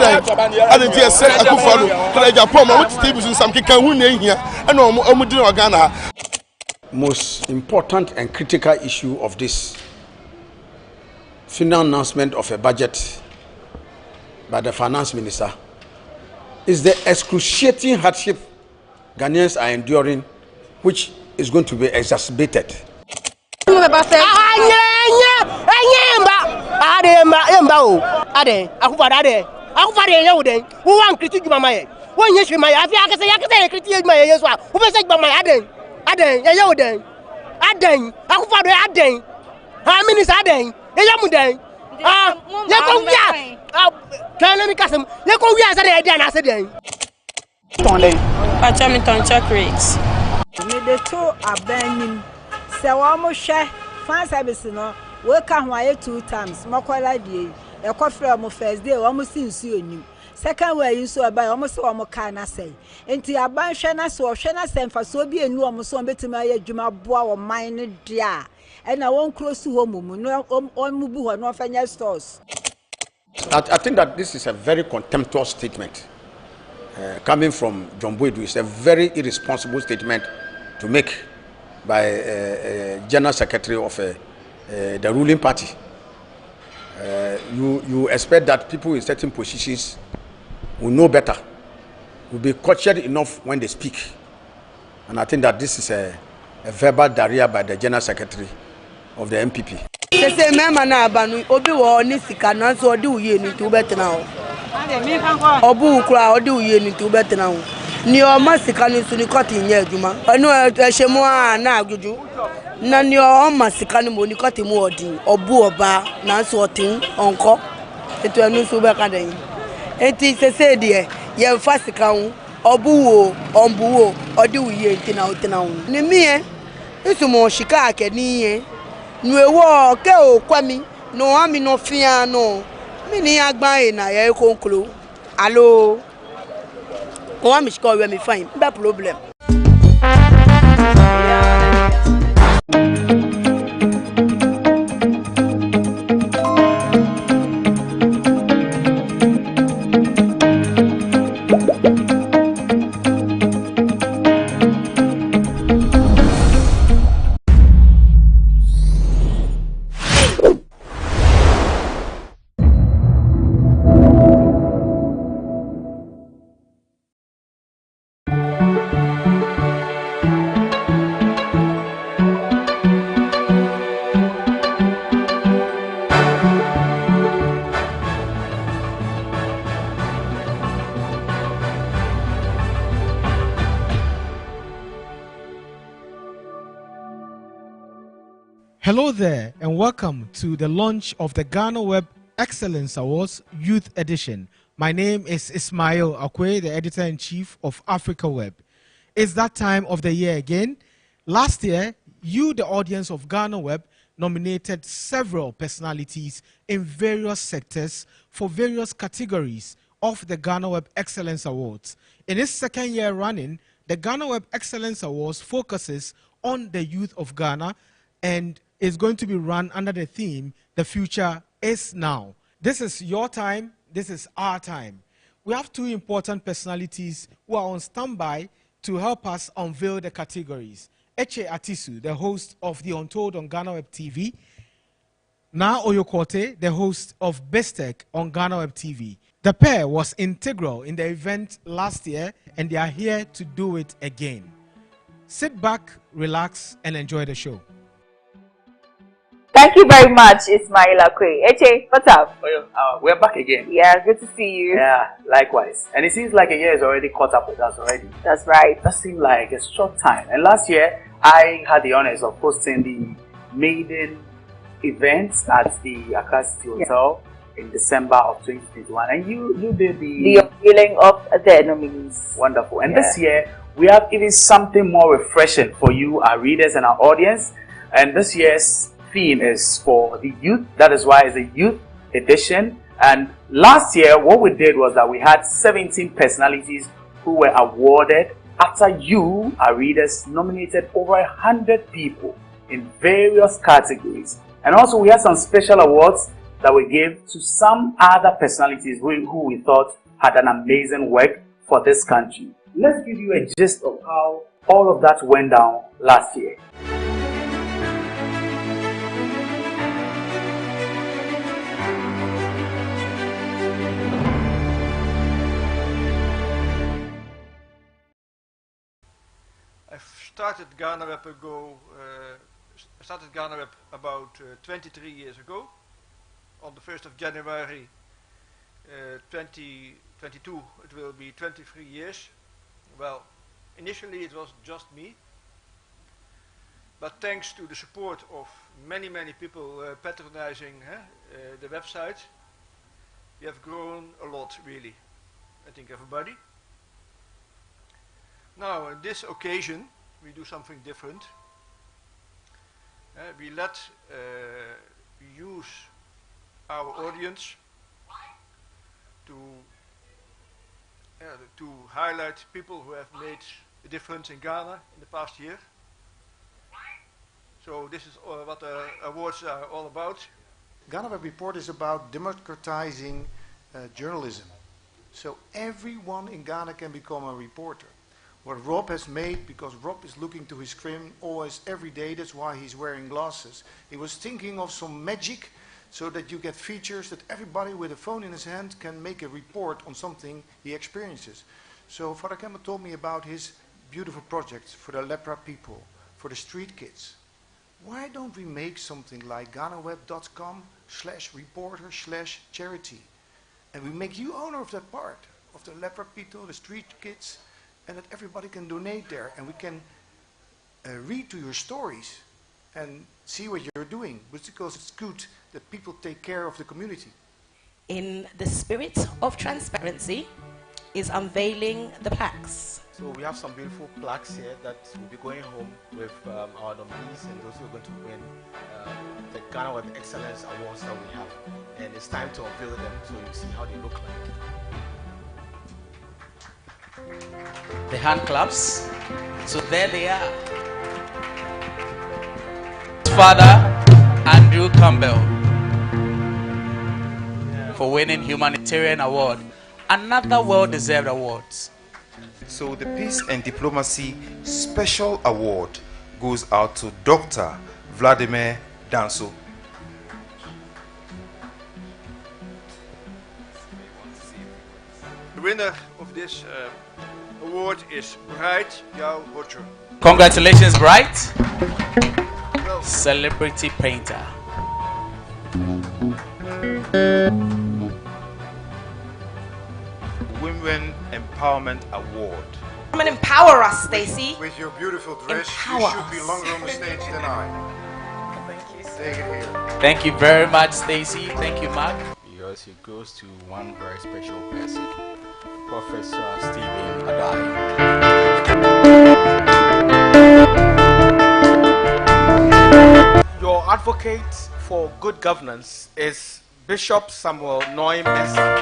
dan and the say akufo no kala Japan ma what TV so some keka hu na ehia and omo di na Ghana. Most important and critical issue of this final announcement of a budget by the finance minister is the excruciating hardship Ghanaians are enduring, which is going to be exacerbated. Fan service no we can wire 2 times makwala die e kofre mo first day o mo sinsu oni second way yin so ba o mo se o mo ka na sei enti aban hwe na so hwe na se mfa so bi enu o mo so betima ya adwuma boa o man ne dia e na won cross ho mumu no on mu bu ho no fanya stores. I think that this is a very contemptuous statement coming from John Boydu. It's a very irresponsible statement to make by General Secretary of the ruling party. You expect that people in certain positions will know better, will be cultured enough when they speak. And I think that this is a verbal diarrhea by the General Secretary of the MPP. They say, "Mama na abanu obi wo ni sika na so odi uye ni tu betena o." Obu ukura odi uye ni tu betena o. Ni o ma sika ni su ni koti nye adwuma. Anu ehwemu a na aguju. Na ni o ma sika ni mo ni koti mu odi. Obu oba na so otin onko. Etu anu su be ka den. Enti se de ye mfa sika ho. Obu wo, ombu wo, odi uye ntina otina ho. Ni mi isumo shika akeni ye. Nwewo ke o kwami no ami no fia no mi ni agban e na ye konklo allo o ami shika we mi fine be problem. Hello there and welcome to the launch of the GhanaWeb Excellence Awards Youth Edition. My name is Ismail Akwe, the Editor-in-Chief of Africa Web. It's that time of the year again. Last year, you, the audience of GhanaWeb, nominated several personalities in various sectors for various categories of the GhanaWeb Excellence Awards. In its second year running, the GhanaWeb Excellence Awards focuses on the youth of Ghana and is going to be run under the theme, "The Future is Now." This is your time, this is our time. We have two important personalities who are on standby to help us unveil the categories. Eche Atisu, the host of The Untold on GhanaWeb TV. Na Oyokote, the host of Bestech on GhanaWeb TV. The pair was integral in the event last year and they are here to do it again. Sit back, relax, and enjoy the show. Thank you very much, Ismail Akwe. Eche, what's up? We're back again. Yeah, good to see you. Yeah, likewise. And it seems like a year is already caught up with us already. That's right. That seemed like a short time. And last year, I had the honors of hosting the maiden event at the Accra City Hotel in December of 2021. And you did the unveiling of the nominees. Wonderful. And this year, we have even something more refreshing for you, our readers and our audience. And this year's theme is for the youth. That is why it's a youth edition. And last year what we did was that we had 17 personalities who were awarded after you, our readers, nominated over 100 people in various categories. And also we had some special awards that we give to some other personalities who we thought had an amazing work for this country. Let's give you a gist of how all of that went down last year. Started GhanaWeb about 23 years ago. On the 1st of January 2022 it will be 23 years. Well, initially it was just me, but thanks to the support of many people patronizing the website, we have grown a lot, really. I think everybody. Now, on this occasion, we do something different. We use our audience to highlight people who have made a difference in Ghana in the past year. So this is what the awards are all about. GhanaWeb Report is about democratizing journalism. So everyone in Ghana can become a reporter. What Rob has made, because Rob is looking to his screen always every day, that's why he's wearing glasses. He was thinking of some magic so that you get features that everybody with a phone in his hand can make a report on something he experiences. So Father Kemba told me about his beautiful projects for the lepra people, for the street kids. Why don't we make something like GhanaWeb.com/reporter/charity? And we make you owner of that part, of the lepra people, the street kids, and that everybody can donate there, and we can read to your stories and see what you're doing, because it's good that people take care of the community. In the spirit of transparency, is unveiling the plaques. So we have some beautiful plaques here that will be going home with our nominees and those who are going to win the GhanaWeb Excellence Awards that we have. And it's time to unveil them so you see how they look like. The hand claps. So there they are. Father Andrew Campbell for winning Humanitarian Award. Another well-deserved award. So the Peace and Diplomacy Special Award goes out to Dr. Vladimir Danso. The winner of this award is Bright Yao Roger. Congratulations, Bright. Celebrity painter. Women Empowerment Award. Come and empower us, Stacy. With your beautiful dress, Empower you should be us. longer on the stage than I. Thank you. Take it here. Thank you very much, Stacy. Thank you, Mark. Because it goes to one very special person, Professor Stephen Adai. Your advocate for good governance is Bishop Samuel Noy Mensah.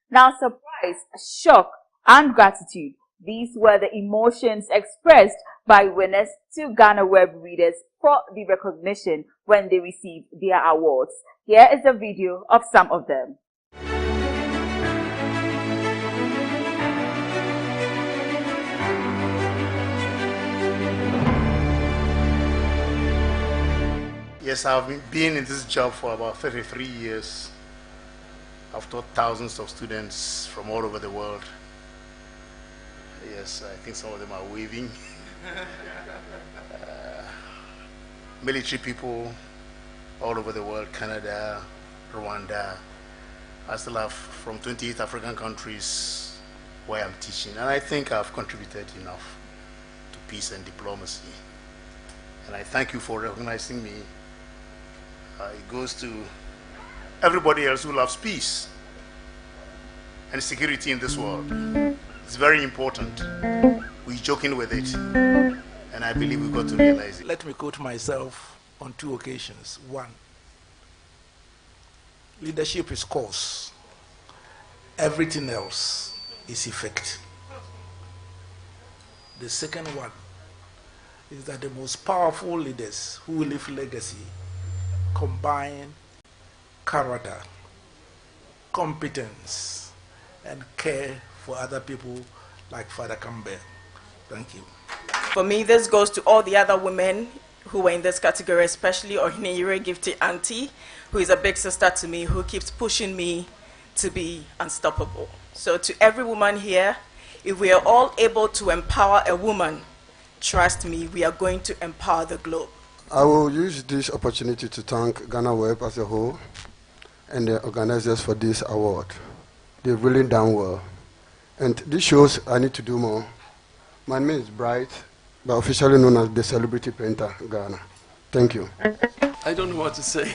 Now, surprise, shock, and gratitude. These were the emotions expressed by winners to GhanaWeb readers for the recognition when they received their awards. Here is a video of some of them. Yes, I've been in this job for about 33 years. I've taught thousands of students from all over the world. Yes, I think some of them are waving. Military people all over the world, Canada, Rwanda. I still have from 28 African countries where I'm teaching. And I think I've contributed enough to peace and diplomacy. And I thank you for recognizing me. It goes to everybody else who loves peace and security in this world. It's very important. We're joking with it, and I believe we've got to realize it. Let me quote myself on two occasions. One, leadership is cause. Everything else is effect. The second one is that the most powerful leaders who leave legacy combine character, competence, and care for other people like Father Campbell. Thank you. For me, this goes to all the other women who were in this category, especially Ohineyire Gifty Auntie, who is a big sister to me, who keeps pushing me to be unstoppable. So to every woman here, if we are all able to empower a woman, trust me, we are going to empower the globe. I will use this opportunity to thank GhanaWeb as a whole and the organizers for this award. They've really done well. And this shows I need to do more. My name is Bright, but officially known as the Celebrity Painter Ghana. Thank you. I don't know what to say.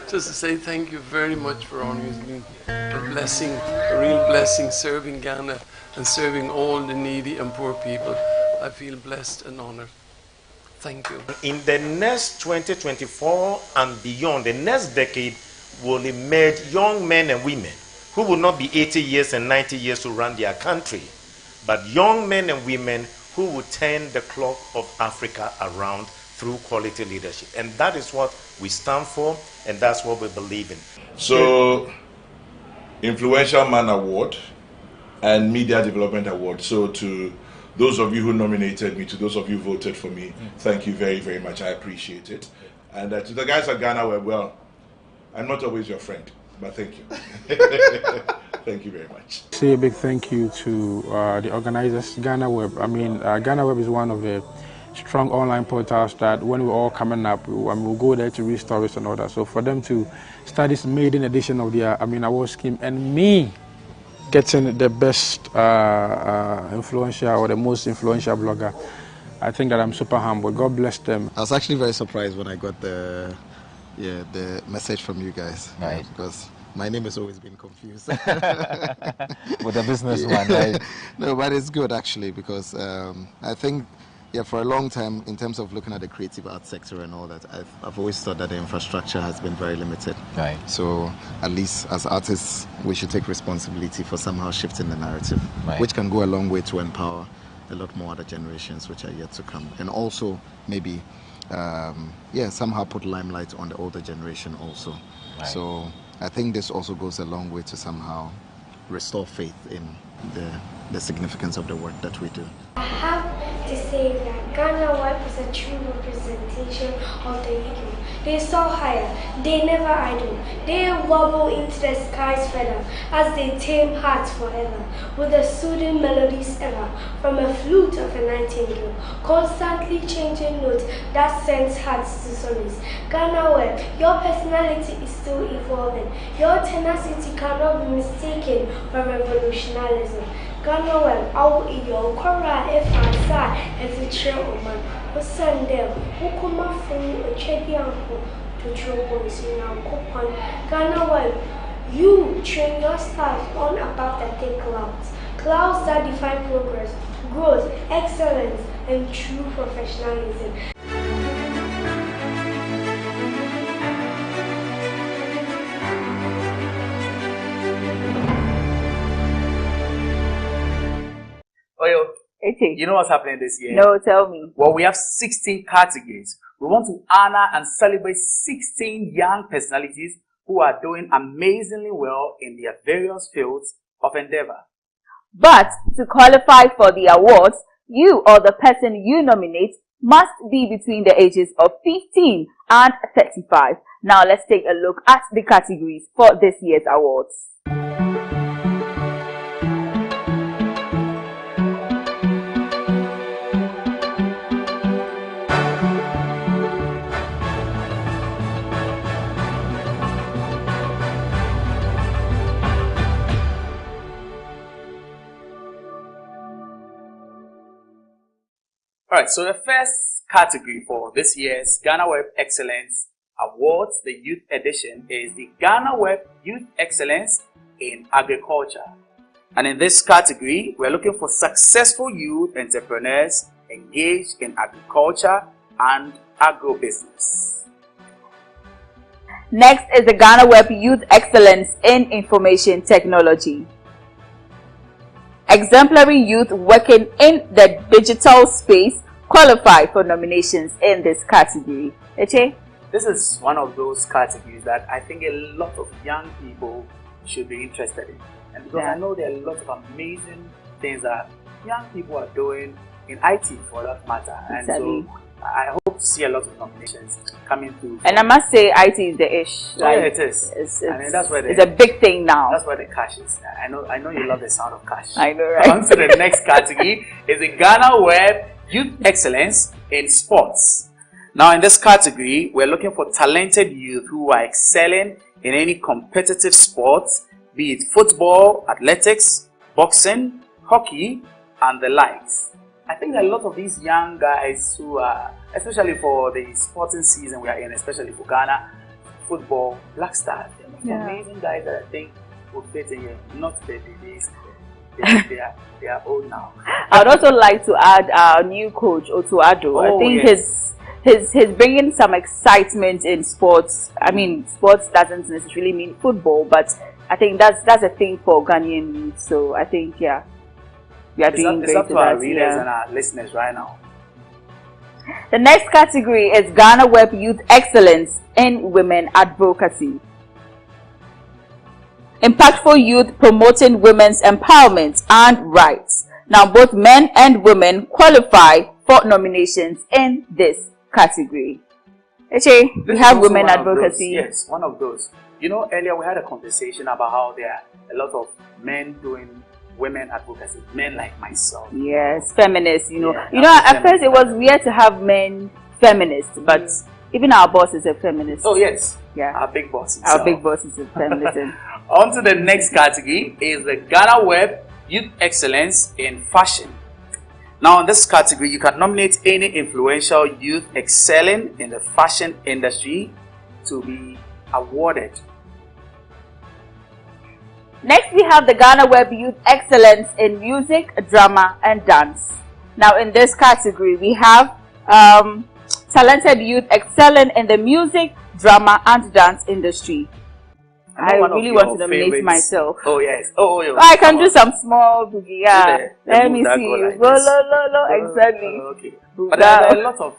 Just to say thank you very much for honoring me. A blessing, a real blessing, serving Ghana and serving all the needy and poor people. I feel blessed and honored. Thank you. In the next 2024 and beyond, the next decade will emerge young men and women who will not be 80 years and 90 years to run their country, but young men and women who will turn the clock of Africa around through quality leadership. And that is what we stand for, and that's what we believe in. So, Influential Man Award and Media Development Award. So to those of you who nominated me, to those of you who voted for me, thank you very, very much. I appreciate it. And to the guys at GhanaWeb, well, I'm not always your friend, but thank you. Thank you very much. Say a big thank you to the organizers, GhanaWeb. I mean, GhanaWeb is one of the strong online portals that when we're all coming up, we'll go there to read stories and all that. So for them to start this maiden edition of their award scheme, and me getting the best influential or the most influential blogger, I think that I'm super humble. God bless them. I was actually very surprised when I got the message from you guys. Right. Because my name has always been confused. With the business one, right? No, but it's good actually, because I think, for a long time, in terms of looking at the creative arts sector and all that, I've always thought that the infrastructure has been very limited. Right. So at least as artists, we should take responsibility for somehow shifting the narrative, right, which can go a long way to empower a lot more other generations which are yet to come. And also maybe, somehow put limelight on the older generation also. Right. So I think this also goes a long way to somehow restore faith in the significance of the work that we do. I have to say that GhanaWeb is a true representation of the youth. They soar higher, they never idle. They wobble into the sky's feather as they tame hearts forever with the soothing melodies ever from a flute of a nightingale, constantly changing notes that sends hearts to solace. GhanaWeb, your personality is still evolving. Your tenacity cannot be mistaken for revolutionarism. GhanaWeb, awo iyo kora efansa ezitre oman osande ukuma funu ochedi anko to trouble sina kupon. GhanaWeb, you train your staff on above the thick clouds that define progress, growth, excellence, and true professionalism. Oyo, you know what's happening this year? No, tell me. Well, we have 16 categories. We want to honor and celebrate 16 young personalities who are doing amazingly well in their various fields of endeavor. But to qualify for the awards, you or the person you nominate must be between the ages of 15 and 35. Now let's take a look at the categories for this year's awards. Alright, so the first category for this year's GhanaWeb Excellence Awards, the Youth Edition, is the GhanaWeb Youth Excellence in Agriculture. And in this category, we're looking for successful youth entrepreneurs engaged in agriculture and agro-business. Next is the GhanaWeb Youth Excellence in Information Technology. Exemplary youth working in the digital space qualify for nominations in this category. Eche? This is one of those categories that I think a lot of young people should be interested in. And because I know there are a lot of amazing things that young people are doing in IT for that matter. And so I hope to see a lot of nominations coming through. And I must say, IT is the ish. Oh, yeah, it is. I mean, that's where it's a big thing now. That's where the cash is. I know you love the sound of cash. I know, right? On to the next category is the GhanaWeb Youth Excellence in Sports. Now, in this category, we're looking for talented youth who are excelling in any competitive sports, be it football, athletics, boxing, hockey, and the likes. I think there are a lot of these young guys who are, especially for the sporting season we are in, especially for Ghana, football, Black Stars. Amazing guys that I think will fit in here. Not the days. They are old now. I'd also like to add our new coach, Otuado. I think he's bringing some excitement in sports. I mean, sports doesn't necessarily mean football, but I think that's a thing for Ghanaian youth. So I think, we are doing great. It's up to our readers and our listeners right now. The next category is GhanaWeb Youth Excellence in Women Advocacy. Impactful youth promoting women's empowerment and rights. Now, both men and women qualify for nominations in this category. Eche, we have women advocacy. Yes, one of those. You know, earlier we had a conversation about how there are a lot of men doing women advocacy, men like myself. Yes, feminists, you know. At first it was weird to have men feminists, but even our boss is a feminist. Oh, yes. Yeah. Our big boss himself. Our big boss is a feminist. On to the next category is the GhanaWeb Youth Excellence in Fashion. Now, in this category, you can nominate any influential youth excelling in the fashion industry to be awarded. Next, we have the GhanaWeb Youth Excellence in Music, Drama, and Dance. Now, in this category, we have talented youth excelling in the music, drama, and dance industry. I really want to nominate myself. Oh, yes. I can do some small boogie. Yeah. Let me see. Exactly. Okay. But there are a lot of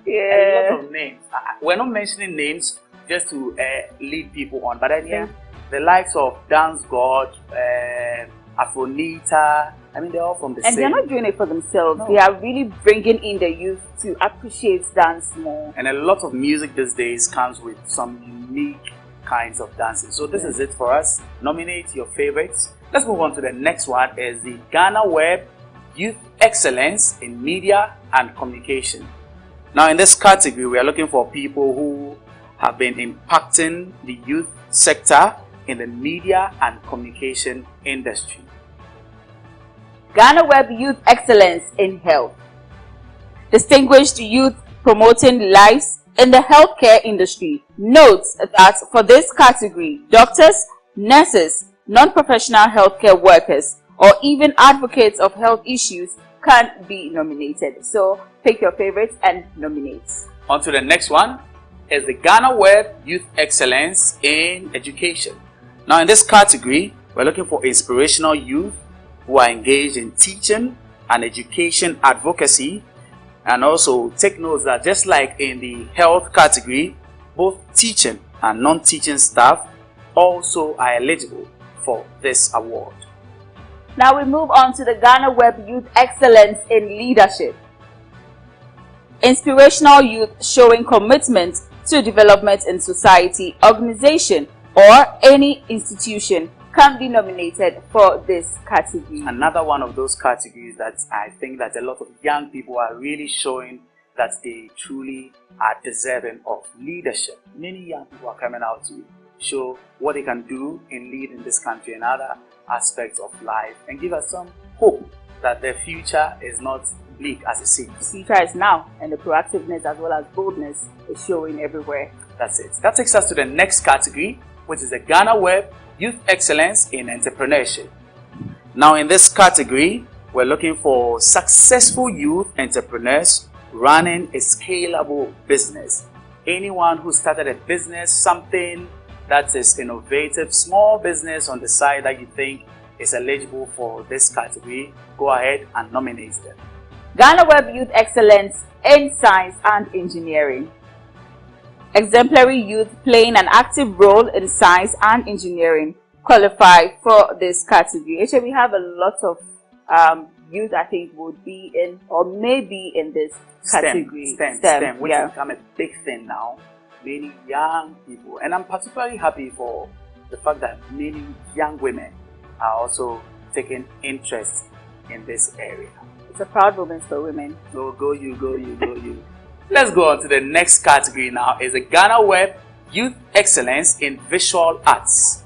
names. We're not mentioning names just to lead people on, but I think the likes of Dance God, Afronita, I mean, they're all from the same. And they're not doing it for themselves. No. They are really bringing in the youth to appreciate dance more. And a lot of music these days comes with some unique kinds of dancing. So this is it for us. Nominate your favorites. Let's move on to the next one. Is the GhanaWeb Youth Excellence in Media and Communication. Now, in this category, we are looking for people who have been impacting the youth sector in the media and communication industry. GhanaWeb Youth Excellence in Health. Distinguished youth promoting lives in the healthcare industry. Notes that for this category, doctors, nurses, non-professional healthcare workers, or even advocates of health issues can be nominated. So pick your favorites and nominate. On to the next one is the GhanaWeb Youth Excellence in Education. Now, in this category, we're looking for inspirational youth who are engaged in teaching and education advocacy. And also take notes that just like in the health category, both teaching and non-teaching staff also are eligible for this award. Now we move on to the GhanaWeb Youth Excellence in Leadership. Inspirational youth showing commitment to development in society, organization, or any institution can be nominated for this category. Another one of those categories that I think that a lot of young people are really showing that they truly are deserving of leadership. Many young people are coming out to show what they can do in leading this country and other aspects of life and give us some hope that their future is not bleak as it seems. The future is now, and the proactiveness as well as boldness is showing everywhere. That's it. That takes us to the next category, which is the GhanaWeb Youth Excellence in Entrepreneurship. Now, in this category, we're looking for successful youth entrepreneurs running a scalable business anyone who started a business, something that is innovative, small business on the side that you think is eligible for this category, go ahead and nominate them. GhanaWeb Youth Excellence in Science and Engineering. Exemplary youth playing an active role in science and engineering qualify for this category. Actually, we have a lot of youth I think would be in or may be in this category. STEM, which has become a big thing now. Many young people, and I'm particularly happy for the fact that many young women are also taking interest in this area. It's a proud moment for women. So go you, go you, go you. Let's go on to the next category now. Is the GhanaWeb Youth Excellence in Visual Arts.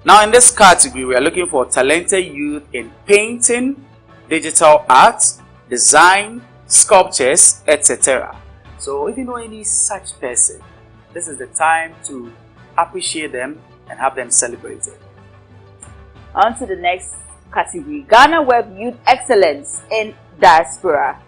Now in this category, we are looking for talented youth in painting, digital art, design, sculptures, etc. So if you know any such person, this is the time to appreciate them and have them celebrated. On to the next category, GhanaWeb Youth Excellence in Diaspora.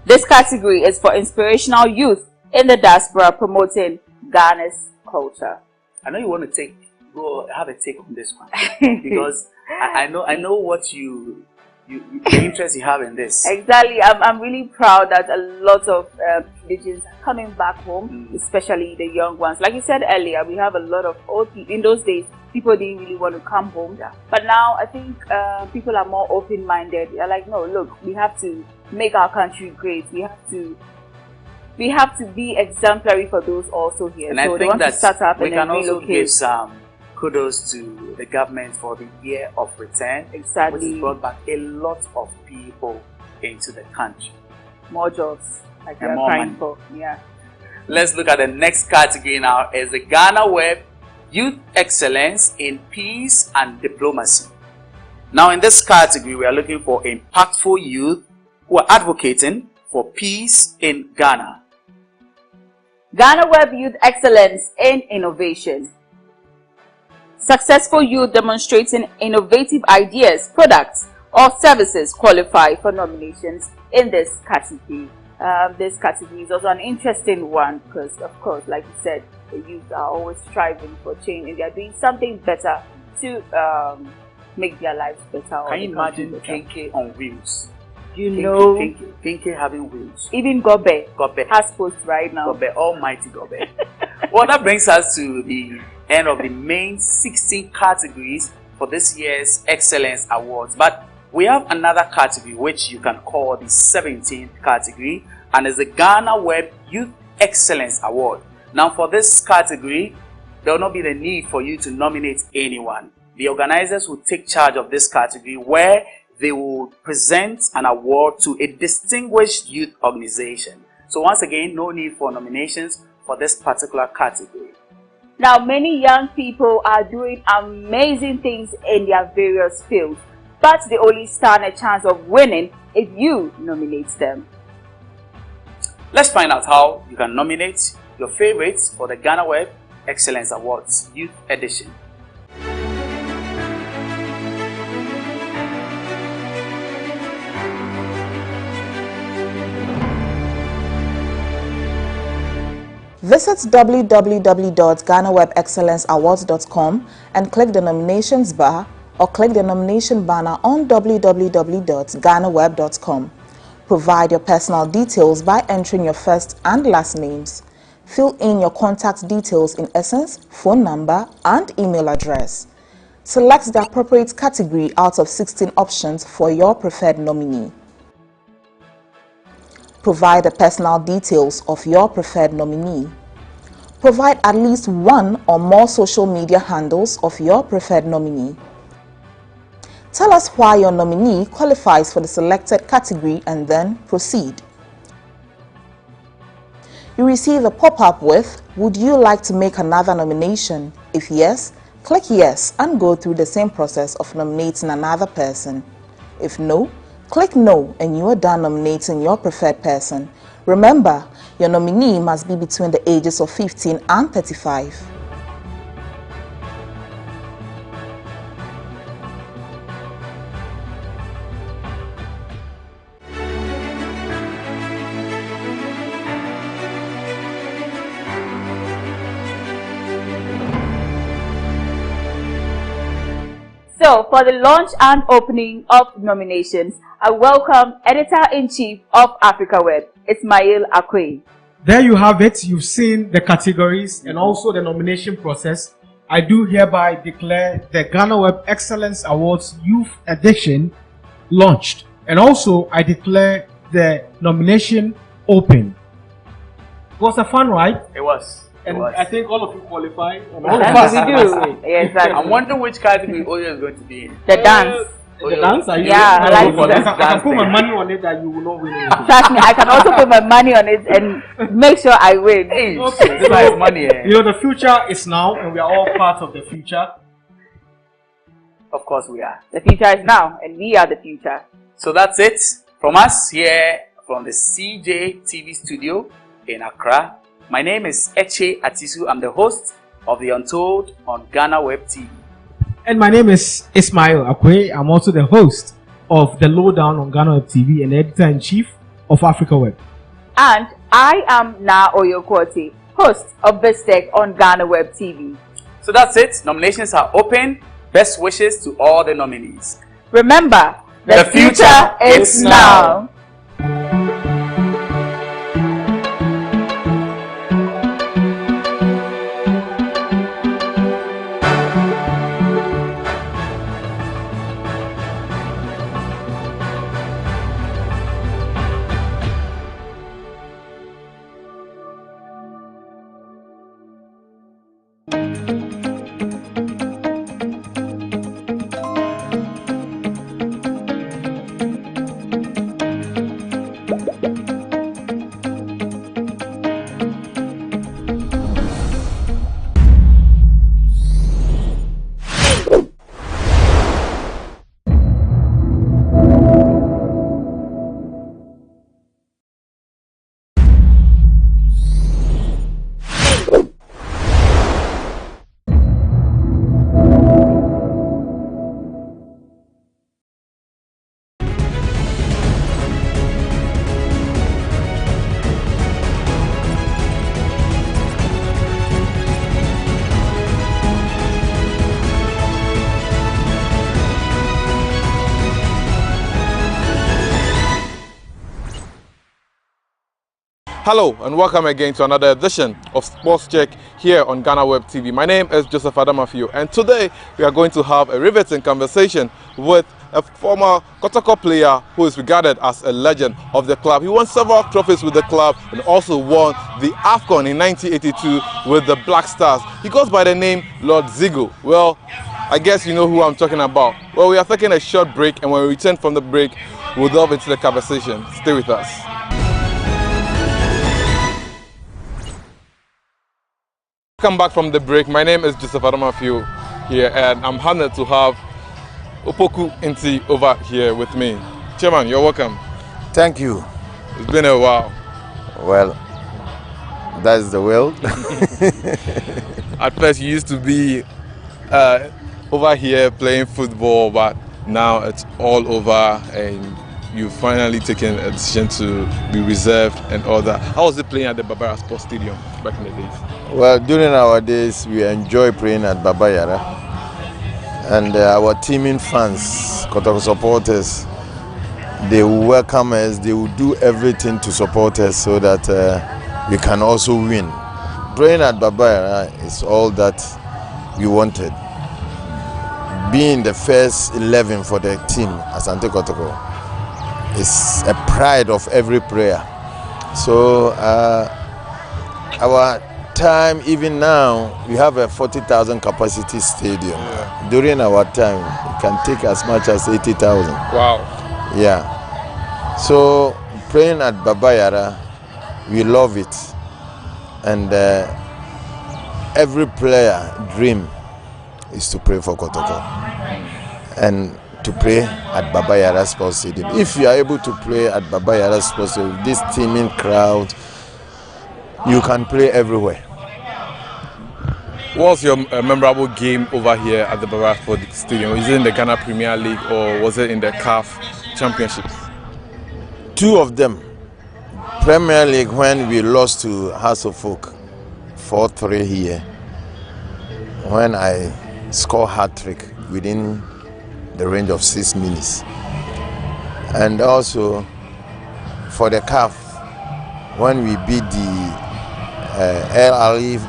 This category is for inspirational youth in the diaspora promoting Ghana's culture. I know you want to go have a take on this one because I know what the interest you have in this. Exactly. I'm really proud that a lot of indigenous are coming back home, especially the young ones. Like you said earlier, we have a lot of old people. In those days, people didn't really want to come home. But now I think people are more open-minded. They're like, no, look, we have to make our country great. We have to be exemplary for those also here. And so I they think want to start up we and can then also relocate. give some kudos to the government for the year of return. Exactly. Which has brought back a lot of people into the country. More jobs, like and we're more crying money. for. Yeah. Let's look at the next category now. Is the GhanaWeb Youth Excellence in Peace and Diplomacy. Now in this category, we are looking for impactful youth who are advocating for peace in Ghana. GhanaWeb Youth Excellence in Innovation. Successful youth demonstrating innovative ideas, products, or services qualify for nominations in this category. This category is also an interesting one because, of course, like you said, the youth are always striving for change and they are doing something better to make their lives better. Can you imagine Kinky on wheels? Kinky having wheels. Even Gobe has post right now. Gobe, almighty Gobe. Well, that brings us to the end of the main 16 categories for this year's Excellence Awards. But we have another category which you can call the 17th category, and is the GhanaWeb Youth Excellence Award. Now for this category, there will not be the need for you to nominate anyone. The organizers will take charge of this category where they will present an award to a distinguished youth organization. So once again, no need for nominations for this particular category. Now, many young people are doing amazing things in their various fields, but they only stand a chance of winning if you nominate them. Let's find out how you can nominate your favorites for the GhanaWeb Excellence Awards Youth Edition. Visit www.GhanaWebExcellenceAwards.com and click the nominations bar or click the nomination banner on www.GhanaWeb.com. Provide your personal details by entering your first and last names. Fill in your contact details in essence, phone number, and email address. Select the appropriate category out of 16 options for your preferred nominee. Provide the personal details of your preferred nominee. Provide at least one or more social media handles of your preferred nominee. Tell us why your nominee qualifies for the selected category and then proceed. You receive a pop-up with, "Would you like to make another nomination?" If yes, click yes and go through the same process of nominating another person. If no, click no and you are done nominating your preferred person. Remember, your nominee must be between the ages of 15 and 35. So, for the launch and opening of nominations, I welcome Editor-in-Chief of AfricaWeb, Ismail Akwe. There you have it. You've seen the categories and also the nomination process. I do hereby declare the GhanaWeb Excellence Awards Youth Edition launched. And also, I declare the nomination open. It was a fun ride. It was. And I think all of you qualify. And all all of of us. us. We do. Yeah, exactly. I'm wondering which category Oyo is going to be in. The dance. The dance? Are you Yeah, I like can put my money on it that you will not win anything. Trust me, I can also put my money on it and make sure I win. Okay. This is money. You know, the future is now, and we are all part of the future. Of course we are. The future is now, and we are the future. So that's it from us here from the CJ TV studio in Accra. My name is Eche Atisu. I'm the host of The Untold on GhanaWeb TV. And my name is Ismail Akwe. I'm also the host of The Lowdown on GhanaWeb TV and Editor-in-Chief of AfricaWeb. And I am Na Oyokote, host of BizTech on GhanaWeb TV. So that's it. Nominations are open. Best wishes to all the nominees. Remember, the future is now. Hello and welcome again to another edition of Sports Check here on GhanaWeb TV. My name is Joseph Adamafio, and today we are going to have a riveting conversation with a former Kotoko player who is regarded as a legend of the club. He won several trophies with the club and also won the AFCON in 1982 with the Black Stars. He goes by the name Lord Zigo. Well, I guess you know who I'm talking about. Well, we are taking a short break, and when we return from the break, we'll delve into the conversation. Stay with us. Welcome back from the break. My name is Joseph Adamafio here, and I'm honored to have Opoku Inti over here with me. Chairman, you're welcome. Thank you. It's been a while. Well, that's the world. At first, you used to be over here playing football, but now it's all over, and you've finally taken a decision to be reserved and all that. How was it playing at the Babara Sports Stadium back in the days? Well, during our days, we enjoy playing at Babayara. And our teaming fans, Kotoko supporters, they will welcome us. They will do everything to support us so that we can also win. Playing at Babayara is all that we wanted. Being the first 11 for the team, Asante Kotoko, is a pride of every player. So our time, even now, we have a 40,000 capacity stadium. Yeah. During our time, it can take as much as 80,000. Wow. Yeah. So playing at Babayara, we love it. And every player dream is to play for Kotoko. And to play at Babayara Sports Stadium. If you are able to play at Babayara Sports Stadium, this teeming crowd, you can play everywhere. What was your memorable game over here at the Babara Sports Stadium? Was it in the Ghana Premier League or was it in the CAF Championships? Two of them. Premier League, when we lost to House of Folk 4-3 here, when I scored hat-trick within the range of 6 minutes. And also for the CAF, when we beat the LRE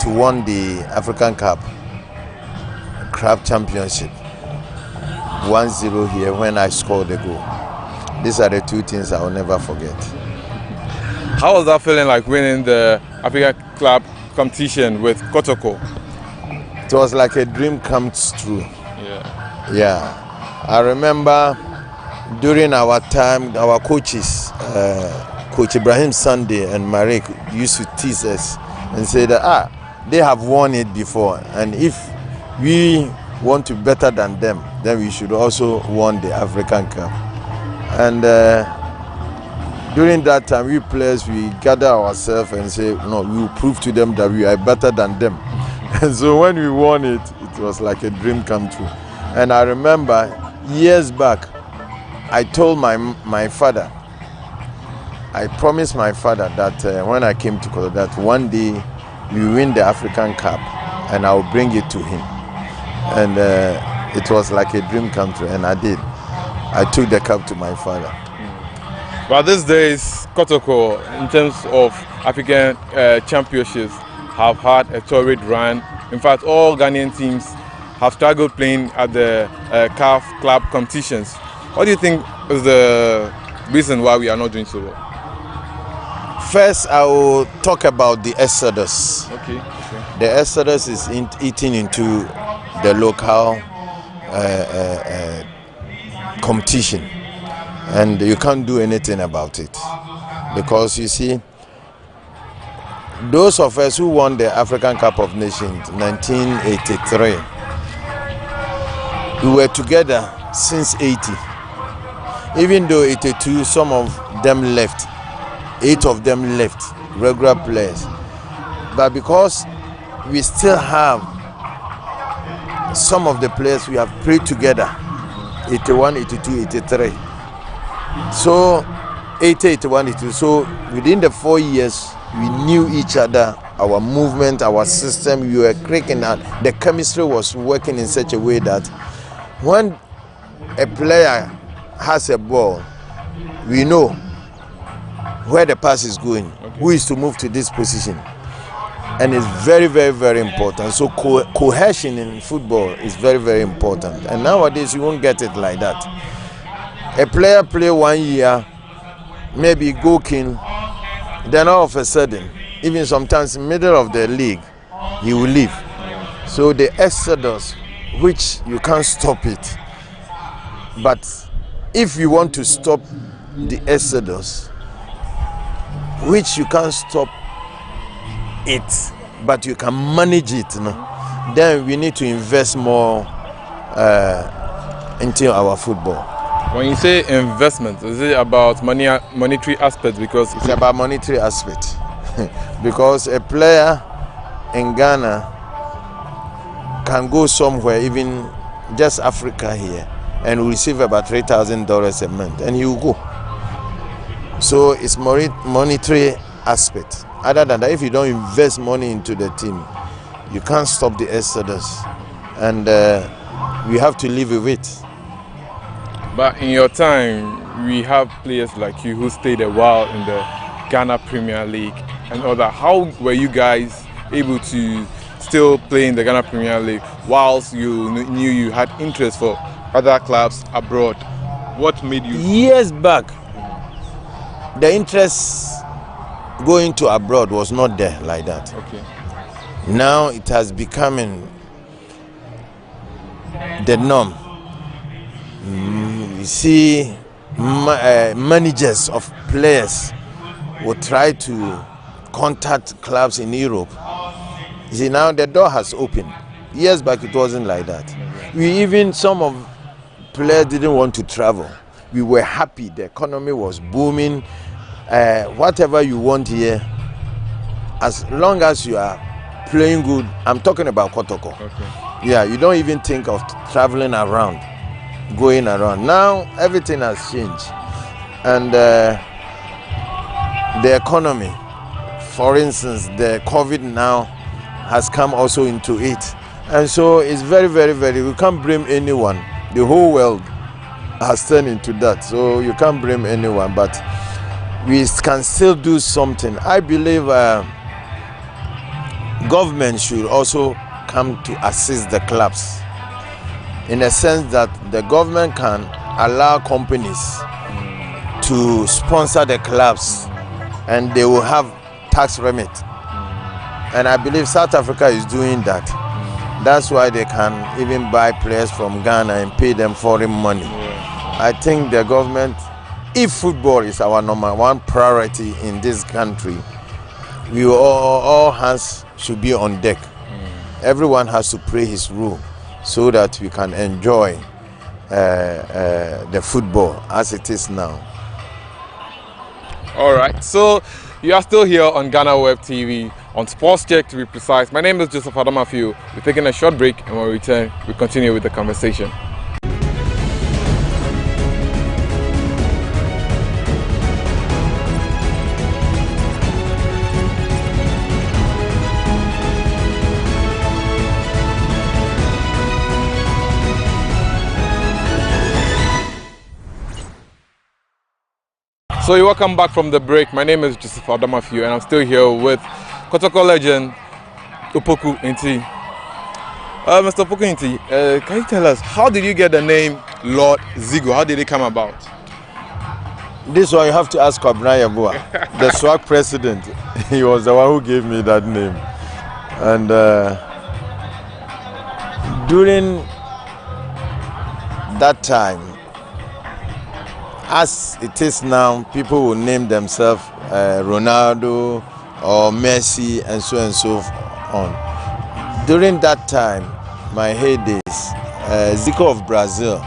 to won the African Cup Club Championship 1-0 here when I scored the goal. These are the two things I will never forget. How was that feeling like winning the African Club competition with Kotoko? It was like a dream come true. Yeah. I remember during our time, our coaches, Coach Ibrahim Sunday and Marek used to tease us and say that they have won it before, and if we want to be better than them, then we should also won the African Cup. And during that time, we players, we gather ourselves and say, no, we will prove to them that we are better than them. And so when we won it, it was like a dream come true. And I remember years back, I told my father, I promised my father that when I came to Koto, that one day we win the African Cup and I will bring it to him. And it was like a dream come true, and I did. I took the cup to my father. But these days, Kotoko, in terms of African championships, have had a torrid run. In fact, all Ghanaian teams have struggled playing at the CAF club competitions. What do you think is the reason why we are not doing so well? First, I will talk about the exodus. Okay. The exodus is eating into the local competition, and you can't do anything about it, because you see, those of us who won the African Cup of Nations 1983, we were together since 80. Even though 82, some of them left, 8 of them left, regular players, but because we still have some of the players we have played together, 81, 82, 83. So 80, 81, 82. So within the 4 years, we knew each other, our movement, our system, we were clicking out. The chemistry was working in such a way that when a player has a ball, we know where the pass is going, who is to move to this position. And it's very, very, very important. So cohesion in football is very, very important. And nowadays you won't get it like that. A player play 1 year, maybe go king, then all of a sudden, even sometimes in the middle of the league, he will leave. So the exodus, which you can't stop it, but if you want to stop the exodus, which you can't stop it, but you can manage it, then we need to invest more into our football. When you say investment, is it about monetary aspect? Because it's about monetary aspect. Because a player in Ghana can go somewhere, even just Africa here, and will receive about $3,000 a month, and he will go. So it's monetary aspect. Other than that, if you don't invest money into the team, you can't stop the exodus, and we have to live with it. But in your time, we have players like you who stayed a while in the Ghana Premier League and all that. How were you guys able to still play in the Ghana Premier League whilst you knew you had interest for other clubs abroad? What made you? Years back, the interest going to abroad was not there like that. Okay. Now it has become the norm. You see, managers of players will try to contact clubs in Europe. You see, now the door has opened. Years back it wasn't like that. Some of players didn't want to travel. We were happy. The economy was booming. Whatever you want here, as long as you are playing good, I'm talking about Kotoko. Okay. Yeah, you don't even think of traveling around, going around. Now everything has changed, and the economy, for instance, the COVID now has come also into it, and so it's very, very, very. We can't blame anyone the whole world has turned into that. So you can't blame anyone, but we can still do something. I believe government should also come to assist the clubs, in a sense that the government can allow companies to sponsor the clubs and they will have tax remit. And I believe South Africa is doing that. That's why they can even buy players from Ghana and pay them foreign money. I think the government, if football is our number one priority in this country, we all hands should be on deck. Everyone has to play his role so that we can enjoy the football as it is now. All right, so you are still here on GhanaWeb TV, on Sports Check to be precise. My name is Joseph Adamafiu. We're taking a short break, and when we return, we continue with the conversation. So you're welcome back from the break. My name is Joseph Adamafiu and I'm still here with Kotoko legend Opoku Nti. Mr. Opoku Nti, can you tell us, how did you get the name Lord Zigo? How did it come about? This one you have to ask Kwabena Yeboah, the SWAC president. He was the one who gave me that name. And during that time, as it is now, people will name themselves Ronaldo or Messi and so on. During that time, my heydays, Zico of Brazil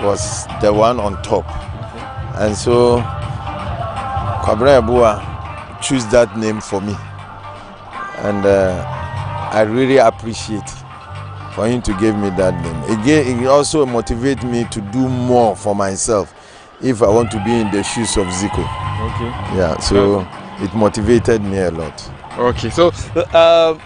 was the one on top. And so Kwabena Yeboah chose that name for me. And I really appreciate for him to give me that name. It also motivated me to do more for myself if I want to be in the shoes of Zico. Okay. Yeah, so it motivated me a lot. Okay, so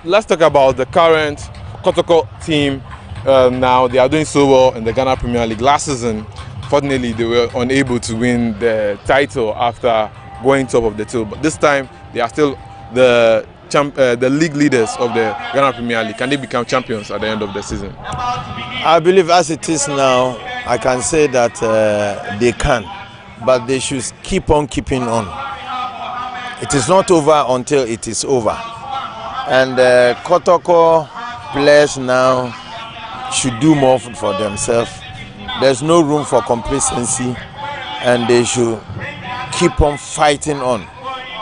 let's talk about the current Kotoko team. Now they are doing so well in the Ghana Premier League. Last season, fortunately, they were unable to win the title after going top of the table. But this time, they are still the league leaders of the Ghana Premier League. Can they become champions at the end of the season? I believe as it is now, I can say that they can, but they should keep on keeping on. It is not over until it is over. And Kotoko players now should do more for themselves. There's no room for complacency, and they should keep on fighting on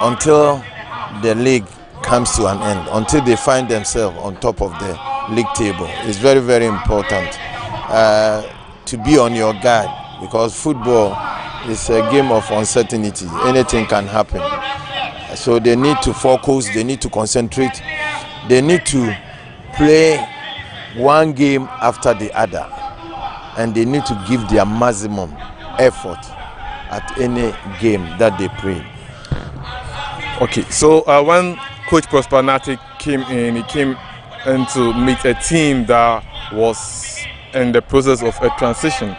until the league comes to an end, until they find themselves on top of the league table. It's very, very important to be on your guard, because football is a game of uncertainty. Anything can happen. So they need to focus, they need to concentrate, they need to play one game after the other, and they need to give their maximum effort at any game that they play. Okay, so when Coach Prosper Nati came in, he came in to meet a team that was in the process of a transition.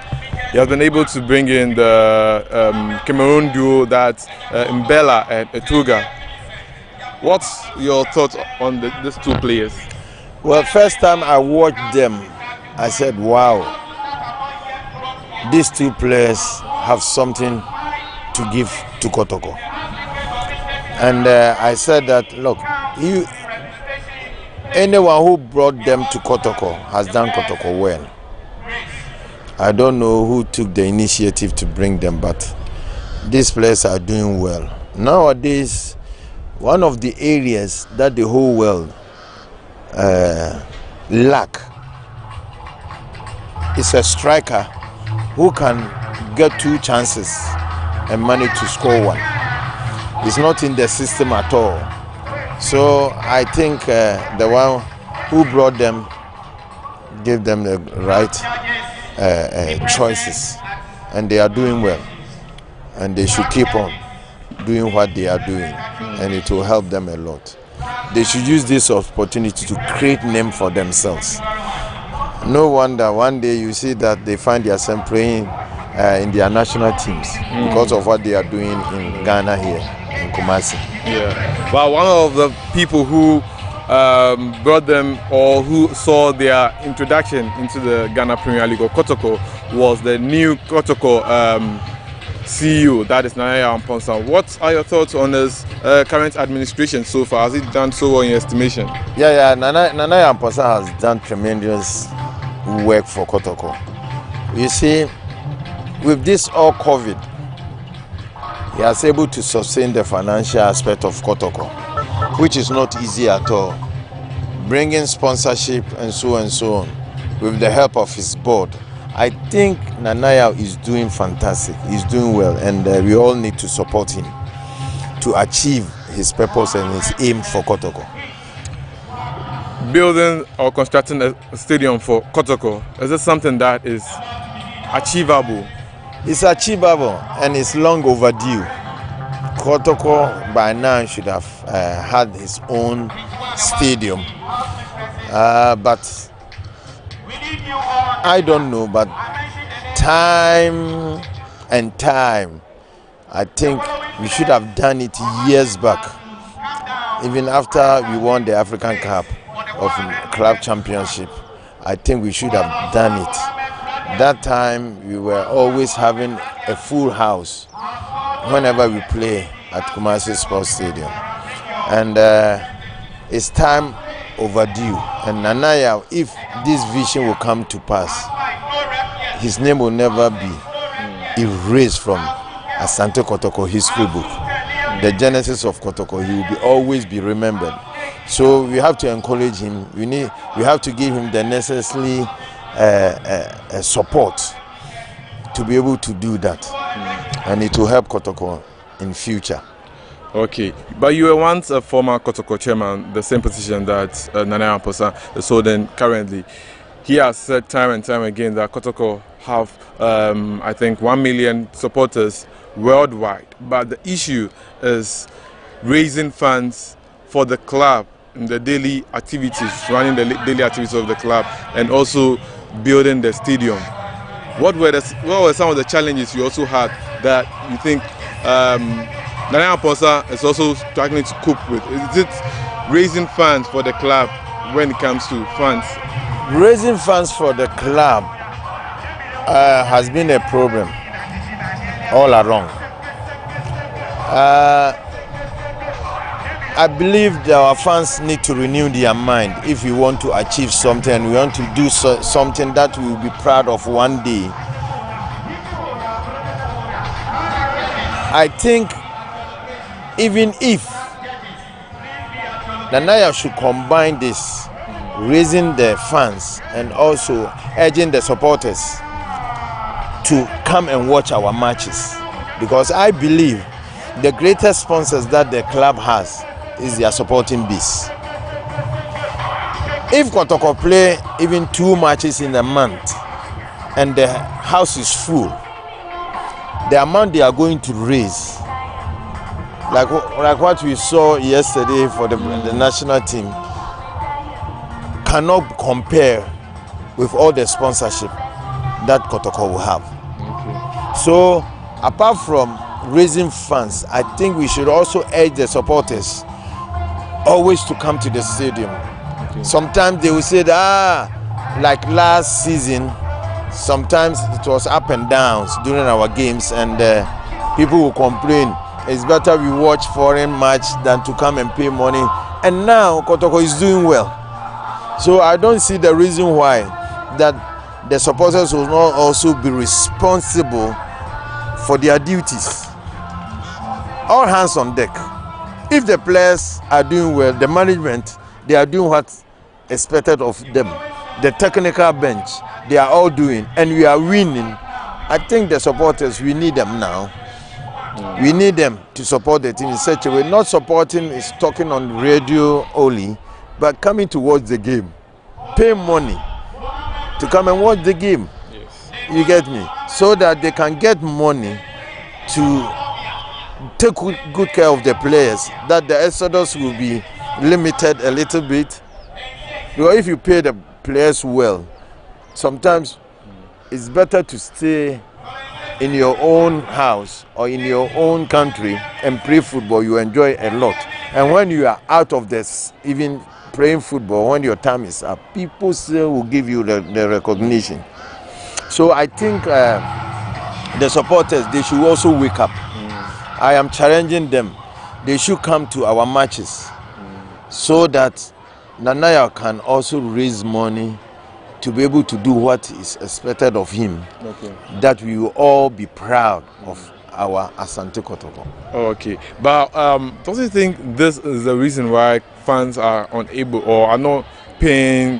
He has been able to bring in the Cameroon duo, that's Mbella and Etuga. What's your thoughts on these two players? Well, first time I watched them, I said, wow, these two players have something to give to Kotoko. And I said that, look, anyone who brought them to Kotoko has done Kotoko well. I don't know who took the initiative to bring them, but these players are doing well. Nowadays, one of the areas that the whole world lack is a striker who can get 2 chances and manage to score 1. It's not in the system at all. So I think the one who brought them gave them the right choices, and they are doing well, and they should keep on doing what they are doing, and it will help them a lot. They should use this opportunity to create name for themselves. No wonder one day you see that they find themselves playing in their national teams because of what they are doing in Ghana here, in Kumasi. Yeah. Well, one of the people who brought them, or who saw their introduction into the Ghana Premier League, or Kotoko, was the new Kotoko CEO, that is Nana Amponsa. What are your thoughts on his current administration so far? Has he done so well in your estimation? Yeah, Nana Amponsa has done tremendous work for Kotoko. You see, with this all COVID, he was able to sustain the financial aspect of Kotoko, which is not easy at all. Bringing sponsorship and so on, with the help of his board. I think Nanaya is doing fantastic. He's doing well, and we all need to support him to achieve his purpose and his aim for Kotoko. Building or constructing a stadium for Kotoko, is this something that is achievable? It's achievable and it's long overdue. Kotoko by now should have had his own stadium, but I don't know, but time, I think we should have done it years back. Even after we won the African Cup of Club Championship, I think we should have done it. That time we were always having a full house whenever we play at Kumasi Sports Stadium. And it's time overdue. And Nanaya, if this vision will come to pass, his name will never be erased from Asante Kotoko history book. The genesis of Kotoko, he will always be remembered. So we have to encourage him. We have to give him the necessary support to be able to do that, and it will help Kotoko in future. Okay, but you were once a former Kotoko chairman, the same position that Nana Amponsa is holding currently. He has said time and time again that Kotoko have, I think, 1 million supporters worldwide. But the issue is raising funds for the club, the daily activities, running the daily activities of the club, and also building the stadium. What were some of the challenges you also had that you think Nana Amponsa is also struggling to cope with? Is it raising funds for the club when it comes to funds? Raising funds for the club has been a problem all along. I believe that our fans need to renew their mind if we want to achieve something and we want to do something that we will be proud of one day. I think even if Nanaya should combine this, raising the fans and also urging the supporters to come and watch our matches, because I believe the greatest sponsors that the club has is their supporting base. If Kotoko play even 2 matches in a month and the house is full, the amount they are going to raise, like what we saw yesterday for the national team, cannot compare with all the sponsorship that Kotoko will have. Okay. So apart from raising funds, I think we should also urge the supporters always to come to the stadium. Okay. Sometimes they will say that, like last season, sometimes it was up and downs during our games, and people will complain, it's better we watch foreign match than to come and pay money. And now Kotoko is doing well. So I don't see the reason why that the supporters will not also be responsible for their duties. All hands on deck. If the players are doing well, the management, they are doing what's expected of them. The technical bench, they are all doing, and we are winning. I think the supporters, we need them now. We need them to support the team in such a way. Not supporting is talking on radio only, but coming to watch the game. Pay money to come and watch the game. Yes. You get me? So that they can get money to take good care of the players, that the exodus will be limited a little bit. Because if you pay the players well, sometimes it's better to stay in your own house or in your own country and play football. You enjoy a lot. And when you are out of this, even playing football, when your time is up, people still will give you the recognition. So I think the supporters, they should also wake up. I am challenging them. They should come to our matches so that Nanaya can also raise money to be able to do what is expected of him, that we will all be proud of our Asante Kotoko. Okay, but don't you think this is the reason why fans are unable or are not paying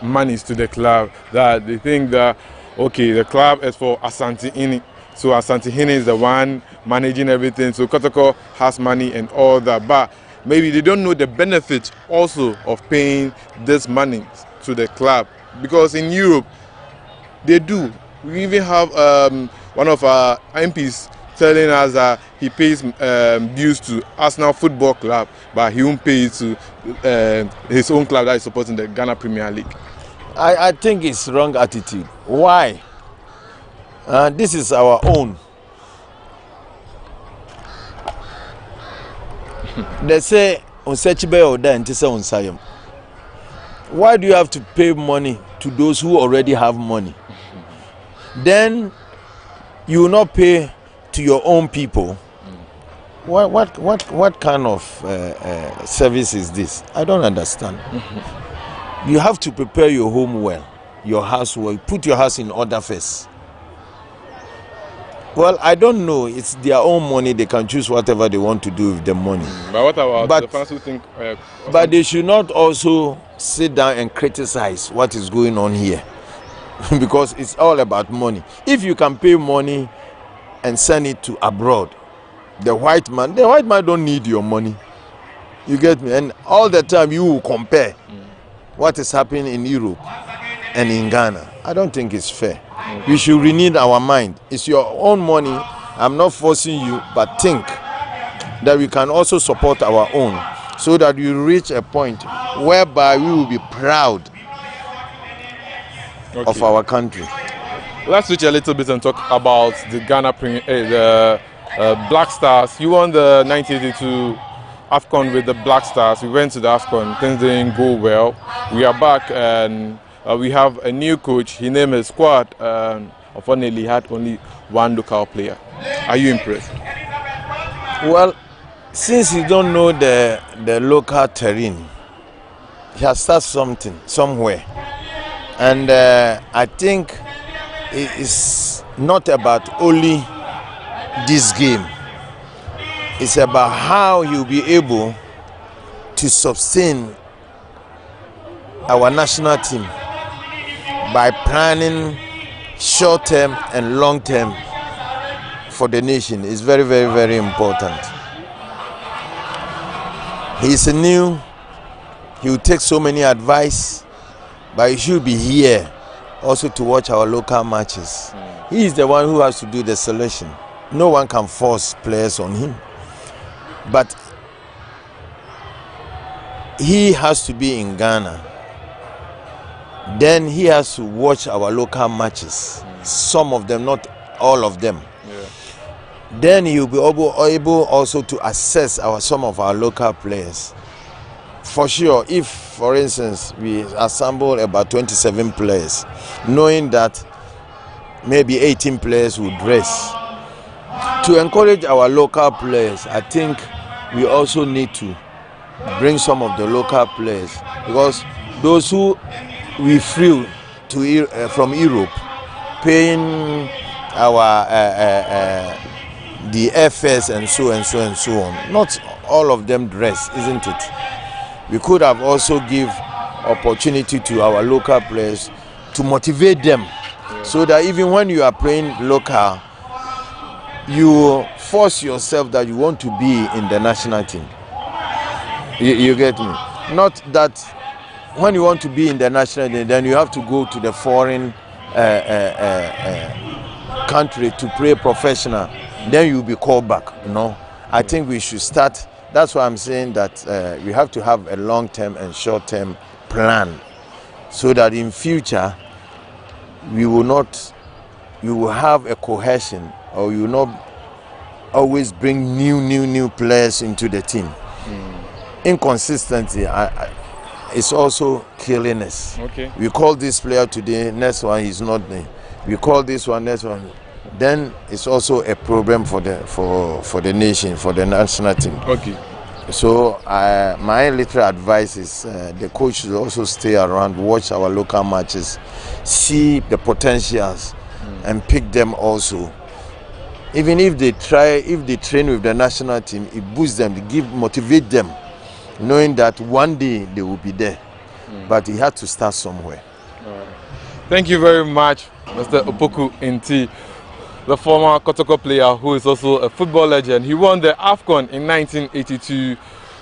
monies to the club? That they think that, okay, the club is for Asante Ini, so Asante Ini is the one managing everything, so Kotoko has money and all that, but maybe they don't know the benefit also of paying this money to the club, because in Europe they do. We even have one of our MPs telling us that he pays dues to Arsenal Football Club, but he won't pay it to his own club that is supporting the Ghana Premier League. I think it's wrong attitude. Why? This is our own. They say why do you have to pay money to those who already have money? Then you will not pay to your own people. What kind of service is this? I don't understand. You have to prepare your home well, your house well. Put your house in order first. Well, I don't know. It's their own money. They can choose whatever they want to do with the money. But what about the fans who think... but they should not also sit down and criticize what is going on here. Because it's all about money. If you can pay money and send it to abroad, the white man don't need your money. You get me? And all the time you will compare what is happening in Europe and in Ghana. I don't think it's fair. We should renew our mind. It's your own money. I'm not forcing you, but think that we can also support our own, so that we reach a point whereby we will be proud of our country. Let's switch a little bit and talk about the Ghana Black Stars. You won the 1982 AFCON with the Black Stars. We went to the AFCON. Things didn't go well. We are back and we have a new coach. His name is Squad. Unfortunately, he had only one local player. Are you impressed? Well, since you don't know the local terrain, he has started something somewhere. And I think it is not about only this game. It's about how he'll be able to sustain our national team by planning short-term and long-term for the nation. Is very, very, very important. He's new. He will take so many advice, but he should be here also to watch our local matches. He is the one who has to do the selection. No one can force players on him. But he has to be in Ghana. Then he has to watch our local matches. Some of them, not all of them. Yeah. Then he will be able also to assess some of our local players. For sure, if, for instance, we assemble about 27 players, knowing that maybe 18 players will dress, to encourage our local players, I think we also need to bring some of the local players, because those who we flew to from Europe, paying our the airfares and so on. Not all of them dress, isn't it? We could have also give opportunity to our local players to motivate them, so that even when you are playing local, you force yourself that you want to be in the national team. You get me? Not that when you want to be in the national team, then you have to go to the foreign country to play professional. Then you'll be called back. I think we should start. That's why I'm saying that we have to have a long-term and short-term plan, so that in future we will not, you will have a cohesion, or you will not always bring new players into the team. Inconsistency is also killing us. Okay. We call this player today, next one he's not there. We call this one, next one. Then it's also a problem for the nation, for the national team. Okay. So my little advice is the coach should also stay around, watch our local matches, see the potentials, and pick them also. Even if they train with the national team, it boosts them, motivate them, knowing that one day they will be there. But he had to start somewhere. Thank you very much, Mr. Opoku Nti, the former Kotoko player who is also a football legend. He won the AFCON in 1982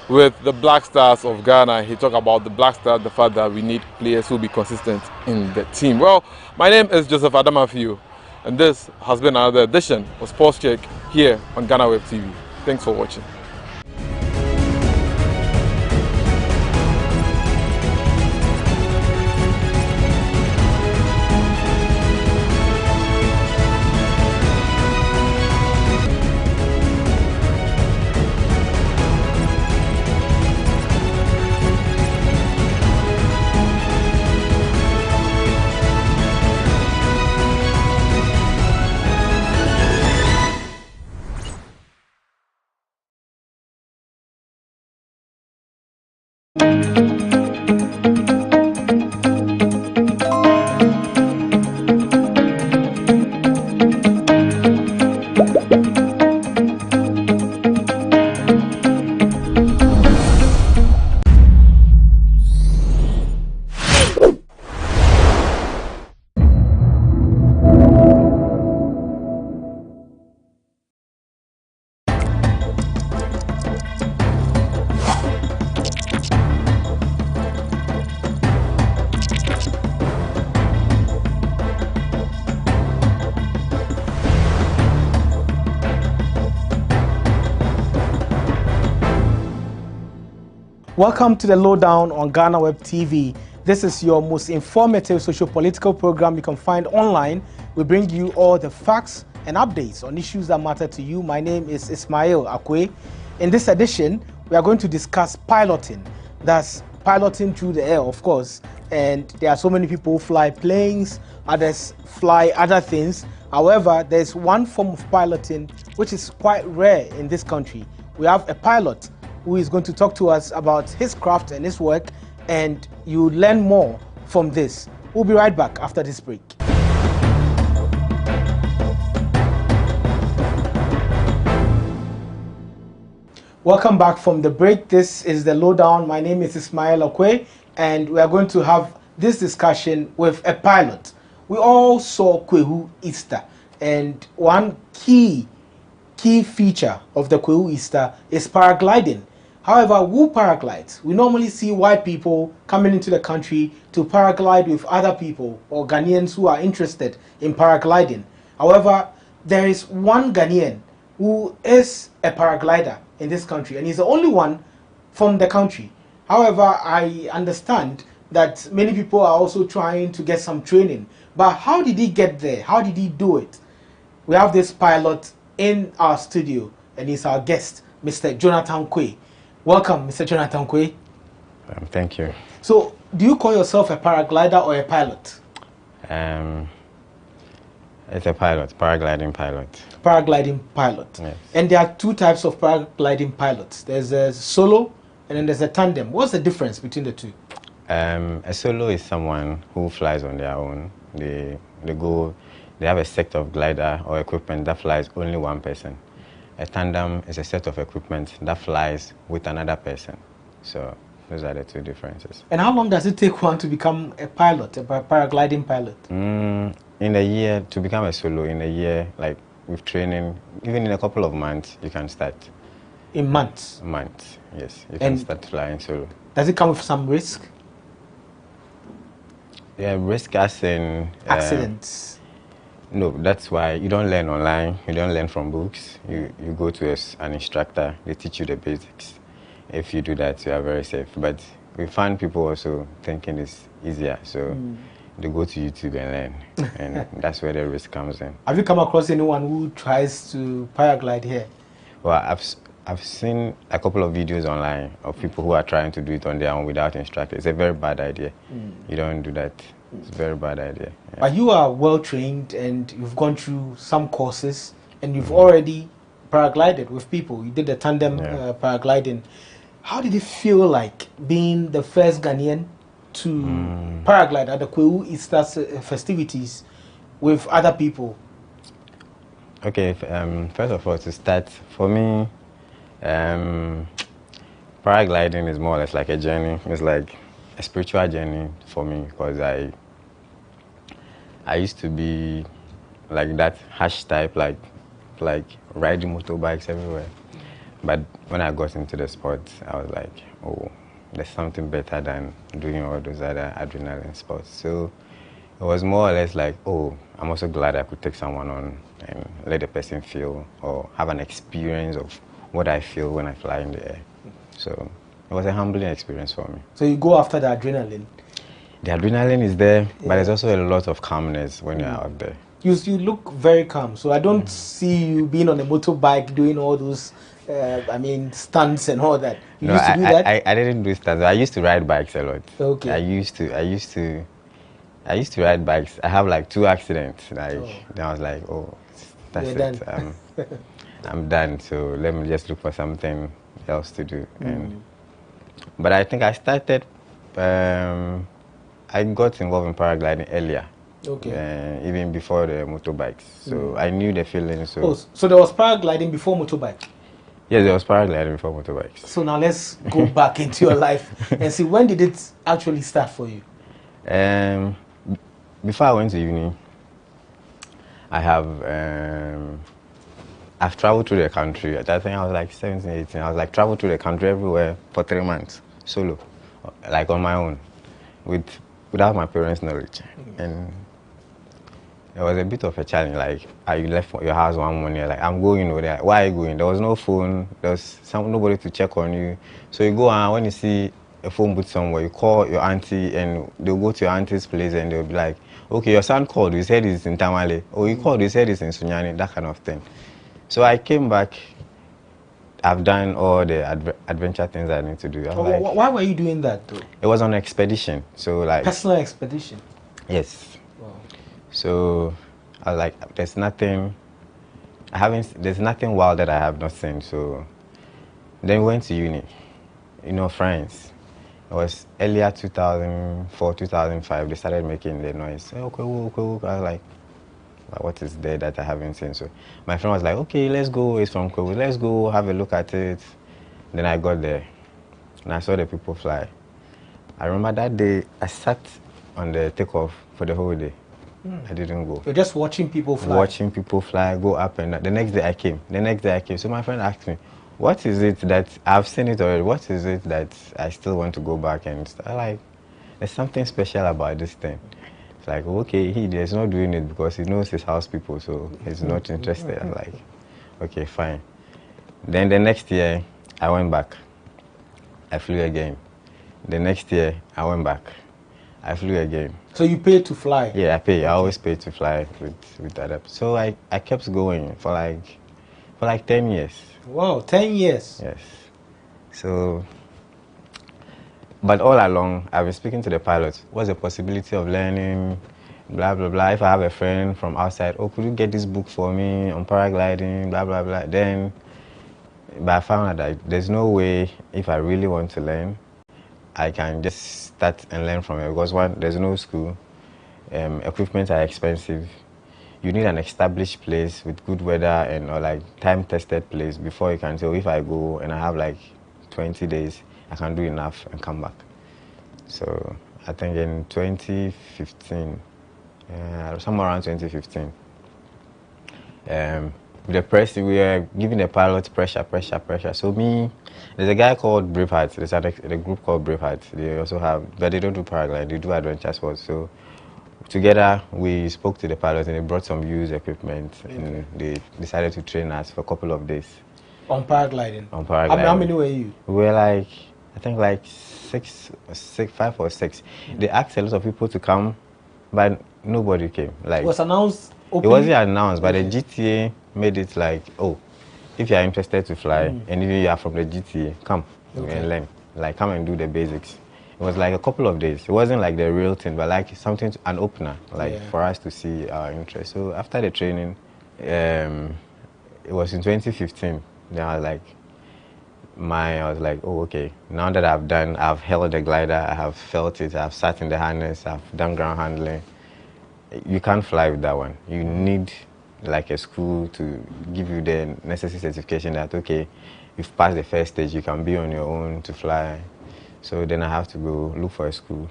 with the Black Stars of Ghana. He talked about the Black Stars, the fact that we need players who will be consistent in the team. Well, my name is Joseph Adamafio, and this has been another edition of Sports Check here on GhanaWeb TV. Thanks for watching. Welcome to the Lowdown on GhanaWeb TV. This is your most informative socio-political program you can find online. We bring you all the facts and updates on issues that matter to you. My name is Ismail Akwe. In this edition, we are going to discuss piloting. That's piloting through the air, of course. And there are so many people who fly planes, others fly other things. However, there's one form of piloting which is quite rare in this country. We have a pilot who is going to talk to us about his craft and his work, and you learn more from this. We'll be right back after this break. Welcome back from the break. This is the Lowdown. My name is Ismail Okwe, and we are going to have this discussion with a pilot. We all saw Kwehu Easter, and one key feature of the Kwehu Easter is paragliding. However, who paraglides? We normally see white people coming into the country to paraglide with other people or Ghanaians who are interested in paragliding. However, there is one Ghanaian who is a paraglider in this country, and he's the only one from the country. However, I understand that many people are also trying to get some training. But how did he get there? How did he do it? We have this pilot in our studio, and he's our guest, Mr. Jonathan Quay. Welcome, Mr. Jonathan Quay. Thank you. So, do you call yourself a paraglider or a pilot? It's a pilot, paragliding pilot. Paragliding pilot. Yes. And there are two types of paragliding pilots. There's a solo and then there's a tandem. What's the difference between the two? A solo is someone who flies on their own. They have a set of glider or equipment that flies only one person. A tandem is a set of equipment that flies with another person. So those are the two differences. And how long does it take one to become a pilot, a paragliding pilot? In a year, to become a solo, in a year, like with training, even in a couple of months, you can start. In months? Months, yes. You can start flying solo. Does it come with some risk? Yeah, risk as in... accidents? No, that's why you don't learn online, you don't learn from books. You go to an instructor, they teach you the basics. If you do that, you are very safe. But we find people also thinking it's easier. So they go to YouTube and learn, and that's where the risk comes in. Have you come across anyone who tries to paraglide here? Well, I've seen a couple of videos online of people who are trying to do it on their own without instructors. It's a very bad idea. You don't do that. It's a very bad idea. Yeah. But you are well trained and you've gone through some courses and you've already paraglided with people. You did the tandem paragliding. How did it feel like being the first Ghanaian to paraglide at the Kwewu Easter festivities with other people? Okay, first of all, to start, for me, paragliding is more or less like a journey. It's like a spiritual journey for me, because I used to be like that hash type, like riding motorbikes everywhere. But when I got into the sport, I was like, oh, there's something better than doing all those other adrenaline sports. So it was more or less like, oh, I'm also glad I could take someone on and let the person feel or have an experience of what I feel when I fly in the air. So it was a humbling experience for me. So you go after the adrenaline? The adrenaline is there, but there's also a lot of calmness when you're out there. You look very calm, so I don't see you being on a motorbike doing all those, stunts and all that. You used to do that? I didn't do stunts. I used to ride bikes a lot. Okay. I used to ride bikes. I have like 2 accidents. Then I was like, oh, that's You're it. done. I'm done. So let me just look for something else to do. But I think I started. I got involved in paragliding earlier. Okay. Even before the motorbikes. So I knew the feeling. So there was paragliding before motorbike? Yes, there was paragliding before motorbikes. So now let's go back into your life and see, when did it actually start for you? Before I went to uni, I've traveled through the country. I think I was like 17, 18. I was like traveled through the country everywhere for 3 months, solo, like on my own, without my parents' knowledge. And it was a bit of a challenge. Like, you left your house one morning, like, I'm going over there. Why are you going? There was no phone. There was nobody to check on you. So you go and when you see a phone booth somewhere, you call your auntie and they'll go to your auntie's place and they'll be like, okay, your son called, you said he's in Tamale. Or you called, you said he's in Sunyani, that kind of thing. So I came back. I've done all the adventure things I need to do. Why were you doing that though? It was on an expedition. So like personal expedition? Yes. Wow. So I was like, there's nothing wild that I have not seen. So then we went to uni, France. It was earlier 2004, 2005, they started making the noise. Okay. I was like, what is there that I haven't seen? So my friend was like, okay, let's go, it's from Kwewu, let's go have a look at it. Then I got there and I saw the people fly. I remember that day I sat on the takeoff for the whole day. I didn't go. You're just watching people fly? Watching people fly, go up and down. The next day I came. So my friend asked me, what is it that, I've seen it already, what is it that I still want to go back and stuff? Like, there's something special about this thing. It's like, okay, he's not doing it because he knows his house people, so he's not interested. I'm like, okay, fine. Then the next year, I went back. I flew again. The next year, I went back. I flew again. So you paid to fly? Yeah, I pay. I always pay to fly with that. So I kept going for like 10 years. Wow, 10 years? Yes. So, but all along, I've been speaking to the pilots. What's the possibility of learning, blah, blah, blah. If I have a friend from outside, oh, could you get this book for me on paragliding, blah, blah, blah. But I found out that there's no way, if I really want to learn, I can just start and learn from it. Because one, there's no school. Equipment are expensive. You need an established place with good weather and or like time-tested place before you can say, oh, if I go and I have like 20 days, I can do enough and come back. So I think in 2015, somewhere around 2015, with the press, we were giving the pilots pressure. So there's a guy called Braveheart. There's a group called Braveheart. They also have, but they don't do paragliding, they do adventure sports. So together, we spoke to the pilots and they brought some used equipment and they decided to train us for a couple of days. On paragliding? On paragliding. How many were you? We were like, I think like 5 or 6. They asked a lot of people to come but nobody came. Like it was announced openly? It wasn't announced, but the GTA made it like, oh, if you are interested to fly, and if you are from the GTA, come and learn. Like, come and do the basics. It was like a couple of days. It wasn't like the real thing, but like something, an opener, like for us to see our interest. So after the training, it was in 2015. Then I was like, oh, okay. Now that I've held the glider, I have felt it, I've sat in the harness, I've done ground handling. You can't fly with that one. You need like a school to give you the necessary certification that, okay, you've passed the first stage, you can be on your own to fly. So then I have to go look for a school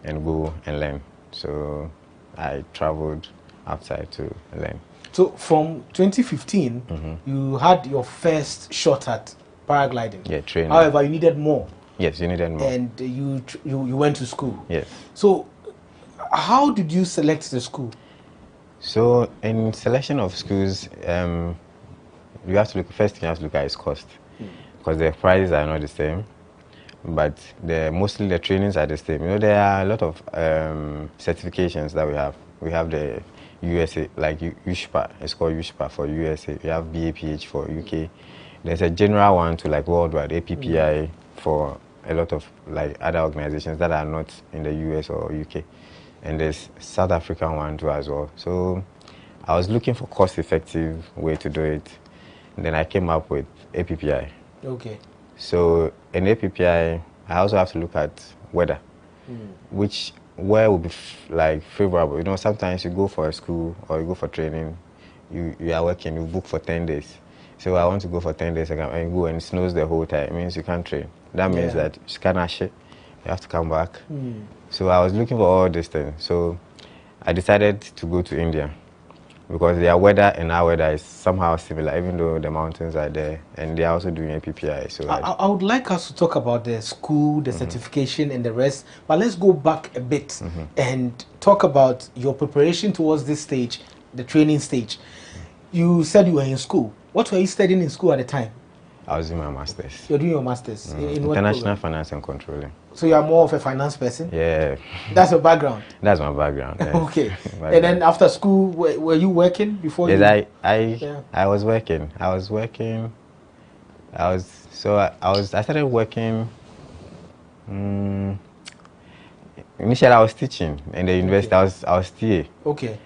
and go and learn. So I traveled outside to learn. So from 2015, you had your first shot at paragliding. Yeah, training. However, you needed more. Yes, you needed more. And you went to school. Yes. So how did you select the school? So in selection of schools, you have to look, first thing you have to look at is cost, because the prices are not the same, but mostly the trainings are the same. You know, there are a lot of certifications that we have. We have the USA, like USPA, it's called USPA for USA. We have BAPH for UK. There's a general one to like worldwide, APPI for a lot of like other organizations that are not in the US or UK. And there's South African one too as well. So I was looking for cost-effective way to do it. And then I came up with APPI. Okay. So in APPI, I also have to look at weather, where would be like favorable. You know, sometimes you go for a school or you go for training, you are working, you book for 10 days. So I want to go for 10 days and go and it snows the whole time. It means you can't train. That means that you cannot shit. You have to come back. So I was looking for all these things. So I decided to go to India because their weather and our weather is somehow similar, even though the mountains are there and they are also doing APPI. So I would like us to talk about the school, the certification and the rest, but let's go back a bit and talk about your preparation towards this stage, the training stage. You said you were in school. What were you studying in school at the time? I was doing my master's. You're doing your master's in what International program? Finance and Controlling. So you are more of a finance person? Yeah. That's your background? That's my background. Yes. Okay. And then after school, were you working before? Yes, I was working. I started working. Initially, I was teaching in the university. I was TA. Okay.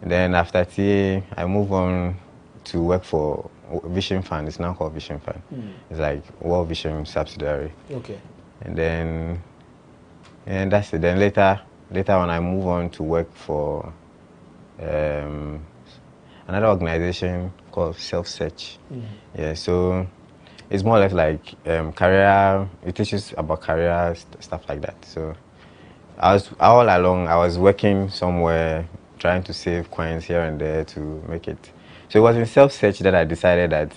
Then after TA, I moved on to work for Vision Fund. It's now called Vision Fund. It's like World Vision subsidiary. Okay. And that's it. Then later on, I move on to work for another organization called Self Search. Yeah. So it's more or less like career. It teaches about career stuff like that. So all along I was working somewhere, trying to save coins here and there to make it. So it was in Self-Search that I decided that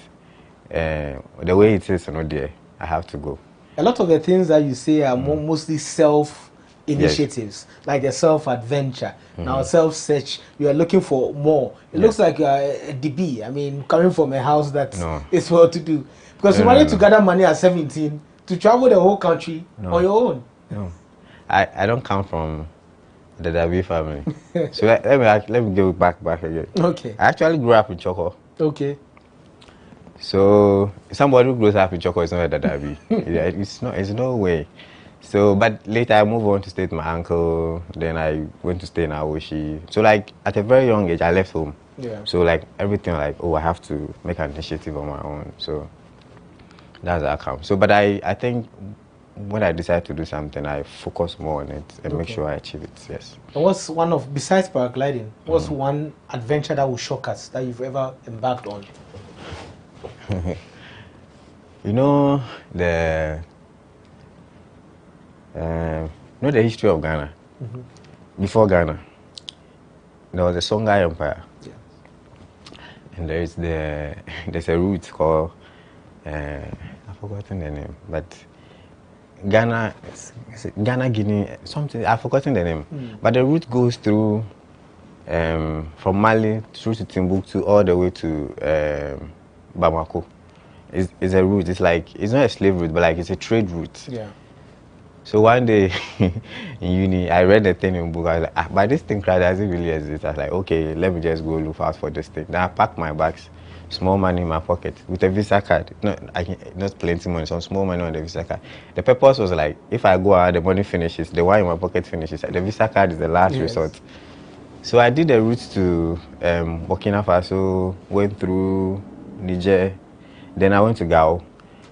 the way it is, there, I have to go. A lot of the things that you say are mostly self-initiatives, like the self-adventure. Now, Self-Search, you are looking for more. It looks like you are a DB. I mean, coming from a house that is well to do. Because you wanted to gather money at 17 to travel the whole country on your own. No, I don't come from the Dabi family. So let me go back again. Okay. I actually grew up in Choco. Okay. So somebody who grows up in Choco is not a Dabi. It's no way. So but later I moved on to stay with my uncle. Then I went to stay in Awoshi. So like at a very young age I left home. Yeah. So like everything I have to make an initiative on my own. So that's the outcome. So but I think when I decide to do something, I focus more on it and make sure I achieve it. Yes. And what's besides paragliding, what's one adventure that will shock us that you've ever embarked on? You know the history of Ghana. Before Ghana, there was a Songhai Empire. Yeah. And there's a route called I've forgotten the name, but Ghana, Guinea, something, I've forgotten the name. But the route goes through from Mali through to Timbuktu all the way to Bamako. It's a route. It's like, it's not a slave route, but like it's a trade route. Yeah. So one day in uni, I read the thing in book. I was like, but this thing doesn't really exist. I was like, okay, let me just go look out for this thing. Then I packed my bags, small money in my pocket with a Visa card. Not plenty money, some small money on the Visa card. The purpose was like, if I go out, the money finishes, the one in my pocket finishes. The Visa card is the last resort. So I did the route to Burkina Faso, went through Niger, then I went to Gao.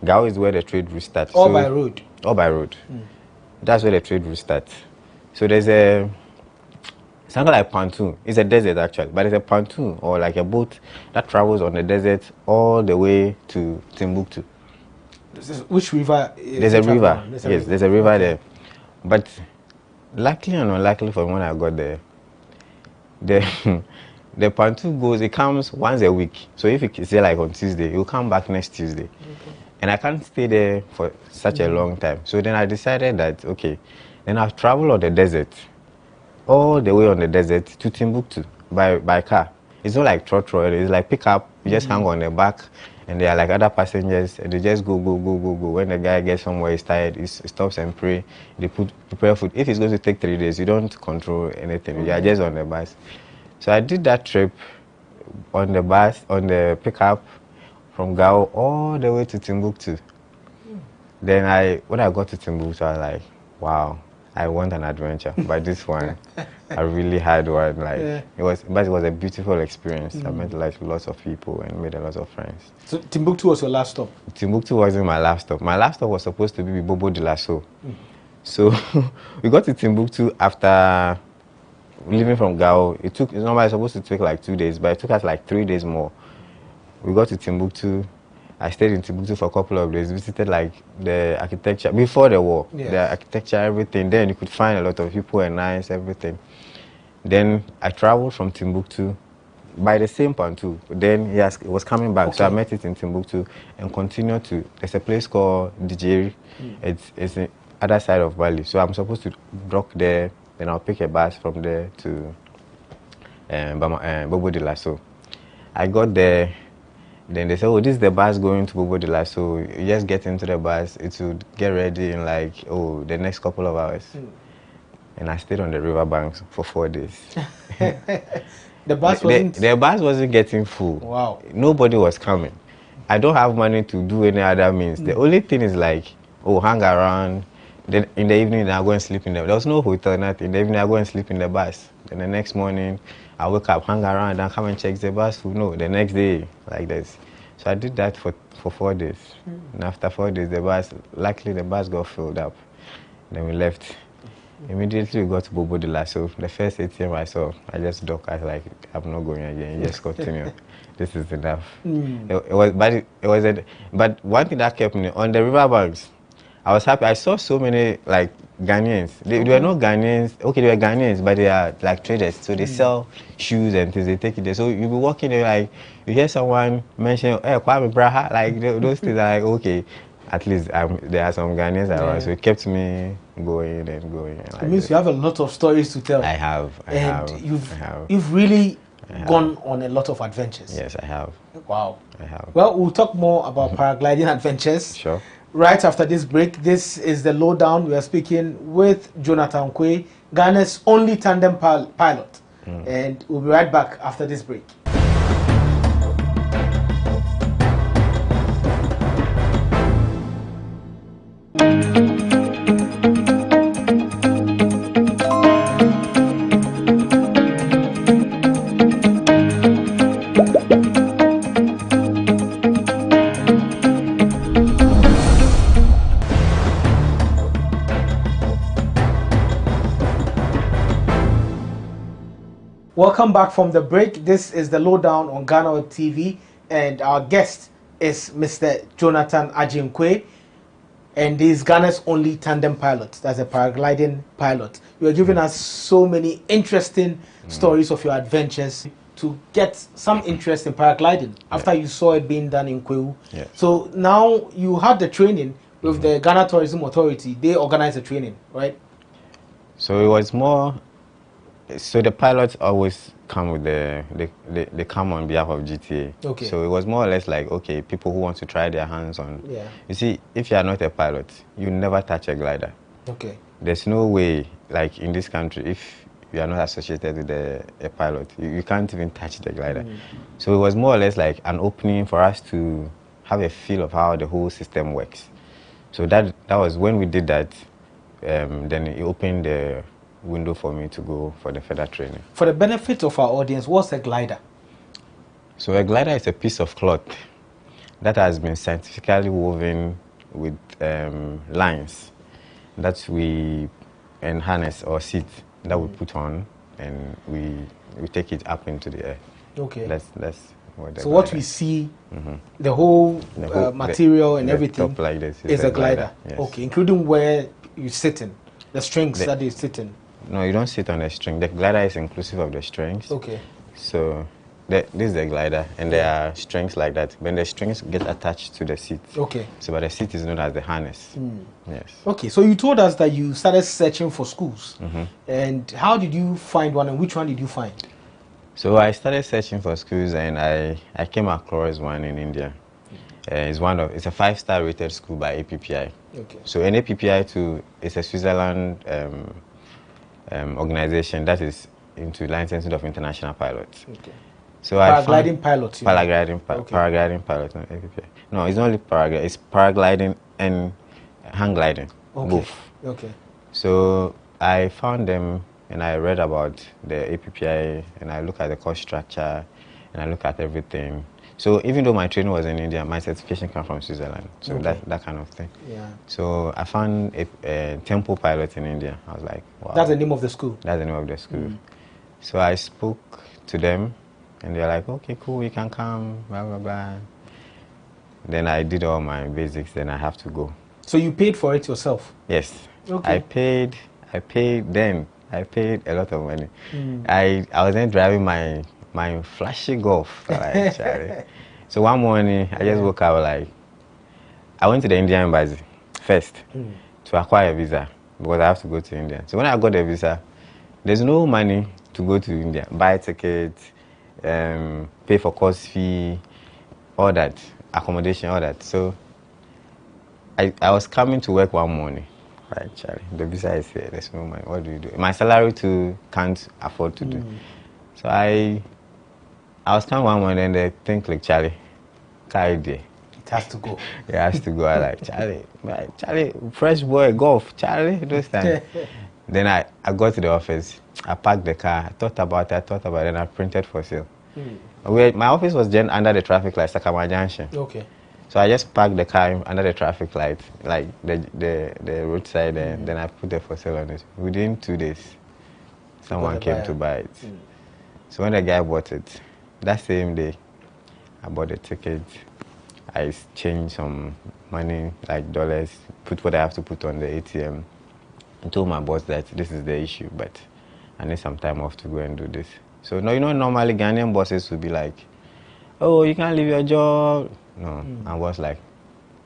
Gao is where the trade route starts. All by road? All by road. That's where the trade route starts. So there's a something like pontoon. It's a desert actually, but it's a pontoon or like a boat that travels on the desert all the way to Timbuktu. Which river? There's a river. Yes, there's a river there. But luckily and unluckily for when I got there, the pontoon goes, it comes once a week. So if it's there like on Tuesday, it will come back next Tuesday. Okay. And I can't stay there for such a long time. So then I decided that, okay, then I'll travel on the desert, all the way on the desert to Timbuktu by car. It's not like trotro, it's like pick up, you just hang on the back, and there are like other passengers, and they just go. When the guy gets somewhere, he's tired, he stops and pray, they prepare food. If it's going to take 3 days, you don't control anything, you are just on the bus. So I did that trip on the bus, on the pickup, from Gao all the way to Timbuktu. Then when I got to Timbuktu, I was like, wow, I want an adventure. But this one, I really had one. Like it was a beautiful experience. I met like lots of people and made a lot of friends. So Timbuktu was your last stop? Timbuktu wasn't my last stop. My last stop was supposed to be Bobo de Lasso. So we got to Timbuktu after leaving from Gao. It's normally supposed to take like 2 days, but it took us like 3 days more. We got to Timbuktu. I stayed in Timbuktu for a couple of days, visited like the architecture before the war, the architecture, everything. Then you could find a lot of people and nice, everything. Then I traveled from Timbuktu by the same pontoon. Then it was coming back, so I met it in Timbuktu and continued to. There's a place called Dijeri. It's the other side of Bali, so I'm supposed to dock there. Then I'll pick a bus from there to Bobo de Lasso. I got there. Then they said, oh, this is the bus going to Bobo de Lasso. You just get into the bus, it will get ready in like, the next couple of hours. And I stayed on the riverbanks for 4 days. The bus wasn't... The bus wasn't getting full. Wow. Nobody was coming. I don't have money to do any other means. The only thing is like, hang around. Then in the evening, I go and sleep in the bus. There was no hotel, nothing. In the evening, I go and sleep in the bus. Then the next morning, I wake up, hang around, and come and check the bus. No, the next day, like this. So I did that for 4 days. And after 4 days, luckily the bus got filled up. Then we left. Immediately we got to Bobo de Lasso. The first ATM I saw, I just docked. I was like, I'm not going again. Just continue. This is enough. But one thing that kept me on the riverbanks, I was happy. I saw so many like Ghanaians. They were not Ghanaians. Okay, they were Ghanaians, but they are like traders. So they sell shoes and things. They take it there. So you be walking there, like you hear someone mention, "Hey, Kwame Braha," like those things are like, okay, at least there are some Ghanaians around. So it kept me going and going. It means you have a lot of stories to tell. I have. You've really gone on a lot of adventures. Yes, I have. Wow. I have. Well, we'll talk more about paragliding adventures. Sure. Right after this break. This is the lowdown. We are speaking with Jonathan Quay, Ghana's only tandem pilot. And we'll be right back after this break. Welcome back from the break. This is the lowdown on GhanaWeb TV, and our guest is Mr. Jonathan Quay, and he is Ghana's only tandem pilot. That's a paragliding pilot. You are giving us so many interesting stories of your adventures to get some interest in paragliding after you saw it being done in Kwewu. So now you had the training with the Ghana Tourism Authority. They organized the training, right? So it was more. So the pilots always come with they come on behalf of GTA. Okay. So it was more or less like, okay, people who want to try their hands on. Yeah. You see, if you are not a pilot, you never touch a glider. Okay. There's no way, like in this country, if you are not associated with a pilot, you can't even touch the glider. So it was more or less like an opening for us to have a feel of how the whole system works. So that was when we did that, then it opened the window for me to go for the further training. For the benefit of our audience, what's a glider? So a glider is a piece of cloth that has been scientifically woven with lines that we harness or seat that we put on, and we take it up into the air. Okay. That's what. So what we see, the whole material and everything top like this is a glider. Yes. Okay, including where you sit in, the strings that you sit in. No, you don't sit on the string. The glider is inclusive of the strings. Okay. So this is the glider, and there are strings like that. When the strings get attached to the seat. Okay. So but the seat is known as the harness. Yes. Okay, so you told us that you started searching for schools. And how did you find one, and which one did you find? So I started searching for schools, and I came across one in India. It's a 5-star rated school by APPI. Okay. So an APPI too is a Switzerland organization that is into licensing of international pilots. Okay. So paragliding pilots. Paragliding pilot. No, APPI. No, it's not only paragliding. It's paragliding and hang gliding. Okay. Both. Okay. So I found them, and I read about the APPI, and I look at the course structure, and I look at everything. So even though my training was in India, my certification came from Switzerland. So Okay. that kind of thing. Yeah. So I found a tempo pilot in India. I was like, wow. That's the name of the school? That's the name of the school. So I spoke to them, and they're like, okay, cool, you can come, blah, blah, blah. Then I did all my basics, then I have to go. So you paid for it yourself? Yes. Okay. I paid a lot of money. I was then driving my flashy Golf. Like, Charlie. So one morning, I just woke up like, I went to the Indian embassy first to acquire a visa because I have to go to India. So when I got the visa, there's no money to go to India, buy tickets, pay for course fee, all that, accommodation, all that. So I was coming to work one morning. Right, Charlie, the visa is here, there's no money, what do you do? My salary too can't afford to do. So I was coming one morning, and they think like, Charlie, carry there. It has to go. It has to go. I like, Charlie, fresh boy, Golf, Charlie, those times. Then I got to the office, I parked the car, I thought about it, and I printed for sale. My office was then under the traffic light, Sakama Junction. Okay. So I just parked the car under the traffic light, like the roadside, and then I put the for sale on it. Within 2 days, someone came to buy it. So when the guy bought it, that same day, I bought the ticket. I changed some money, like dollars, put what I have to put on the ATM. I told my boss that this is the issue, but I need some time off to go and do this. So no, normally Ghanaian bosses would be like, oh, you can't leave your job. No, I was like,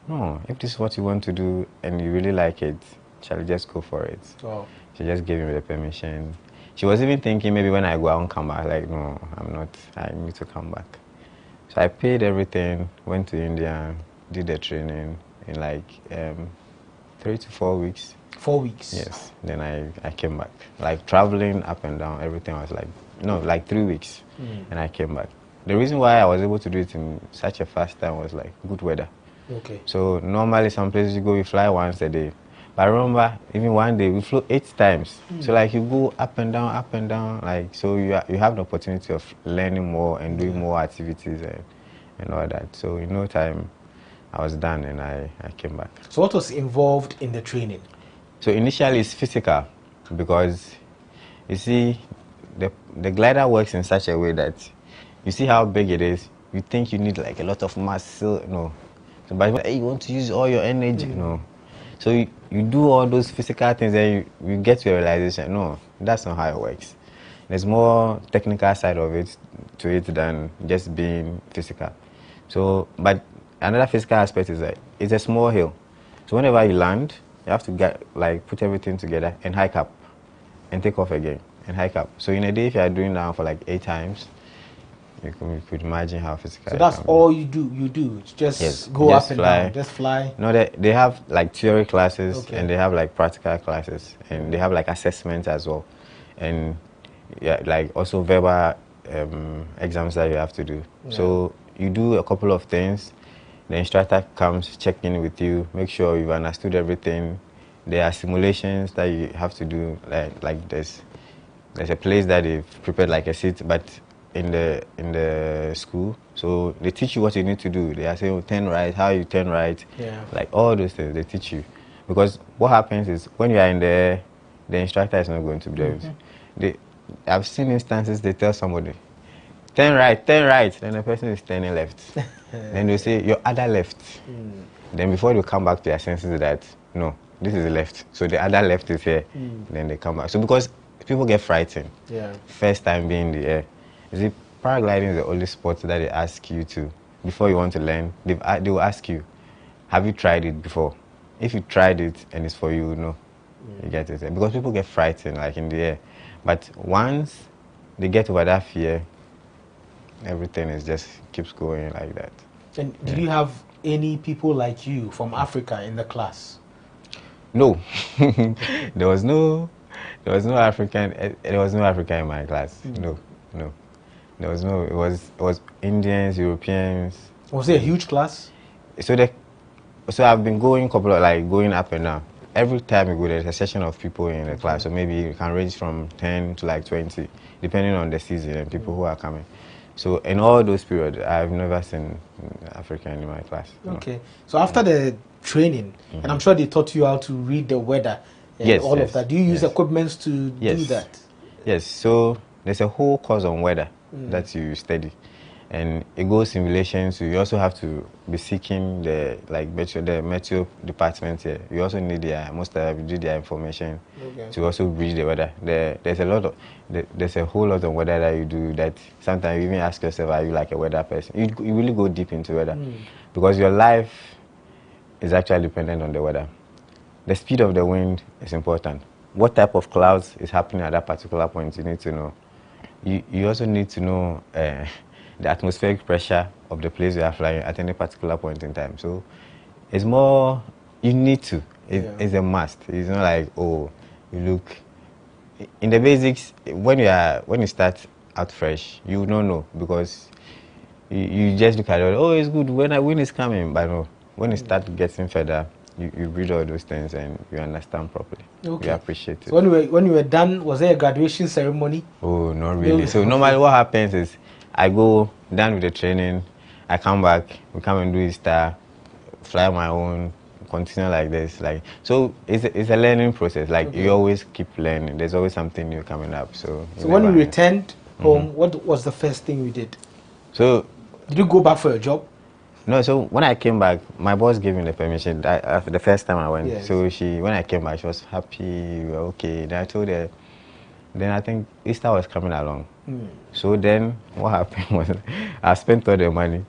no, if this is what you want to do and you really like it, shall just go for it. Oh. She just gave me the permission. She was even thinking maybe when I go, I won't come back. Like, no, I'm not, I need to come back. So I paid everything, went to India, did the training in like 3 to 4 weeks. 4 weeks? Yes, then I came back. Like traveling up and down, everything was like, no, like 3 weeks, and I came back. The reason why I was able to do it in such a fast time was like good weather. Okay. So normally some places you go, you fly once a day. But I remember even one day we flew 8 times. So like you go up and down, like so you have the opportunity of learning more and doing more activities and all that. So in no time I was done and I came back. So what was involved in the training? So initially it's physical because you see the glider works in such a way that you see how big it is, you think you need like a lot of muscle, no. So but you want to use all your energy, no. So you do all those physical things and you get to a realization, no, that's not how it works. There's more technical side of it to it than just being physical. So, but another physical aspect is that it's a small hill. So whenever you land, you have to put everything together and hike up and take off again and hike up. So in a day, if you are doing that for like 8 times, You could imagine how physical. So that's all you do. Just go up and down, just fly. No, they have like theory classes, Okay. and they have like practical classes, and they have like assessments as well, and yeah, like also verbal exams that you have to do. Yeah. So you do a couple of things. The instructor comes, check in with you, make sure you've understood everything. There are simulations that you have to do, like there's a place that they've prepared like a seat, but in the school. So they teach you what you need to do. They are saying, oh, turn right, how you turn right, like all those things they teach you. Because what happens is when you are in there, the instructor is not going to be there. I've seen instances they tell somebody, turn right, then the person is turning left. Then they say, your other left. Then before they come back to their senses that, no, this is the left. So the other left is here. Then they come back. So because people get frightened, first time being in the air. You see, paragliding is the only sport that they ask you to, before you want to learn, they will ask you, have you tried it before? If you tried it and it's for you, no. You get it? Because people get frightened, like in the air. But once they get over that fear, everything is just keeps going like that. And did you have any people like you from Africa in the class? No. There was no African in my class. No. There was no. It was Indians, Europeans. Was it a huge class? So I've been going going up and down. Every time you go, there's a session of people in the class. So maybe it can range from 10 to like 20, depending on the season and people who are coming. So in all those periods, I've never seen African in my class. Okay. No. So after the training, and I'm sure they taught you how to read the weather and all of that. Do you use equipments to do that? Yes. So there's a whole course on weather that you study, and it goes simulations. So you also have to be seeking the meteo department here. You also need their information to also read the weather. There's a whole lot of weather that you do that sometimes you even ask yourself, are you like a weather person? You really go deep into weather because your life is actually dependent on the weather. The speed of the wind is important. What type of clouds is happening at that particular point, you need to know. You also need to know the atmospheric pressure of the place you are flying at any particular point in time. So it's more, you need to. It's a must. It's not like, oh, you look. In the basics, when you start out fresh, you don't know because you just look at it, oh, it's good, when it's coming, but no. When you start getting further, you read all those things and you understand properly. Okay. You appreciate it. So when you were done, was there a graduation ceremony? Oh, not really. So normally what happens is I go done with the training, I come back, we come and do Easter, fly my own, continue like this. So it's a learning process. You always keep learning. There's always something new coming up. So when you returned home, what was the first thing you did? So did you go back for a job? No, so when I came back, my boss gave me the permission. The first time I went, yes. So when I came back, she was happy, we were okay. Then I told her, then I think Easter was coming along. So then what happened was I spent all the money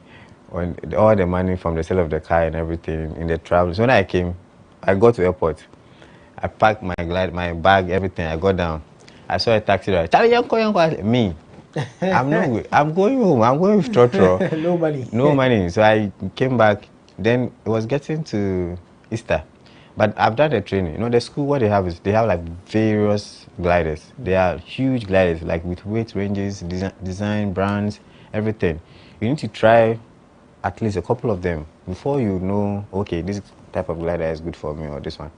from the sale of the car and everything in the travel. So when I came, I got to the airport. I packed my bag, everything. I got down. I saw a taxi driver. Charlie, me. I'm going home. I'm going with Trotro. No money. No money. So I came back. Then it was getting to Easter. But I've done the training. You know, the school, what they have is they have like various gliders. They are huge gliders, like with weight ranges, design, brands, everything. You need to try at least a couple of them before you know, okay, this type of glider is good for me or this one.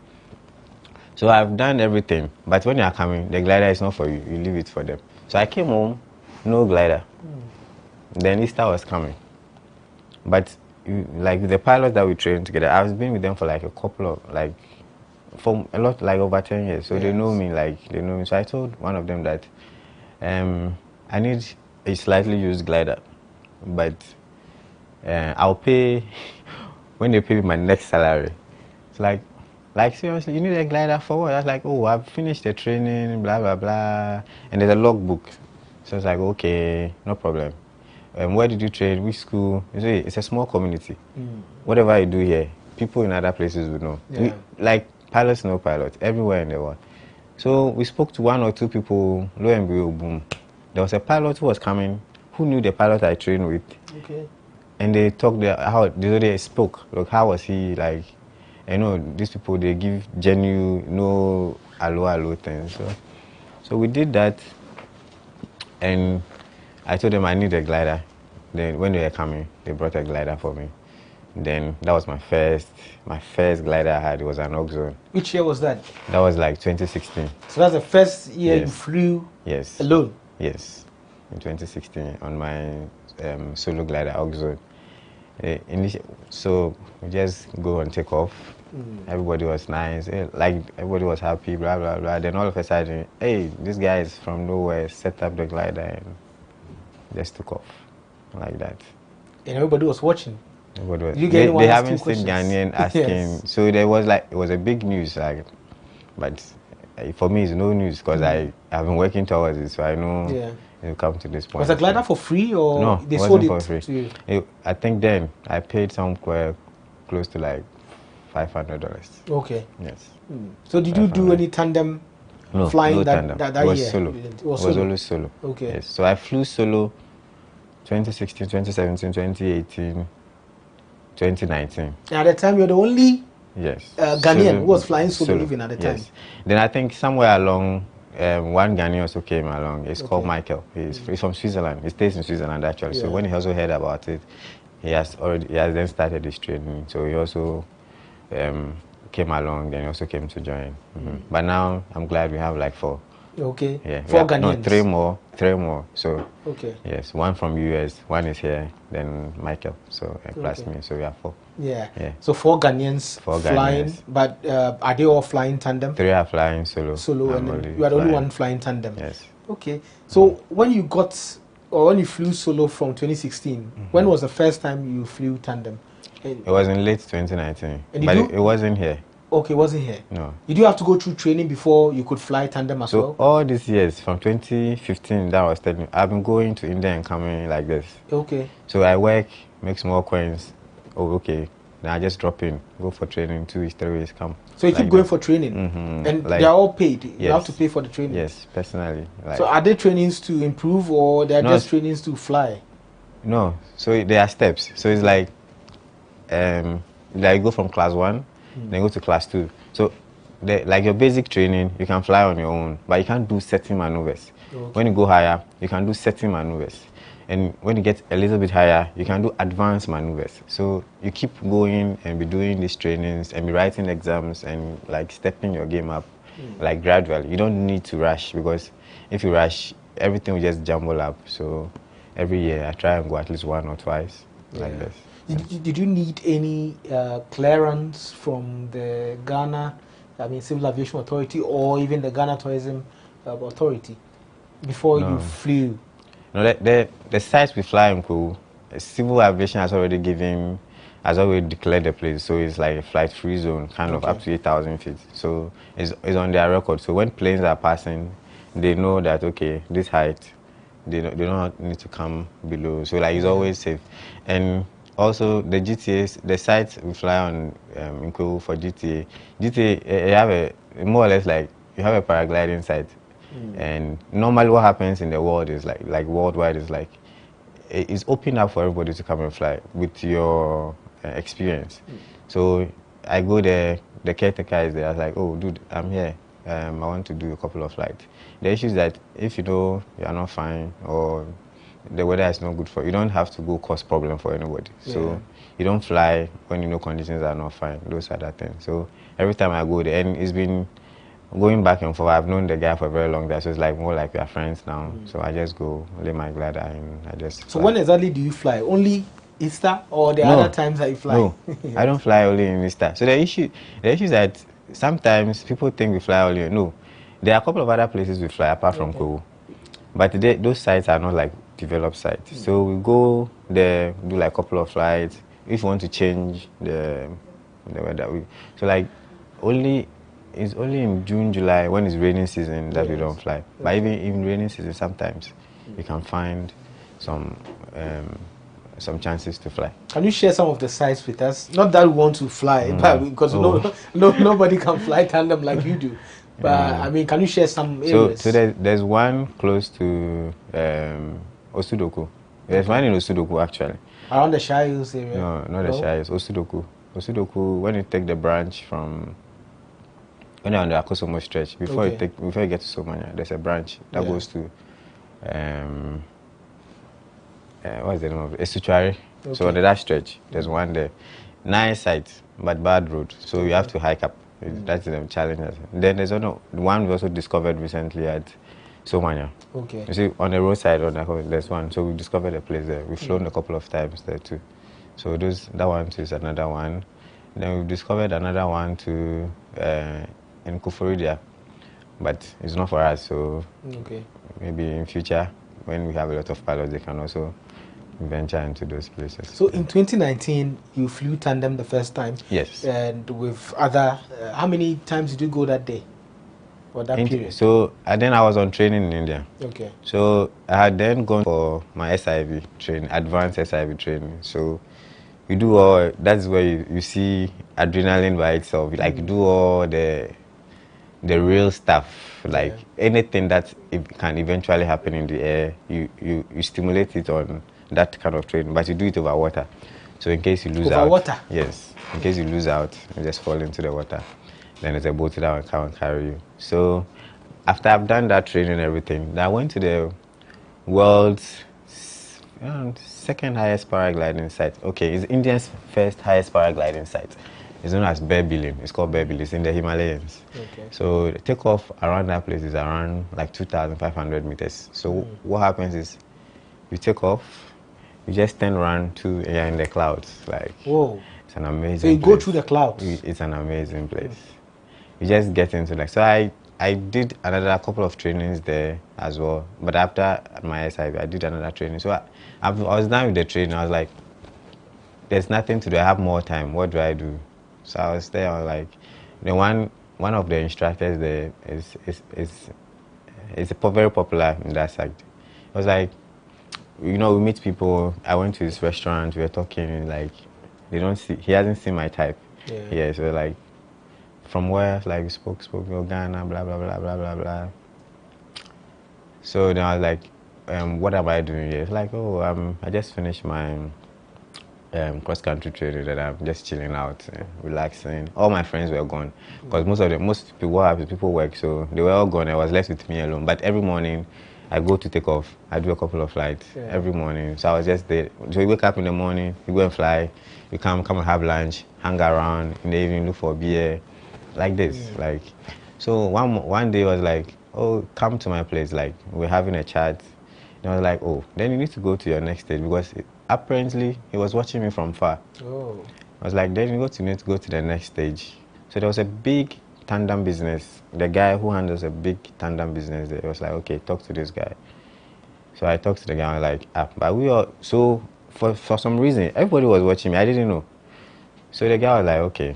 So I've done everything. But when you are coming, the glider is not for you. You leave it for them. So I came home. No glider. Then Easter was coming. But like the pilots that we trained together, I've been with them for like a couple of for a lot, like over 10 years. So they know me, So I told one of them that I need a slightly used glider, but I'll pay when they pay me my next salary. It's like seriously, you need a glider for what? I was like, oh, I've finished the training, blah blah blah, and there's a logbook. So it's like, okay, no problem. Where did you train? Which school? It's a small community. Whatever you do here, people in other places will know. Yeah. Pilots know pilots everywhere in the world. So we spoke to one or two people, lo and behold, boom. There was a pilot who was coming who knew the pilot I trained with. Okay. And they talked how they spoke. Look, how was he like? You know, these people, they give genuine, no hello things. So we did that, and I told them I need a glider. Then when they were coming, they brought a glider for me. Then that was my first glider I had. It was an Oxzone. Which year was that? That was like 2016. So that's the first year you flew alone? Yes, in 2016 on my solo glider Oxzone. So we just go and take off. Everybody was nice, like everybody was happy, blah blah blah. Then all of a sudden, hey, this guy is from nowhere, set up the glider and just took off like that. And everybody was watching. Everybody was, you they haven't seen Ghanaian asking. Yes. So there was like, it was a big news, like, but for me it's no news because I've been working towards it, so I know it'll come to this point. Was the glider for free or no, they sold it for free? To you? I think then I paid somewhere close to like $500. Okay. Yes. So did you do any tandem flying no that tandem. that it was year? Solo. It was always solo. Okay. Yes. So I flew solo 2016, 2017, 2018, 2019. At the time, you're the only Ghanaian who was flying solo even at the time. Yes. Then I think somewhere along, one Ghanaian also came along. It's called Michael. He's from Switzerland. He stays in Switzerland actually. So when he also heard about it, he has then started his training. So he also came along. Then he also came to join. But now I'm glad we have like 4. Okay. Yeah. 4 Ghanaians. No, 3 more. So okay. Yes, 1 from US, 1 is here, then Michael. So plus me. So we have 4. Yeah. So 4 Ghanaians flying, but are they all flying tandem? 3 are flying solo. Solo, and then you are the only one flying tandem. Yes. Okay. So when you flew solo from 2016, when was the first time you flew tandem? It was in late 2019, but it wasn't here. Okay, it wasn't here. No. Did you have to go through training before you could fly tandem as well? So all these years, from 2015, that I was telling you, I've been going to India and coming like this. Okay. So I work, make small coins. Oh, okay. Then I just drop in, go for training, 2 weeks, 3 weeks, come. So you keep going for training, and they are all paid. You have to pay for the training. Yes, personally. So are they trainings to improve, or they are just trainings to fly? No. So there are steps. So it's like, you go from class 1. Then go to class 2. So, like your basic training, you can fly on your own, but you can't do certain maneuvers. Okay. When you go higher, you can do certain maneuvers. And when you get a little bit higher, you can do advanced maneuvers. So you keep going and be doing these trainings and be writing exams and like stepping your game up, like gradually. You don't need to rush, because if you rush, everything will just jumble up. So every year I try and go at least 1 or twice like this. Did you need any clearance from the Ghana, Civil Aviation Authority, or even the Ghana Tourism Authority before you flew? No, the sites we fly in Kuru, Civil Aviation has already declared the place, so it's like a flight-free zone, kind of up to 8,000 feet. So it's on their record. So when planes are passing, they know that, okay, this height, they don't need to come below. So like it's always safe. And also, the GTAs, the sites we fly on in Kuru for GTA, you have more or less like, you have a paragliding site. And normally what happens in the world is like worldwide is like, it's open up for everybody to come and fly with your experience. So I go there, the caretaker is there, I was like, oh dude, I'm here, I want to do a couple of flights. The issue is that if you know you are not fine, or the weather is not good for you, don't have to go cause problem for anybody. So you don't fly when you know conditions are not fine. Those are the things. So every time I go there, and it's been going back and forth. I've known the guy for a very long time, so it's like more like we are friends now. So I just go lay my glider and I just fly. So when exactly do you fly? Only Easter, or the other times that you fly? No, I don't fly only in Easter. So the issue is that sometimes people think we fly only. No, there are a couple of other places we fly apart from Kuru, but those sites are not like developed sites. So we go there, do like a couple of flights. If you want to change the weather, so like it's only in June, July, when it's raining season, that we don't fly. But even in raining season, sometimes you can find some chances to fly. Can you share some of the sites with us? Not that we want to fly, but because nobody can fly tandem like you do. But can you share some areas? So there's one close to Osudoku. There's one in Osudoku actually. Around the Shire Hills area? No, not the Shire Hills. Osudoku. Osudoku, when you take the branch from, when you're on the Akosomo stretch, before you get to Somania, there's a branch that goes to, what is the name of it? Esuchari. So on that stretch, there's one there. Nice site, but bad road. So you have to hike up. That's the challenge. Then there's one we also discovered recently at Somania. Okay. You see, on the roadside, there's one. So we discovered a place there. We've flown a couple of times there too. So that one too is another one. Then we've discovered another one too in Kufuridia, but it's not for us. So maybe in future, when we have a lot of pilots, they can also venture into those places. So in 2019, you flew tandem the first time. Yes. And with other, how many times did you go that day? Or that period? So then I was on training in India. Okay. So I had then gone for my SIV training, advanced SIV training. So you do all, that's where you see adrenaline by itself. Like you do all the real stuff, like anything that can eventually happen in the air, you stimulate it on that kind of training, but you do it over water. So in case you lose out, water? Yes. In case you lose out, you just fall into the water. Then there's a boat that will come and carry you. So after I've done that training and everything, I went to the world's second highest paragliding site. Okay, it's India's first highest paragliding site. It's known as Bear-Bilin. It's called Bear-Bilin. It's in the Himalayas. Okay. So the takeoff around that place is around like 2,500 meters. So what happens is you take off, you just turn around to you're in the clouds. Like, whoa, it's an amazing. So you go through the clouds. It's an amazing place. You just get into like. So I did another couple of trainings there as well. But after my SIV, I did another training. So I was done with the training. I was like, there's nothing to do. I have more time. What do I do? So I was there. I was like, the one of the instructors there is very popular in that site. I was like, you know, we meet people. I went to this restaurant. We were talking. And like, he hasn't seen my type. Yeah. So like, from where? Like, we spoke Ghana, blah blah blah blah blah blah. So then I was like, what am I doing here? It's like, I just finished my cross-country training, and I'm just chilling out, relaxing. All my friends were gone because most people work, so they were all gone. I was left with me alone. But every morning, I go to take off. I do a couple of flights every morning. So I was just there. So you wake up in the morning, you go and fly. You come and have lunch, hang around in the evening, look for beer, like this. Like, so one day I was like, oh, come to my place. Like, we're having a chat. And I was like, oh, then you need to go to your next stage because apparently he was watching me from far. Oh. I was like, then you need to go to the next stage. So there was a big tandem business. The guy who handles a big tandem business there was like, okay, talk to this guy. So I talked to the guy. I was like, but we all, so for some reason, everybody was watching me. I didn't know. So the guy was like, okay.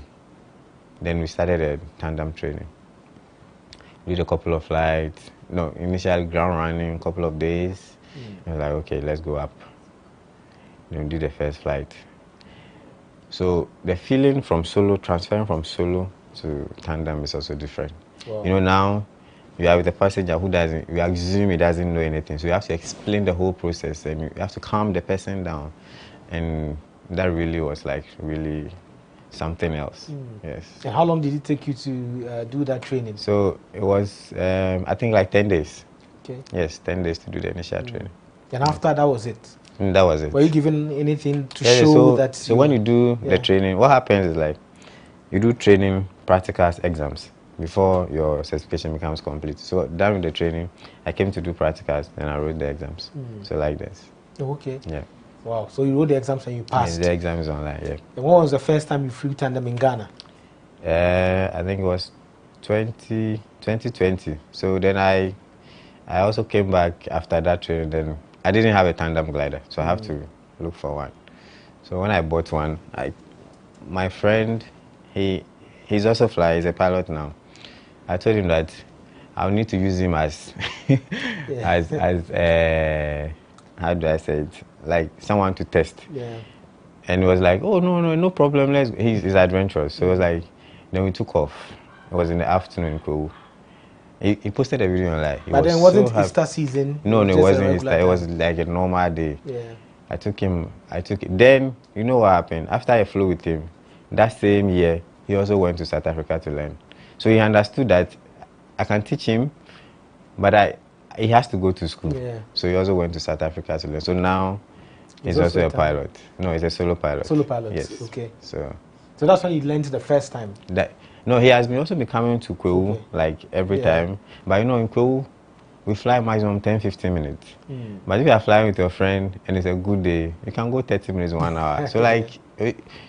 Then we started a tandem training. We did a couple of flights. No, initial ground running, a couple of days. I was like, okay, let's go up. Then we did the first flight. So the feeling from solo, transferring from solo to tandem is also different. Wow. You know, now you are with a passenger who you assume he doesn't know anything. So you have to explain the whole process and you have to calm the person down. And that really was like really something else. Yes. And how long did it take you to do that training? So it was, I think, like 10 days. Okay. Yes, 10 days to do the initial training. And after that was it? That was it. Were you given anything to show that? So when you do the training, what happens is like, you do training, practicals, exams before your certification becomes complete. So done with the training, I came to do practicals, then I wrote the exams. So like this. Oh, okay. Yeah. Wow. So you wrote the exams and you passed? Yes, the exam is online, yeah. And what was the first time you flew tandem in Ghana? I think it was 2020. So then I also came back after that training. Then I didn't have a tandem glider, so I have to look for one. So when I bought one, my friend, he's also he's a pilot now. I told him that I'll need to use him as how do I say it? Like someone to test. Yeah. And he was like, oh, no problem. He's adventurous. So it was like, then we took off. It was in the afternoon, cool. He posted a video online. But then wasn't Easter season? No, it wasn't Easter. It was like a normal day. Yeah. I took him. Then, you know what happened? After I flew with him, that same year, he also went to South Africa to learn. So he understood that I can teach him, but he has to go to school. Yeah. So he also went to South Africa to learn. So now he's also a pilot. No, he's a solo pilot. Solo pilot. Yes. Okay. So that's when you learned the first time. No, he has been coming to Kwewu like every time. But you know, in Kwewu, we fly maximum 10-15 minutes. But if you are flying with your friend and it's a good day, you can go 30 minutes, 1 hour. So like,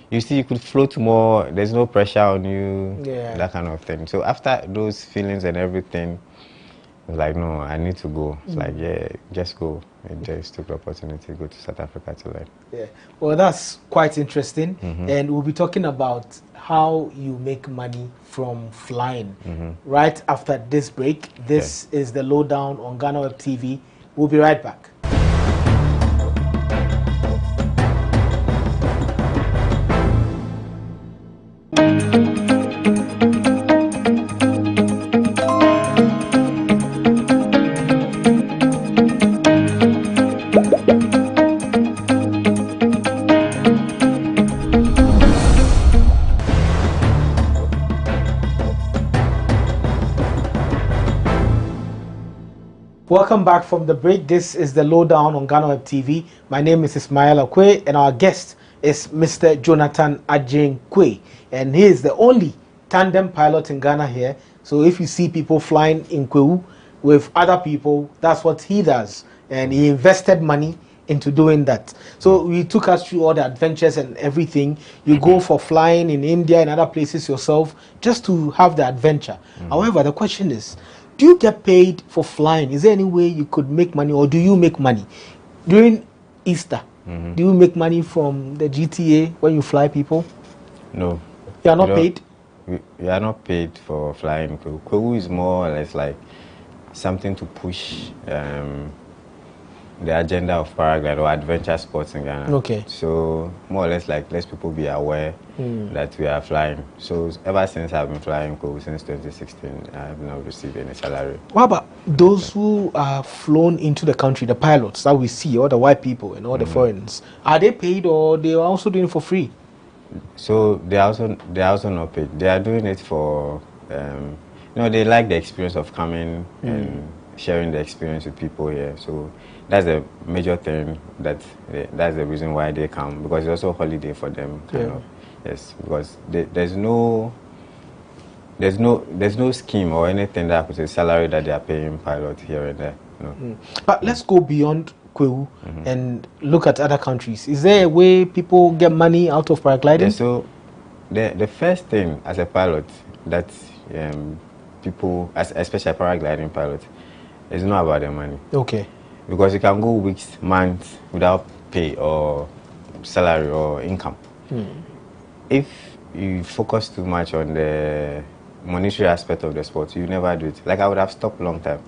you see, you could float more. There's no pressure on you, that kind of thing. So after those feelings and everything, I was like, no, I need to go. It's like, yeah, just go. And just took the opportunity to go to South Africa to learn. Yeah, well, that's quite interesting. And we'll be talking about how you make money from flying right after this break. This is the Lowdown on GhanaWeb TV. We'll be right back. Welcome back from the break. This is the Lowdown on GhanaWeb TV. My name is Ismail Akwe, and our guest is Mr. Jonathan Ajenkwe, and he is the only tandem pilot in Ghana here. So if you see people flying in Kwewu with other people, that's what he does, and he invested money into doing that. So we took us through all the adventures and everything. You go for flying in India and other places yourself just to have the adventure. However, the question is, do you get paid for flying? Is there any way you could make money, or do you make money during Easter? Do you make money from the GTA when you fly people? No. You are not paid? We are not paid for flying. Kwewu is more or less like something to push the agenda of paragliding or adventure sports in Ghana. Okay. So more or less like let people be aware that we are flying. So ever since I've been flying Kwewu since 2016, I have not received any salary. What about those who are flown into the country, the pilots that we see, all the white people and all the foreigners? Are they paid, or they are also doing it for free? So they are also not paid. They are doing it for they like the experience of coming and sharing the experience with people here. So that's a major thing. That's the reason why they come, because it's also a holiday for them. Kind of. Yes, because there's no scheme or anything that could say salary that they are paying pilots here and there. No. But let's go beyond Kwewu and look at other countries. Is there a way people get money out of paragliding? Yeah, so the first thing as a pilot that people, especially paragliding pilots, is not about their money. Okay. Because you can go weeks, months without pay or salary or income. If you focus too much on the monetary aspect of the sport, you never do it. Like I would have stopped a long time.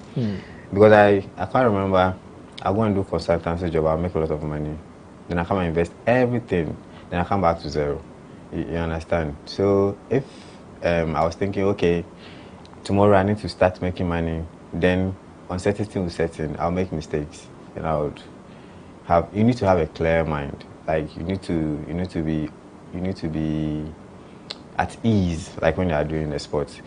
Because I can't remember, I go and do consultancy job, I'll make a lot of money. Then I come and invest everything, then I come back to zero. You understand? So if I was thinking, okay, tomorrow I need to start making money, then uncertainty will set in, I'll make mistakes, and you need to have a clear mind. Like you need to be at ease, like when you are doing the sports.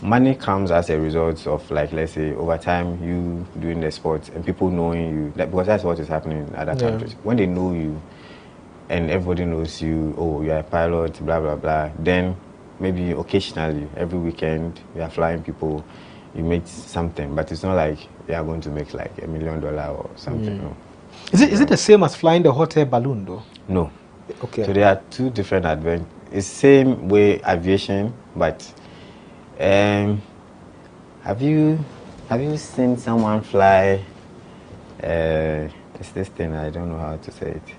Money comes as a result of, like, let's say, over time you doing the sports and people knowing you, because that's what is happening in other countries. When they know you and everybody knows you, oh, you're a pilot, blah, blah, blah, then maybe occasionally, every weekend, you are flying people, you make something, but it's not like you are going to make like $1 million or something. No. Is it the same as flying the hot air balloon, though? No. Okay. So there are two different adventures. It's same way aviation, but have you seen someone fly? It's this thing, I don't know how to say it.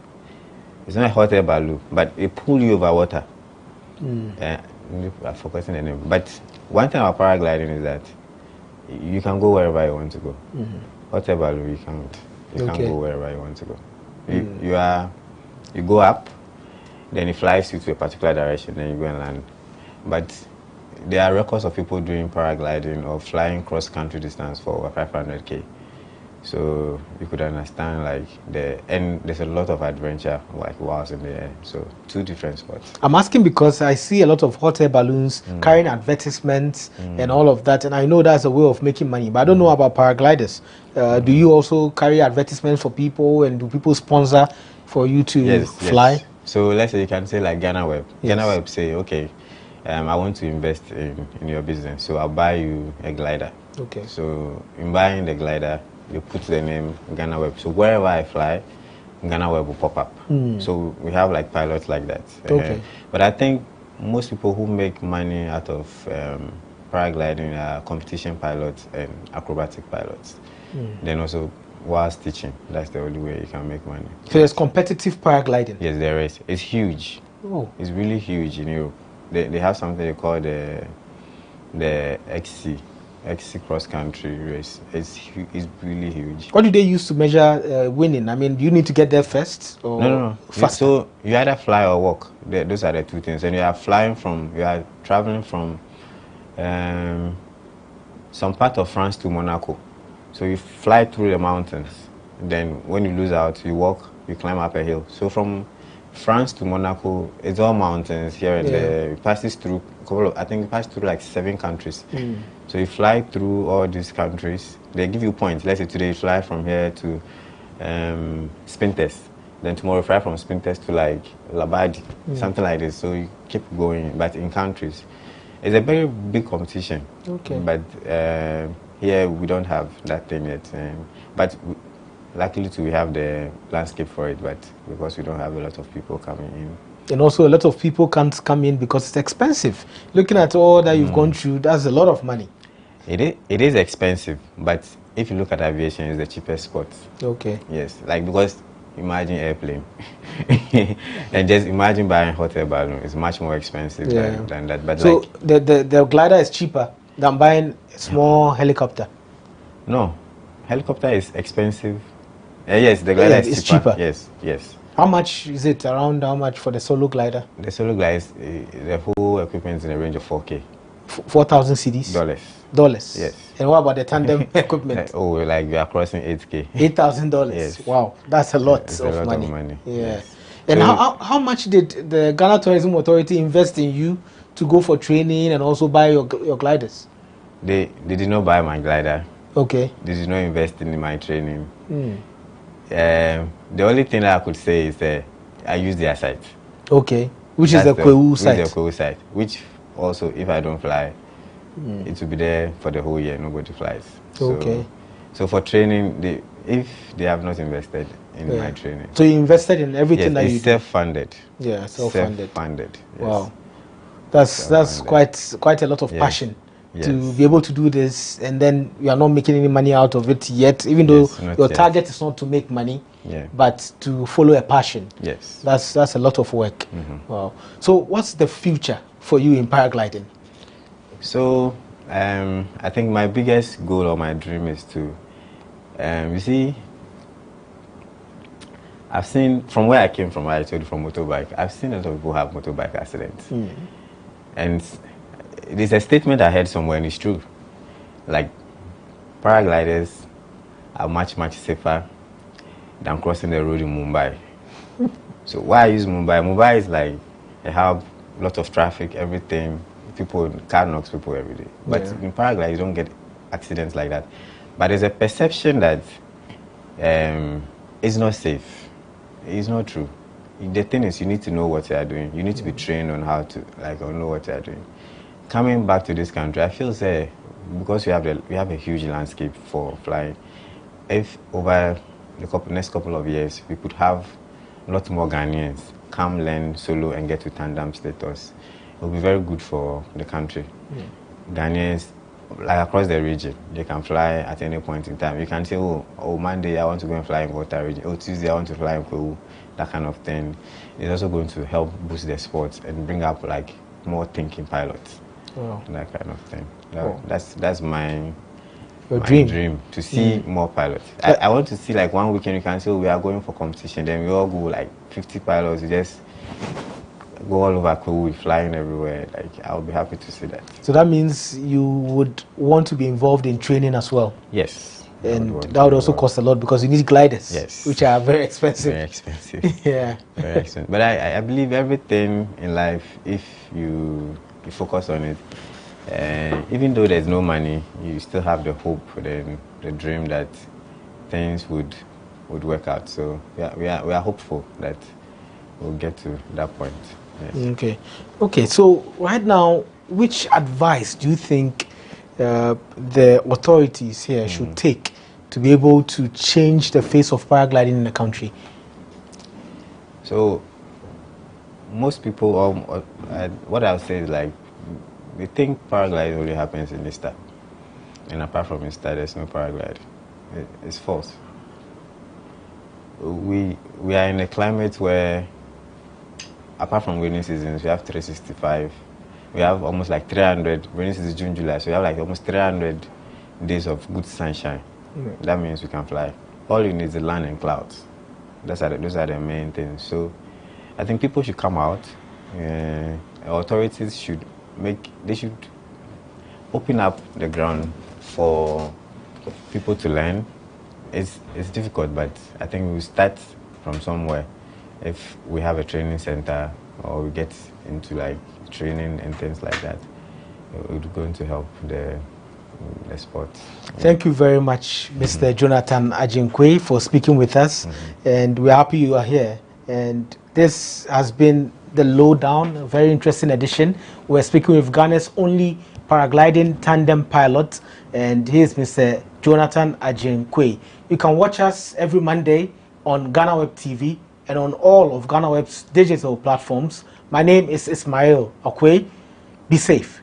It's not a hot air balloon, but it pull you over water. I'm forgetting the name. But one thing about paragliding is that you can go wherever you want to go. Hot air balloon, you can't. You can't go wherever you want to go. You go up, then it flies you to a particular direction, then you go and land. But there are records of people doing paragliding or flying cross-country distance for over 500K. So you could understand like there's a lot of adventure like whilst in the air. So 2 different sports. I'm asking because I see a lot of hot air balloons carrying advertisements and all of that, and I know that's a way of making money, but I don't know about paragliders. Do you also carry advertisements for people, and do people sponsor for you to fly? Yes. So let's say you can say like GhanaWeb. Yes. GhanaWeb say, okay, I want to invest in your business, so I'll buy you a glider. Okay. So in buying the glider, you put the name GhanaWeb. So wherever I fly, GhanaWeb will pop up. So we have like pilots like that. Okay. But I think most people who make money out of paragliding are competition pilots and acrobatic pilots. Then also whilst teaching, that's the only way you can make money. So there's competitive paragliding? Yes, there is. It's huge. Oh. It's really huge in Europe. They have something they call the XC cross country race. It's really huge. What do they use to measure winning? I mean, do you need to get there first or No. faster? So you either fly or walk. Those are the 2 things. And you are traveling from some part of France to Monaco. So you fly through the mountains. Then when you lose out, you walk, you climb up a hill. So from France to Monaco, it's all mountains here and there. It passes through it passes through like 7 countries. So you fly through all these countries. They give you points. Let's say today you fly from here to Spintes. Then tomorrow you fly from Spintes to like Labadi, something like this. So you keep going, but in countries. It's a very big competition. Okay. But here we don't have that thing yet. But luckily too, we have the landscape for it, but because we don't have a lot of people coming in. And also a lot of people can't come in because it's expensive. Looking at all that you've gone through, that's a lot of money. It is expensive, but if you look at aviation, it's the cheapest sport. Okay. Yes, like because imagine airplane, and just imagine buying hot air balloon. It's much more expensive than that. But so like, the glider is cheaper than buying a small helicopter? No, helicopter is expensive. Yes, the glider is cheaper. Yes. How much is it? Around how much for the solo glider? The solo glider is the whole equipment is in the range of 4K. 4,000 cedis? Dollars. Yes. And what about the tandem equipment? Like we are crossing 8K. $8,000. Yes. Wow, that's a lot, it's of, a lot money. of money. Yeah. Yes. And So how much did the Ghana Tourism Authority invest in you to go for training and also buy your gliders? They did not buy my glider. Okay. They did not invest in my training. The only thing that I could say is that I use their site. Okay. Which is the Kwewu site? Which is the Kwewu site. Which also, if I don't fly, it will be there for the whole year. Nobody flies. Okay. So for training, if they have not invested in my training. So you invested in everything that you it's self-funded. Yeah, self-funded. Self-funded. Yes. Wow. That's quite a lot of passion to be able to do this, and then you are not making any money out of it yet, even though your target is not to make money, but to follow a passion. Yes. That's a lot of work. Wow. So what's the future for you in paragliding? So I think my biggest goal or my dream is to, you see, I've seen, from where I came from, I told you from motorbike, I've seen a lot of people have motorbike accidents. And it is a statement I heard somewhere, and it's true. Like, paragliders are much, much safer than crossing the road in Mumbai. So why I use Mumbai? Mumbai is like a hub, lot of traffic, everything. Car knocks people every day. But in paragliding, you don't get accidents like that. But there's a perception that it's not safe. It's not true. The thing is, you need to know what you are doing. You need to be trained on how to, know what you are doing. Coming back to this country, I feel because we have a huge landscape for flying, if over the next couple of years we could have a lot more Ghanaians come learn solo and get to tandem status, it will be very good for the country. Ghanaians, like across the region, they can fly at any point in time. You can say, oh, Monday I want to go and fly in Volta region. Oh, Tuesday I want to fly in Kwewu. That kind of thing. It's also going to help boost the sports and bring up more thinking pilots. Wow. That kind of thing. That's my dream to see more pilots. I want to see one weekend you can say we are going for competition, then we all go 50 pilots, just go all over, we'll be flying everywhere. Like, I'll be happy to see that. So that means you would want to be involved in training as well? Yes. And that would also cost a lot because you need gliders, yes, which are very expensive. Very expensive. Yeah. Very expensive. But I believe everything in life, if you focus on it, even though there's no money, you still have the hope and the dream that things would work out. So we are hopeful that we'll get to that point. Yes. Okay. So right now, which advice do you think the authorities here should take to be able to change the face of paragliding in the country? So most people, what I'll say is like, they think paragliding only happens in Easter, and apart from Easter, there's no paragliding. It's false. We are in a climate where, apart from rainy seasons, we have 365. We have almost like 300, rainy season June, July, so we have like almost 300 days of good sunshine. That means we can fly. All you need is the land and clouds. Those are the main things. So I think people should come out. Authorities should open up the ground for people to learn. It's difficult, but I think we'll start from somewhere. If we have a training center or we get into like training and things like that, it's going to help the sport. Thank you very much, Mr. Jonathan Ajinkwe, for speaking with us, and we're happy you are here. And this has been the Lowdown, a very interesting edition. We're speaking with Ghana's only paragliding tandem pilot, and he is Mr. Jonathan Ajinkwe. You can watch us every Monday on GhanaWeb TV and on all of GhanaWeb's digital platforms. My name is Ismail Akwe. Be safe.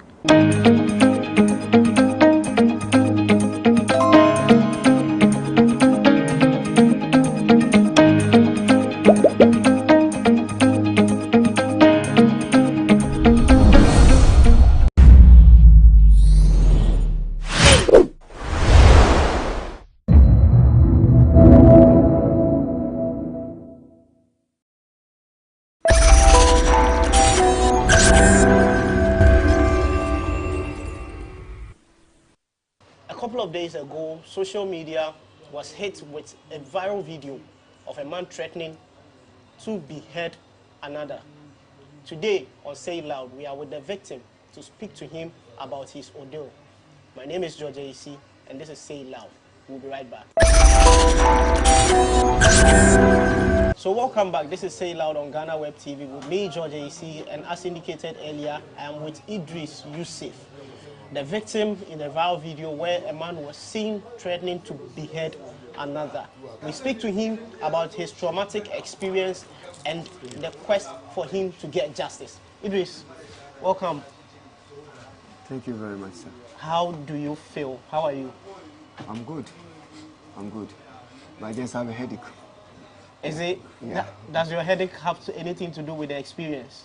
Days ago, social media was hit with a viral video of a man threatening to behead another. Today on Say Loud, we are with the victim to speak to him about his ordeal. My name is George AC, and this is Say Loud. We'll be right back. So welcome back. This is Say Loud on GhanaWeb TV with me, George AC, and as indicated earlier, I am with Idris Yusuf, the victim in the viral video where a man was seen threatening to behead another. We speak to him about his traumatic experience and the quest for him to get justice. Idris, welcome. Thank you very much, sir. How do you feel? How are you? I'm good. I'm good. But I just have a headache. Is it? Yeah. Does your headache have anything to do with the experience?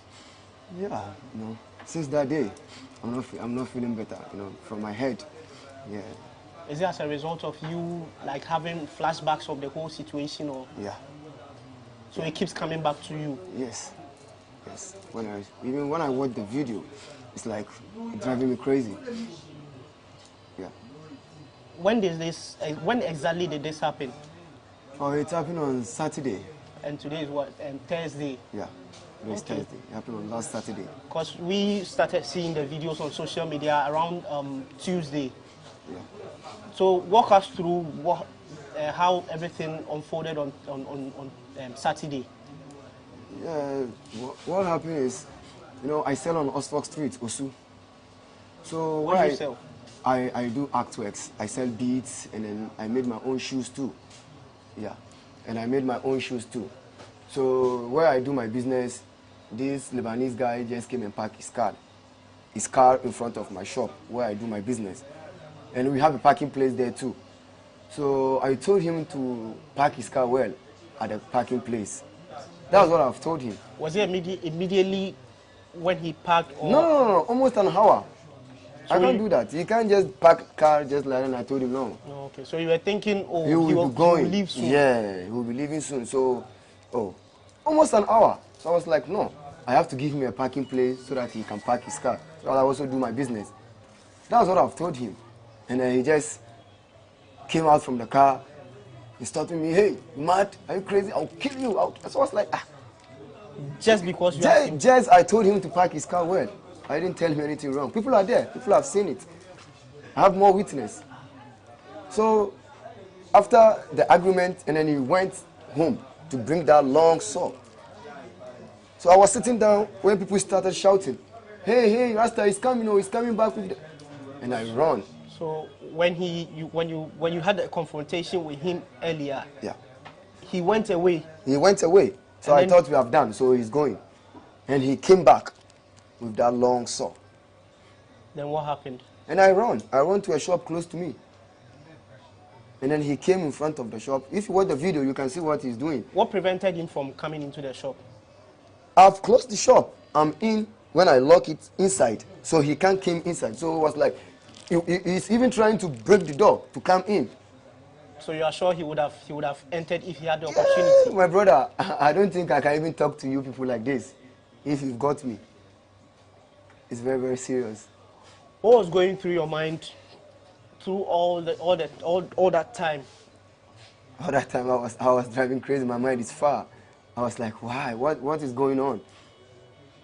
Yeah, no. Since that day, I'm not feeling better, from my head. Yeah. Is it as a result of you like having flashbacks of the whole situation, or? Yeah. So it keeps coming back to you? Yes. Yes. Even when I watch the video, it's like driving me crazy. Yeah. When exactly did this happen? Oh, it happened on Saturday. And today is what? Thursday? Yeah. It's Thursday. It happened on last Saturday. Because we started seeing the videos on social media around Tuesday. Yeah. So walk us through how everything unfolded on Saturday. Yeah. What happened is, I sell on Oxford Street, Osu. So what do you sell? I do artworks. I sell beads, and then I made my own shoes too. Yeah. And I made my own shoes too. So where I do my business, this Lebanese guy just came and parked his car in front of my shop where I do my business. And we have a parking place there too. So I told him to park his car well at the parking place. That's what I've told him. Was it immediately when he parked? Or? No, almost an hour. So I can't do that. You can't just park car just like that, and I told him no. Okay, so you were thinking, oh, he will leave soon. Yeah, he will be leaving soon. So, almost an hour. So I was like, no. I have to give him a parking place so that he can park his car. So I also do my business. That's what I've told him. And then he just came out from the car. He started me, hey, you mad? Are you crazy? I'll kill you. So I was like, ah. Just because you I told him to park his car well. I didn't tell him anything wrong. People are there. People have seen it. I have more witness. So after the argument, and then he went home to bring that long saw. So I was sitting down when people started shouting, hey, Rasta, he's coming, he's coming back with the... And I run. So when you had a confrontation with him earlier, yeah, he went away. He went away. So I thought we have done. So he's going, and he came back with that long saw. Then what happened? And I run. I run to a shop close to me. And then he came in front of the shop. If you watch the video, you can see what he's doing. What prevented him from coming into the shop? I've closed the shop. I'm in when I lock it inside. So he can't come inside. So it was like, he's even trying to break the door to come in. So you are sure he would have entered if he had the opportunity? My brother, I don't think I can even talk to you people like this if you've got me. It's very, very serious. What was going through your mind through all that time? All that time I was driving crazy. My mind is far. I was like, why? What is going on?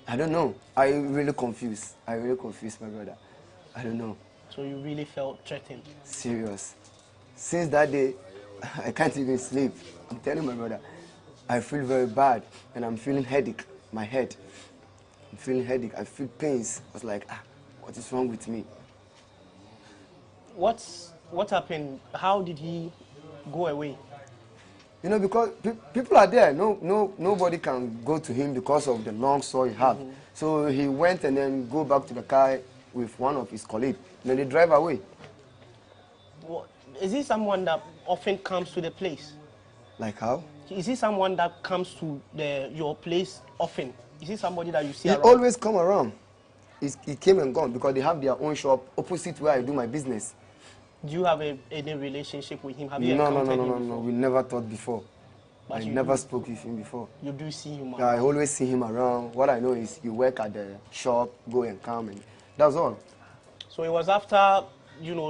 I don't know. I really confused. My brother. I don't know. So you really felt threatened? Serious. Since that day, I can't even sleep. I'm telling my brother. I feel very bad, and I'm feeling headache. My head. I'm feeling headache. I feel pains. I was like, what is wrong with me? What happened? How did he go away? You know, because people are there. Nobody can go to him because of the long saw he had. Mm-hmm. So he went and then go back to the car with one of his colleagues. Then they drive away. Is he someone that often comes to the place? Like how? Is he someone that comes to your place often? Is he somebody that you see around? He always come around. He came and gone because they have their own shop opposite where I do my business. Do you have any relationship with him? Have you encountered him before? No. We never talked before. I never spoke with him before. You do see him around? Yeah, I always see him around. What I know is you work at the shop, go and come, and that's all. So it was after,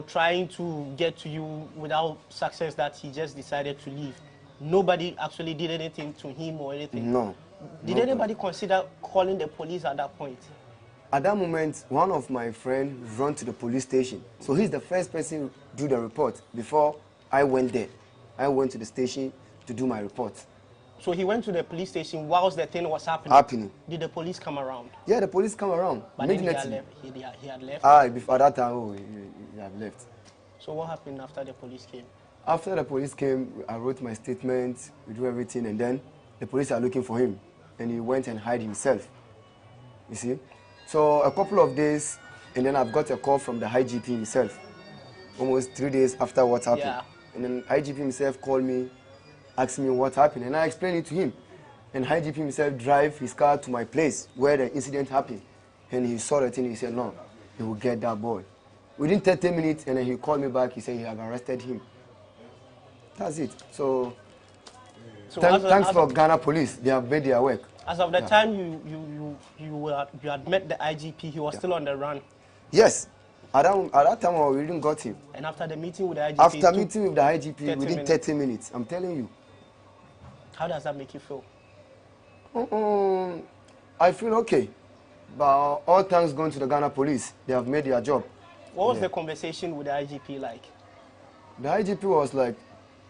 trying to get to you without success that he just decided to leave. Nobody actually did anything to him or anything? No. Did anybody consider calling the police at that point? At that moment, one of my friends ran to the police station. So he's the first person to do the report before I went there. I went to the station to do my report. So he went to the police station whilst the thing was happening? Did the police come around? Yeah, the police come around. But then he had left? Before that time, he had left. So what happened after the police came? After the police came, I wrote my statement, we do everything, and then the police are looking for him. And he went and hid himself. You see? So a couple of days, and then I've got a call from the IGP himself. Almost 3 days after what happened. Yeah. And then IGP himself called me, asked me what happened, and I explained it to him. And IGP himself drive his car to my place where the incident happened. And he saw the thing, he said, no, he will get that boy. Within 30 minutes, and then he called me back, he said he have arrested him. That's it. So thanks for Ghana police, they have made their work. As of the time you had met the IGP, he was still on the run? Yes. At that time, we didn't got him. And after the meeting with the IGP? After meeting with the IGP, within 30 minutes, I'm telling you. How does that make you feel? I feel okay. But all thanks going to the Ghana police, they have made their job. What was the conversation with the IGP like? The IGP was like,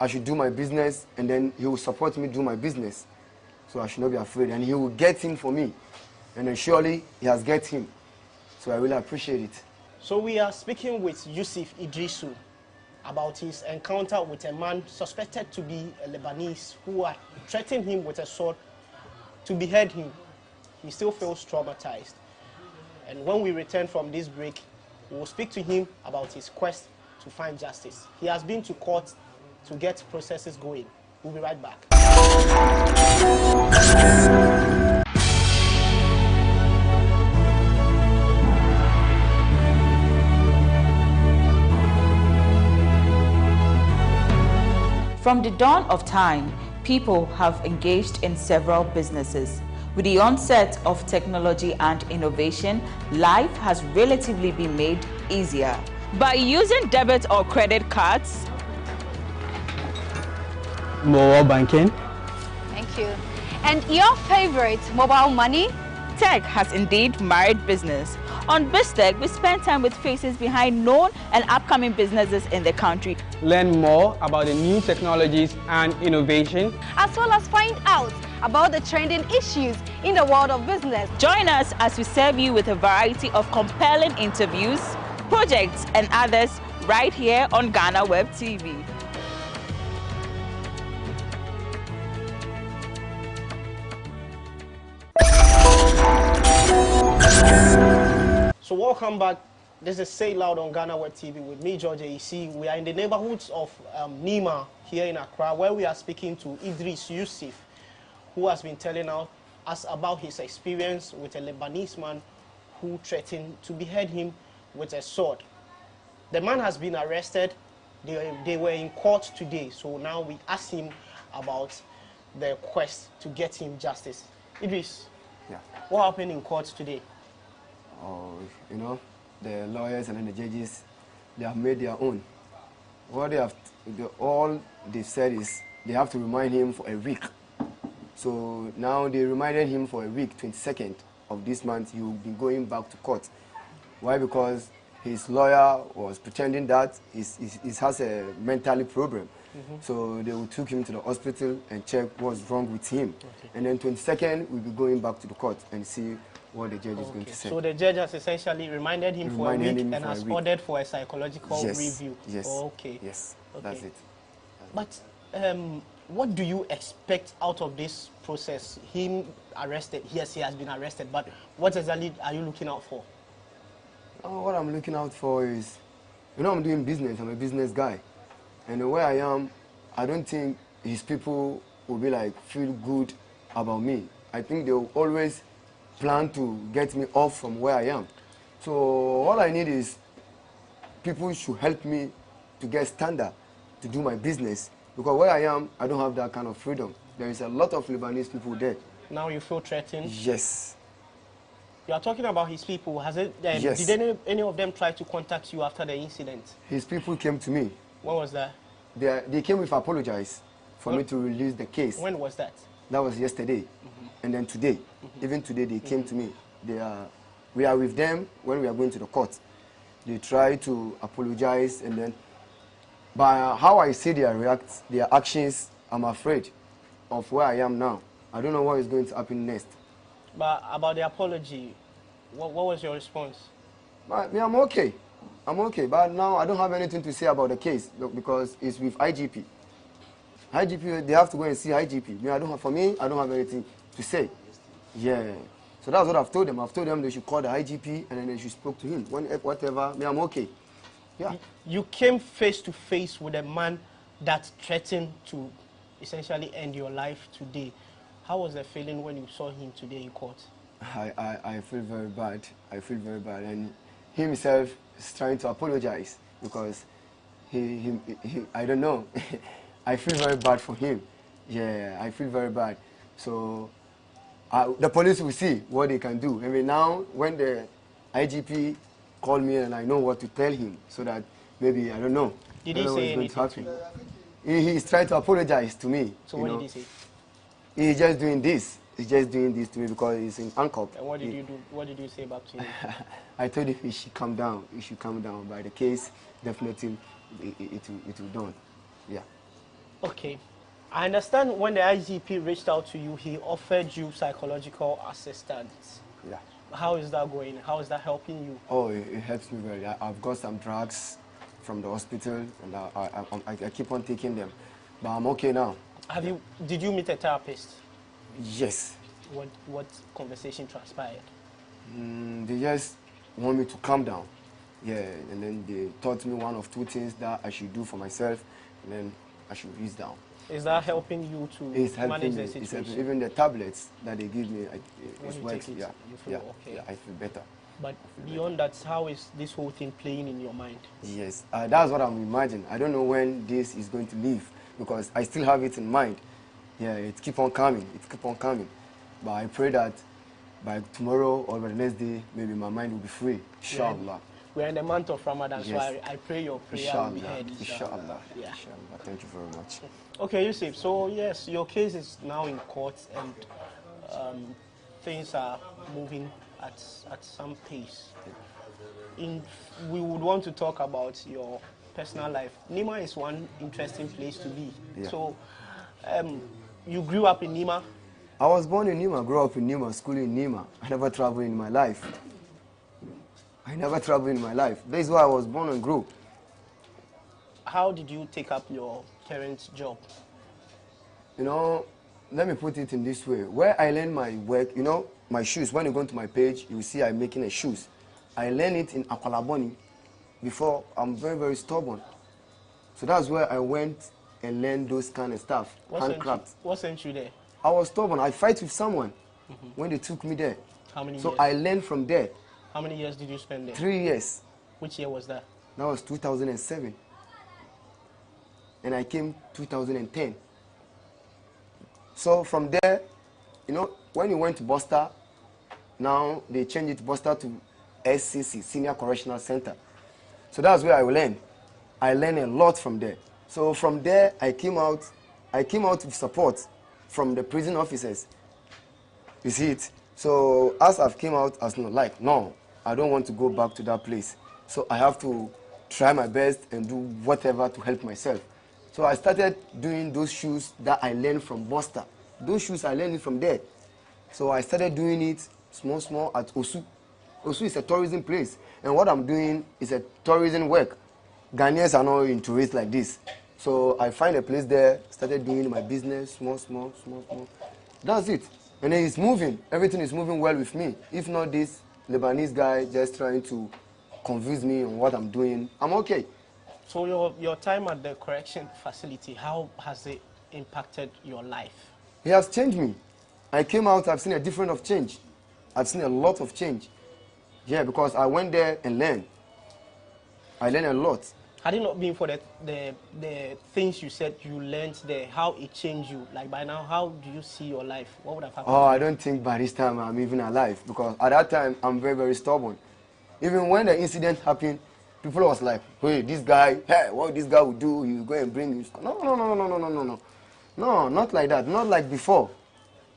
I should do my business, and then he will support me do my business. So I should not be afraid, and he will get him for me. And then surely he has get him. So I really appreciate it. So we are speaking with Yusuf Idrisu about his encounter with a man suspected to be a Lebanese who had threatened him with a sword to behead him. He still feels traumatized. And when we return from this break, we will speak to him about his quest to find justice. He has been to court to get processes going. We'll be right back. From the dawn of time, people have engaged in several businesses. With the onset of technology and innovation, life has relatively been made easier. By using debit or credit cards, mobile banking. Thank you. And your favorite, mobile money? Tech has indeed married business. On BizTech, we spend time with faces behind known and upcoming businesses in the country. Learn more about the new technologies and innovation, as well as find out about the trending issues in the world of business. Join us as we serve you with a variety of compelling interviews, projects, and others right here on GhanaWeb TV. So welcome back. This is Say Loud on GhanaWeb TV with me, George AC. We are in the neighborhoods of Nima here in Accra, where we are speaking to Idris Yusuf, who has been telling us about his experience with a Lebanese man who threatened to behead him with a sword. The man has been arrested. They were in court today, so now we asked him about the quest to get him justice. Idris, what happened in court today? Oh, you know, the lawyers and then the judges, they have made their own. What all they've said is they have to remind him for a week. So now they reminded him for a week, 22nd of this month, he will be going back to court. Why? Because his lawyer was pretending that he has a mental problem. So they took him to the hospital and check what's wrong with him. And then 22nd, we'll be going back to the court and see what the judge is going to say. So the judge has essentially reminded him for a week and has ordered for a psychological review. Yes. Okay. Yes. That's it. But what do you expect out of this process? Him arrested. Yes, he has been arrested. But what exactly are you looking out for? What I'm looking out for is, you know, I'm doing business. I'm a business guy. And where I am, I don't think his people will be like, feel good about me. I think they will always plan to get me off from where I am. So all I need is people should help me to get standard to do my business, because where I am, I don't have that kind of freedom. There is a lot of Lebanese people there. Now you feel threatened? Yes. You are talking about his people. Has it? Yes. Did any of them try to contact you after the incident? His people came to me. When was that? They came with apologize for me to release the case. When was that? That was yesterday. And then today, even today, they came to me. We are with them when we are going to the court. They try to apologize, and then by how I see their actions, I'm afraid of where I am now. I don't know what is going to happen next. But about the apology, what was your response? I'm okay. I'm okay, but now I don't have anything to say about the case because it's with IGP. IGP, they have to go and see IGP. For me, I don't have anything to say. Yeah. So that's what I've told them. I've told them they should call the IGP and then they should speak to him. Whatever, I'm okay. Yeah. You came face to face with a man that threatened to essentially end your life today. How was the feeling when you saw him today in court? I feel very bad. I feel very bad. And he himself is trying to apologize because I don't know. I feel very bad for him. Yeah, I feel very bad. So the police will see what they can do. I mean, now when the IGP called me and I know what to tell him, so that maybe, I don't know. Did he say anything? He's trying to apologize to me. So what did he say? He's just doing this. He's just doing this to me because he's in handcuffed. And what did you do? What did you say back to him? I told him he should calm down. He should calm down. By the case, definitely it will done. Yeah. Okay. I understand when the IGP reached out to you, he offered you psychological assistance. Yeah. How is that going? How is that helping you? Oh, it helps me very. I've got some drugs from the hospital, and I keep on taking them. But I'm okay now. Did you meet a therapist? Yes. What conversation transpired? They just want me to calm down. Yeah, and then they taught me one of two things that I should do for myself, and then I should ease down. Is that helping you to manage the situation? It's helping. Even the tablets that they give me, it's working. Yeah, you feel okay. Yeah, I feel better. But beyond that, how is this whole thing playing in your mind? Yes, that's what I'm imagining. I don't know when this is going to leave because I still have it in mind. Yeah, it keep on coming. It keep on coming. But I pray that by tomorrow or by the next day, maybe my mind will be free. Inshallah. We're in the month of Ramadan, so Yes. I pray your prayer Inshallah. will be heard. Inshallah. Yeah. Inshallah. Thank you very much. Okay, Yusuf, so yes, your case is now in court and things are moving at some pace. We would want to talk about your personal life. Nima is one interesting place to be. Yeah. So, you grew up in Nima? I was born in Nima, grew up in Nima, school in Nima. I never traveled in my life. I never traveled in my life. That is why I was born and grew. How did you take up your current job? You know, let me put it in this way. Where I learned my work, you know, my shoes, when you go to my page, you will see I'm making a shoes. I learned it in Akwalaboni before. I'm very, very stubborn. So that's where I went and learned those kind of stuff, handcraft. What sent you there? I was stubborn. I fight with someone when they took me there. How many so years? I learned from there. How many years did you spend there? 3 years. Which year was that? That was 2007. And I came 2010. So from there, you know, when you went to Buster, now they changed it to Buster to SCC, Senior Correctional Center. So that's where I learned. I learned a lot from there. So from there, I came out with support from the prison officers. You see it? So as I've came out, I was like, no, I don't want to go back to that place. So I have to try my best and do whatever to help myself. So I started doing those shoes that I learned from Buster. Those shoes I learned from there. So I started doing it small at Osu. Osu is a tourism place. And what I'm doing is a tourism work. Ghanaians are not into it like this. So I find a place there, started doing my business, small. That's it. And then it's moving. Everything is moving well with me. If not this Lebanese guy just trying to confuse me on what I'm doing, I'm okay. So your time at the correction facility, how has it impacted your life? It has changed me. I came out, I've seen a difference of change. I've seen a lot of change. Yeah, because I went there and learned. I learned a lot. Had it not been for the things you said you learned there, how it changed you? Like by now, how do you see your life? What would have happened? Oh, I don't think by this time I'm even alive, because at that time I'm very, very stubborn. Even when the incident happened, people was like, hey, this guy, hey, what this guy would do, you go and bring his... No. No, not like that. Not like before.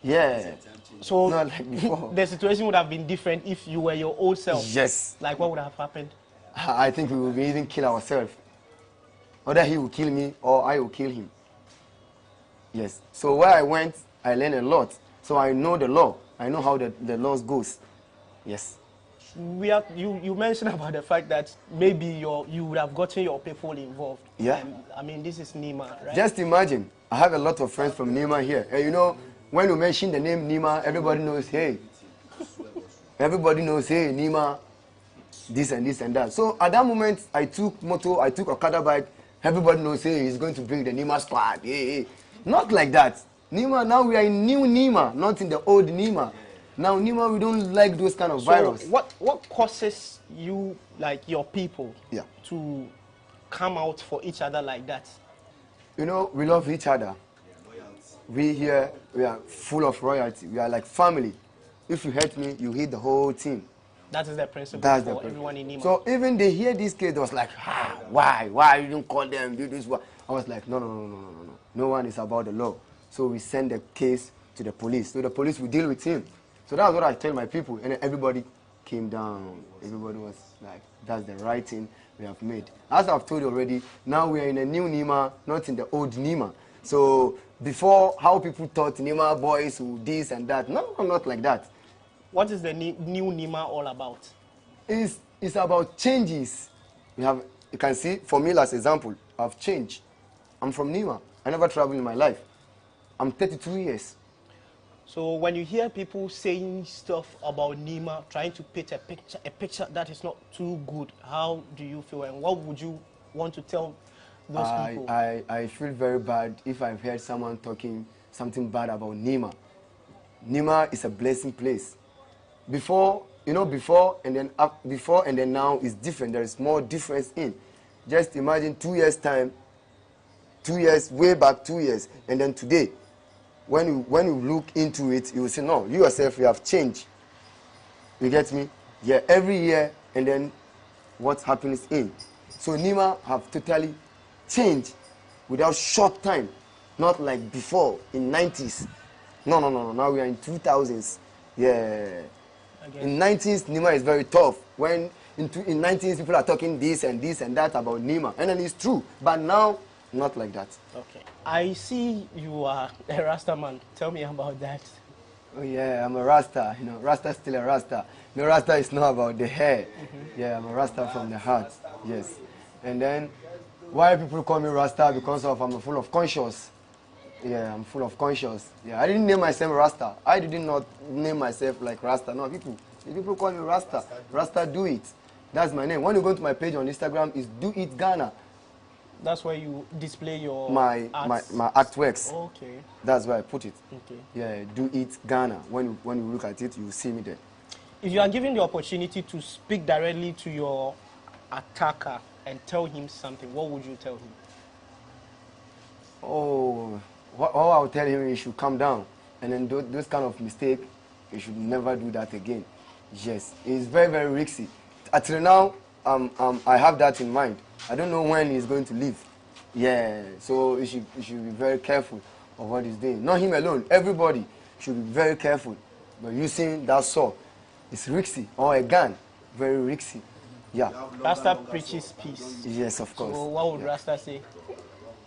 Yeah. So not like before. The situation would have been different if you were your old self. Yes. Like what would have happened? I think we will even kill ourselves. Either he will kill me or I will kill him. Yes. So where I went, I learned a lot. So I know the law. I know how the laws goes. Yes. You mentioned about the fact that maybe you would have gotten your people involved. Yeah. I mean, this is Nima, right? Just imagine, I have a lot of friends from Nima here. And you know, when you mention the name Nima, everybody knows, hey. Everybody knows, hey, Nima, this and this and that. So at that moment, I took moto, I took Okada bike. Everybody knows, hey, he's going to bring the Nima squad. Hey. Not like that. Nima, now we are in new Nima, not in the old Nima. Now Nima, we don't like those kind of virus. So what causes you, like your people, to come out for each other like that? You know, we love each other. We here, we are full of royalty. We are like family. If you hate me, you hate the whole team. That is the principle That's for everyone in Nima. So even they hear this case, they was like, why you don't call them, do this, what? I was like, no. No one is about the law. So we send the case to the police. So the police will deal with him. So that's what I tell my people. And everybody came down. Everybody was like, that's the right thing we have made. As I've told you already, now we are in a new Nima, not in the old Nima. So before, how people thought Nima boys who this and that. No, not like that. What is the new Nima all about? It's about changes. You can see, for me, as example, I've changed. I'm from Nima. I never traveled in my life. I'm 32 years. So when you hear people saying stuff about Nima, trying to paint a picture that is not too good, how do you feel, and what would you want to tell those people? I feel very bad if I've heard someone talking something bad about Nima. Nima is a blessing place. Before and then now is different. There is more difference in. Just imagine 2 years time, 2 years, way back 2 years, and then today. when you look into it, you will say, no, you yourself, you have changed. You get me? Yeah, every year, and then what happens in. So Nima have totally changed without short time, not like before in 90s. No. Now we are in 2000s. Yeah. In 90s, Nima is very tough. When in 90s, people are talking this and that about Nima, and then it's true. But now, not like that. Okay. I see you are a Rasta man. Tell me about that. Oh yeah, I'm a Rasta. You know, Rasta still a Rasta. No, Rasta is not about the hair. Yeah, I'm a Rasta from the heart. Yes. And then, why people call me Rasta? Because of I'm full of conscience. Yeah, I'm full of conscience. Yeah, I didn't name myself Rasta. I did not name myself like Rasta. No, people call me Rasta. Rasta do it. That's my name. When you go to my page on Instagram, it's Do It Ghana. That's where you display your my artworks. Okay. That's where I put it. Okay. Yeah, Do It Ghana. When you look at it, you will see me there. If you are given the opportunity to speak directly to your attacker and tell him something, what would you tell him? Oh, all I would tell him, he should calm down. And then those kind of mistake, he should never do that again. Yes, it's very, very risky. Until now, I have that in mind. I don't know when he's going to leave. Yeah, so he should be very careful of what he's doing. Not him alone, everybody should be very careful. But using that sword, it's risky, or a gun, very risky. Yeah. Rasta preaches peace. Yes, of course. So what would Rasta say?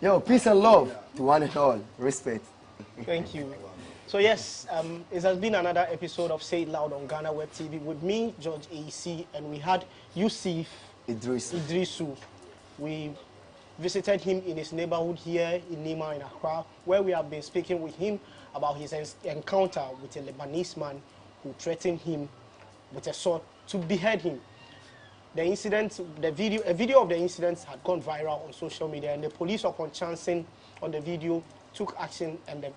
Yo, peace and love to one and all. Respect. Thank you. So yes, it has been another episode of Say It Loud on GhanaWeb TV with me, George AEC, and we had Yusuf Idrisu. We visited him in his neighborhood here in Nima in Accra, where we have been speaking with him about his encounter with a Lebanese man who threatened him with a sword to behead him. The incident, a video of the incident had gone viral on social media, and the police, upon chancing on the video, took action, and the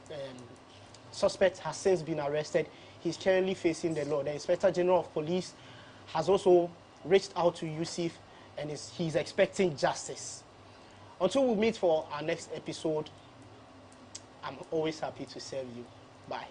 suspect has since been arrested. He's currently facing the law. The Inspector General of Police has also reached out to Yusuf, and he's expecting justice. Until we meet for our next episode, I'm always happy to serve you. Bye.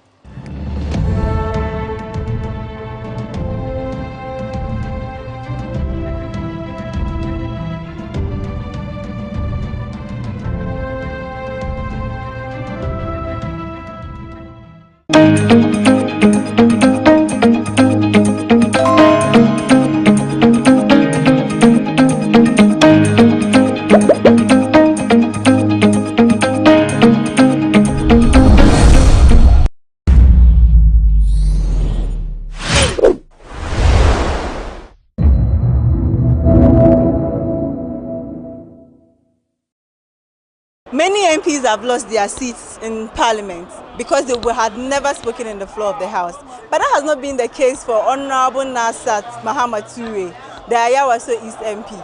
Many MPs have lost their seats in Parliament because they had never spoken in the floor of the House. But that has not been the case for Honorable Nasat Muhammad Ture, the Ayawaso East MP.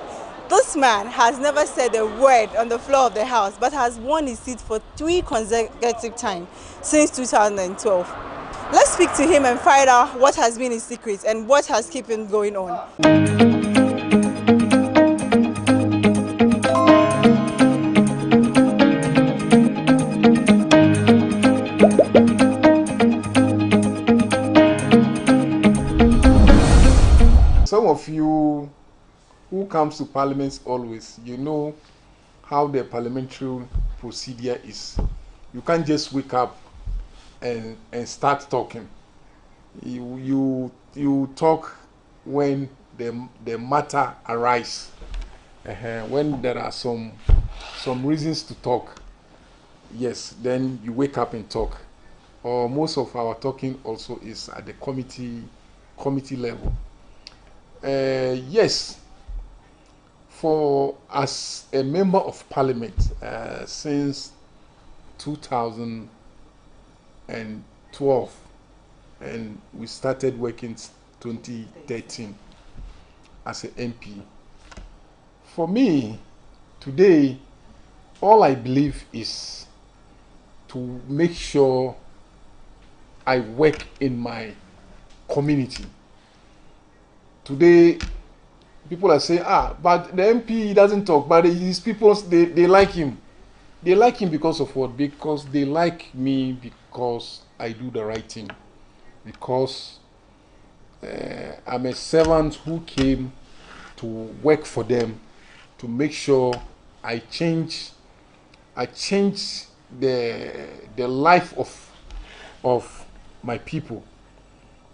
This man has never said a word on the floor of the House, but has won his seat for 3 consecutive times since 2012. Let's speak to him and find out what has been his secret and what has kept him going on. Some of you who comes to parliaments always, you know how the parliamentary procedure is. You can't just wake up and start talking. You talk when the matter arises. When there are some reasons to talk, yes, then you wake up and talk. Or most of our talking also is at the committee level. Yes, as a member of parliament since 2012, and we started working 2013 as an MP. For me, today, all I believe is to make sure I work in my community. Today, people are saying, but the MP doesn't talk, but they like him. They like him because of what? Because they like me, because I do the right thing, because I'm a servant who came to work for them, to make sure I change the life of my people.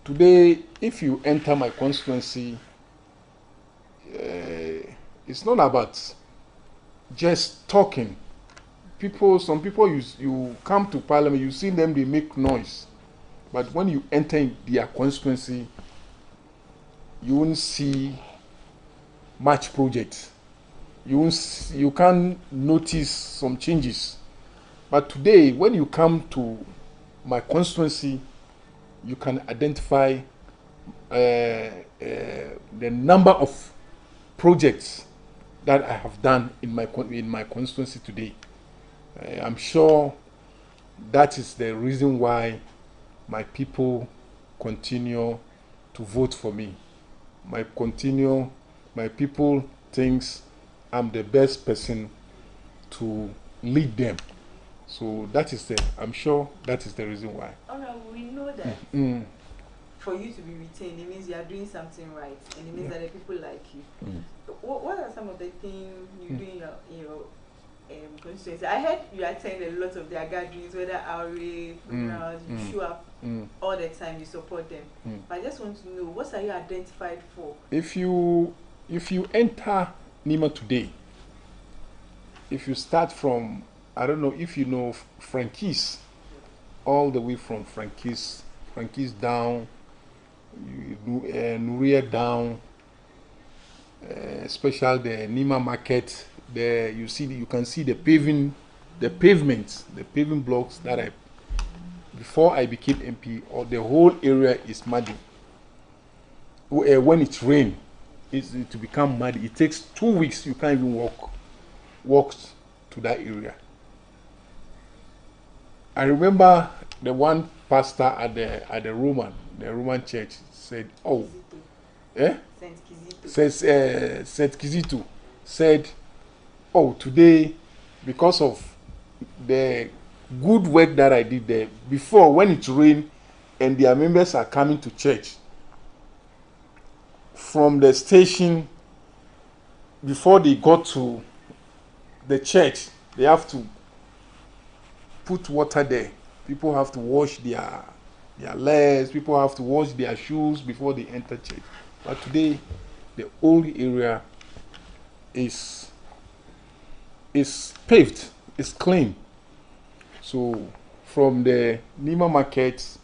Today, if you enter my constituency, it's not about just talking. Some people, you come to parliament, you see them, they make noise. But when you enter in their constituency, you won't see much projects. You can notice some changes. But today, when you come to my constituency, you can identify the number of projects that I have done in my constituency today. I'm sure that is the reason why my people continue to vote for me. My people thinks I'm the best person to lead them. So I'm sure that is the reason why. We know that for you to be retained, it means you are doing something right, and it means that the people like you. What are some of the things you do in your constituency? I heard you attend a lot of their gatherings, whether RA, funerals, you show up all the time, you support them. But I just want to know, what are you identified for? If you enter Nima today, if you start from, I don't know if you know Frankies, all the way from Frankies down, Nuria down, especially the Nima market. There you can see the paving blocks that before I became MP, or the whole area is muddy. When it rains, to become muddy. It takes 2 weeks. You can't even walk to that area. I remember the one pastor at the Roman church said, Saint Kizito said, today, because of the good work that I did there, before when it rained and their members are coming to church, from the station, before they got to the church, they have to put water there. People have to wash their legs, people have to wash their shoes before they enter church. But today, the whole area is paved, it's clean. So from the Nima market,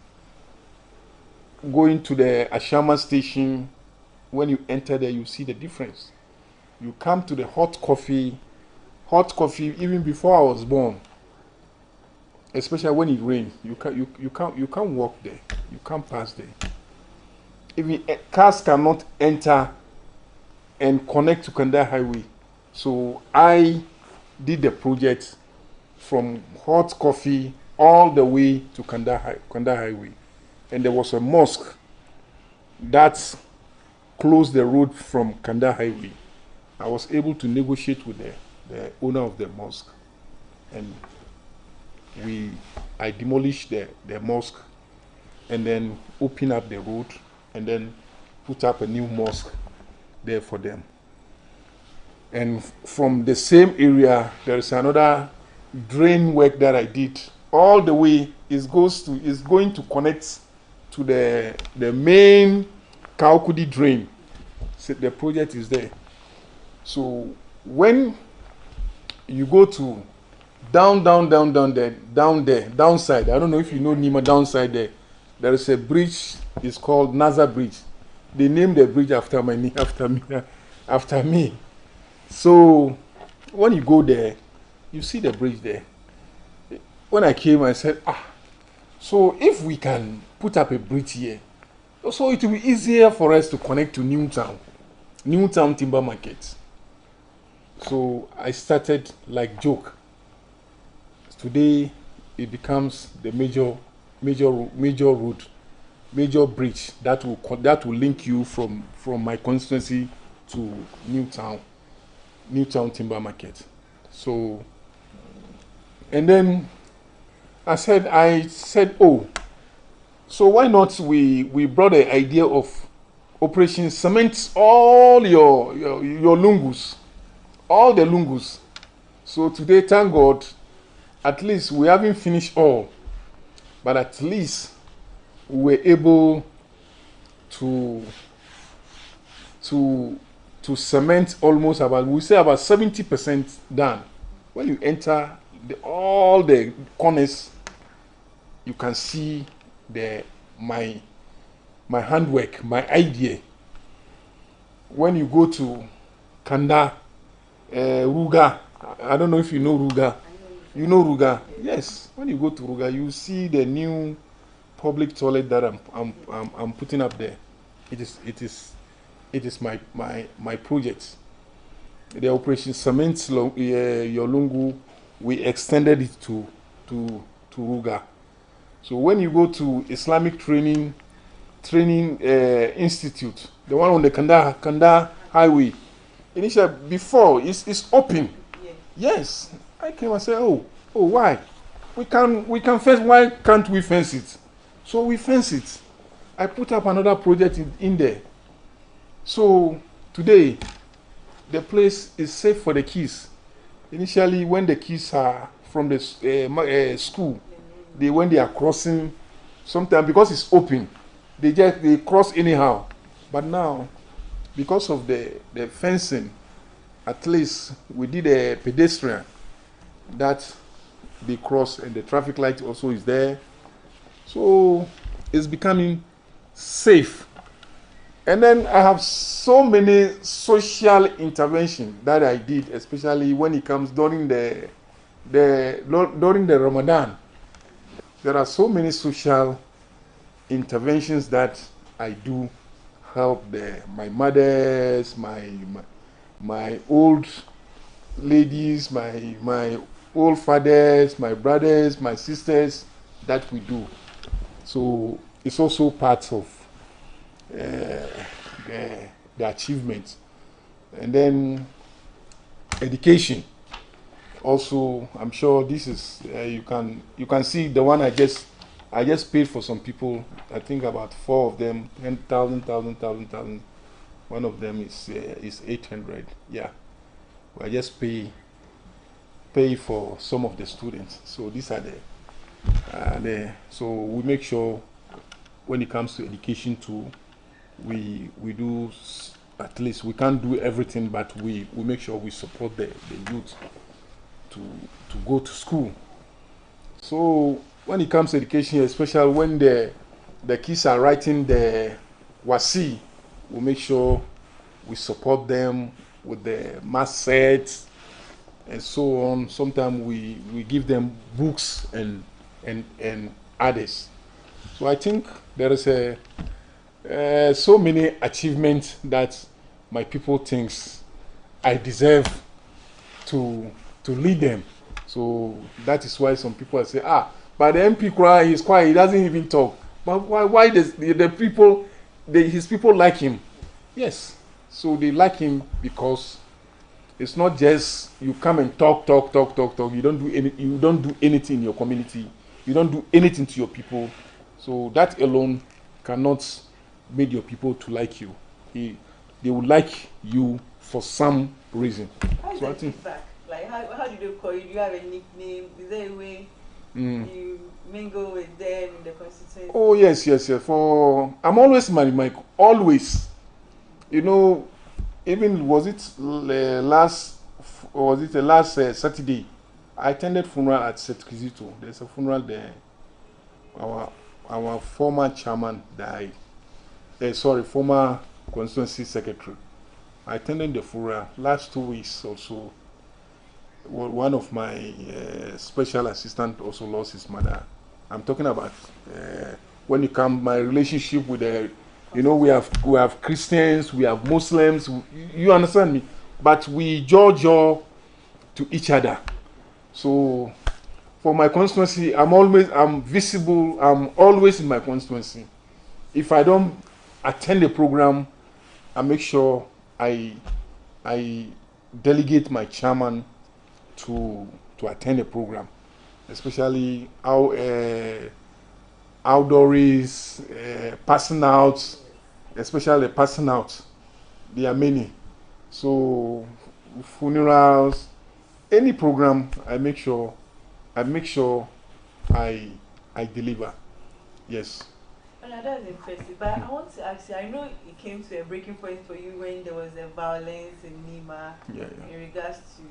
going to the Ashama station, when you enter there, you see the difference. You come to the hot coffee, even before I was born, especially when it rains, you can't walk there, you can't pass there. Even cars cannot enter and connect to Kanda Highway. So I did the project from hot coffee all the way to Kanda Highway, and there was a mosque that closed the road from Kanda Highway. I was able to negotiate with the owner of the mosque, and I demolished the mosque and then open up the road and then put up a new mosque there for them. And from the same area, there is another drain work that I did. All the way is going to connect to the main Kaukudi drain. So the project is there. So when you go to downside, I don't know if you know Nima, downside there is a bridge, it's called Naza Bridge. They named the bridge after me. So when you go there, you see the bridge there. When I came, I said, so if we can put up a bridge here, so it will be easier for us to connect to Newtown Timber Market. So I started like joke. Today it becomes the major road, major bridge that will link you from my constituency to Newtown Timber Market. So, and then I said, oh, so why not we brought the idea of Operation Cement all your lungus, all the lungus. So today, thank God, at least we haven't finished all, but at least we were able to cement almost about, we say about 70% done. When you enter all the corners, you can see my handwork, my idea. When you go to Kanda, Ruga, I don't know if you know Ruga. You know Ruga? Yes. When you go to Ruga, you see the new public toilet that I'm putting up there. It is my project. The Operation Cement Yolungu, we extended it to Ruga. So when you go to Islamic Training Institute, the one on the Kanda Highway, initially before it's open. Yes, I came and said, oh, why? We can fence. Why can't we fence it? So we fence it. I put up another project in there. So today, the place is safe for the kids. Initially, when the kids are from the school, when they are crossing, sometimes because it's open, they cross anyhow. But now, because of the fencing, at least we did a pedestrian that they cross, and the traffic light also is there. So it's becoming safe. And then I have so many social interventions that I did, especially when it comes during the Ramadan. There are so many social interventions that I do help my mothers, my old ladies, my old fathers, my brothers, my sisters, that we do. So it's also part of the achievement. And then education. Also, I'm sure this is you can see the one I just paid for some people. I think about 4 of them, 10,000. One of them is 800. Yeah, I just pay for some of the students. So these are so we make sure when it comes to education too, we do, at least we can't do everything, but we make sure we support the youth to go to school. So when it comes to education, especially when the kids are writing the wasi, we make sure we support them with the math sets and so on. Sometimes we give them books and others. So I think there is so many achievements that my people thinks I deserve to lead them. So that is why some people say, but the MP cry, he's quiet, he doesn't even talk. But why does his people like him? Yes. So they like him because it's not just you come and talk. You don't do anything in your community. You don't do anything to your people. So that alone cannot make your people to like you. They will like you for some reason. So I think. Like how do they call you? Do you have a nickname? Is there a way you mingle with them in the constituency? Oh yes. I'm always my always. You know, even was it last Saturday? I attended funeral at Setkizito. There's a funeral there. Our former chairman died. Former constituency secretary. I attended the funeral last 2 weeks also. One of my special assistant also lost his mother. I'm talking about when you come, my relationship with we have Christians, we have Muslims. You understand me? But we judge to each other. So for my constituency, I'm visible. I'm always in my constituency. If I don't attend the program, I make sure I delegate my chairman to attend the program. especially outdoors, passing out, especially passing out. There are many. So funerals, any program, I make sure I deliver. Yes. Well, that's impressive. But I want to ask you, I know it came to a breaking point for you when there was a violence in Nima in regards to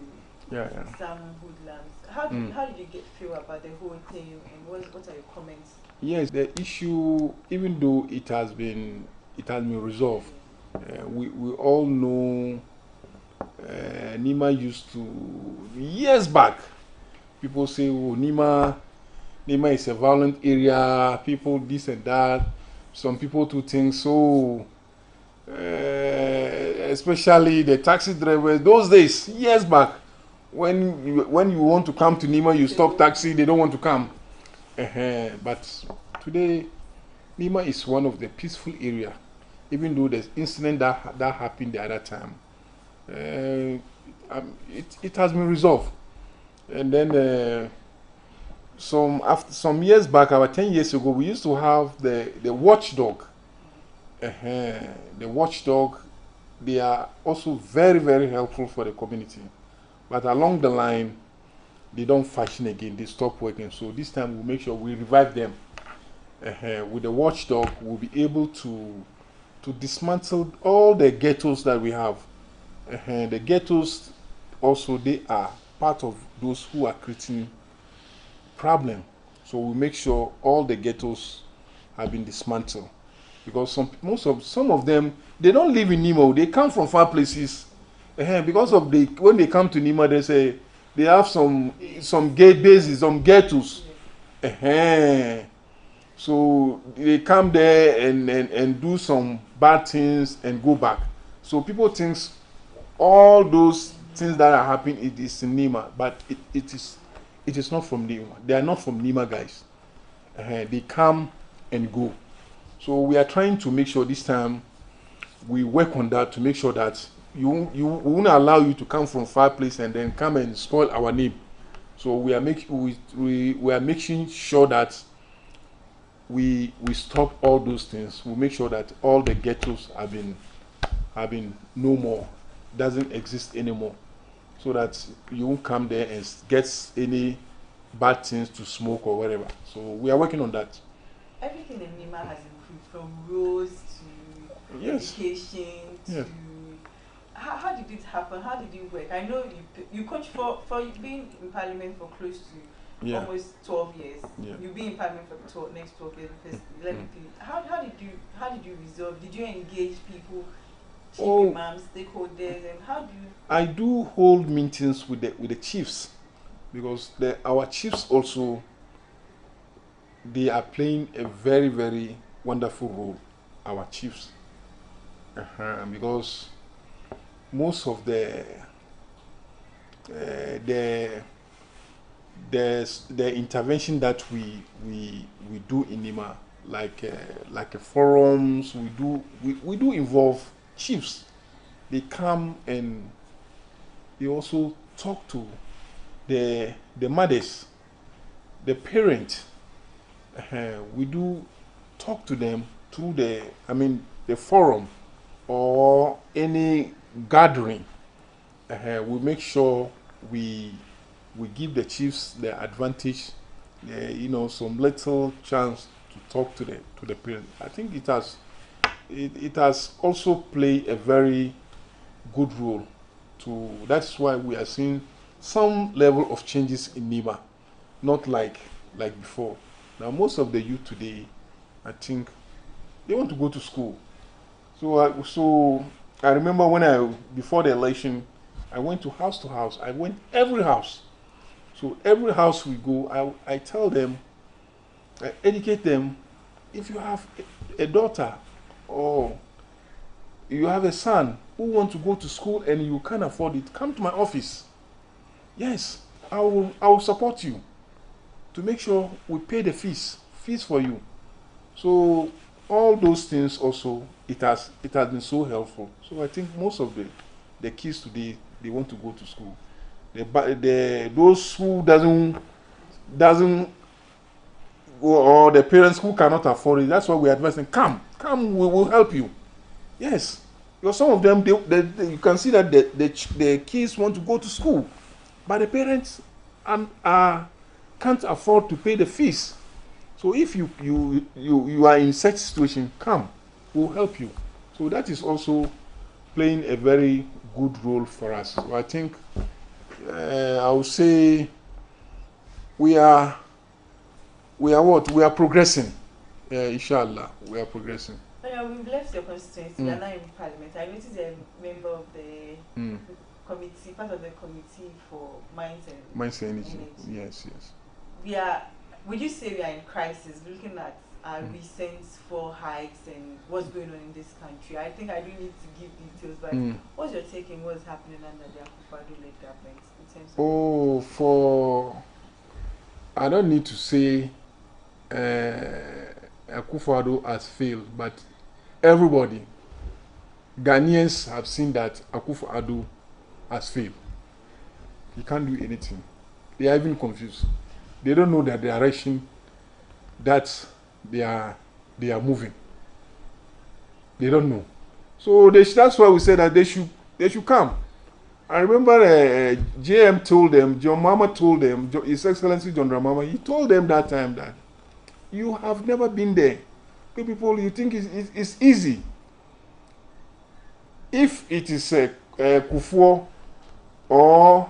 some hoodlums. How did you feel about the whole thing, and what are your comments? Yes, the issue, even though it has been resolved, we all know Nima used to, years back, people say, oh, Nima is a violent area, people this and that. Some people too think so, especially the taxi drivers. Those days, years back, when you want to come to Nima, you stop taxi, they don't want to come. But today, Nima is one of the peaceful area, even though the incident that happened the other time. It has been resolved. And then some years back, about 10 years ago, we used to have the watchdog. The watchdog, they are also very, very helpful for the community. But along the line, they don't function again. They stop working. So this time we'll make sure we revive them. With the watchdog, we'll be able to dismantle all the ghettos that we have. The ghettos also, they are part of those who are creating problem. So we make sure all the ghettos have been dismantled, because some of them, they don't live in Nima. They come from far places. Because of when they come to Nima, they say they have some gate bases, some ghettos. So they come there and do some bad things and go back. So people think all those things that are happening, it is in Nima, but it is not from Nima. They are not from Nima, guys. They come and go. So we are trying to make sure this time we work on that to make sure that we won't allow you to come from far place and then come and spoil our name. So we are making sure that we stop all those things. We make sure that all the ghettos have been no more, doesn't exist anymore, so that you won't come there and get any bad things to smoke or whatever. So we are working on that. Everything in Nima has improved, from roads to education to... How did it happen? How did you work? I know you coach for being in Parliament for close to almost 12 years. You've been in Parliament for next 12 years. Because how did you resolve? Did you engage people, chief imams, stakeholders, and how do you? I do hold meetings with the chiefs, because our chiefs also, they are playing a very, very wonderful role. Our chiefs, because most of the intervention that we do in Nima, like forums, we do involve chiefs. They come and they also talk to the mothers, the parents. We do talk to them through the forum or any gathering. We make sure we give the chiefs the advantage, some little chance to talk to the parents. I think it has also played a very good role. That's why we are seeing some level of changes in Nima, not like before. Now most of the youth today, I think, they want to go to school. So I remember before the election, I went to house. I went every house. So every house we go, I tell them, I educate them. If you have a daughter or you have a son who wants to go to school and you can't afford it, come to my office. Yes, I will support you to make sure we pay the fees for you. So all those things also, it has been so helpful. So I think most of the kids today, they want to go to school. Those who doesn't, or the parents who cannot afford it, that's why we advise them, come, we will help you. Yes, because some of them, you can see that the kids want to go to school, but the parents can't afford to pay the fees. So if you are in such situation, come, we'll help you. So that is also playing a very good role for us. So I think I would say we are what? We are progressing. Inshallah, we are progressing. We've left your constituency. We are now in Parliament. I noticed you're a member of the committee, part of the committee for mines and energy. Yes. Would you say we are in crisis, looking at our recent 4 hikes and what's going on in this country? I think I don't need to give details, but what's your take on what's happening under the Akufo-Addo-led government in terms of... I don't need to say Akufo-Addo has failed, but everybody, Ghanaians have seen that Akufo-Addo has failed. He can't do anything. They are even confused. They don't know the direction that they are moving. They don't know. So that's why we said that they should come. I remember JM told them, John Mama told them, His Excellency John Ramama, he told them that time that you have never been there. People, you think it's easy. If it is Kufuor or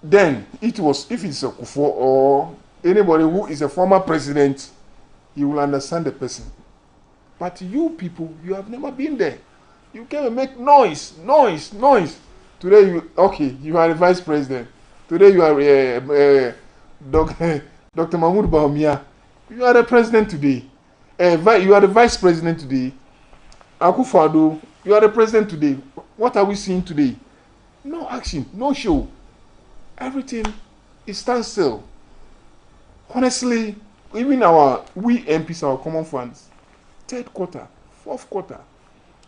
then it was, if it's a Kufuor or anybody who is a former president, you will understand the person. But you people, you have never been there. You came and make noise. Today you are the vice president. Today you are Dr. Mahmoud Bawumia. You are the president today. You are the vice president today. Akufo-Addo, you are the president today. What are we seeing today? No action, no show. Everything is standstill. Honestly, even we MPs, our common funds, 3rd quarter, 4th quarter.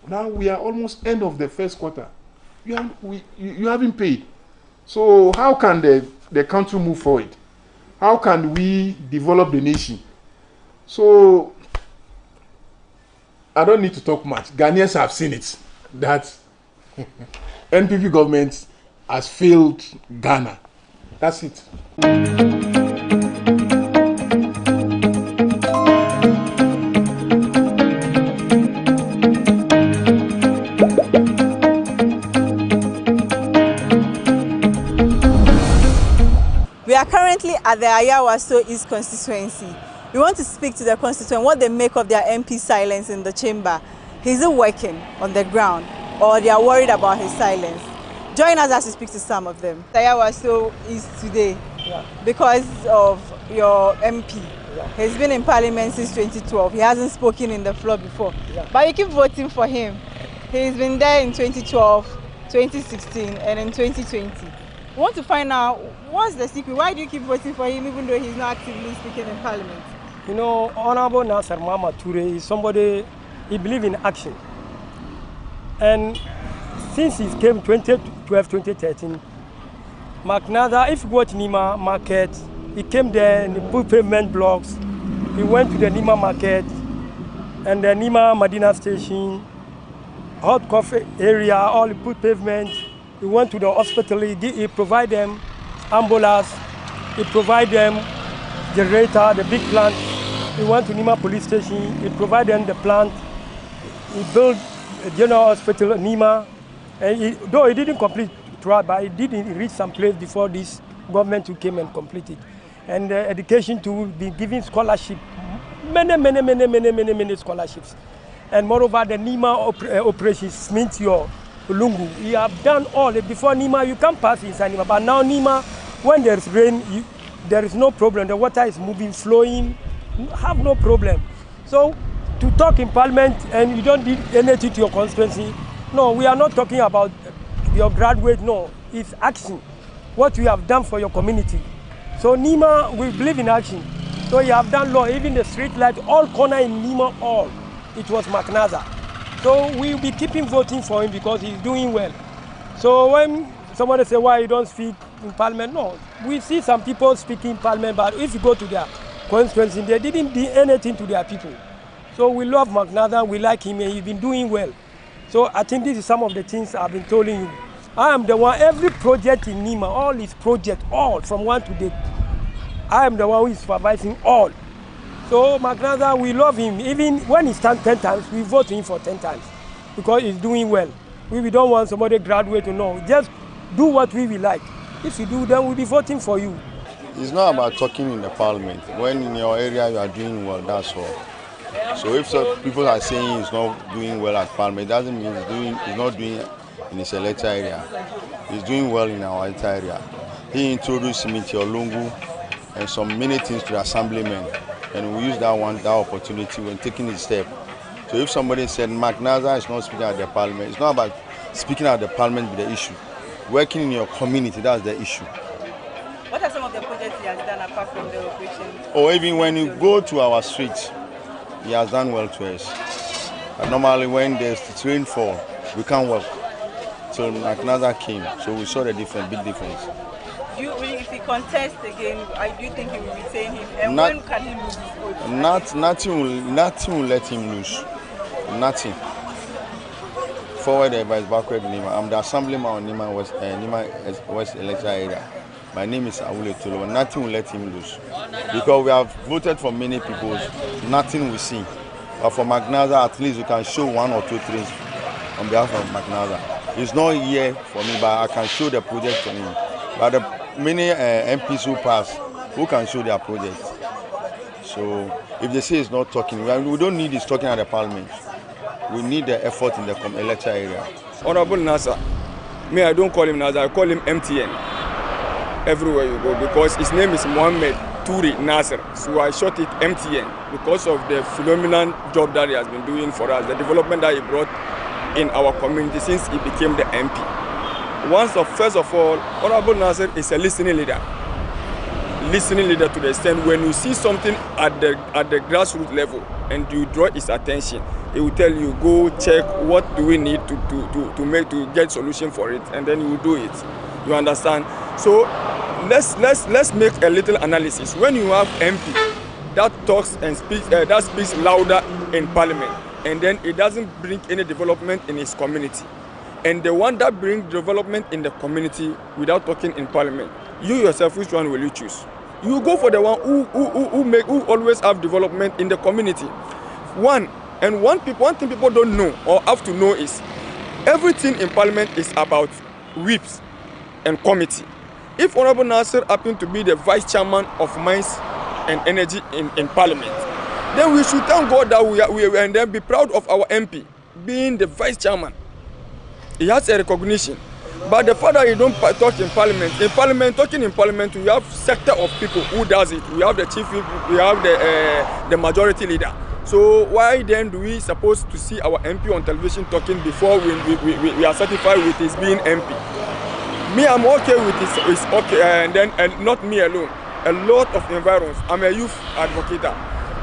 Now we are almost end of the 1st quarter. You haven't paid. So how can the country move forward? How can we develop the nation? So I don't need to talk much. Ghanaians have seen it, that NPP government has failed Ghana. That's it. We are currently at the Ayawaso East constituency. We want to speak to the constituent what they make of their MP silence in the chamber. Is it working on the ground, or they are worried about his silence? Join us as we speak to some of them. Ayawaso East today because of your MP. He's been in Parliament since 2012. He hasn't spoken in the floor before. But you keep voting for him. He's been there in 2012, 2016, and in 2020. We want to find out what's the secret. Why do you keep voting for him even though he's not actively speaking in Parliament? You know, Honorable Nasser Mama Toure is somebody, he believes in action. And since he came 2012, 2013, McNather, if you go to Nima Market, he came there and he put pavement blocks. He went to the Nima Market and the Nima Medina Station, hot coffee area, all he put pavement. He went to the hospital, he provide them ambulance, he provide them generator, the big plant. He went to Nima police station, he provide them the plant. He built a general hospital in Nima. And though he didn't complete throughout, but he did reach some place before this government who came and completed. And education to be giving scholarship, many scholarships. And moreover, the Nima operation, Smith your Lungu, he have done all. Before Nima, you can't pass inside Nima. But now Nima, when there's rain, there is no problem. The water is moving, flowing, you have no problem. So to talk in Parliament and you don't need anything to your constituency, no, we are not talking about your graduate, no, it's action. What you have done for your community. So Nima, we believe in action. So you have done law, even the street light, all corner in Nima, all. It was McNather. So we'll be keeping voting for him because he's doing well. So when somebody say, why you don't speak in parliament? No, we see some people speaking in parliament, but if you go to their constituency, they didn't do anything to their people. So we love McNathan, we like him, and he's been doing well. So I think this is some of the things I've been telling you. I am the one, every project in Nima, all his projects, all from 1 to 8. I am the one who is supervising all. So McNathan, we love him. Even when he stands 10 times, we vote him for 10 times because he's doing well. We don't want somebody graduate to know. Just do what we will like. If you do, then we'll be voting for you. It's not about talking in the parliament. When in your area you are doing well, that's all. So if people are saying he's not doing well at parliament, it doesn't mean he's not doing in his electoral area. He's doing well in our electoral area. He introduced me to Olungu and some many things to the assemblymen, and we use that opportunity when taking his step. So if somebody said McNathan is not speaking at the parliament, it's not about speaking at the parliament with the issue. Working in your community, that's the issue. What are some of the projects he has done apart from the operation? Or even when you go to our streets, he has done well to us. But normally when there's rainfall, we can't work. So McNathan came, so we saw the difference, big difference. If he contests again, do you think he will retain him? And when can he lose his vote? Nothing will let him lose. Nothing. Forward advice, backward Nima. I'm the assemblyman on Nima West electoral area. My name is Awule Tolo. Nothing will let him lose. Because we have voted for many people, nothing we see. But for McNathan, at least we can show 1 or 2 things on behalf of McNathan. It's not here for me, but I can show the project for him. But the many MPs who pass, who can show their project. So if they say it's not talking, we don't need his talking at the parliament. We need the effort in the electoral area. Honorable Nasser, me, I don't call him Nasser, I call him MTN. Everywhere you go, because his name is Mohammed Turi Nasser. So I short it MTN because of the phenomenal job that he has been doing for us, the development that he brought in our community since he became the MP. First of all, Honorable Nasser is a listening leader. Listening leader to the extent when you see something at the grassroots level and you draw his attention, he will tell you, go check what do we need to get solution for it, and then you will do it. You understand? So let's make a little analysis. When you have MP that talks and speaks louder in parliament, and then it doesn't bring any development in his community, and the one that brings development in the community without talking in parliament, you yourself, which one will you choose? You go for the one who always have development in the community. One thing people don't know or have to know is everything in parliament is about whips and committee. If Honorable Nasser happened to be the vice chairman of Mines and Energy in parliament, then we should thank God that we and then be proud of our MP being the vice chairman. He has a recognition. But the fact that you don't talk in parliament, talking in parliament, we have sector of people who does it. We have the chief whip, we have the majority leader. So why then do we supposed to see our MP on television talking before we are satisfied with his being MP? Me, I'm okay with his okay, and not me alone. A lot of environs. I'm a youth advocate.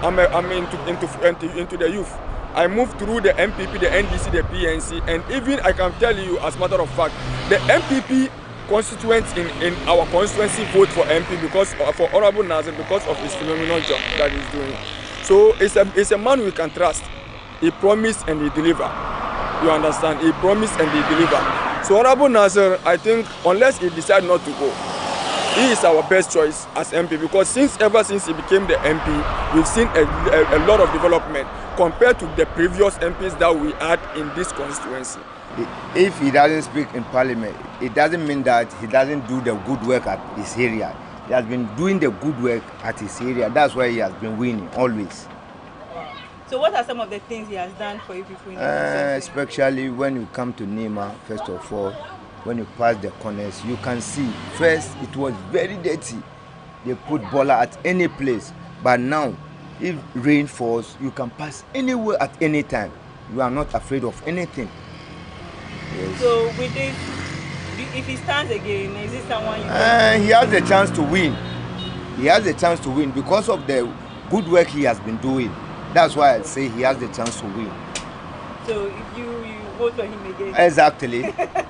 I'm into the youth. I moved through the MPP, the NDC, the PNC, and even I can tell you, as a matter of fact, the MPP constituents in our constituency vote for MP because for Honorable Nasser because of his phenomenal job that he's doing. So it's a man we can trust. He promised and he deliver. You understand? He promised and he deliver. So Honorable Nasser, I think, unless he decide not to go, he is our best choice as MP because ever since he became the MP, we've seen a lot of development compared to the previous MPs that we had in this constituency. If he doesn't speak in parliament, it doesn't mean that he doesn't do the good work at his area. He has been doing the good work at his area. That's why he has been winning always. So what are some of the things he has done for you people in the especially when you come to Nima, first of all, when you pass the corners, you can see, first it was very dirty. They put bola at any place. But now, if rain falls, you can pass anywhere at any time. You are not afraid of anything. Yes. So with this, if he stands again, is this someone you he has the chance to win. He has the chance to win because of the good work he has been doing. That's why I say he has the chance to win. So if vote for him again. Exactly.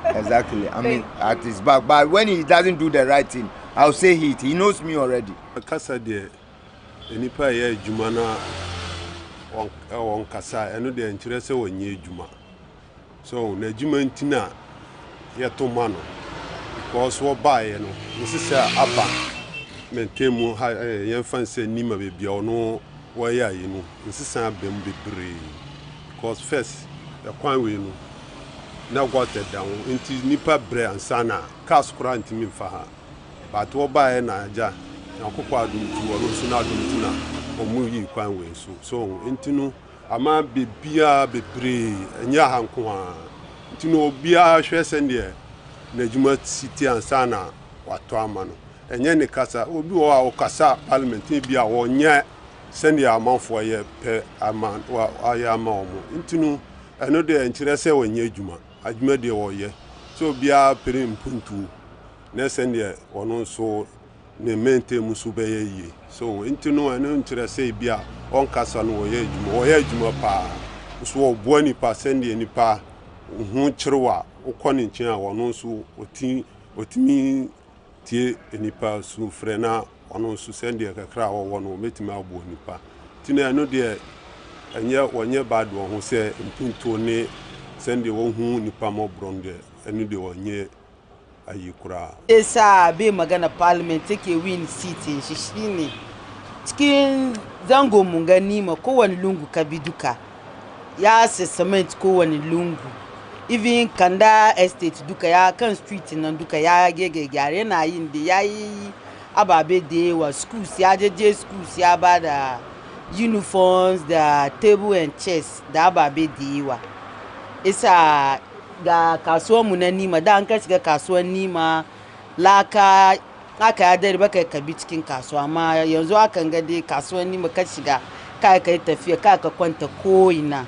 Exactly. I mean, at his back. But when he doesn't do the right thing, I'll say it. He knows me already. Kasa de enipa ye adwuma na on kasa eno de nkyerɛ sɛ wɔnyɛ adwuma. So na adwuma ntina ye to ma no because wo bae no nsisa aba mentemu ha ye fan sɛ nima be bia ono wo ya yi no nsisa abem bebre because first the kwan we no na water down into nipa bre ansana cars kura ntimi mfa ha but wo bae na aja na kokwa adum tu wo so na adum tu na omu yi kwan we so ntinu ama bebia bebre enya hanko ha ntinu obia hwe sende na juma city ansana wato ama no enye ne kasa obi wo a okasa parliament bia wo nya sende amanfo ye pe ama wa aya ama omo ntinu eno de nkyerɛ sɛ wonye adwuma adwuma de wo ye so bia pere mpuntu na sende wono so ne mente musu be ye so ntinu eno nkyerɛ sɛ bia on kasa no wo ye adwuma pa so wo bo nipa sende nipa hu kyerwa ukɔne nkyɛn a wono so otimi tie nipa su frena wono so sende kakra wo wono metimi abo nipa tina no de enye wonye bad wo ho sɛ mpunto ne sende wo hu nipa mo bronde enu de wonye ayi kura esa be magana parliament take win seat shishini cikin zango mungani ma kowani lungu kabiduka ya se cement kowani lungu even Kanda estate duka ya kan street nan duka ya gege gyare na yin da yayi ababe da wa schools ya je schools ya bada uniforms da table and chairs da ababe da wa isa ga kasuwar mu na Nima da an ka shiga kasuwar Nima laka aka ya dare baka kabi cikin kasuwa amma yanzu akan ga dai kasuwar Nima ka shiga kai tafiya ka kwanta ko ina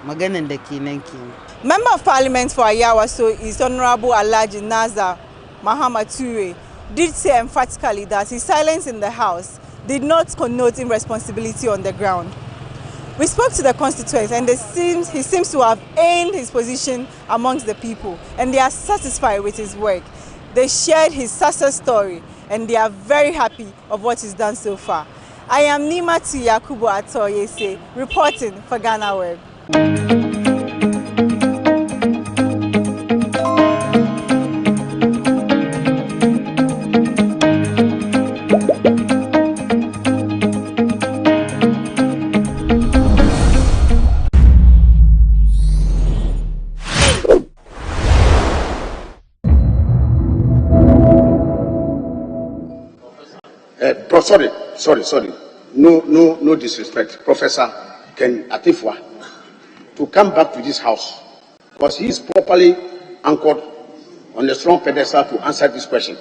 maganan da kenan kenan. Member of Parliament for Ayawaso is Honorable Alhaji Nazar Muhammad Ture did say emphatically that his silence in the House did not connote irresponsibility on the ground. We spoke to the constituents and he seems to have earned his position amongst the people and they are satisfied with his work. They shared his success story and they are very happy of what he's done so far. I am Nimatu Yakubu Atoyese reporting for GhanaWeb. Sorry. No disrespect. Professor Ken Atifwa to come back to this house because he is properly anchored on a strong pedestal to answer this question.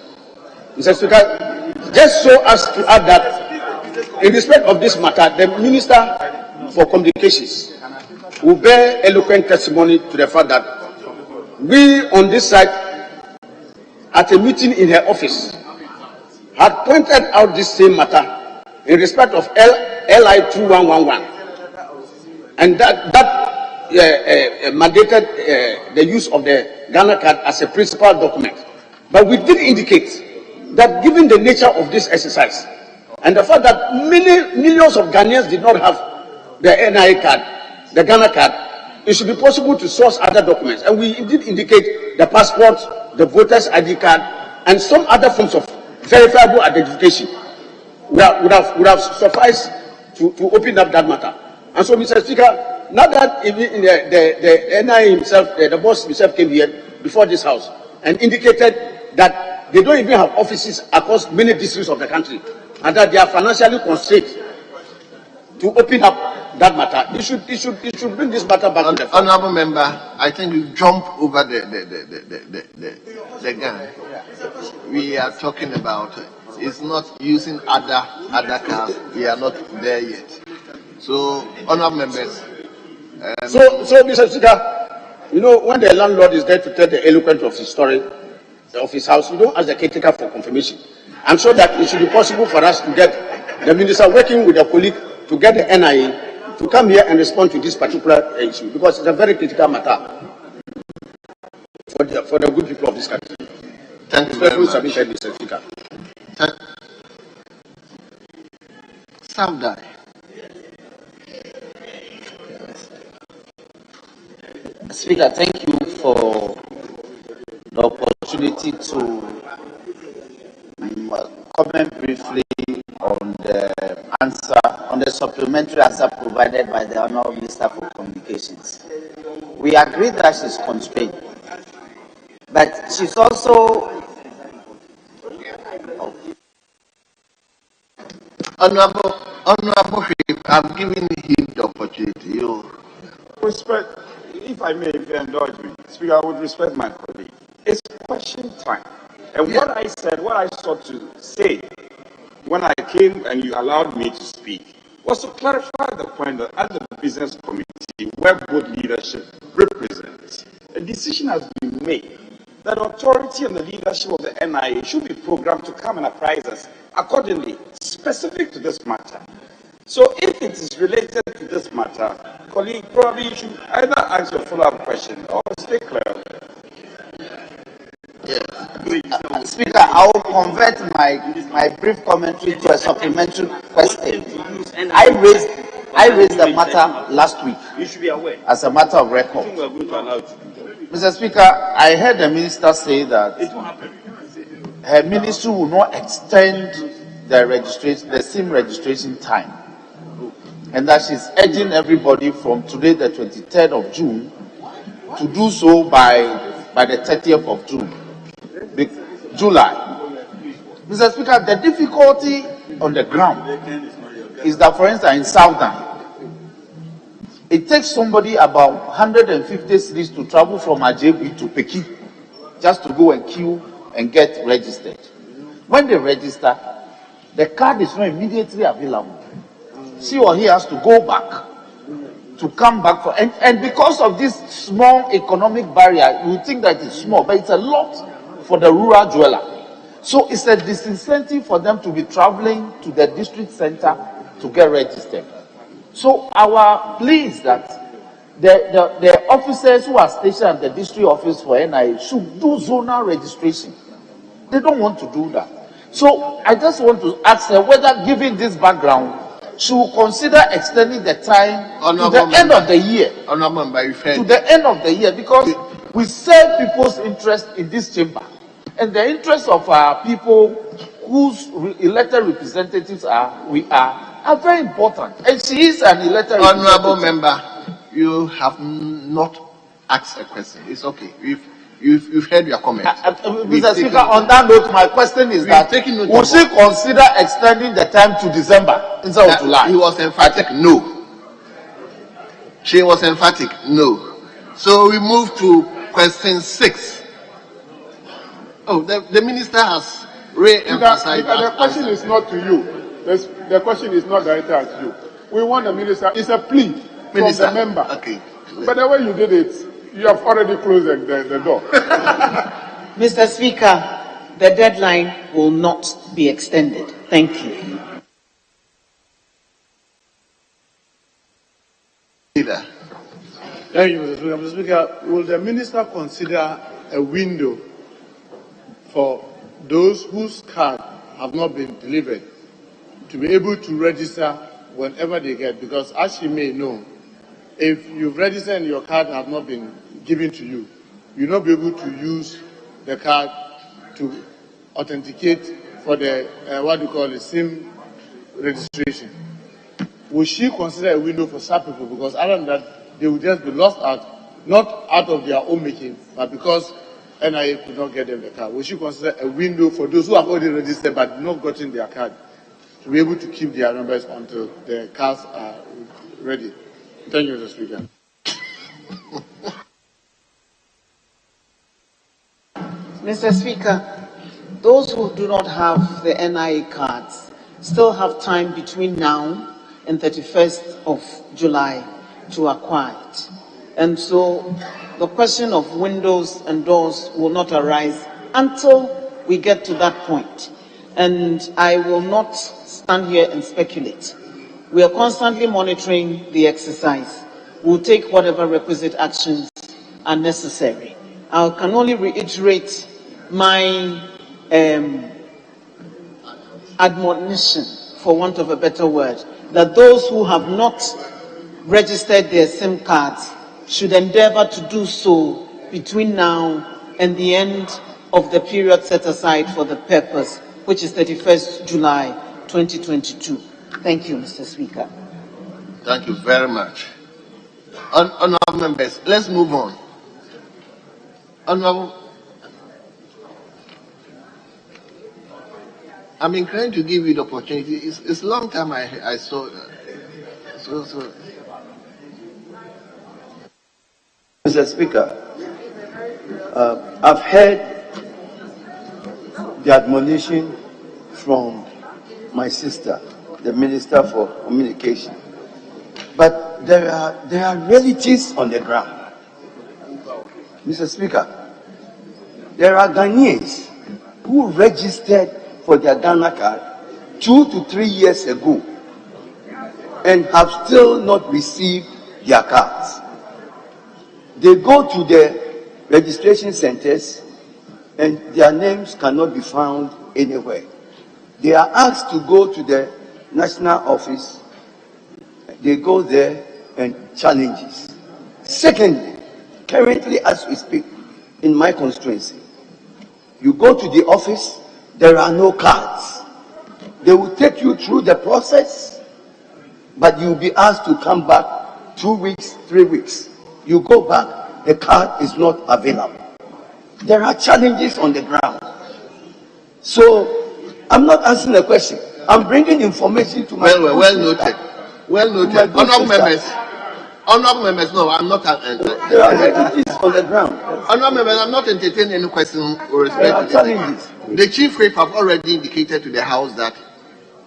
Mr. Speaker, just so as to add that in respect of this matter, the Minister for Communications will bear eloquent testimony to the fact that we on this side at a meeting in her office had pointed out this same matter in respect of LI 2111 and that mandated the use of the Ghana card as a principal document. But we did indicate that given the nature of this exercise and the fact that millions of Ghanaians did not have the NIA card, the Ghana card, it should be possible to source other documents. And we did indicate the passport, the voter's ID card, and some other forms of verifiable identification would have sufficed to open up that matter. And so, Mr. Speaker, now that even the NIA himself, the boss himself came here before this house and indicated that they don't even have offices across many districts of the country and that they are financially constrained to open up that matter. You should bring this matter back to the floor. Honorable Member, I think you jump over the gun. We are talking about is not using other cars. We are not there yet. So, honorable members. So, Mr. Speaker, you know, when the landlord is there to tell the eloquent of his story, of his house, you don't ask the caretaker for confirmation. I'm sure that it should be possible for us to get the minister working with a colleague to get the NIA to come here and respond to this particular issue because it's a very critical matter. for the good people of this country. Thank you very much. Mr. Speaker. Savdai. Speaker, thank you for the opportunity to comment briefly on the supplementary answer provided by the Honourable Minister for Communications. We agree that she's constrained, but she's also Honorable Chief, I've given him the opportunity. You respect, if I may indulge me, Speaker, I would respect my colleague. It's question time. And what I said, what I sought to say when I came and you allowed me to speak, was to clarify the point that under the business committee, where both leadership represents, a decision has been made that authority and the leadership of the NIA should be programmed to come and apprise us accordingly, specific to this matter. So if it is related to this matter, colleague, probably you should either ask your follow-up question or stay clear. Speaker, I will convert my brief commentary to a supplementary question. I raised the matter last week. You should be aware. As a matter of record. Mr. Speaker, I heard the minister say that her ministry will not extend the SIM registration time, and that she's urging everybody from today, the 23rd of June, to do so by the 30th of July. Mr. Speaker, the difficulty on the ground is that, for instance, in Southern, it takes somebody about 150 cities to travel from Ajebu to Peking just to go and queue and get registered. When they register, the card is not immediately available. She or he has to go back to come back for, and because of this small economic barrier, you think that it's small, but it's a lot for the rural dweller. So it's a disincentive for them to be traveling to the district center to get registered. So our plea is that the officers who are stationed at the district office for NIA should do zonal registration. They don't want to do that. So I just want to ask her whether, given this background, she will consider extending the time to the end of the year. To the end of the year, because we serve people's interest in this chamber, and the interest of our people whose elected representatives are very important. And she is an elected Honorable representative. member, you have not asked a question. It's okay. You've heard your comment. Mr. Speaker, on that note, my question is that will she consider extending the time to December instead of July? He was emphatic, no. She was emphatic, no. So we move to question 6. Oh, the minister has re-emphasized that. The question is not to you. The question is not directed at you. We want the minister. It's a plea from the member. Okay. But the way you did it, you have already closed the door. Mr. Speaker, the deadline will not be extended. Thank you. Thank you, Mr. Speaker. Mr. Speaker, will the minister consider a window for those whose card have not been delivered to be able to register whenever they get? Because as you may know, if you've registered and your card have not been given to you, you'll not be able to use the card to authenticate for the SIM registration. Will she consider a window for some people? Because other than that, they will just be lost out, not out of their own making, but because NIA could not get them the card. Will she consider a window for those who have already registered but not gotten their card to be able to keep their numbers until the cards are ready? Thank you, Mr. Speaker. Mr. Speaker, those who do not have the NIA cards still have time between now and 31st of July to acquire it. And so the question of windows and doors will not arise until we get to that point. And I will not stand here and speculate. We are constantly monitoring the exercise. We'll take whatever requisite actions are necessary I can only reiterate my admonition, for want of a better word, that those who have not registered their SIM cards should endeavor to do so between now and the end of the period set aside for the purpose, which is 31st July 2022. Thank you, Mr. Speaker. Thank you very much. Honourable members, let's move on. Honourable, I'm inclined to give you the opportunity. It's a long time I saw so. Mr. Speaker, I've heard the admonition from my sister, the Minister for Communication, but there are realities on the ground. Mr. Speaker, there are Ghanaians who registered for their Ghana card 2 to 3 years ago and have still not received their cards. They go to the registration centers and their names cannot be found anywhere. They are asked to go to the national office. They go there and challenges. Secondly, currently as we speak, in my constituency, you go to the office, there are no cards. They will take you through the process, but you'll be asked to come back 2 weeks, 3 weeks. You go back, the card is not available. There are challenges on the ground. So, I'm not answering the question. I'm bringing information to my Well noted. Well noted. Honourable members, no, I'm not. There are realities on the ground. Honourable members, I'm not entertaining any question with respect to challenges. The Chief Whip have already indicated to the House that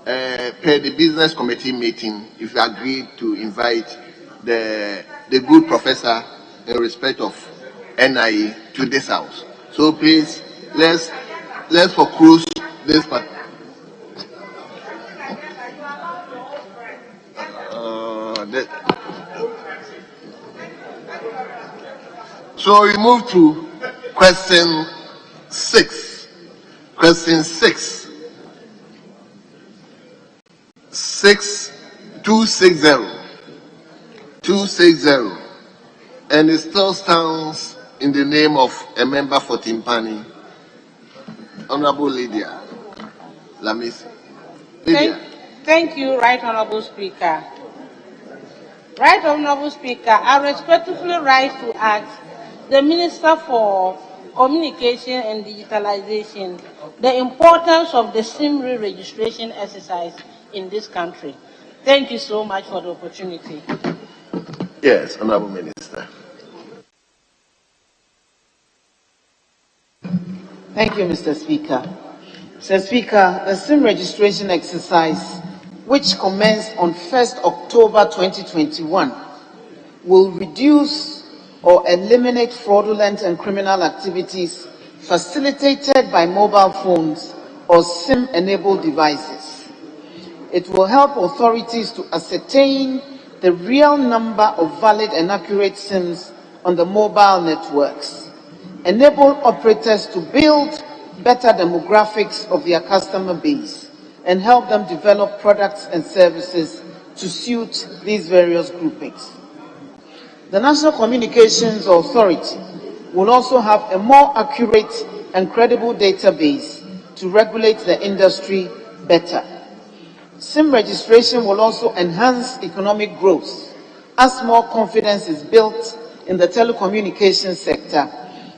per the business committee meeting, if you agreed to invite the good professor in respect of NIE to this House. So please, let's focus this part. So we move to question 6. Question 6. 260. And it still stands in the name of a member for Timpani, Honorable Lydia Lamisi. Lydia. Thank you, Right Honorable Speaker. Right Honorable Speaker, I respectfully rise to ask the Minister for Communication and Digitalization the importance of the SIM re-registration exercise in this country. Thank you so much for the opportunity. Yes, Honorable Minister. Thank you, Mr. Speaker. Mr. Speaker, the SIM registration exercise, which commenced on 1st October 2021, will reduce or eliminate fraudulent and criminal activities facilitated by mobile phones or SIM-enabled devices. It will help authorities to ascertain the real number of valid and accurate SIMs on the mobile networks, enable operators to build better demographics of their customer base, and help them develop products and services to suit these various groupings. The National Communications Authority will also have a more accurate and credible database to regulate the industry better. SIM registration will also enhance economic growth as more confidence is built in the telecommunications sector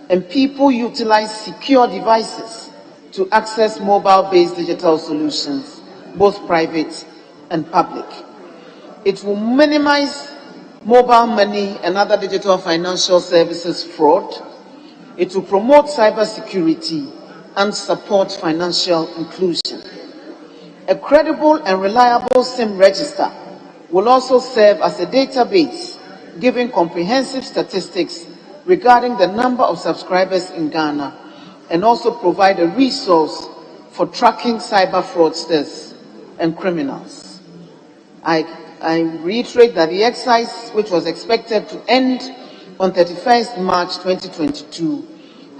and people utilize secure devices to access mobile-based digital solutions, both private and public. It will minimize mobile money and other digital financial services fraud. It will promote cybersecurity and support financial inclusion. A credible and reliable SIM register will also serve as a database, giving comprehensive statistics regarding the number of subscribers in Ghana, and also provide a resource for tracking cyber fraudsters and criminals. I reiterate that the exercise, which was expected to end on 31st March 2022,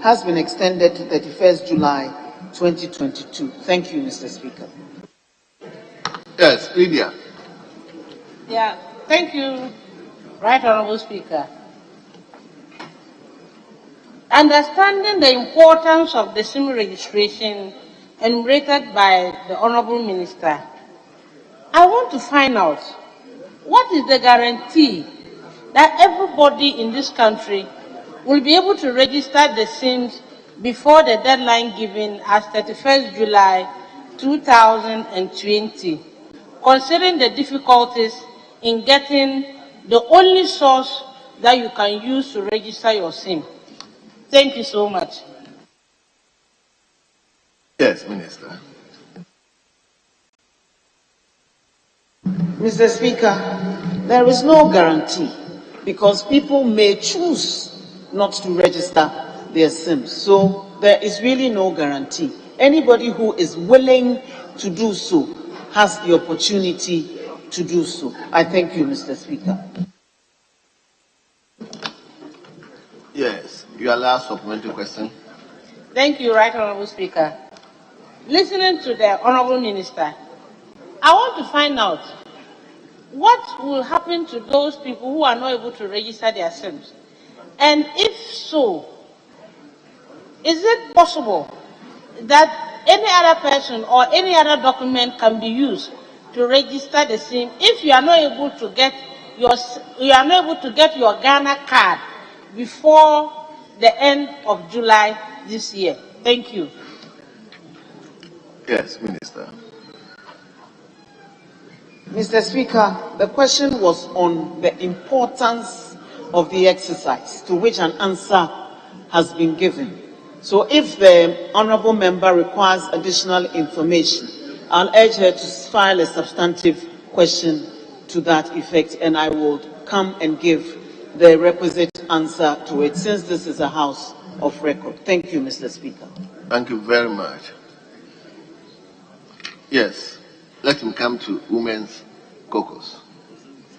has been extended to 31st July 2022. Thank you, Mr. Speaker. Yes, Lydia. Yeah, thank you, Right Honorable Speaker. Understanding the importance of the SIM registration enumerated by the Honorable Minister, I want to find out what is the guarantee that everybody in this country will be able to register the SIMs before the deadline given as 31st July 2020, considering the difficulties in getting the only source that you can use to register your SIM. Thank you so much. Yes, Minister. Mr. Speaker, there is no guarantee because people may choose not to register their SIMs. So there is really no guarantee. Anybody who is willing to do so has the opportunity to do so. I thank you, Mr. Speaker. Yes, your last supplementary question. Thank you, Right Honorable Speaker. Listening to the Honorable Minister, I want to find out what will happen to those people who are not able to register their SIMs. And if so, is it possible that any other person or any other document can be used to register the SIM if you are not able to get your Ghana card before the end of July this year? Thank you. Yes, Minister. Mr. Speaker, the question was on the importance of the exercise, to which an answer has been given. So if the honourable member requires additional information, I'll urge her to file a substantive question to that effect, and I will come and give the requisite answer to it, since this is a house of record. Thank you, Mr. Speaker. Thank you very much. Yes, let him come to Women's Caucus.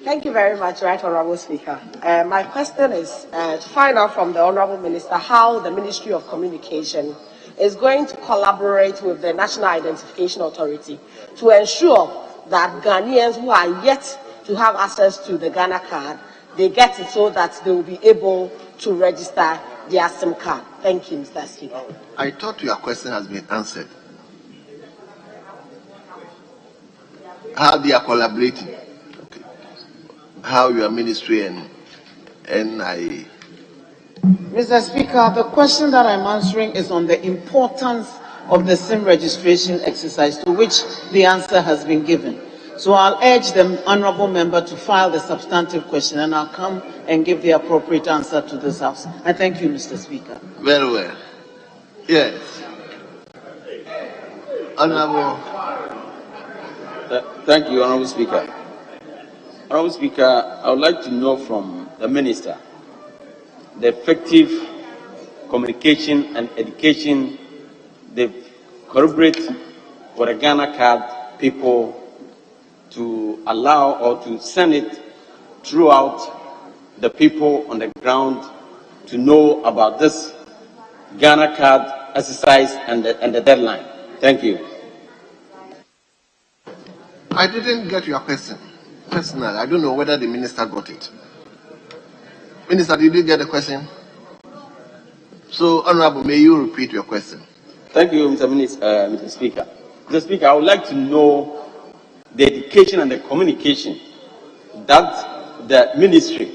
Thank you very much, Right Honourable Speaker. My question is to find out from the Honourable Minister how the Ministry of Communication is going to collaborate with the National Identification Authority to ensure that Ghanaians who are yet to have access to the Ghana card, they get it so that they will be able to register their SIM card. Thank you, Mr. Speaker. I thought your question has been answered. How they are collaborating. Okay. How your ministry and NIA. Mr. Speaker, the question that I'm answering is on the importance of the SIM registration exercise, to which the answer has been given. So I'll urge the honourable member to file the substantive question, and I'll come and give the appropriate answer to this House. I thank you, Mr. Speaker. Very well. Yes. Honourable. Thank you, Honourable Speaker. Honourable Speaker, I would like to know from the Minister the effective communication and education they corroborate for the Ghana card people to allow or to send it throughout the people on the ground to know about this Ghana card exercise and the deadline. Thank you. I didn't get your question. Personally, I don't know whether the minister got it. Minister, did you get the question? So, Honorable, may you repeat your question? Thank you, Mr. Speaker. Mr. Speaker, I would like to know the education and the communication that the ministry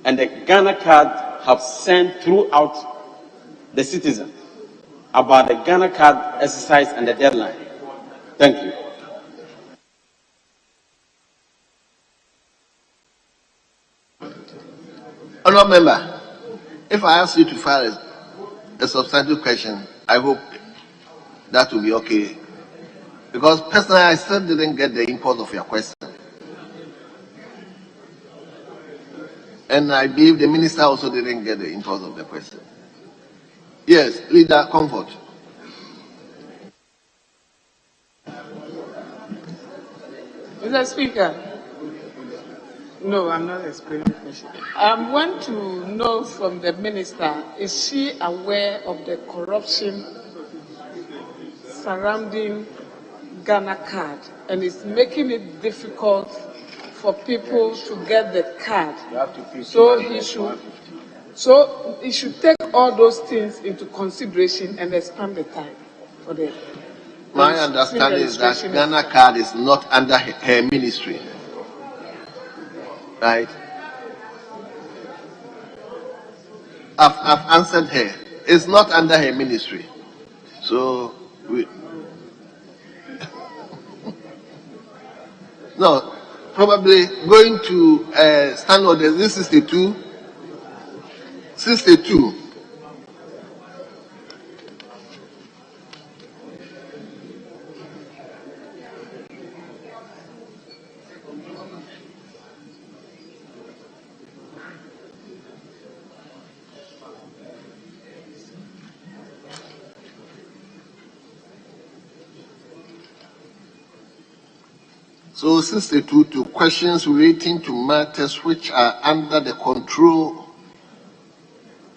and the Ghana card have sent throughout the citizens about the Ghana card exercise and the deadline. Thank you. Honourable Member, if I ask you to file a substantive question, I hope that will be okay. Because personally, I still didn't get the import of your question. And I believe the minister also didn't get the import of the question. Yes, Leader Comfort. Mr. Speaker, No, I'm not explaining the question. I want to know from the minister, is she aware of the corruption surrounding Ghana card and it's making it difficult for people to get the card? So he should take all those things into consideration and expand the time for the. My understanding is that Ghana card is not under her ministry. Right? I've answered her. It's not under her ministry. So no, probably going to stand order. This is 62. 62. So 62 to questions relating to matters which are under the control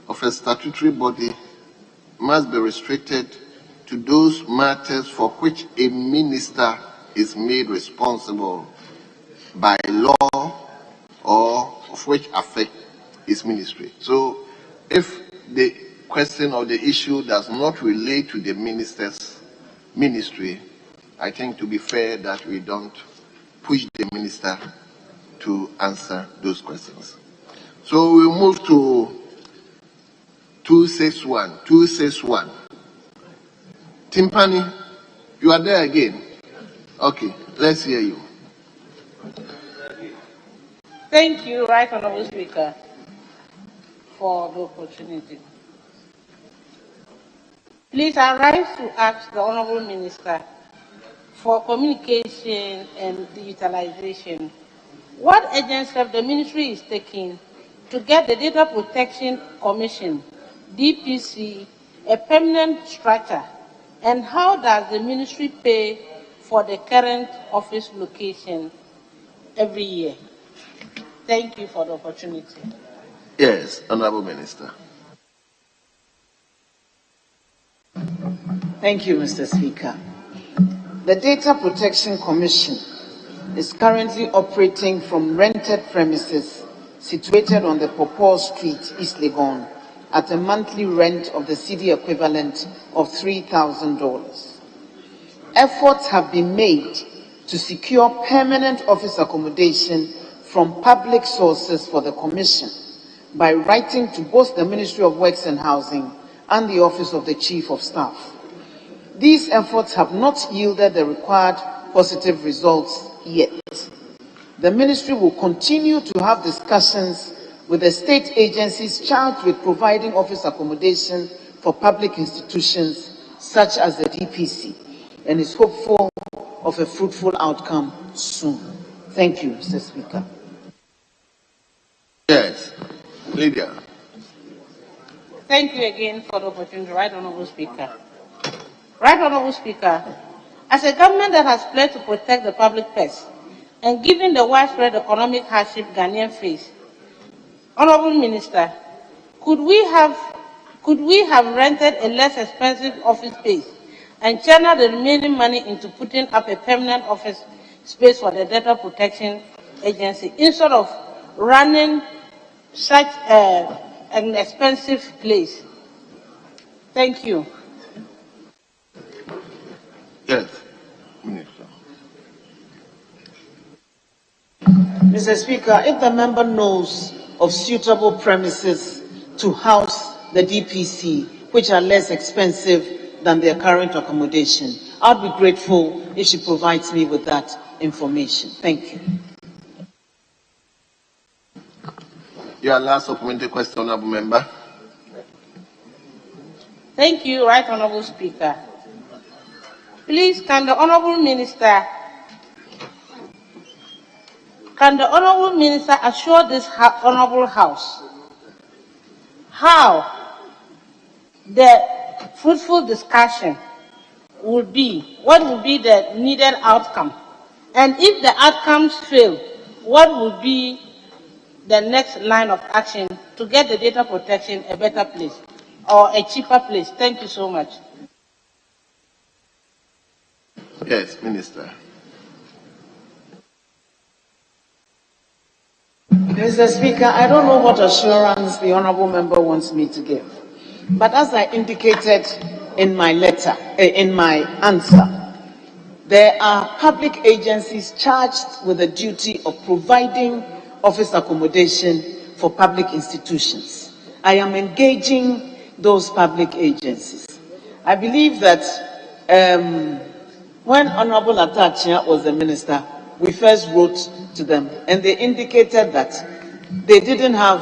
of a statutory body must be restricted to those matters for which a minister is made responsible by law or of which affect his ministry. So if the question or the issue does not relate to the minister's ministry, I think to be fair that we don't push the minister to answer those questions. So we move to 261. 261. Timpani, you are there again. Okay, let's hear you. Thank you, Right Honorable Speaker, for the opportunity. Please, I rise to ask the Honorable Minister for Communication and Digitalization what urgent steps the ministry is taking to get the Data Protection Commission, DPC, a permanent structure, and how does the ministry pay for the current office location every year? Thank you for the opportunity. Yes, Honorable Minister. Thank you, Mr. Speaker. The Data Protection Commission is currently operating from rented premises situated on the Popor Street, East Legon, at a monthly rent of the cedi equivalent of $3,000. Efforts have been made to secure permanent office accommodation from public sources for the Commission by writing to both the Ministry of Works and Housing and the Office of the Chief of Staff. These efforts have not yielded the required positive results yet. The ministry will continue to have discussions with the state agencies charged with providing office accommodation for public institutions such as the DPC and is hopeful of a fruitful outcome soon. Thank you, Mr. Speaker. Yes, Lydia. Thank you again for the opportunity, Right Honorable Speaker. Right Honorable Speaker, as a government that has pledged to protect the public purse and given the widespread economic hardship Ghanaians face, Honorable Minister, could we have rented a less expensive office space and channel the remaining money into putting up a permanent office space for the Data Protection Agency instead of running such an expensive place? Thank you. Yes, Minister. Mr. Speaker, if the member knows of suitable premises to house the DPC, which are less expensive than their current accommodation, I'd be grateful if she provides me with that information. Thank you. Your last supplementary question, Honorable Member. Thank you, Right Honorable Speaker. Please, can the Honorable Minister assure this Honorable House how the fruitful discussion will be, what will be the needed outcome? And if the outcomes fail, what will be the next line of action to get the data protection a better place or a cheaper place? Thank you so much. Yes, Minister. Mr. Speaker, I don't know what assurance the honourable member wants me to give, but as I indicated in my letter, in my answer, there are public agencies charged with the duty of providing office accommodation for public institutions. I am engaging those public agencies. I believe that when Honorable Atachia was the minister, we first wrote to them and they indicated that they didn't have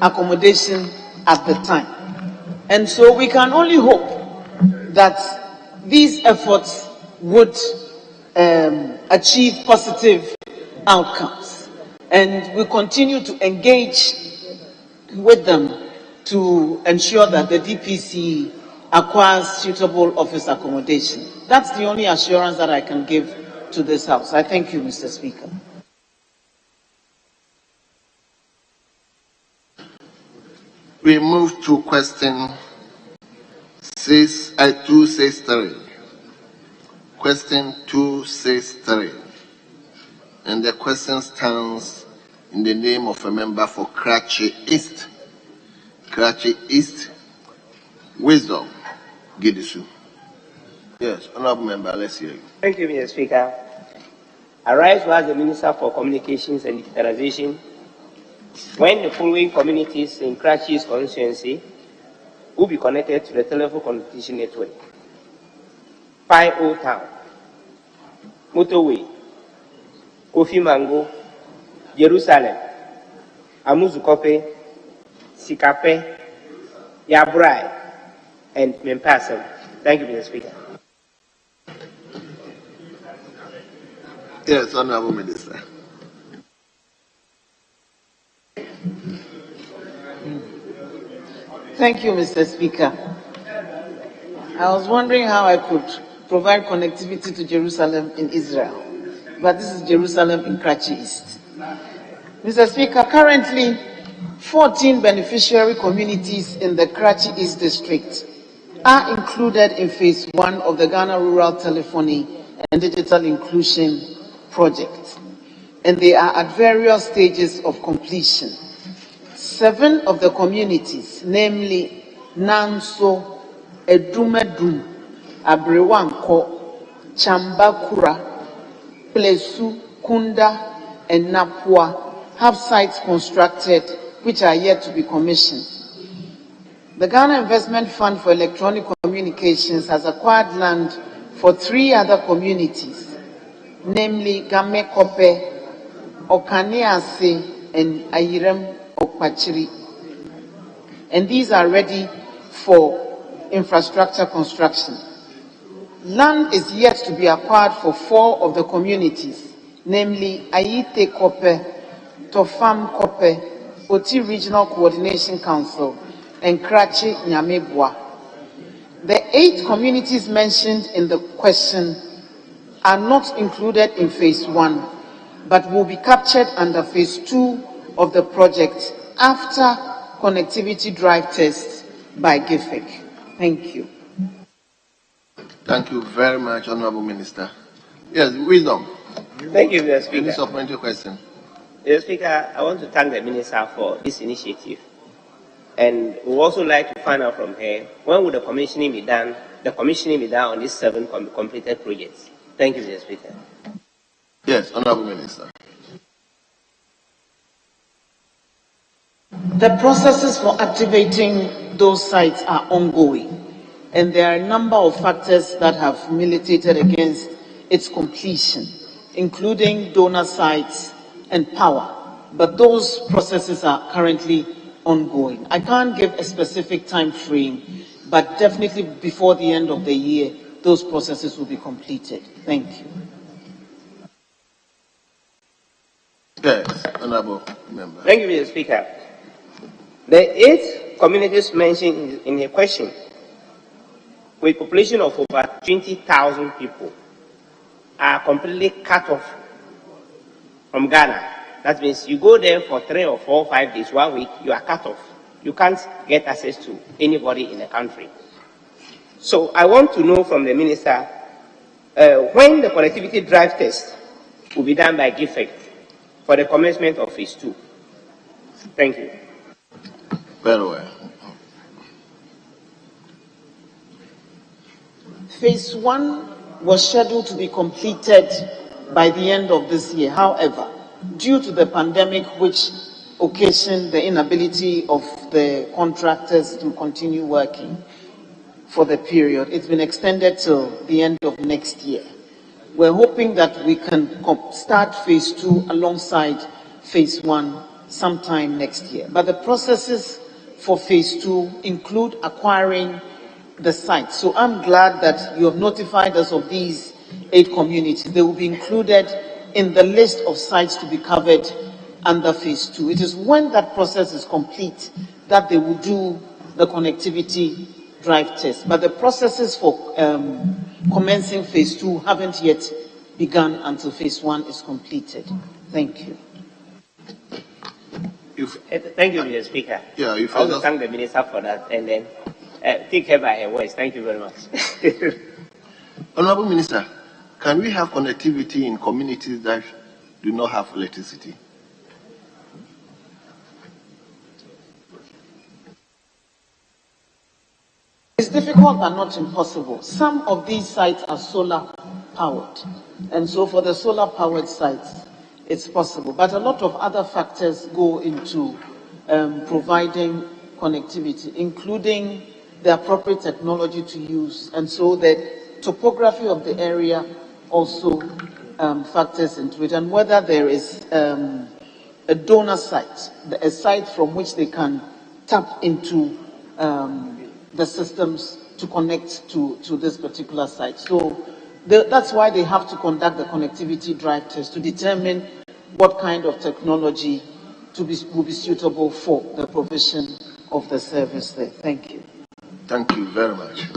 accommodation at the time. And so we can only hope that these efforts would achieve positive outcomes. And we continue to engage with them to ensure that the DPC acquires suitable office accommodation. That's the only assurance that I can give to this House. I thank you, Mr. Speaker. We move to question 263. Question 263. And the question stands in the name of a member for Karachi East. Karachi East, Wisdom, Gidisu. Yes, Honorable Member, let's hear you. Thank you, Mr. Speaker. I rise as the Minister for Communications and Digitalization when the following communities in Karachi's constituency will be connected to the telephone communication network: 5 Town, Motorway, Kofi Mango, Jerusalem, Amuzukope, Sikape, Yabrai, and Mempasem. Thank you, Mr. Speaker. Yes, Honorable Minister. Thank you, Mr. Speaker. I was wondering how I could provide connectivity to Jerusalem in Israel, but this is Jerusalem in Karachi East. Mr. Speaker, currently 14 beneficiary communities in the Karachi East district are included in phase 1 of the Ghana Rural Telephony and Digital Inclusion Project, and they are at various stages of completion. 7 of the communities, namely Nanso, Edumedum, Abrewanko, Chambakura, Plesu, Kunda, and Napua, have sites constructed which are yet to be commissioned. The Ghana Investment Fund for Electronic Communications has acquired land for 3 other communities, namely Game Kope, Okanease, and Ayirem Okpachiri. And these are ready for infrastructure construction. Land is yet to be acquired for 4 of the communities, namely Ayite Kope, Tofam Kope, Oti Regional Coordination Council, and Karachi Nyamebwa. The 8 communities mentioned in the question are not included in phase 1, but will be captured under phase 2 of the project after connectivity drive tests by GIFIC. Thank you. Thank you very much, Honorable Minister. Yes, Wisdom. Thank you, Mr. Speaker. Any supplementary question? Mr. Speaker, I want to thank the Minister for this initiative. And we would also like to find out from her, when will the commissioning be done on these 7 completed projects? Thank you, Mr. Speaker. Yes, Honorable Minister. The processes for activating those sites are ongoing, and there are a number of factors that have militated against its completion, including donor sites and power. But those processes are currently ongoing. I can't give a specific time frame, but definitely before the end of the year, those processes will be completed. Thank you. Yes, Honorable Member. Thank you, Mr. Speaker. The 8 communities mentioned in the question, with a population of over 20,000 people, are completely cut off from Ghana. That means you go there for 3 or 4 or 5 days, 1 week, you are cut off. You can't get access to anybody in the country. So I want to know from the minister when the connectivity drive test will be done by GIFEC for the commencement of phase 2. Thank you. Very well. Phase 1 was scheduled to be completed by the end of this year. However, due to the pandemic, which occasioned the inability of the contractors to continue working for the period, it's been extended till the end of next year. We're hoping that we can start phase 2 alongside phase 1 sometime next year. But the processes for phase 2 include acquiring the site. So I'm glad that you have notified us of these 8 communities. They will be included in the list of sites to be covered under phase 2. It is when that process is complete that they will do the connectivity drive test. But the processes for commencing phase 2 haven't yet begun until phase 1 is completed. Thank you. Thank you, Mr. Speaker. Yeah, I want to thank the minister for that, and then take her by her voice. Thank you very much. Honorable Minister, can we have connectivity in communities that do not have electricity? It's difficult but not impossible. Some of these sites are solar powered, and so for the solar powered sites, it's possible. But a lot of other factors go into providing connectivity, including the appropriate technology to use, and so the topography of the area also factors into it, and whether there is a donor site, a site from which they can tap into the systems to connect to this particular site. So that's why they have to conduct the connectivity drive test to determine what kind of technology will be suitable for the provision of the service there. Thank you. Thank you very much.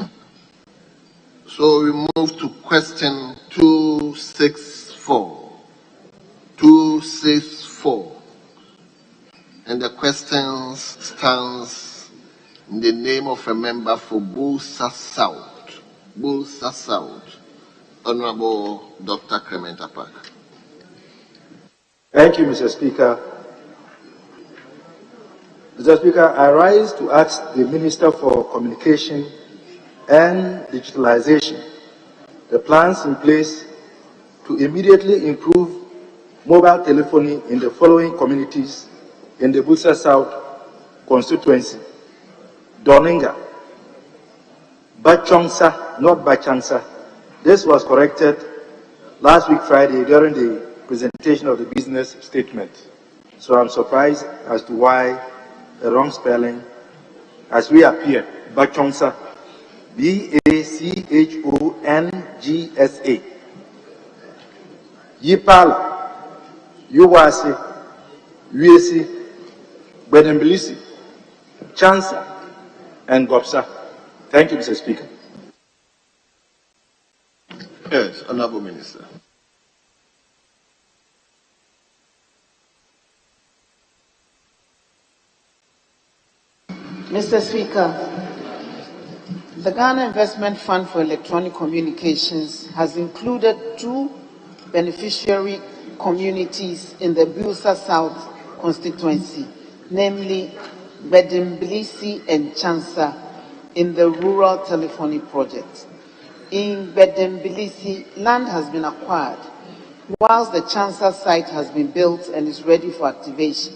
So we move to question 264. 264. And the question stands in the name of a member for Bulsa South. Bulsa South. Honorable Dr. Clement Apak. Thank you, Mr. Speaker. Mr. Speaker, I rise to ask the Minister for Communication and Digitalization the plans in place to immediately improve mobile telephony in the following communities in the Bulsa South constituency: Doninga, Bachongsa, not Bachangsa. This was corrected last week Friday during the presentation of the business statement. So I'm surprised as to why the wrong spelling has reappeared. Bachongsa, Bachongsa. Yipala, Uwasi, Wiesi, Bedembilisi, Chansa, and Gopsa. Thank you, Mr. Speaker. Yes, Honorable Minister. Mr. Speaker, the Ghana Investment Fund for Electronic Communications has included 2 beneficiary communities in the Bulsa South constituency, namely Bedembilisi and Chansa, in the rural telephony project. In Bedembilisi, land has been acquired, whilst the Chansa site has been built and is ready for activation.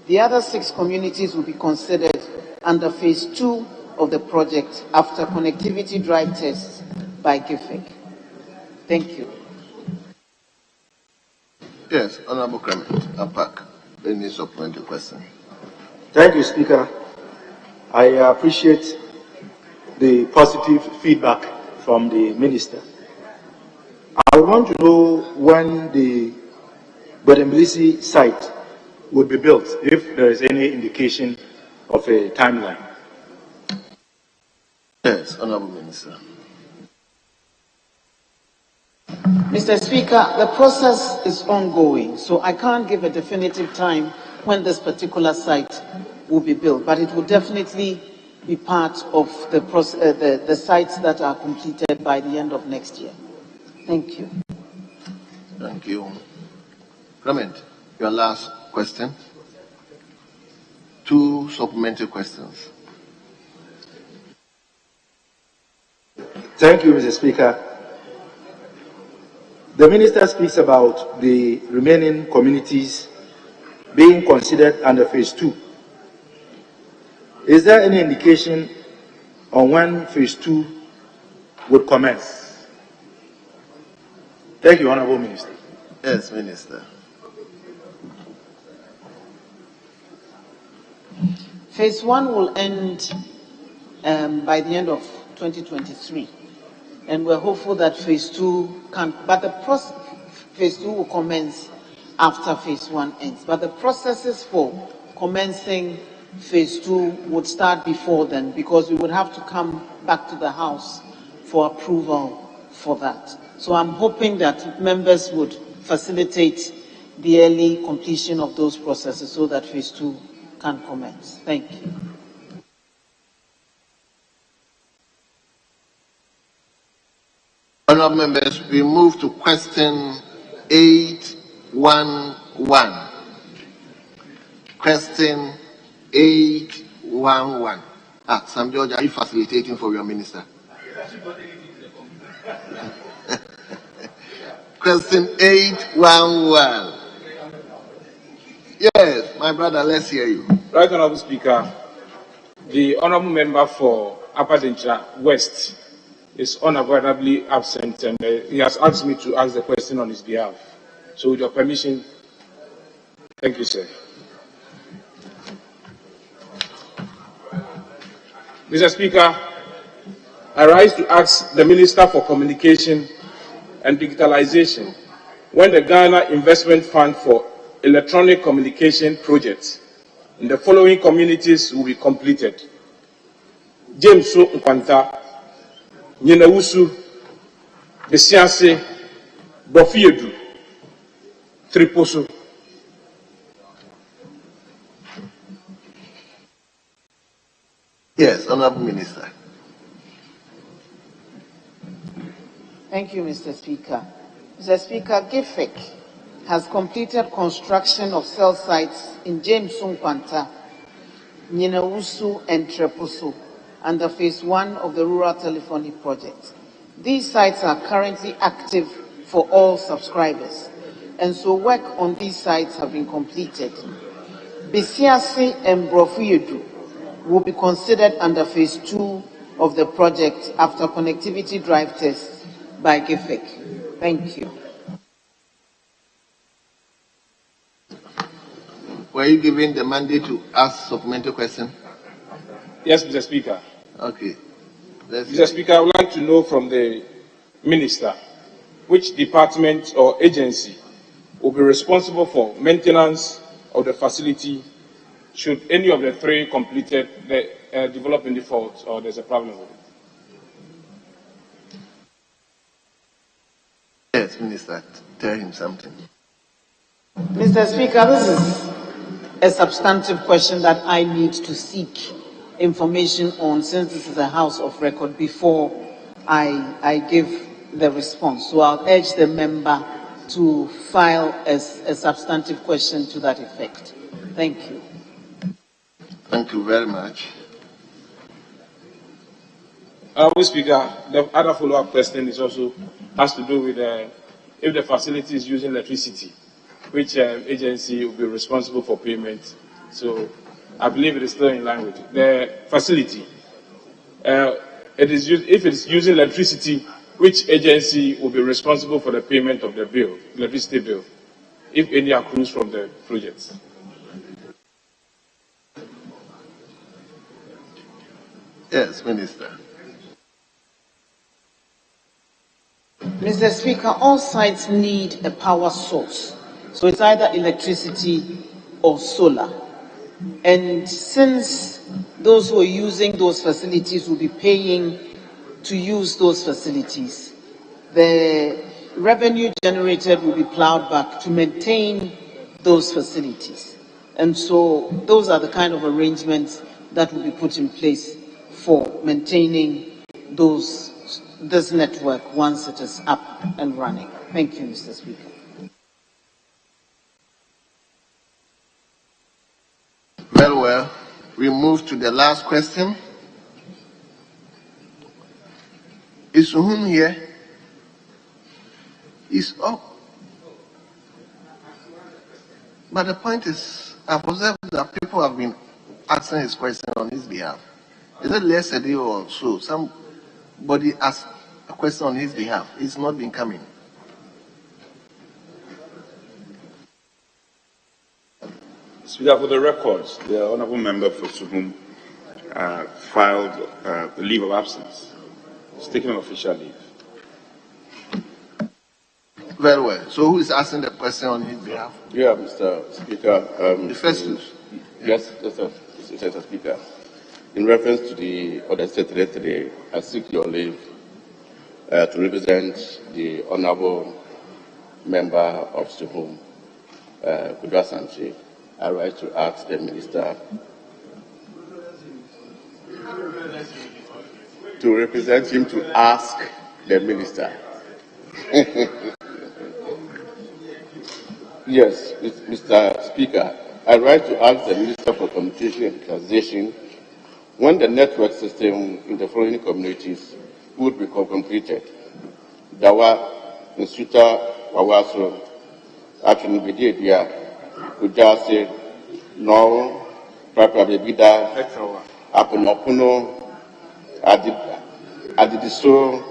The other 6 communities will be considered under phase 2 of the project after connectivity drive tests by GIFEC. Thank you. Yes, Honorable Clement Apak. Let me supplement the question. Thank you, Speaker. I appreciate the positive feedback from the Minister. I want to know when the Bedembilisi site would be built, if there is any indication of a timeline. Yes, Honorable Minister. Mr. Speaker, the process is ongoing, so I can't give a definitive time when this particular site will be built, but it will definitely be part of the sites that are completed by the end of next year. Thank you. Thank you. Clement, your last question. 2 supplementary questions. Thank you, Mr. Speaker. The Minister speaks about the remaining communities being considered under Phase 2. Is there any indication on when Phase 2 would commence? Thank you, Honorable Minister. Yes, Minister. Phase 1 will end by the end of 2023. And we're hopeful that Phase 2 can, but Phase 2 will commence after Phase 1 ends. But the processes for commencing Phase 2 would start before then, because we would have to come back to the House for approval for that. So I'm hoping that members would facilitate the early completion of those processes so that Phase 2 can commence. Thank you. Honourable members, we move to question 811. Question 811. Sam George, are you facilitating for your minister? Question 811. Yes, my brother, let's hear you. Right, Honourable Speaker, the Honourable Member for Upper Denkyira West is unavoidably absent, and he has asked me to ask the question on his behalf. So with your permission, thank you, sir. Mr. Speaker, I rise to ask the Minister for Communication and Digitalization when the Ghana Investment Fund for Electronic Communication projects in the following communities will be completed: James Nkwanta, Nyenawusu, Besiase, Bofiedu, Triposo. Yes, Honourable Minister. Thank you, Mr. Speaker. Mr. Speaker, GIFEC has completed construction of cell sites in James Nkwanta, Nyenawusu, and Treposo under Phase 1 of the Rural Telephony Project. These sites are currently active for all subscribers, and so work on these sites have been completed. Besiase and Brofuyedu will be considered under Phase 2 of the project after connectivity drive tests by GIFEC. Thank you. Were you given the mandate to ask supplementary question? Yes, Mr. Speaker. Okay. Mr. Speaker, I would like to know from the Minister which department or agency will be responsible for maintenance of the facility should any of the 3 completed develop in default or there's a problem with it. Yes, Minister, tell him something. Mr. Speaker, this is a substantive question that I need to seek information on, since this is a house of record, before I give the response. So I'll urge the member to file a substantive question to that effect. Thank you. Thank you very much. Honourable Speaker, the other follow-up question has to do with if the facility is using electricity, which agency will be responsible for payment. So I believe it is still in line with it. The facility. If it's using electricity, which agency will be responsible for the payment of the bill, electricity bill, if any accrues from the project? Yes, Minister. Mr. Speaker, all sites need a power source. So it's either electricity or solar. And since those who are using those facilities will be paying to use those facilities, the revenue generated will be plowed back to maintain those facilities. And so those are the kind of arrangements that will be put in place for maintaining this network once it is up and running. Thank you, Mr. Speaker. Very well. We move to the last question. Is Suhum here? Is up. But the point is, I've observed that people have been asking his question on his behalf. Is it yesterday or so? Somebody asked a question on his behalf. It's not been coming. Speaker, for the records, the honourable member for Suhum filed a leave of absence. He's taking an official leave. Very well. So who is asking the question on his behalf? Yeah, Mr. Speaker. The first two. Yes, Mr. Speaker. In reference to the order stated today, I seek your leave to represent the honourable member of Suhum, Kudwa Sanchi. I rise to ask the minister to represent him to ask the minister. Yes, Mr. Speaker, I rise to ask the Minister for Communication and Digitalization when the network system in the following communities would be completed. Dawa, Nsuta, Wawaso, Achunibidia, Kujase, No, Papa Bebida, Apunopuno, Adidiso,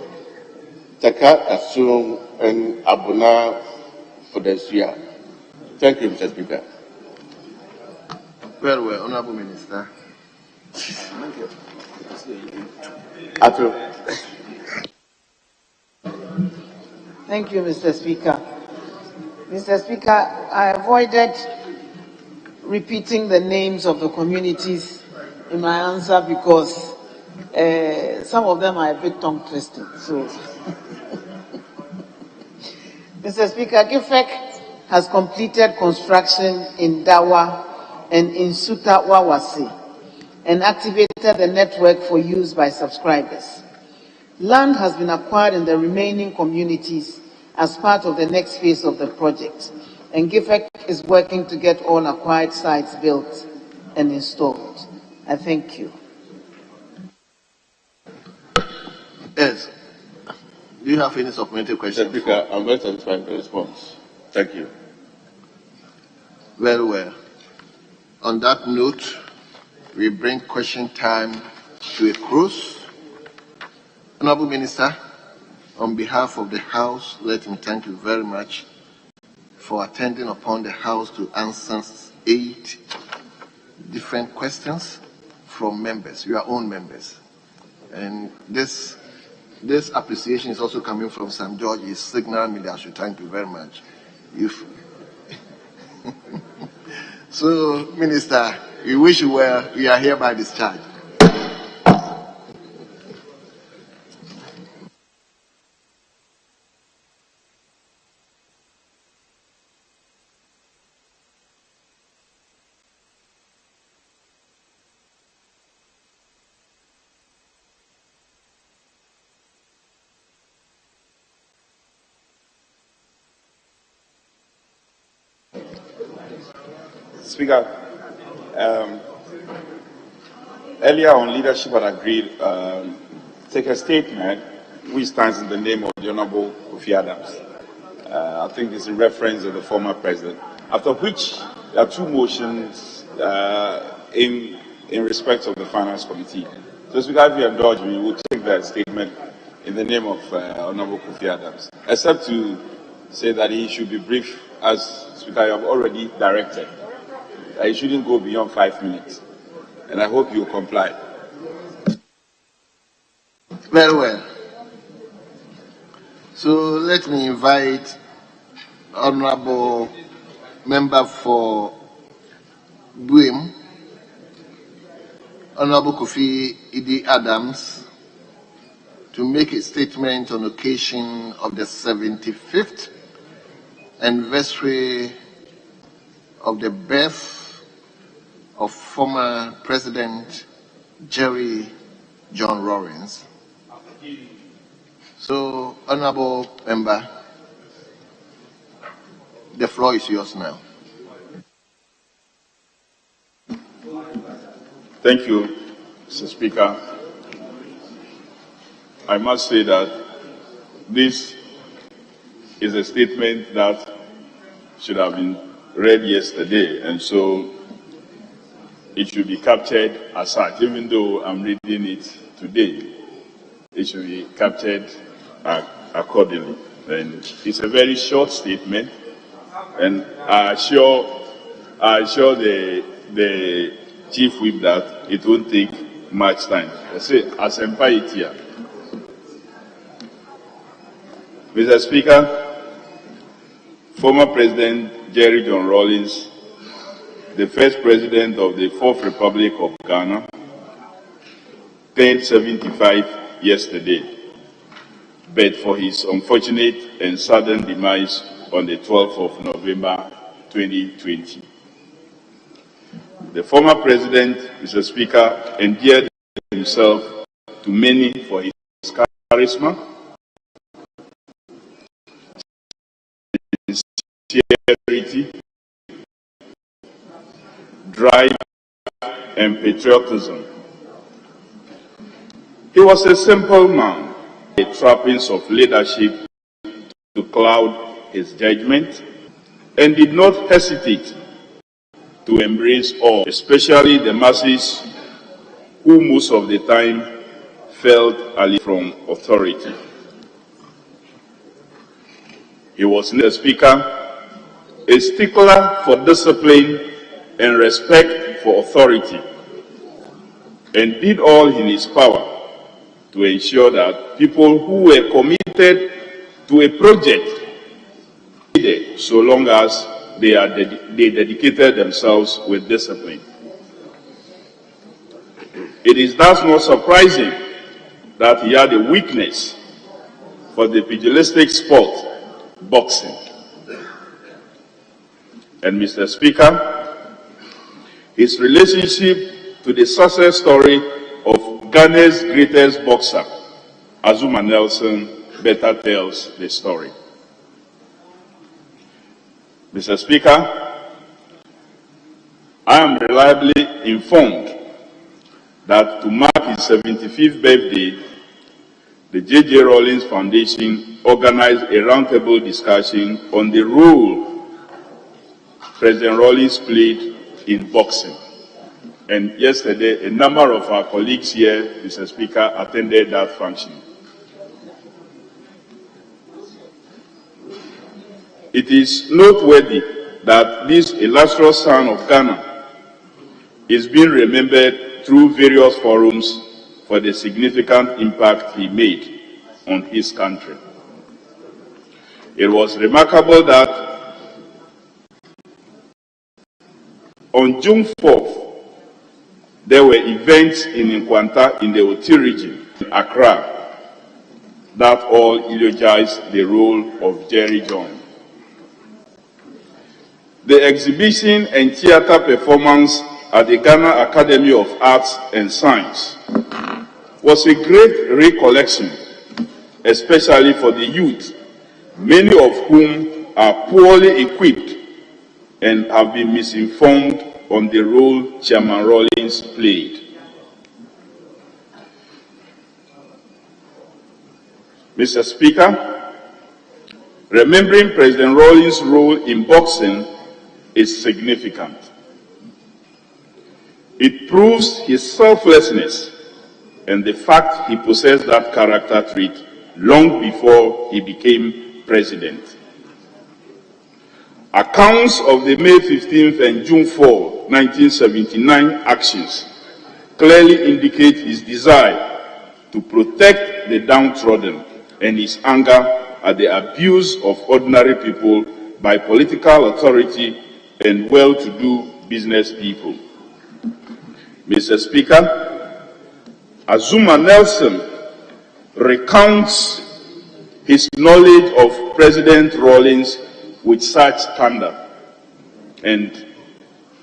Taka Asum, and Abuna for this year. Thank you, Mr. Speaker. Very well, Honourable Minister. Thank you, Mr. Speaker. Mr. Speaker, I avoided repeating the names of the communities in my answer because some of them are a bit tongue-twisted. So, Mr. Speaker, GIFEC has completed construction in Dawa and in Suta Wawase and activated the network for use by subscribers. Land has been acquired in the remaining communities as part of the next phase of the project, and GIFEC is working to get all acquired sites built and installed. I thank you. Yes. Do you have any supplementary questions? Mr. Speaker, I'm very satisfied with the response. Thank you. Very well. On that note, we bring question time to a close. Honourable Minister, on behalf of the House, let me thank you very much for attending upon the House to answer 8 different questions from members, your own members. And this appreciation is also coming from St. George. He signaled me that I should thank you very much. So, Minister, we wish you well. We are hereby discharged. Speaker, earlier on, leadership had agreed take a statement which stands in the name of the Honourable Kofi Adams. I think it's in reference to the former president. After which, there are 2 motions in respect of the Finance Committee. So, Speaker, if you indulge me, we will take that statement in the name of Honourable Kofi Adams, except to say that he should be brief, as Speaker, you have already directed. It shouldn't go beyond 5 minutes, and I hope you comply. Very well. So let me invite Honourable Member for Buim, Honourable Kofi Idi Adams, to make a statement on occasion of the 75th anniversary of the birth of former President Jerry John Rawlings. So, Honorable Member, the floor is yours now. Thank you, Mr. Speaker. I must say that this is a statement that should have been read yesterday, and so it should be captured as such. Even though I'm reading it today, it should be captured accordingly. And it's a very short statement, and I assure the Chief Whip that it won't take much time. I say, as empire, Mr. Speaker, former President Jerry John Rawlings, the first president of the Fourth Republic of Ghana, turned 75 yesterday, but for his unfortunate and sudden demise on the 12th of November 2020. The former president, Mr. Speaker, endeared himself to many for his charisma, sincerity, drive, and patriotism. He was a simple man, the trappings of leadership to cloud his judgment, and did not hesitate to embrace all, especially the masses who most of the time felt alien from authority. He was, Mr. Speaker, a stickler for discipline and respect for authority, and did all in his power to ensure that people who were committed to a project, so long as they dedicated themselves with discipline. It is thus not surprising that he had a weakness for the pugilistic sport, boxing. And Mr. Speaker, his relationship to the success story of Ghana's greatest boxer, Azumah Nelson, better tells the story. Mr. Speaker, I am reliably informed that to mark his 75th birthday, the J.J. Rawlings Foundation organized a roundtable discussion on the role President Rawlings played in boxing. And yesterday, a number of our colleagues here, Mr. Speaker, attended that function. It is noteworthy that this illustrious son of Ghana is being remembered through various forums for the significant impact he made on his country. It was remarkable that on June 4th, there were events in Nkwanta in the Oti region, in Accra, that all eulogized the role of Jerry John. The exhibition and theater performance at the Ghana Academy of Arts and Science was a great recollection, especially for the youth, many of whom are poorly equipped and have been misinformed on the role Chairman Rawlings played. Mr. Speaker, remembering President Rawlings' role in boxing is significant. It proves his selflessness and the fact he possessed that character trait long before he became president. Accounts of the May 15th and June 4, 1979 actions clearly indicate his desire to protect the downtrodden and his anger at the abuse of ordinary people by political authority and well-to-do business people. Mr. Speaker, Azumah Nelson recounts his knowledge of President Rawlings with such candor. And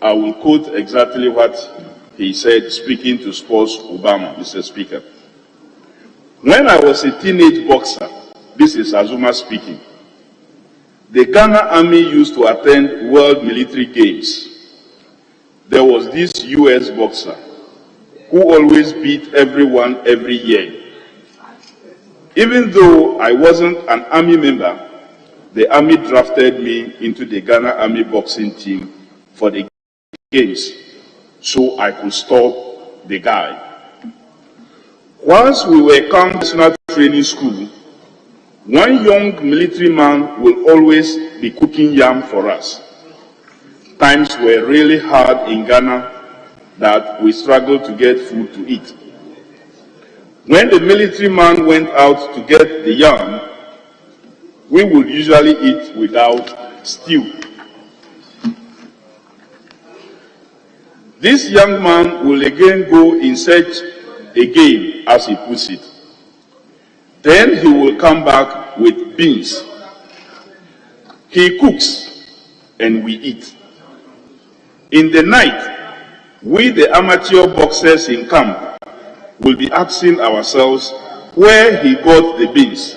I will quote exactly what he said, speaking to Sports Obama, Mr. Speaker. When I was a teenage boxer, this is Azuma speaking, the Ghana Army used to attend World Military Games. There was this US boxer who always beat everyone every year. Even though I wasn't an Army member, the Army drafted me into the Ghana Army boxing team for the games so I could stop the guy. Once we were come to national training school, one young military man will always be cooking yam for us. Times were really hard in Ghana that we struggled to get food to eat. When the military man went out to get the yam, we would usually eat without stew. This young man will again go in search again, as he puts it. Then he will come back with beans. He cooks and we eat. In the night, we the amateur boxers in camp will be asking ourselves where he got the beans.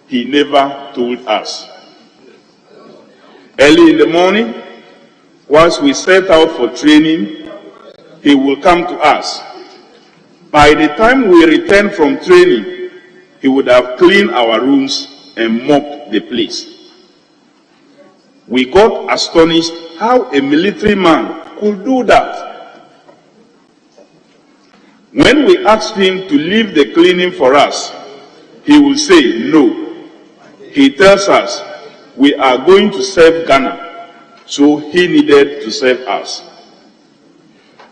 He never told us. Early in the morning, once we set out for training, he will come to us. By the time we return from training, he would have cleaned our rooms and mopped the place. We got astonished how a military man could do that. When we asked him to leave the cleaning for us, he will say no. He tells us we are going to serve Ghana, so he needed to serve us.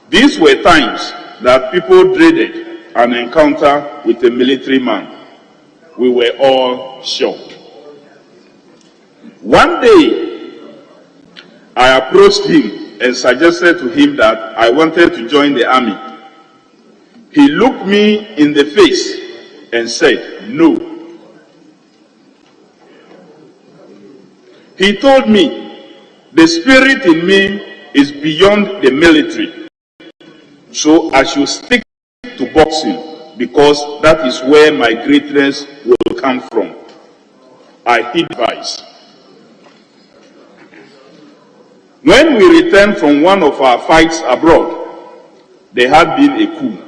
These were times that people dreaded an encounter with a military man. We were all shocked. One day, I approached him and suggested to him that I wanted to join the army. He looked me in the face and said, no. He told me, the spirit in me is beyond the military, so I should stick to boxing because that is where my greatness will come from. I heed advice. When we returned from one of our fights abroad, there had been a coup,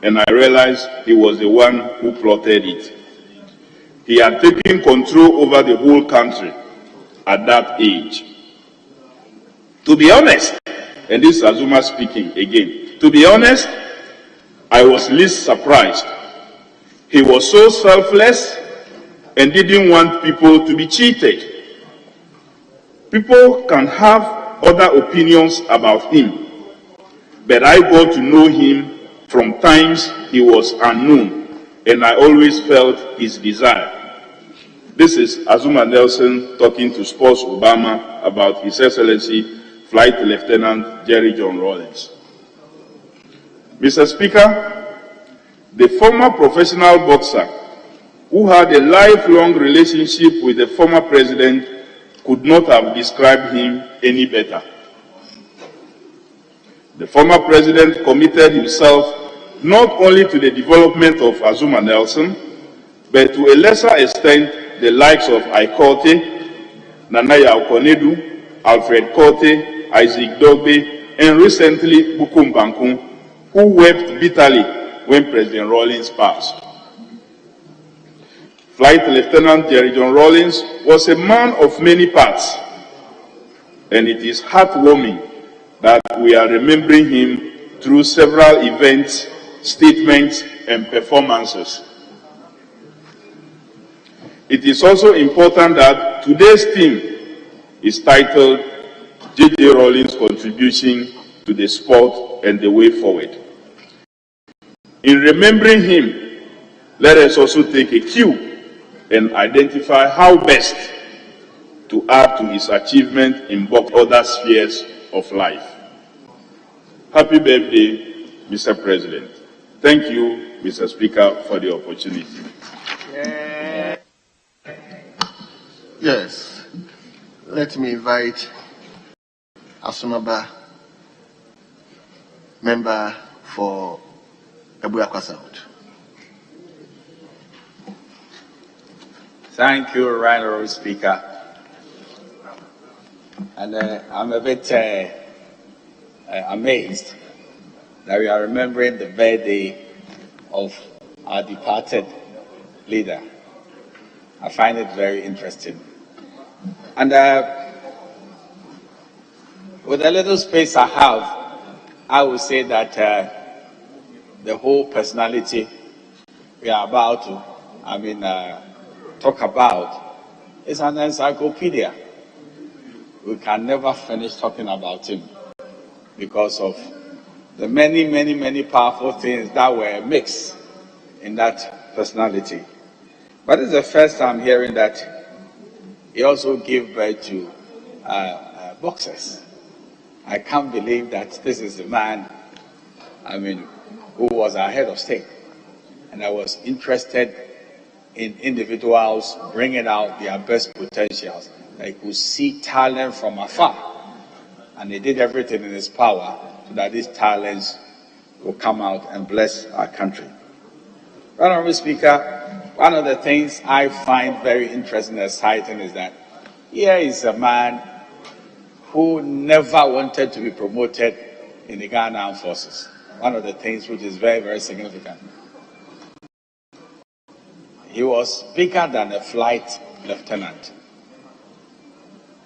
and I realized he was the one who plotted it. He had taken control over the whole country at that age. To be honest, and this is Azuma speaking again, to be honest, I was least surprised. He was so selfless and didn't want people to be cheated. People can have other opinions about him, but I got to know him from times he was unknown, and I always felt his desire. This is Azuma Nelson talking to Sports Obama about His Excellency Flight Lieutenant Jerry John Rawlings. Mr. Speaker, the former professional boxer who had a lifelong relationship with the former president could not have described him any better. The former president committed himself not only to the development of Azuma Nelson, but to a lesser extent the likes of Ikote, Nanaya Okonedu, Alfred Kote, Isaac Dogbe, and recently Bukum Bankun, who wept bitterly when President Rawlings passed. Flight Lieutenant Jerry John Rawlings was a man of many parts, and it is heartwarming that we are remembering him through several events, statements, and performances. It is also important that today's theme is titled J.J. Rawlings' Contribution to the Sport and the Way Forward. In remembering him, let us also take a cue and identify how best to add to his achievement in both other spheres of life. Happy birthday, Mr. President. Thank you Mr. Speaker, for the opportunity. Yes. Let me invite Asumaba, member for Ebuakwa South. Thank you, Right Honourable Speaker. And I'm a bit amazed that we are remembering the birthday of our departed leader. I find it very interesting. And with the little space I have, I would say that the whole personality we are about to, talk about is an encyclopedia. We can never finish talking about him because of the many, many, many powerful things that were mixed in that personality. But it's the first time hearing that he also gave birth to boxers. I can't believe that this is the man, who was our head of state. And I was interested in individuals bringing out their best potentials. They could see talent from afar. And he did everything in his power so that these talents will come out and bless our country. Honourable Speaker, one of the things I find very interesting and exciting is that here is a man who never wanted to be promoted in the Ghana Armed Forces. One of the things which is very, very significant. He was bigger than a flight lieutenant.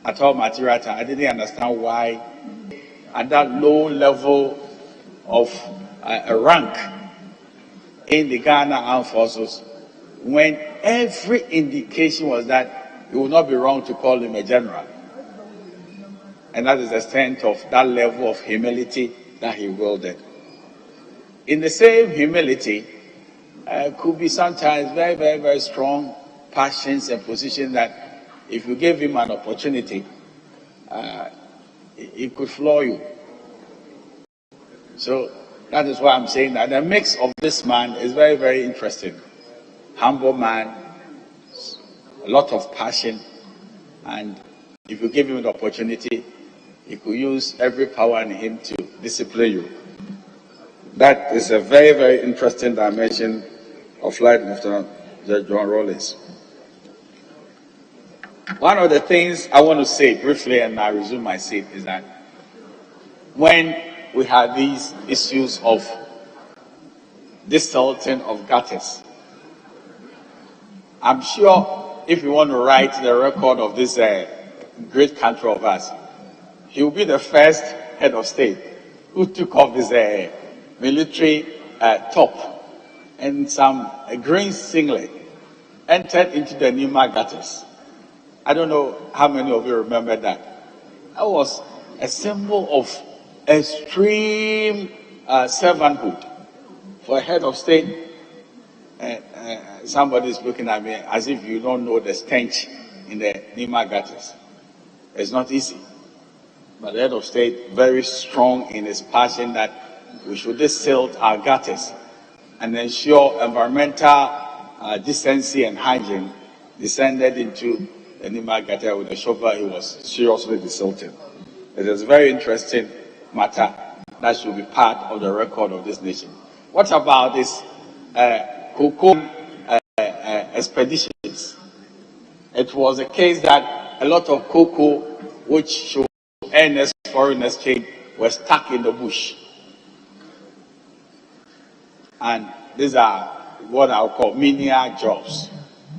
At all material time, I didn't understand why at that low level of a rank in the Ghana Armed Forces, when every indication was that it would not be wrong to call him a general. And that is the extent of that level of humility that he wielded. In the same humility, could be sometimes very, very, very strong passions and positions that if you gave him an opportunity, he could floor you. So that is why I'm saying that the mix of this man is very, very interesting. Humble man, a lot of passion, and if you give him the opportunity, he could use every power in him to discipline you. That is a very, very interesting dimension of Flight Lieutenant John Rawlings. One of the things I want to say briefly, and I resume my seat, is that when we have these issues of distilting of gutters, I'm sure if you want to write the record of this great country of ours, he will be the first head of state who took off his military top and some green singlet, entered into the Nima gutters. I don't know how many of you remember that. That was a symbol of extreme servanthood for a head of state. Somebody is looking at me as if you don't know the stench in the Nima gutters. It's not easy. But the head of state, very strong in his passion that we should distill our gutters and ensure environmental decency and hygiene, descended into the Nima gutter with a shovel. He was seriously distilted. It is a very interesting matter that should be part of the record of this nation. What about this cocoa expeditions? It was a case that a lot of cocoa which should earn us foreign exchange were stuck in the bush. And these are what I'll call menial jobs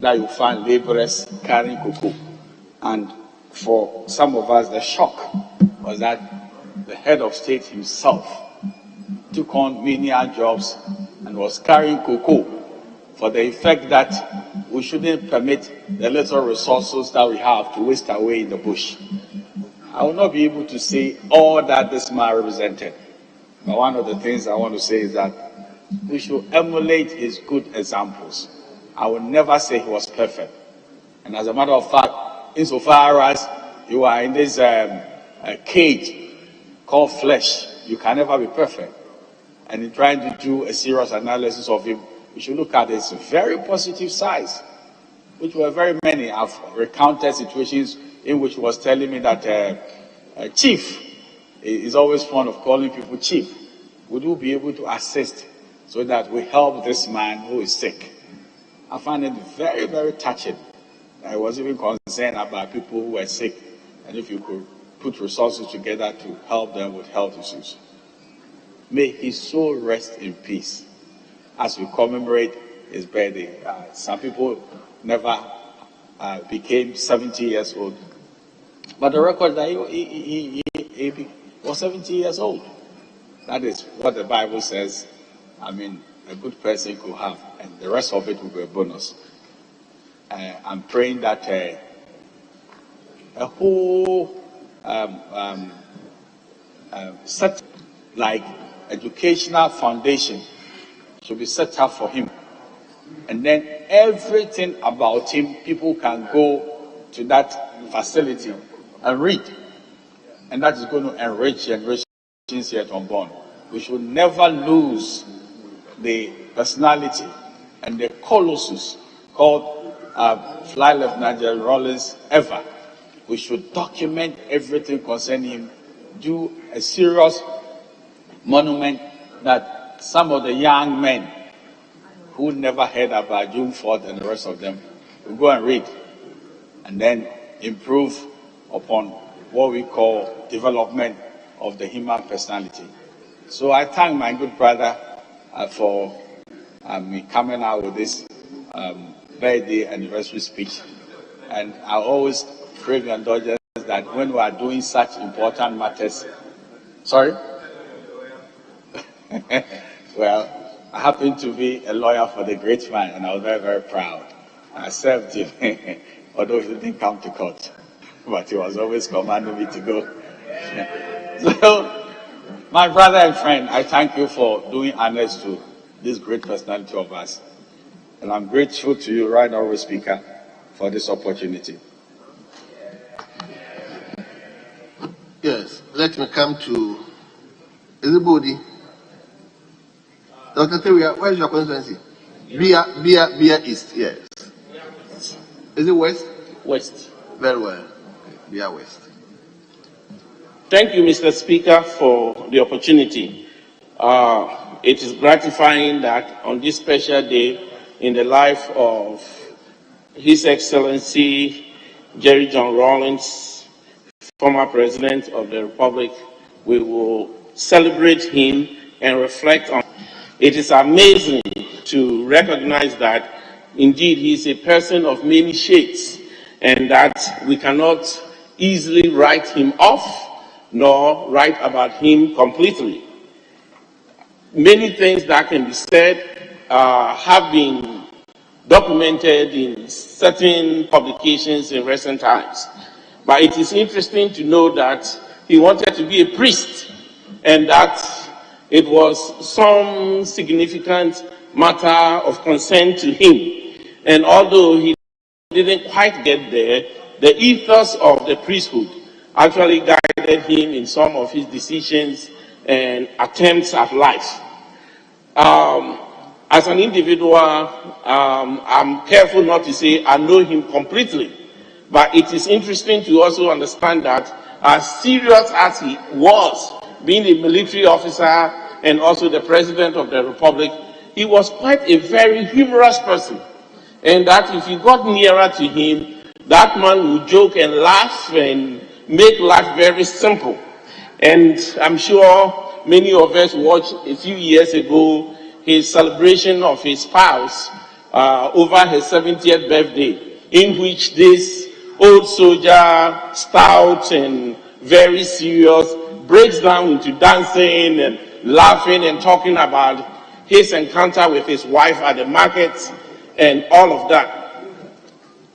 that you find laborers carrying cocoa. And for some of us, the shock was that the head of state himself took on menial jobs and was carrying cocoa for the effect that we shouldn't permit the little resources that we have to waste away in the bush. I will not be able to say all that this man represented, but one of the things I want to say is that we should emulate his good examples. I will never say he was perfect. And as a matter of fact, insofar as you are in this cage called flesh, you can never be perfect. and in trying to do a serious analysis of him, we should look at its very positive sides, which were very many. I've recounted situations in which he was telling me that Chief is always fond of calling people Chief. Would you be able to assist so that we help this man who is sick? I find it very, very touching. I was even concerned about people who were sick, and if you could put resources together to help them with health issues. May his soul rest in peace as we commemorate his birthday. Some people never became 70 years old, but the record that he was 70 years old. That is what the Bible says. I mean, a good person could have, and the rest of it will be a bonus. I'm praying that a whole set like educational foundation should be set up for him, and then everything about him, people can go to that facility and read, and that is going to enrich generations yet unborn. We should never lose the personality and the colossus called Fly Lieutenant General Rawlings ever. We should document everything concerning him, do a serious monument that some of the young men who never heard about June 4th and the rest of them will go and read, and then improve upon what we call development of the human personality. So I thank my good brother for me coming out with this birthday anniversary speech. And I always crave your indulgence that when we are doing such important matters, sorry? Well, I happen to be a lawyer for the great man, and I was very, very proud. I served him, although he didn't come to court, but he was always commanding me to go. So, my brother and friend, I thank you for doing honors to this great personality of us. And I'm grateful to you, Right Honourable Speaker, for this opportunity. Yes, let me come to everybody. Dr. Teria, where is your constituency? Bia East, yes. Is it West? West. Very well. Bia West. Thank you, Mr. Speaker, for the opportunity. It is gratifying that on this special day in the life of His Excellency Jerry John Rawlings, former President of the Republic, we will celebrate him and reflect on. It is amazing to recognize that indeed he is a person of many shades, and that we cannot easily write him off nor write about him completely. Many things that can be said have been documented in certain publications in recent times. But it is interesting to know that he wanted to be a priest, and that it was some significant matter of concern to him. And although he didn't quite get there, the ethos of the priesthood actually guided him in some of his decisions and attempts at life. As an individual, I'm careful not to say I know him completely, but it is interesting to also understand that as serious as he was, being a military officer and also the President of the Republic, he was quite a very humorous person. And that if you got nearer to him, that man would joke and laugh and make life very simple. And I'm sure many of us watched a few years ago his celebration of his spouse over his 70th birthday, in which this old soldier, stout and very serious, breaks down into dancing and laughing and talking about his encounter with his wife at the market and all of that.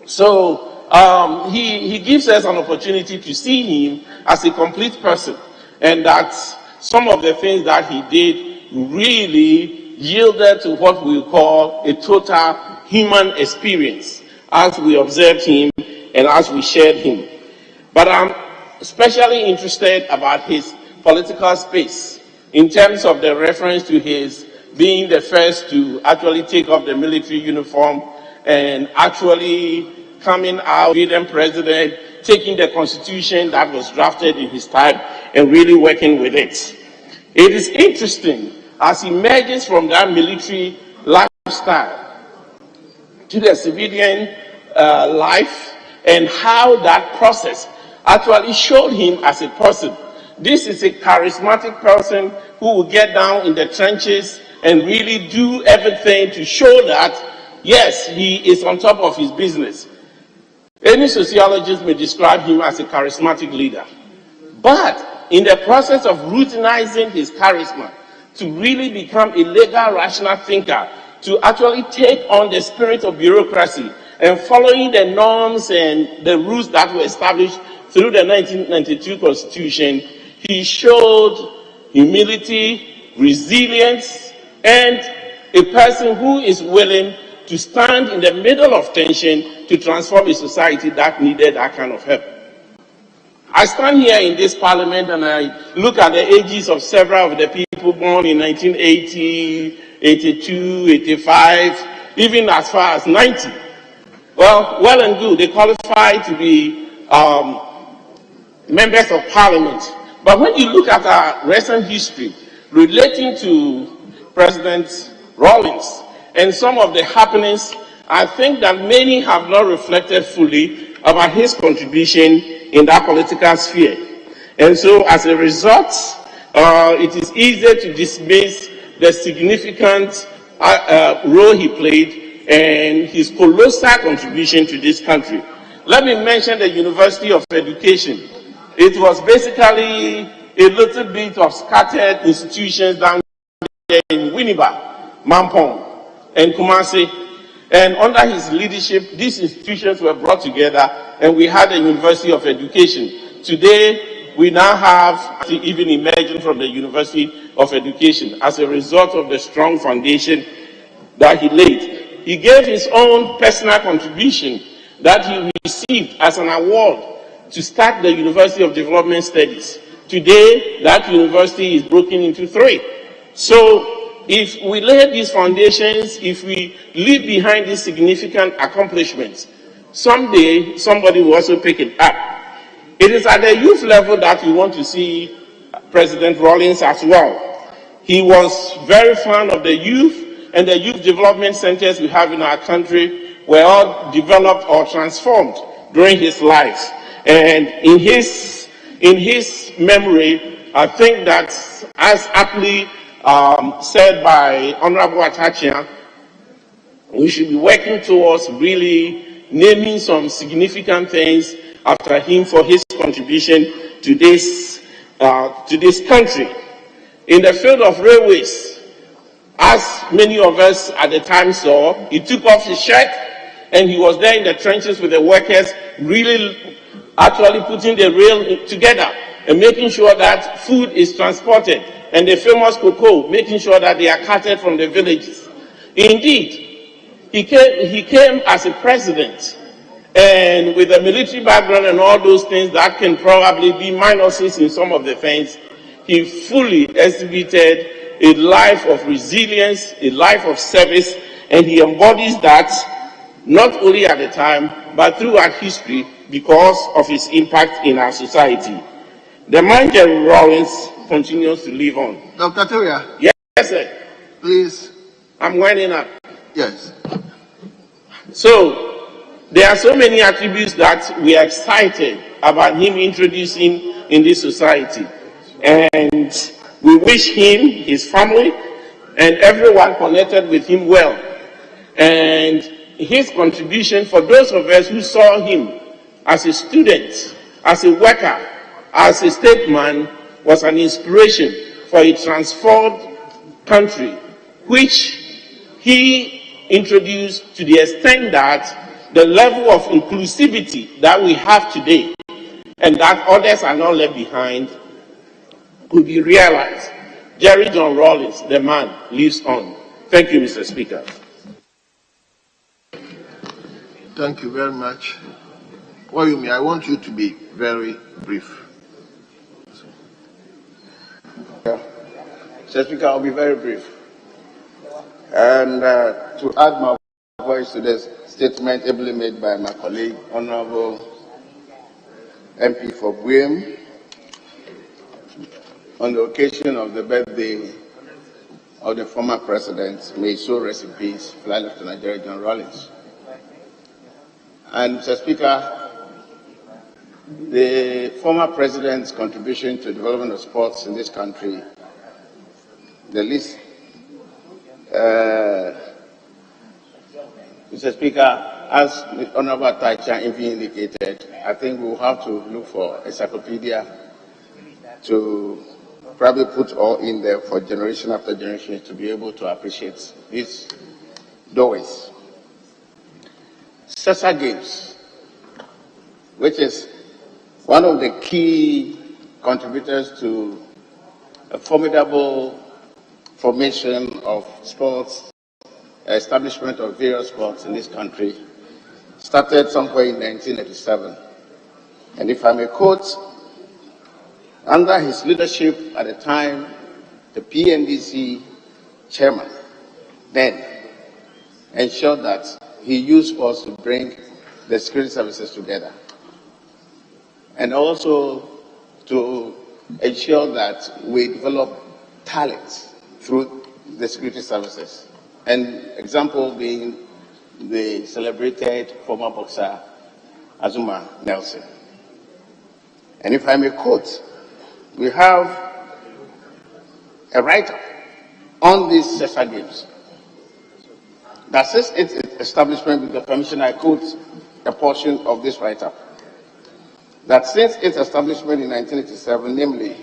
So he gives us an opportunity to see him as a complete person, and that some of the things that he did really yielded to what we call a total human experience as we observed him and as we shared him. But I'm especially interested about his political space, in terms of the reference to his being the first to actually take off the military uniform and actually coming out, being president, taking the constitution that was drafted in his time and really working with it. It is interesting as he emerges from that military lifestyle to the civilian life and how that process actually showed him as a person. This is a charismatic person who will get down in the trenches and really do everything to show that, yes, he is on top of his business. Any sociologist may describe him as a charismatic leader. But in the process of routinizing his charisma to really become a legal, rational thinker, to actually take on the spirit of bureaucracy and following the norms and the rules that were established through the 1992 Constitution, he showed humility, resilience, and a person who is willing to stand in the middle of tension to transform a society that needed that kind of help. I stand here in this parliament and I look at the ages of several of the people born in 1980, 82, 85, even as far as 90. Well and good, they qualify to be members of parliament. But when you look at our recent history relating to President Rawlings and some of the happenings, I think that many have not reflected fully about his contribution in that political sphere. And so as a result, it is easy to dismiss the significant role he played and his colossal contribution to this country. Let me mention the University of Education. It was basically a little bit of scattered institutions down there in Winneba, Mampong, and Kumasi. And under his leadership, these institutions were brought together and we had a University of Education. Today, we now have even emerging from the University of Education as a result of the strong foundation that he laid. He gave his own personal contribution that he received as an award to start the University of Development Studies. Today, that university is broken into 3. So, if we lay these foundations, if we leave behind these significant accomplishments, someday somebody will also pick it up. It is at the youth level that we want to see President Rawlings as well. He was very fond of the youth, and the youth development centers we have in our country were all developed or transformed during his life. And in his memory, I think that, as aptly said by Honorable Atachia, we should be working towards really naming some significant things after him for his contribution to this country. In the field of railways, as many of us at the time saw, he took off his shirt and he was there in the trenches with the workers, really actually putting the rail together and making sure that food is transported, and the famous cocoa, making sure that they are carted from the villages. Indeed, he came as a president, and with a military background and all those things that can probably be minuses in some of the things, he fully exhibited a life of resilience, a life of service, and he embodies that not only at the time, but throughout history because of his impact in our society. The man Jerry Rawlings continues to live on. Dr. Teria. Yes, sir. Please. I'm winding up. Yes. So, there are so many attributes that we are excited about him introducing in this society. And we wish him, his family, and everyone connected with him well. And his contribution for those of us who saw him as a student, as a worker, as a statesman, was an inspiration for a transformed country, which he introduced to the extent that the level of inclusivity that we have today and that others are not left behind could be realized. Jerry John Rawlings, the man, lives on. Thank you, Mr. Speaker. Thank you very much. Wayumi, I want you to be very brief. Mr. Speaker, I'll be very brief. And to add my voice to the statement ably made by my colleague, Honorable MP for Buem, on the occasion of the birthday of the former president, may his soul rest in peace, Flight Lieutenant General John Rawlings. And Mr. Speaker, the former president's contribution to the development of sports in this country, the least, Mr. Speaker, as the Honorable Taicha indicated, I think we will have to look for a encyclopedia to probably put all in there for generation after generation to be able to appreciate these doorways. Sessa Games, which is one of the key contributors to a formidable formation of sports, establishment of various sports in this country, started somewhere in 1987. And if I may quote, under his leadership at the time, the PNDC chairman then ensured that he used sports to bring the security services together, and also to ensure that we develop talent through the security services. An example being the celebrated former boxer Azuma Nelson. And if I may quote, we have a write-up on these Sessa Games that says its establishment, with the permission I quote a portion of this write-up, that since its establishment in 1987, namely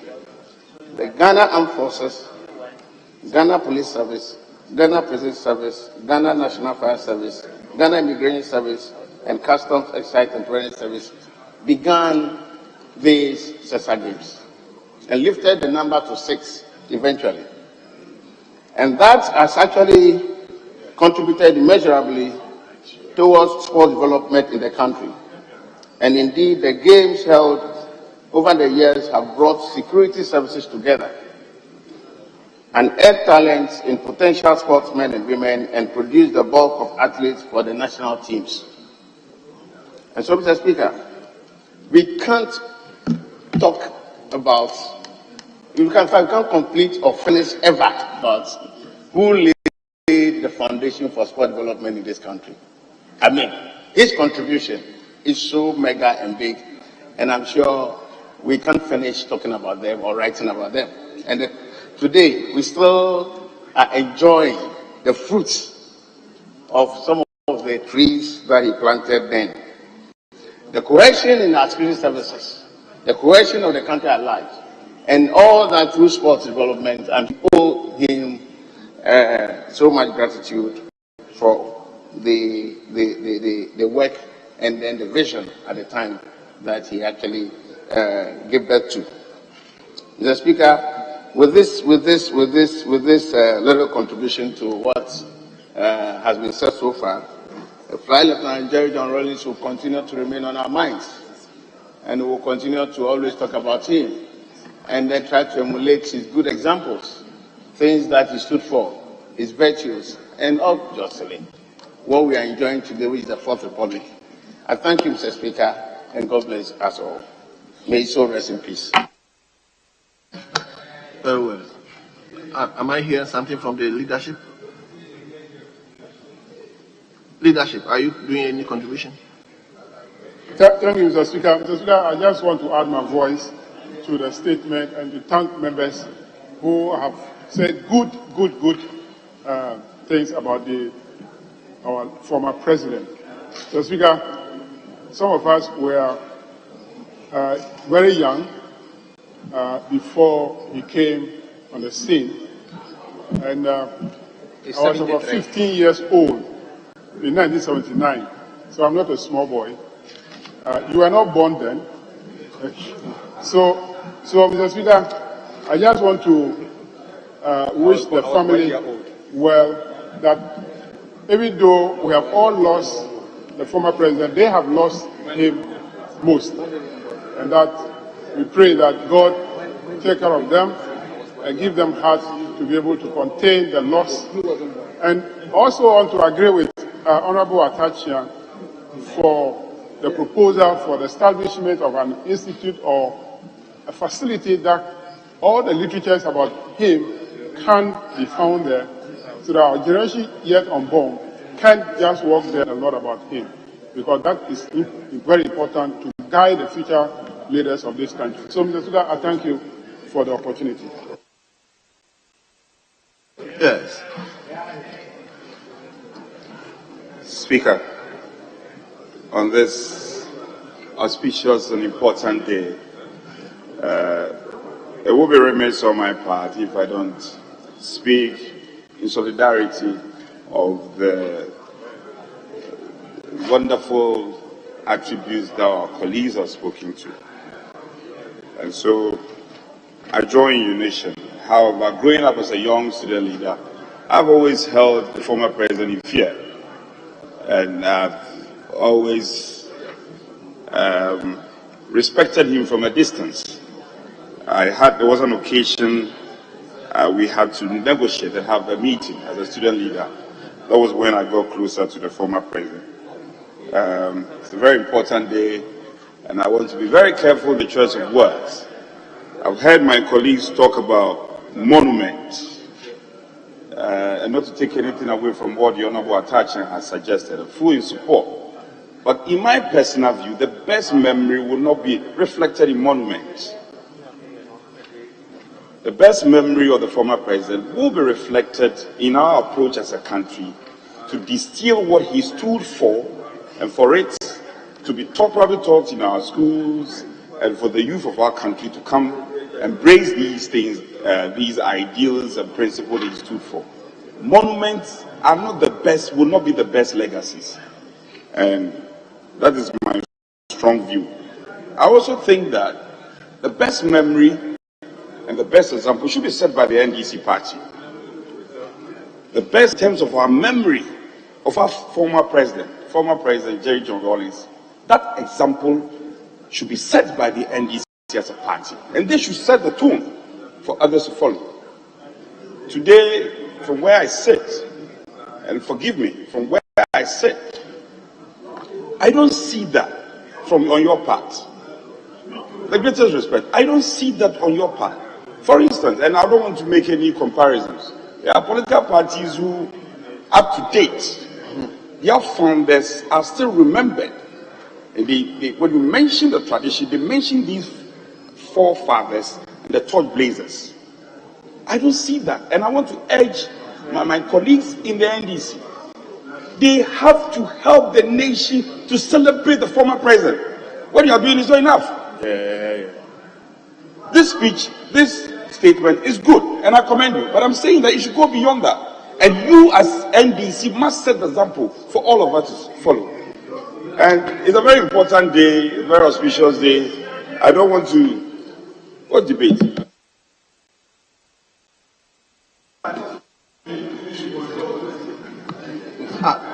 the Ghana Armed Forces, Ghana Police Service, Ghana Prison Service, Ghana National Fire Service, Ghana Immigration Service, and Customs, Excise and Tourism Service began these Sessa Games and lifted the number to 6 eventually. And that has actually contributed immeasurably towards sports development in the country. And indeed, the games held over the years have brought security services together and add talents in potential sportsmen and women and produce the bulk of athletes for the national teams. And so, Mr. Speaker, we can't talk about, we can't complete or finish ever about who laid the foundation for sport development in this country. I mean, his contribution is so mega and big, and I'm sure we can't finish talking about them or writing about them. And today, we still are enjoying the fruits of some of the trees that he planted then. The cohesion in our security services, the cohesion of the country at large, and all that through sports development, and we owe him so much gratitude for the work and then the vision at the time that he actually gave birth to. Mr. Speaker, with this little contribution to what has been said so far, Flight Lieutenant General John Rawlings will continue to remain on our minds, and we will continue to always talk about him and then try to emulate his good examples, things that he stood for, his virtues, and obviously what we are enjoying today, which is the Fourth Republic. I thank you, Mr. Speaker, and God bless us all. May his soul rest in peace. Very well. Am I hearing something from the leadership? Leadership, are you doing any contribution? Thank you, Mr. Speaker. Mr. Speaker, I just want to add my voice to the statement and to thank members who have said good things about our former president. Mr. Speaker, some of us were very young before he came on the scene, and I was about 15 years old in 1979, so I'm not a small boy. You were not born then. So, Mr. Speaker, I just want to wish the family well, that even though we have all lost the former president, they have lost him most. And that we pray that God take care of them give them heart to be able to contain the loss. And also want to agree with Honorable Atachian for the proposal for the establishment of an institute or a facility that all the literatures about him can be found there, so that our generation yet unborn can't just walk there and learn about him, because that is very important to guide the future leaders of this country. So, Mr. Speaker, I thank you for the opportunity. Yes. Speaker, on this auspicious and important day, it will be remiss on my part if I don't speak in solidarity of the wonderful attributes that our colleagues have spoken to. And so I join you, nation. However, growing up as a young student leader, I've always held the former president in fear. And I've always respected him from a distance. There was an occasion we had to negotiate and have a meeting as a student leader. That was when I got closer to the former president. It's a very important day, and I want to be very careful with the choice of words. I've heard my colleagues talk about monument, and not to take anything away from what the Honorable Atachian has suggested, I'm fully in support. But in my personal view, the best memory will not be reflected in monuments. The best memory of the former president will be reflected in our approach as a country to distill what he stood for, and for it to be properly taught in our schools, and for the youth of our country to come embrace these things, these ideals and principles he stood for. Monuments are not the best, will not be the best legacies. And that is my strong view. I also think that the best memory and the best example should be set by the NDC party. The best in terms of our memory of our former president Jerry John Rawlings, that example should be set by the NDC as a party. And they should set the tone for others to follow. Today, from where I sit, and forgive me, from where I sit, I don't see that on your part. The greatest respect, I don't see that on your part. For instance, and I don't want to make any comparisons, there are political parties who, up to date, their founders are still remembered. And when you mention the tradition, they mention these forefathers and the torch blazers. I don't see that. And I want to urge my colleagues in the NDC. They have to help the nation to celebrate the former president. What you are doing is not enough. This speech, this statement is good, and I commend you. But I'm saying that you should go beyond that. And you as NDC must set the example for all of us to follow. And it's a very important day, a very auspicious day. I don't want to... What debate?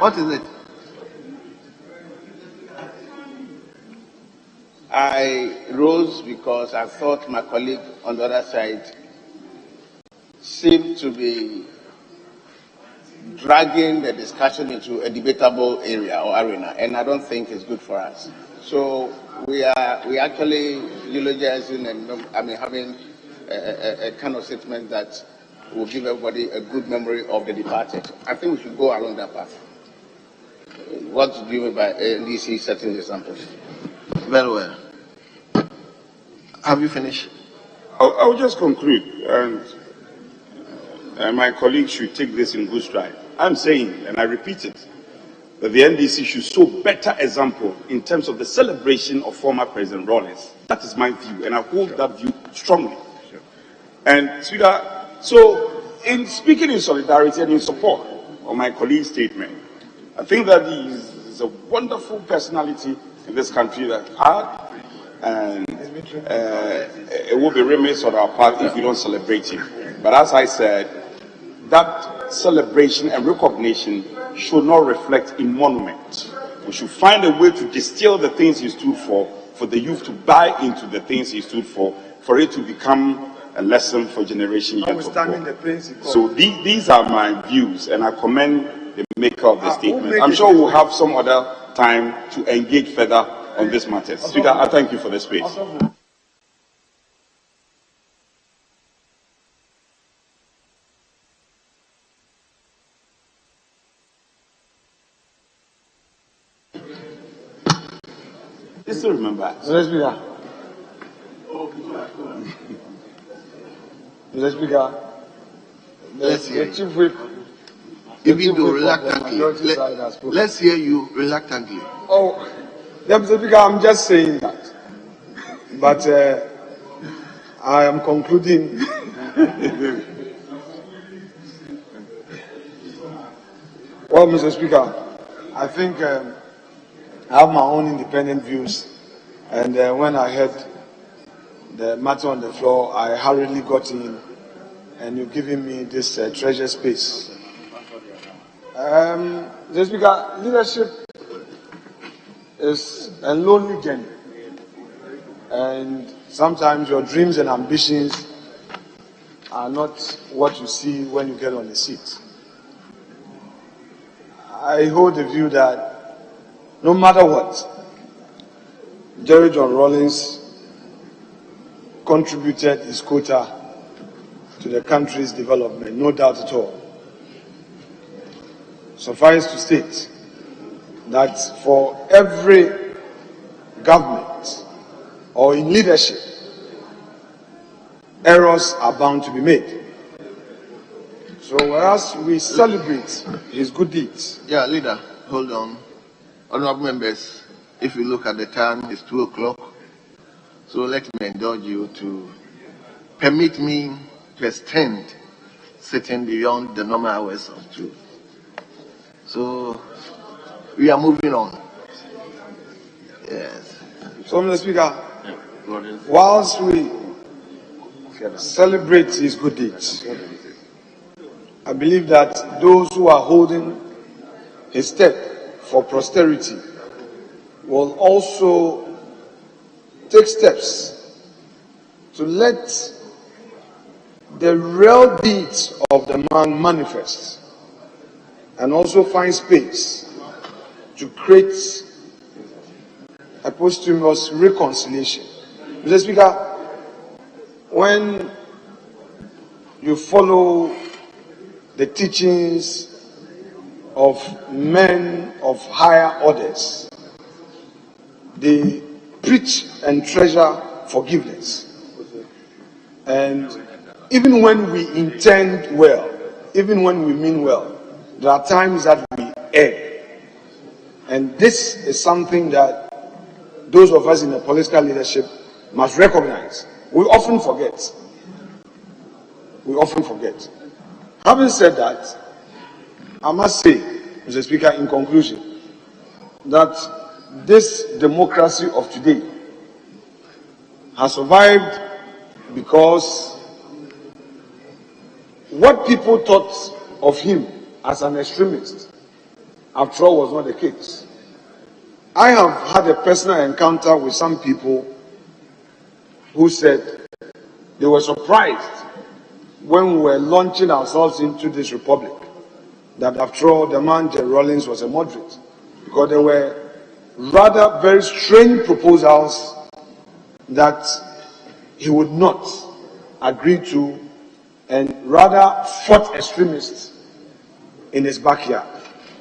What is it? I rose because I thought my colleague on the other side seemed to be dragging the discussion into a debatable area or arena, and I don't think it's good for us. So we actually eulogizing and having a kind of statement that will give everybody a good memory of the departed. I think we should go along that path. What do you mean by NDC setting examples? Very well. Have you finished? I'll just conclude, and my colleagues should take this in good stride. I'm saying, and I repeat it, that the NDC should show better example in terms of the celebration of former President Rawlings. That is my view, and I hold that view strongly. And Speaker, so in speaking in solidarity and in support of my colleague's statement, I think that he is a wonderful personality in this country that had, and it will be remiss on our part if we don't celebrate him. But as I said, that celebration and recognition should not reflect in monument. We should find a way to distill the things he stood for the youth to buy into the things he stood for it to become a lesson for generation yet to come. The principle. So these are my views, and I commend the maker of the statement. I'm sure we'll have some other time to engage further on this matter. Speaker, I thank you for the space. You still remember? Mr. Speaker, the chief whip, even though reluctantly, let's hear you reluctantly. Oh, Mr. Speaker, I'm just saying that. But I am concluding. Well, Mr. Speaker, I think I have my own independent views, and when I heard the matter on the floor, I hurriedly got in, and you're giving me this treasure space. Mr. Speaker, leadership is a lonely journey, and sometimes your dreams and ambitions are not what you see when you get on the seat. I hold the view that no matter what, Jerry John Rawlings contributed his quota to the country's development, no doubt at all. Suffice to state that for every government or in leadership, errors are bound to be made. So whereas we celebrate his good deeds. Yeah, leader, hold on. Honorable members, if you look at the time, it's 2 o'clock. So let me indulge you to permit me to extend sitting beyond the normal hours of 2. So we are moving on. Yes. So, Mr. Speaker, whilst we celebrate his good deeds, I believe that those who are holding his step for posterity will also take steps to let the real deeds of the man manifest, and also find space to create a posthumous reconciliation. Mr. Speaker, when you follow the teachings of men of higher orders, they preach and treasure forgiveness. And even when we intend well, even when we mean well, there are times that we err. And this is something that those of us in the political leadership must recognize. We often forget. We often forget. Having said that, I must say, Mr. Speaker, in conclusion, that this democracy of today has survived because what people thought of him as an extremist, after all, was not the case. I have had a personal encounter with some people who said they were surprised when we were launching ourselves into this republic, that after all, the man Jerry Rawlings was a moderate, because there were rather very strange proposals that he would not agree to, and rather fought extremists in his backyard.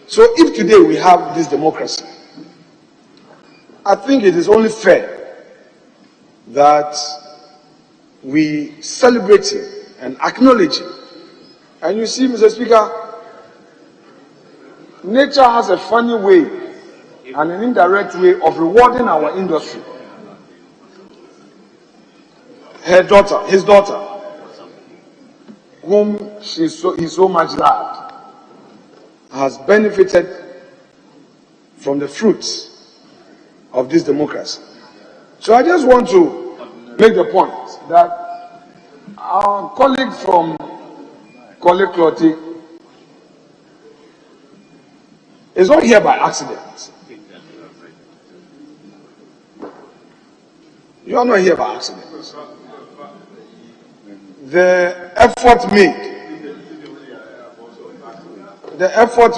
So if today we have this democracy, I think it is only fair that we celebrate him and acknowledge him. And you see, Mr. Speaker, nature has a funny way and an indirect way of rewarding our industry. His daughter, whom he so much loved, has benefited from the fruits of this democracy. So I just want to make the point that our colleague from Kole Kloti is not here by accident. You are not here by accident. The effort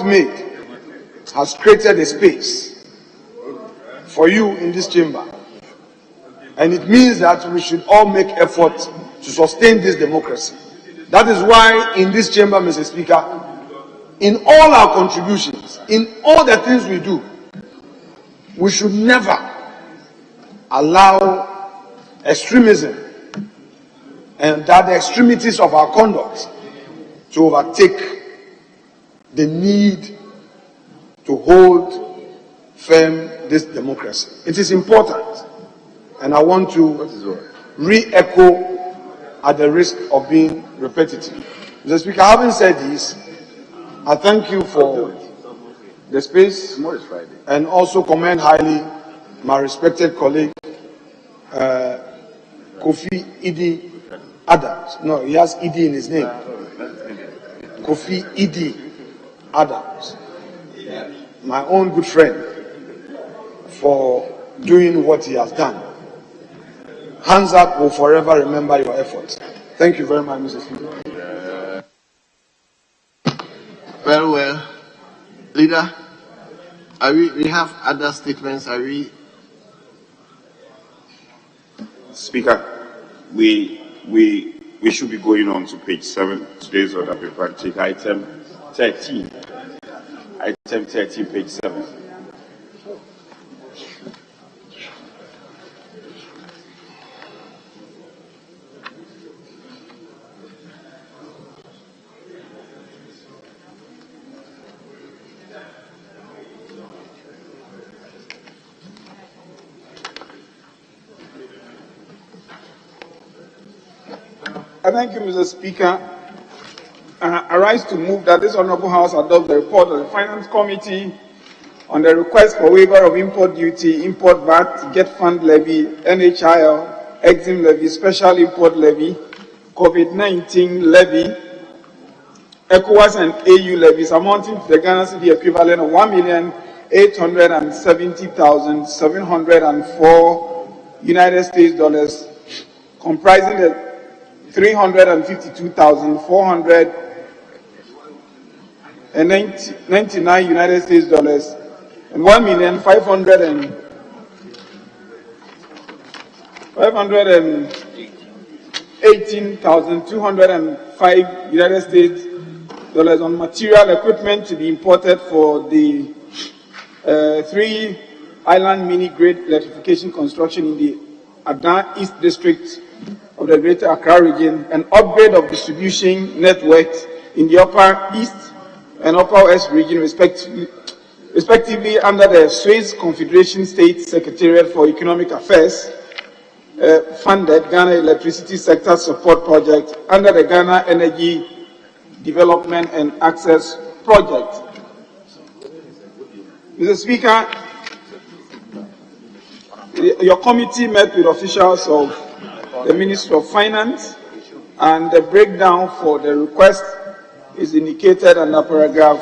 made has created a space for you in this chamber. And it means that we should all make effort to sustain this democracy. That is why in this chamber, Mr. Speaker, in all our contributions, in all the things we do, we should never allow extremism and that the extremities of our conduct to overtake the need to hold firm this democracy. It is important, and I want to re-echo at the risk of being repetitive. Mr. Speaker, having said this, I thank you for the space and also commend highly my respected colleague, Kofi Idi Adams. No, he has Idi in his name. Kofi Idi Adams, my own good friend, for doing what he has done. Hands up will forever remember your efforts. Thank you very much, Mr. Speaker. Very well. Leader, we have other statements. Are we? Speaker, we should be going on to page 7, today's order paper, take item 13. Item 13, page 7. Thank you, Mr. Speaker. I rise to move that this Honourable House adopt the report of the Finance Committee on the request for waiver of import duty, import VAT, Get Fund levy, NHIL, EXIM levy, Special Import levy, COVID-19 levy, ECOWAS and AU levies amounting to the Ghana cedi equivalent of 1,870,704 United States dollars, comprising the 352,499 United States dollars and 1,518,205 United States dollars on material equipment to be imported for the 3-island mini-grid electrification construction in the Adan East District of the Greater Accra region, and upgrade of distribution networks in the Upper East and Upper West region, respectively under the Suez Confederation State Secretariat for Economic Affairs funded Ghana Electricity Sector Support Project under the Ghana Energy Development and Access Project. Mr. Speaker, your committee met with officials of the Ministry of Finance, and the breakdown for the request is indicated under paragraph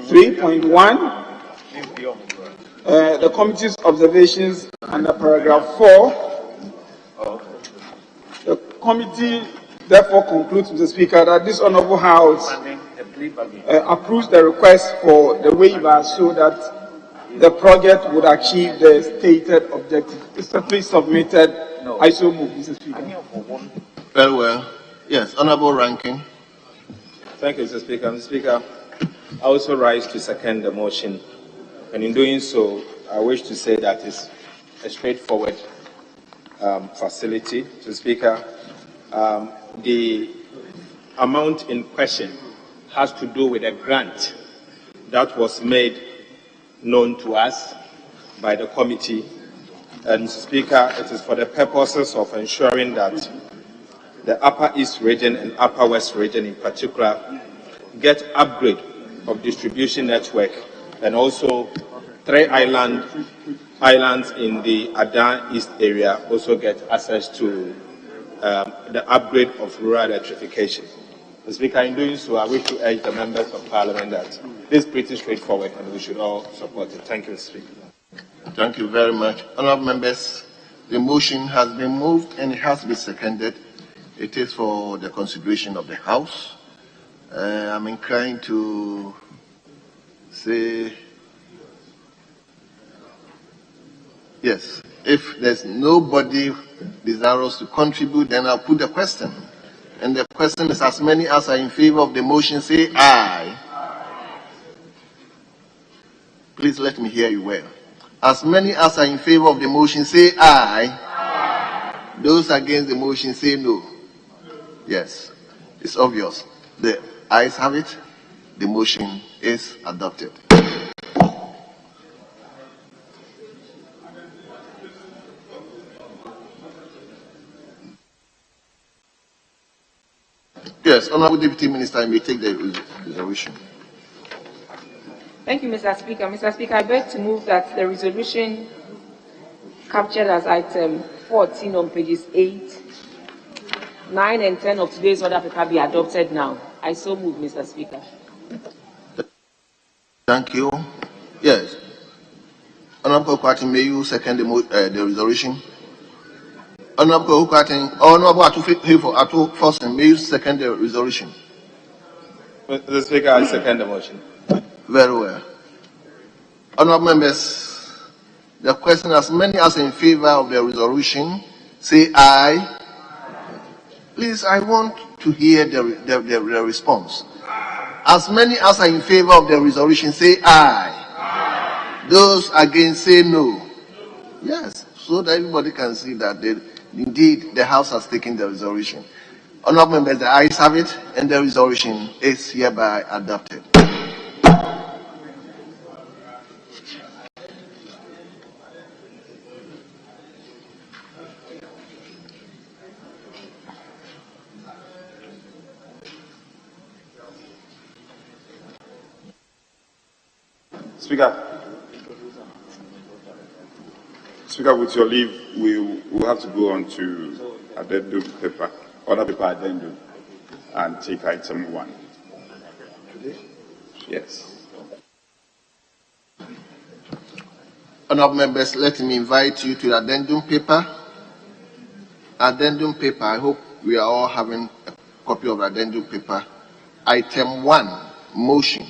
3.1. The committee's observations under paragraph 4. The committee therefore concludes, Mr. Speaker, that this Honourable House approves the request for the waiver so that the project would achieve the stated objective. It's please submitted. I so move, Mr. Speaker. Very well. Yes, Honourable Ranking. Thank you, Mr. Speaker. Mr. Speaker, I also rise to second the motion, and in doing so, I wish to say that it's a straightforward facility. Mr. Speaker, the amount in question has to do with a grant that was made known to us by the committee. And Mr. Speaker, it is for the purposes of ensuring that the Upper East region and Upper West region in particular get upgrade of distribution network, and also 3 islands in the Adan East area also get access to the upgrade of rural electrification. Mr. Speaker, in doing so, I wish to urge the members of Parliament that this is pretty straightforward and we should all support it. Thank you, Mr. Speaker. Thank you very much. Honourable members, the motion has been moved and it has been seconded. It is for the consideration of the House. I'm inclined to say yes. If there's nobody desirous to contribute, then I'll put the question. And the question is, as many as are in favor of the motion, say aye. Please let me hear you well. As many as are in favor of the motion, say aye. Those against the motion, say no. Yes, it's obvious. The ayes have it. The motion is adopted. Yes, Honorable Deputy Minister, you may take the resolution. Thank you, Mr. Speaker. Mr. Speaker, I beg to move that the resolution captured as item 14 on pages 8, 9, and 10 of today's order paper be adopted now. I so move, Mr. Speaker. Thank you. Yes. Honorable Kwatin, may you second the resolution? Honorable Kwatin, Honorable Atu Fosin, may you second the resolution? Mr. Speaker, I second the motion. Very well. Honorable members, the question, as many as in favor of the resolution, say aye. Please, I want to hear the response. As many as are in favor of the resolution, say aye. Those against, say no. Yes, so that everybody can see that indeed the House has taken the resolution. Honorable members, the ayes have it, and the resolution is hereby adopted. Speaker, with your leave, we will have to go on to addendum paper, order paper addendum, and take item 1. Yes. Honorable members, let me invite you to the addendum paper. Addendum paper, I hope we are all having a copy of addendum paper. Item 1, motion.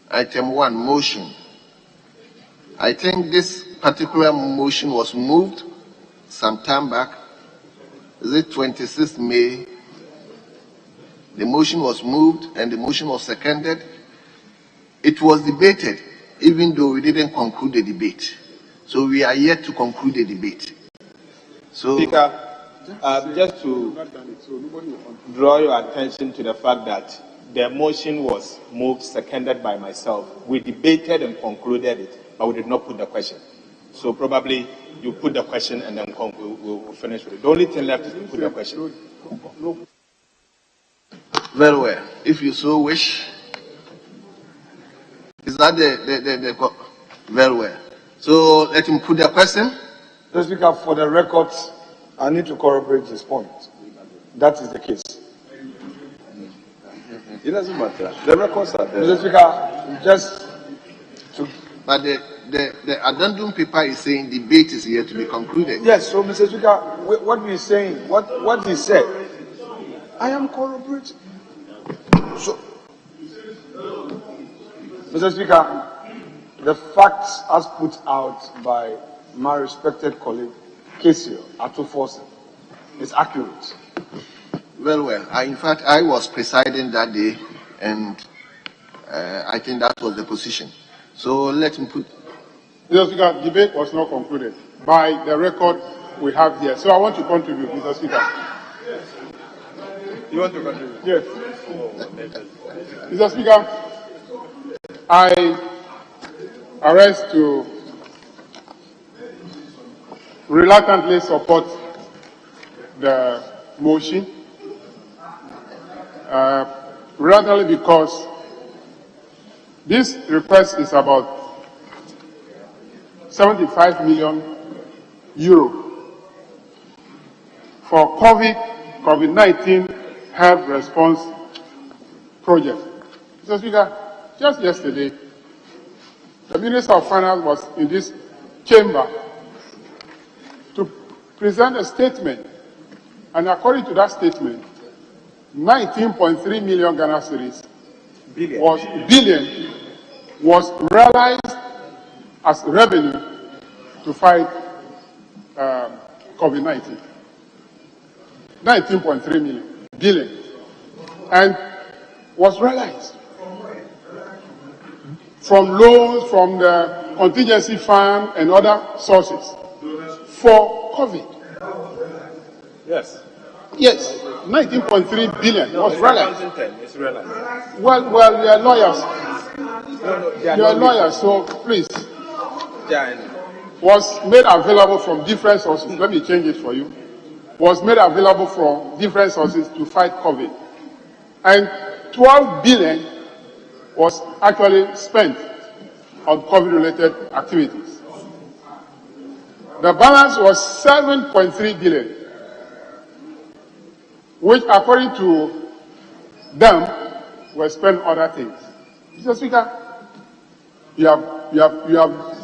Item 1, motion. I think this particular motion was moved some time back. Is it 26th May? The motion was moved and the motion was seconded. It was debated, even though we didn't conclude the debate. So we are yet to conclude the debate. So, Speaker, just to draw your attention to the fact that the motion was moved, seconded by myself. We debated and concluded it, but we did not put the question. So probably you put the question and then we'll finish with it. The only thing left is to put the question. Very well. If you so wish. Is that the very well. So let him put the question. Mr. Speaker, for the records, I need to corroborate this point. That is the case. It doesn't matter. The records are there. Mr. Speaker, just to... But the addendum paper is saying debate is yet to be concluded. Yes, so Mr. Speaker, what we're saying, what he said, I am corroborating. So, Mr. Speaker, the facts as put out by my respected colleague, Casey Atufosin, is accurate. Very well. In fact, I was presiding that day, and I think that was the position. So let him put. Mr. Speaker, debate was not concluded by the record we have here. So I want to contribute, Mr. Speaker. You want to contribute? Yes. Mr. Speaker, I arise to reluctantly support the motion. Reluctantly because this request is about 75 million euro for COVID-19 health response project. Mr. Speaker, just yesterday, the Minister of Finance was in this chamber to present a statement And according to that statement, 19.3 million Ghana cedis was realized as revenue to fight COVID-19. 19.3 billion. And was realized from loans, from the contingency fund and other sources for COVID. Yes. Yes, 19.3 billion was realized. It's realized. Well, we are lawyers. No, You are lawyers, so please. Yeah, Was made available from different sources. Let me change it for you. Was made available from different sources to fight COVID. And 12 billion was actually spent on COVID-related activities. The balance was 7.3 billion, which according to them were spent on other things. Mr. Speaker, you have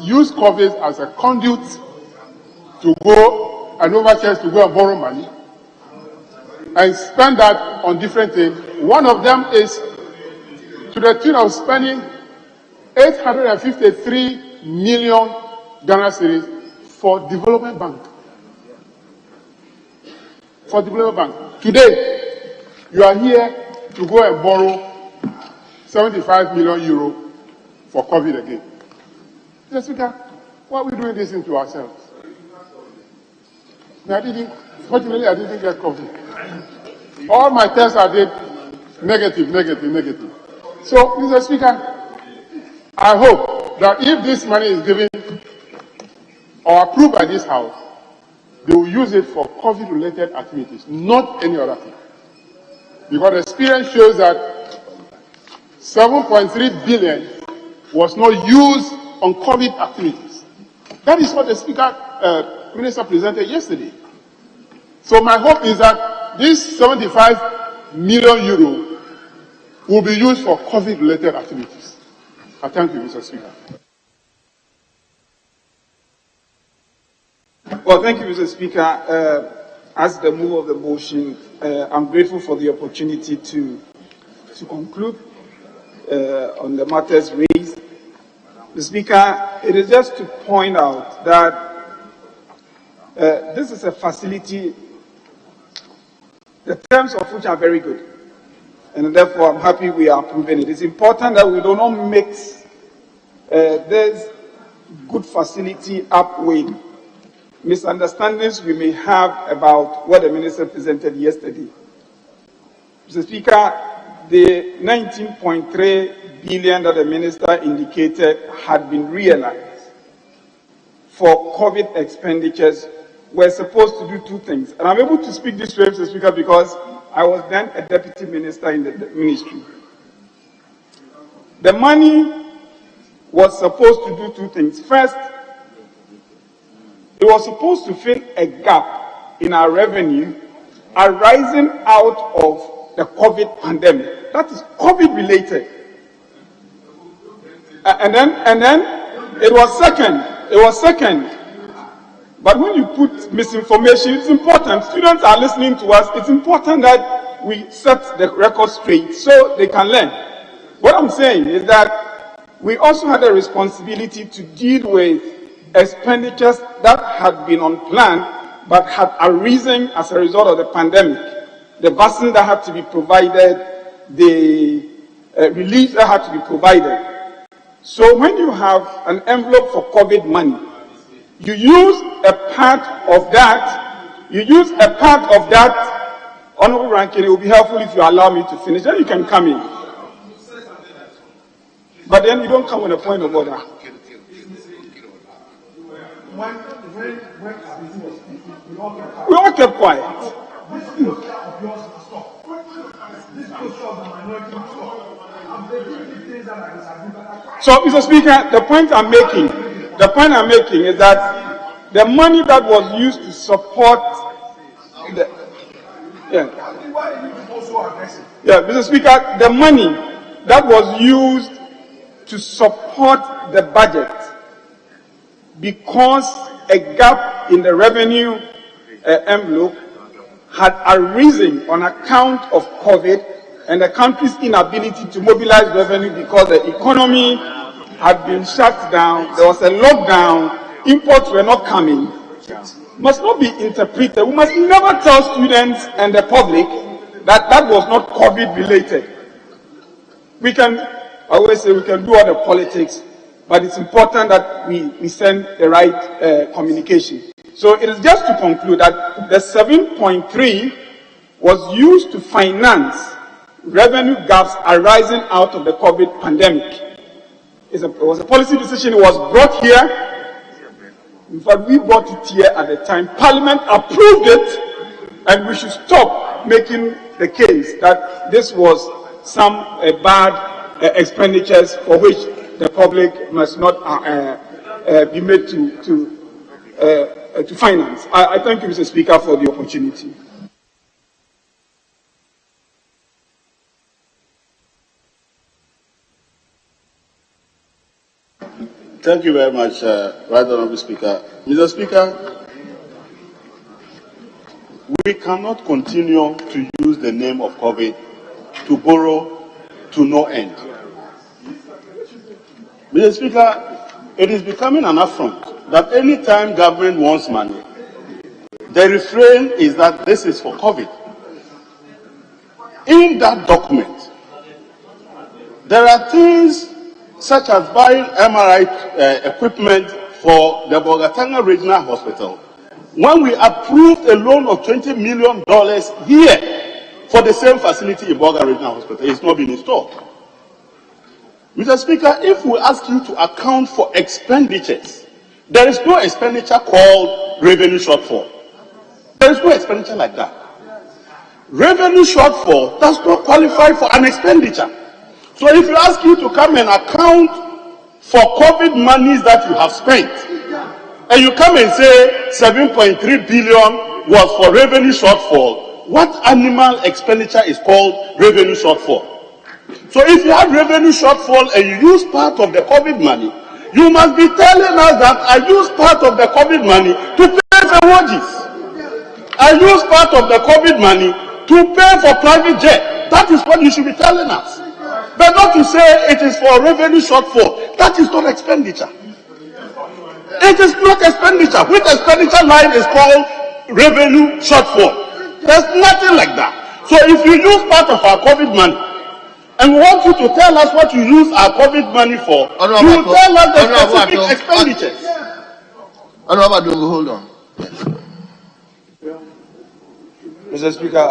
used COVID as a conduit to go and overchurch to go and borrow money and spend that on different things. One of them is to the tune of spending 853 million Ghana cedis for Development Bank. For Development Bank. Today, you are here to go and borrow 75 million euro for COVID again. Mr. Speaker, why are we doing this into ourselves? Fortunately, I didn't get COVID. All my tests I did negative. So, Mr. Speaker, I hope that if this money is given or approved by this House, they will use it for COVID-related activities, not any other thing. Because experience shows that 7.3 billion was not used on COVID activities. That is what the Minister presented yesterday. So my hope is that this 75 million euro will be used for COVID-related activities. I thank you, Mr. Speaker. Well, thank you, Mr. Speaker. As the move of the motion, I'm grateful for the opportunity to conclude on the matters raised. Mr. Speaker, it is just to point out that this is a facility, the terms of which are very good, and therefore I'm happy we are approving it. It's important that we do not mix this good facility up with misunderstandings we may have about what the Minister presented yesterday. Mr. Speaker, the 19.3 billion that the Minister indicated had been realized for COVID expenditures were supposed to do two things. And I'm able to speak this way, Mr. Speaker, because I was then a deputy minister in the ministry. The money was supposed to do two things. First, it was supposed to fill a gap in our revenue arising out of the COVID pandemic. That is COVID related. And then it was second. But when you put misinformation, it's important. Students are listening to us. It's important that we set the record straight so they can learn. What I'm saying is that we also had a responsibility to deal with expenditures that had been unplanned but had arisen as a result of the pandemic. The vaccine that had to be provided, the relief that had to be provided. So when you have an envelope for COVID money, you use a part of that, Honorable Rankin, it will be helpful if you allow me to finish, then you can come in. But then you don't come with a point of order. We all kept quiet. So, Mr. Speaker, the point I'm making is that the money that was used to support Mr. Speaker, the money that was used to support the budget, because a gap in the revenue envelope had arisen on account of COVID and the country's inability to mobilize revenue because the economy had been shut down, there was a lockdown, imports were not coming, must not be interpreted. We must never tell students and the public that that was not COVID related. We can, I always say we can do all the politics, but it's important that we send the right communication. So it is just to conclude that the 7.3 was used to finance revenue gaps arising out of the COVID pandemic. It was a policy decision. It was brought here. In fact, we brought it here at the time. Parliament approved it, and we should stop making the case that this was some bad expenditures for which the public must not be made to finance. I thank you, Mr. Speaker, for the opportunity. Thank you very much, Right Honourable Speaker. Mr. Speaker, we cannot continue to use the name of COVID to borrow to no end. Mr. Speaker, it is becoming an affront that any time government wants money, the refrain is that this is for COVID. In that document, there are things such as buying MRI equipment for the Bogatanga Regional Hospital. When we approved a loan of $20 million here for the same facility in Boga Regional Hospital, it's not been installed. Mr. Speaker, if we ask you to account for expenditures, there is no expenditure called revenue shortfall. There is no expenditure like that. Revenue shortfall does not qualify for an expenditure. So if we ask you to come and account for COVID monies that you have spent, and you come and say 7.3 billion was for revenue shortfall, what animal expenditure is called revenue shortfall? So if you have revenue shortfall and you use part of the COVID money, you must be telling us that I use part of the COVID money to pay for wages. I use part of the COVID money to pay for private jet. That is what you should be telling us. But not to say it is for revenue shortfall. That is not expenditure. It is not expenditure. Which expenditure line is called revenue shortfall? There's nothing like that. So if you use part of our COVID money, and we want you to tell us what you use our COVID money for, you will tell us the specific expenditures. Hold on. Mr. Speaker,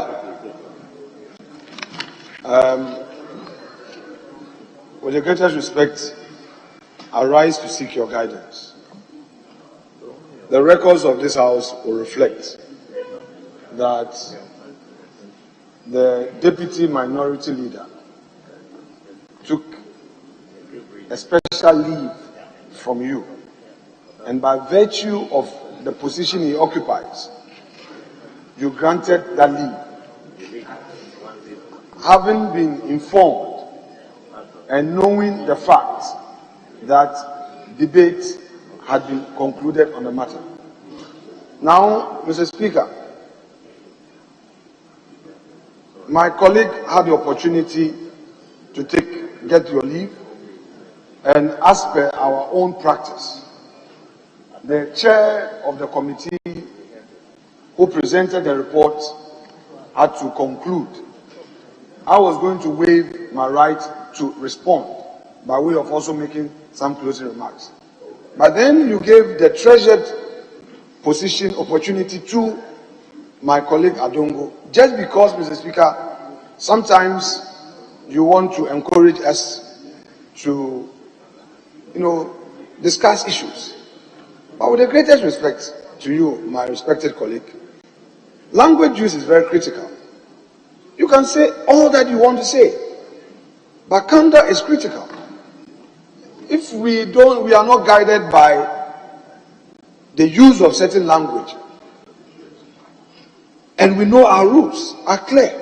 with the greatest respect, I rise to seek your guidance. The records of this House will reflect that the Deputy Minority Leader took a special leave from you, and by virtue of the position he occupies, you granted that leave. Having been informed and knowing the fact that debate had been concluded on the matter. Now, Mr. Speaker, my colleague had the opportunity to get your leave, and as per our own practice, the chair of the committee who presented the report had to conclude. I was going to waive my right to respond by way of also making some closing remarks. But then you gave the treasured position opportunity to my colleague Adongo, just because, Mr. Speaker, sometimes you want to encourage us to, discuss issues. But with the greatest respect to you, my respected colleague, language use is very critical. You can say all that you want to say, but conduct is critical. If we are not guided by the use of certain language, and we know our rules are clear.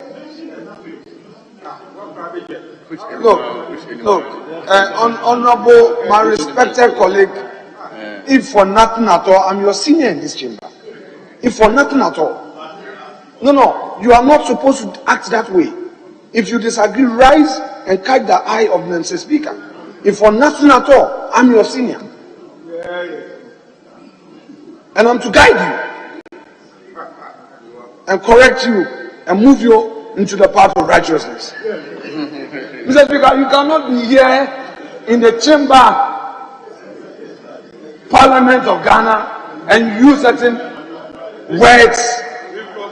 Look, honorable, my respected colleague, if for nothing at all, I'm your senior in this chamber. If for nothing at all, No, you are not supposed to act that way. If you disagree, rise and catch the eye of Mr. Speaker. If for nothing at all, I'm your senior. And I'm to guide you and correct you and move you into the path of righteousness. Mr. Speaker, you cannot be here in the chamber, Parliament of Ghana, and use certain words.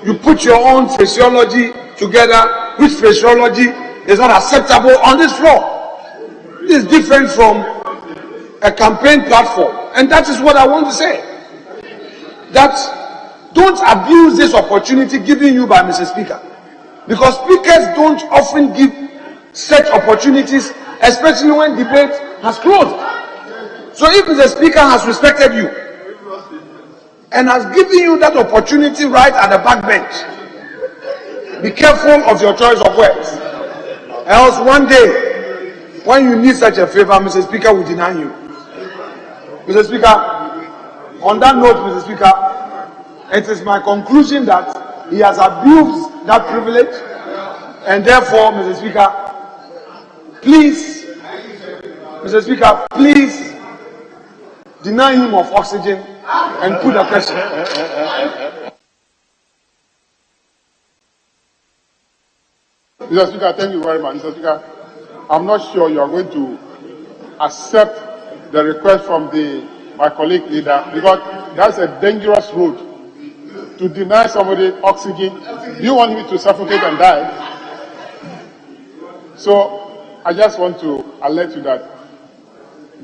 You put your own phraseology together, which phraseology is not acceptable on this floor. This is different from a campaign platform. And that is what I want to say. That don't abuse this opportunity given you by Mr. Speaker. Because speakers don't often give such opportunities, especially when debate has closed. So if Mr. Speaker has respected you and has given you that opportunity right at the back bench, be careful of your choice of words. Else one day, when you need such a favor, Mr. Speaker will deny you. Mr. Speaker, on that note, Mr. Speaker, it is my conclusion that he has abused that privilege, and therefore, Mr. Speaker, please, Mr. Speaker, please deny him of oxygen and put a question. Mr. Speaker, thank you very much. Mr. Speaker, I'm not sure you are going to accept the request from my colleague leader, because that's a dangerous road to deny somebody oxygen. Do you want me to suffocate and die? So I just want to alert you that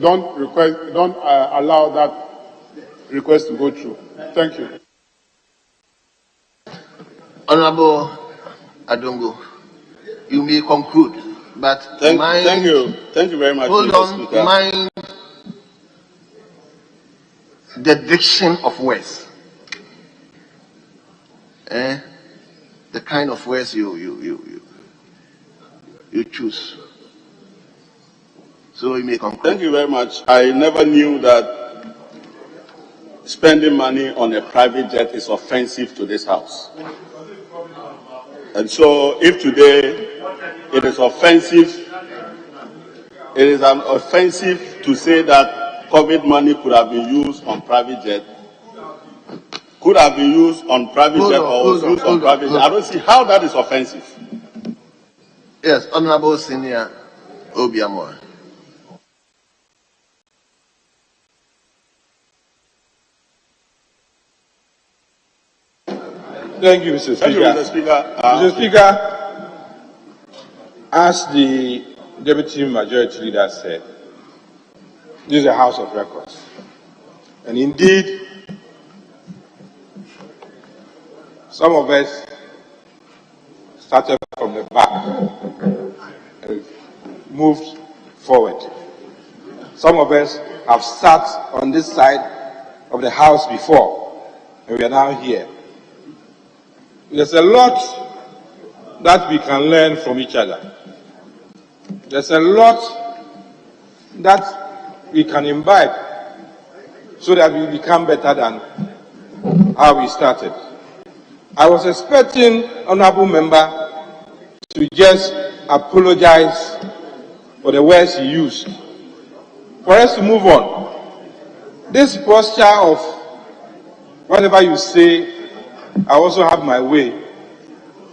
don't allow that request to go through. Thank you. Honorable Adongo, you may conclude, but thank you very much. Hold Mr. on, Speaker. mind the diction of words. The kind of words you choose. So you may conclude. Thank you very much. I never knew that spending money on a private jet is offensive to this house. And so if today it is offensive, it is offensive to say that COVID money could have been used on private jet, could have been used on private jet or was used on private jet. I don't see how that is offensive. Yes, Honorable Senior Obiamor. Thank you, Mr. Speaker. Thank you, Mr. Speaker. Mr. Speaker, as the Deputy Majority Leader said, this is a House of Records. And indeed, some of us started from the back and moved forward. Some of us have sat on this side of the House before, and we are now here. There's a lot that we can learn from each other. There's a lot that we can imbibe so that we become better than how we started. I was expecting Honorable Member to just apologize for the words he used, for us to move on. This posture of whatever you say, I also have my way,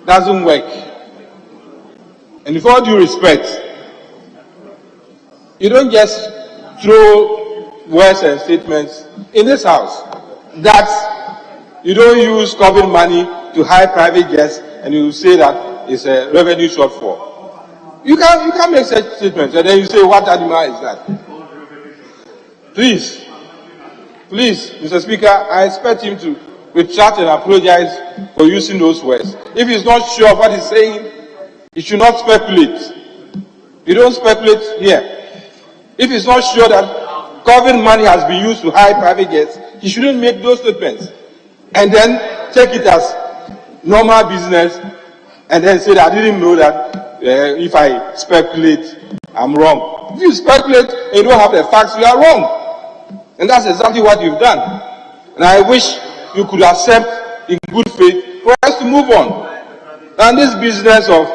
doesn't work. And with all due respect, you don't just throw words and statements in this house that you don't use COVID money to hire private jets and you say that it's a revenue shortfall. You can't make such statements and then you say, what animal is that? Please, Mr. Speaker, I expect him to retract and apologize for using those words. If he's not sure of what he's saying, he should not speculate. You don't speculate here. If he's not sure that COVID money has been used to hire private jets, he shouldn't make those statements. And then take it as normal business and then say that I didn't know that if I speculate, I'm wrong. If you speculate and you don't have the facts, you are wrong. And that's exactly what you've done. And I wish you could accept in good faith for us to move on. And this business of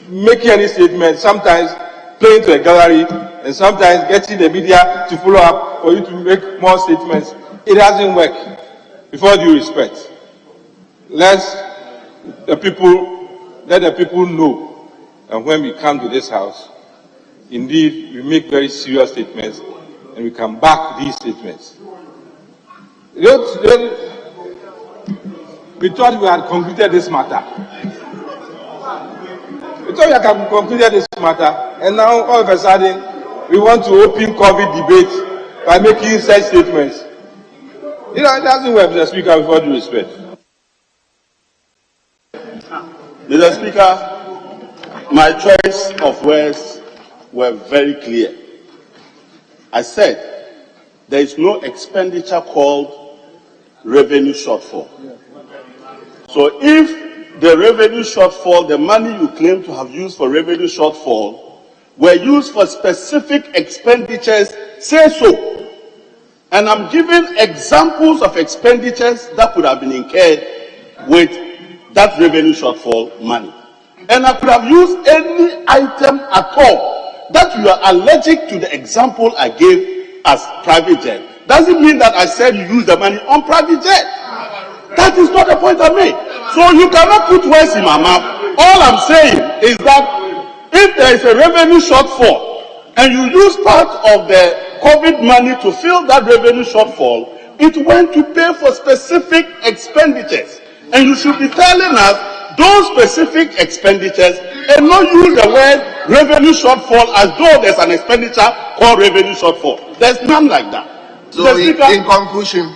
making any statement, sometimes playing to a gallery, and sometimes getting the media to follow up for you to make more statements, it doesn't work. Before due respect, let the people know that when we come to this house, indeed, we make very serious statements, and we can back these statements. We thought we had concluded this matter. And now all of a sudden, we want to open COVID debate by making such statements. It doesn't work, Mr. Speaker, with all due respect. Mr. Speaker, my choice of words were very clear. I said there is no expenditure called revenue shortfall. So if the revenue shortfall, the money you claim to have used for revenue shortfall, were used for specific expenditures, say so. And I'm giving examples of expenditures that could have been incurred with that revenue shortfall money. And I could have used any item at all that you are allergic to the example I gave as private jet. Doesn't mean that I said you use the money on private jet. That is not the point I made. So you cannot put words in my mouth. All I'm saying is that if there is a revenue shortfall and you use part of the COVID money to fill that revenue shortfall, it went to pay for specific expenditures. And you should be telling us those specific expenditures and not use the word revenue shortfall as though there's an expenditure called revenue shortfall. There's none like that. So in conclusion,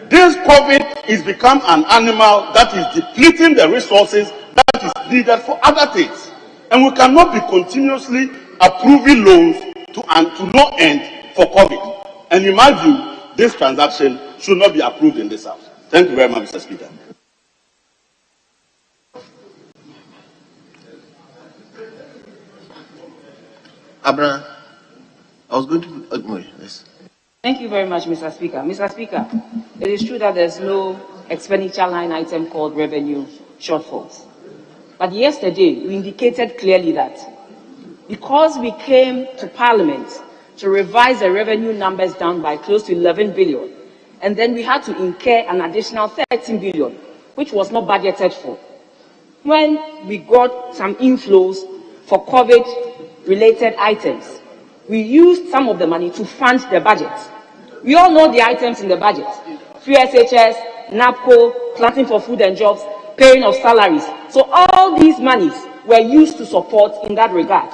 this COVID is become an animal that is depleting the resources that is needed for other things. And we cannot be continuously approving loans to no end for COVID. And in my view, this transaction should not be approved in this house. Thank you very much, Mr. Speaker. Abraham, I was going to yes. Thank you very much, Mr. Speaker. Mr. Speaker, it is true that there's no expenditure line item called revenue shortfalls. But yesterday, we indicated clearly that because we came to Parliament to revise the revenue numbers down by close to 11 billion, and then we had to incur an additional 13 billion, which was not budgeted for. When we got some inflows for COVID-related items, we used some of the money to fund the budget. We all know the items in the budget: free SHS, NAPCO, planting for food and jobs, paying of salaries. So all these monies were used to support in that regard.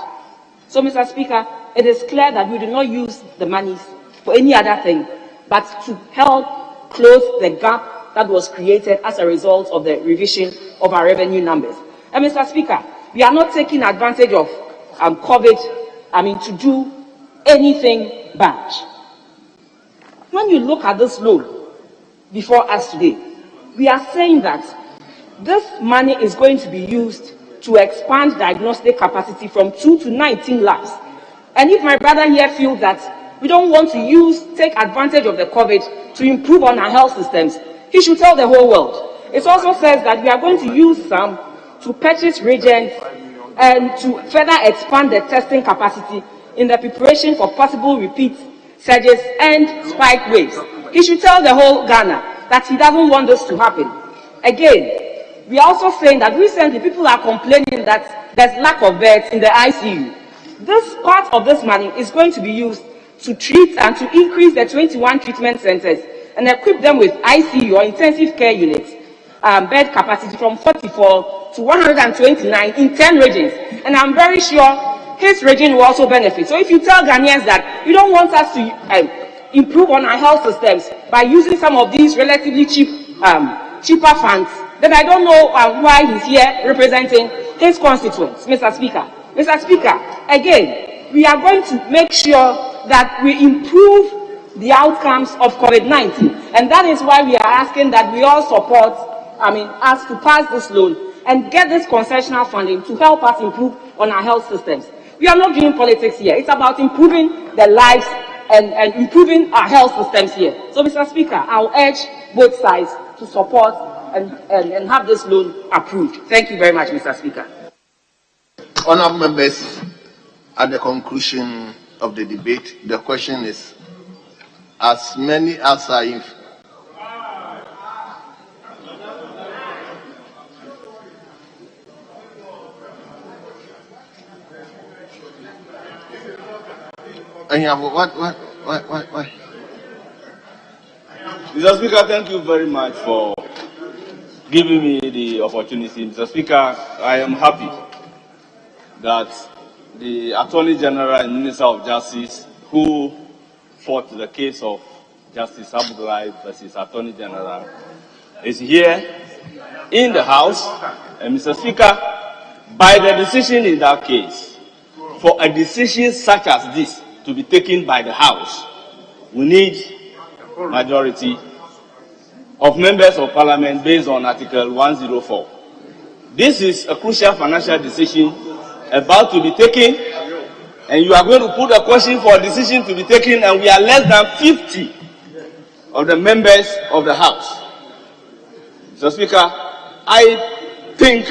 So, Mr. Speaker, it is clear that we do not use the monies for any other thing, but to help close the gap that was created as a result of the revision of our revenue numbers. And, Mr. Speaker, we are not taking advantage of COVID, to do anything bad. When you look at this loan before us today, we are saying that this money is going to be used to expand diagnostic capacity from 2 to 19 labs. And if my brother here feels that we don't want to take advantage of the COVID to improve on our health systems, he should tell the whole world. It also says that we are going to use some to purchase reagents and to further expand the testing capacity in the preparation for possible repeat surges and spike waves. He should tell the whole Ghana that he doesn't want this to happen. Again, we are also saying that recently people are complaining that there's lack of beds in the ICU. This part of this money is going to be used to treat and to increase the 21 treatment centers and equip them with ICU or intensive care units, bed capacity from 44 to 129 in 10 regions. And I'm very sure his region will also benefit. So if you tell Ghanaians that you don't want us to improve on our health systems by using some of these relatively cheaper funds, then I don't know why he's here representing his constituents, Mr. Speaker. Mr. Speaker, again, we are going to make sure that we improve the outcomes of COVID-19. And that is why we are asking that we all support, us to pass this loan and get this concessional funding to help us improve on our health systems. We are not doing politics here. It's about improving the lives and improving our health systems here. So, Mr. Speaker, I'll urge both sides to support and have this loan approved. Thank you very much, Mr. Speaker. Honourable members, at the conclusion of the debate, the question is, as many as are in What? Mr. Speaker, thank you very much for giving me the opportunity. Mr. Speaker, I am happy that the Attorney General and Minister of Justice, who fought the case of Justice Abdullahi versus Attorney General, is here in the House. And Mr. Speaker, by the decision in that case, for a decision such as this to be taken by the House, we need majority of members of Parliament based on Article 104. This is a crucial financial decision about to be taken, and you are going to put a question for a decision to be taken, and we are less than 50 of the members of the House. Mr. Speaker, I think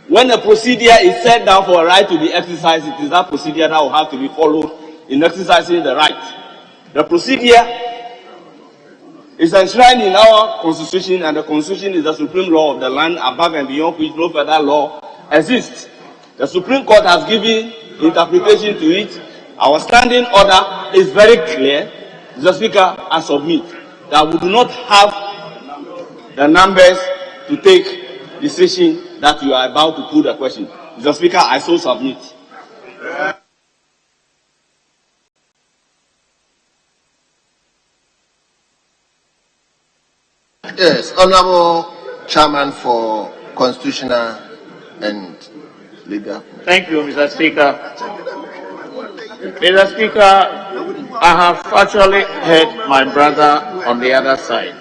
when a procedure is set down for a right to be exercised, it is that procedure that will have to be followed in exercising the right. The procedure is enshrined in our Constitution, and the Constitution is the supreme law of the land, above and beyond which no further law exists. The Supreme Court has given interpretation to it. Our standing order is very clear. Mr. Speaker, I submit that we do not have the numbers to take decision that you are about to put the question. Mr. Speaker, I so submit. Yes, Honourable Chairman for Constitutional and Legal. Thank you, Mr. Speaker. Mr. Speaker, I have actually heard my brother on the other side.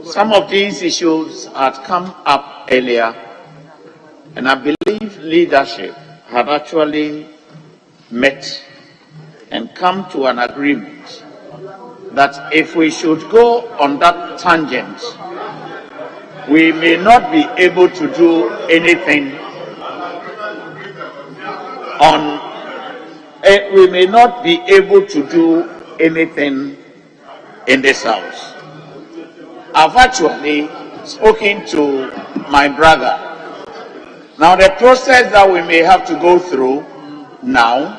Some of these issues had come up earlier, and I believe leadership had actually met and come to an agreement that if we should go on that tangent, we may not be able to do anything in this House. I've actually spoken to my brother. Now, the process that we may have to go through now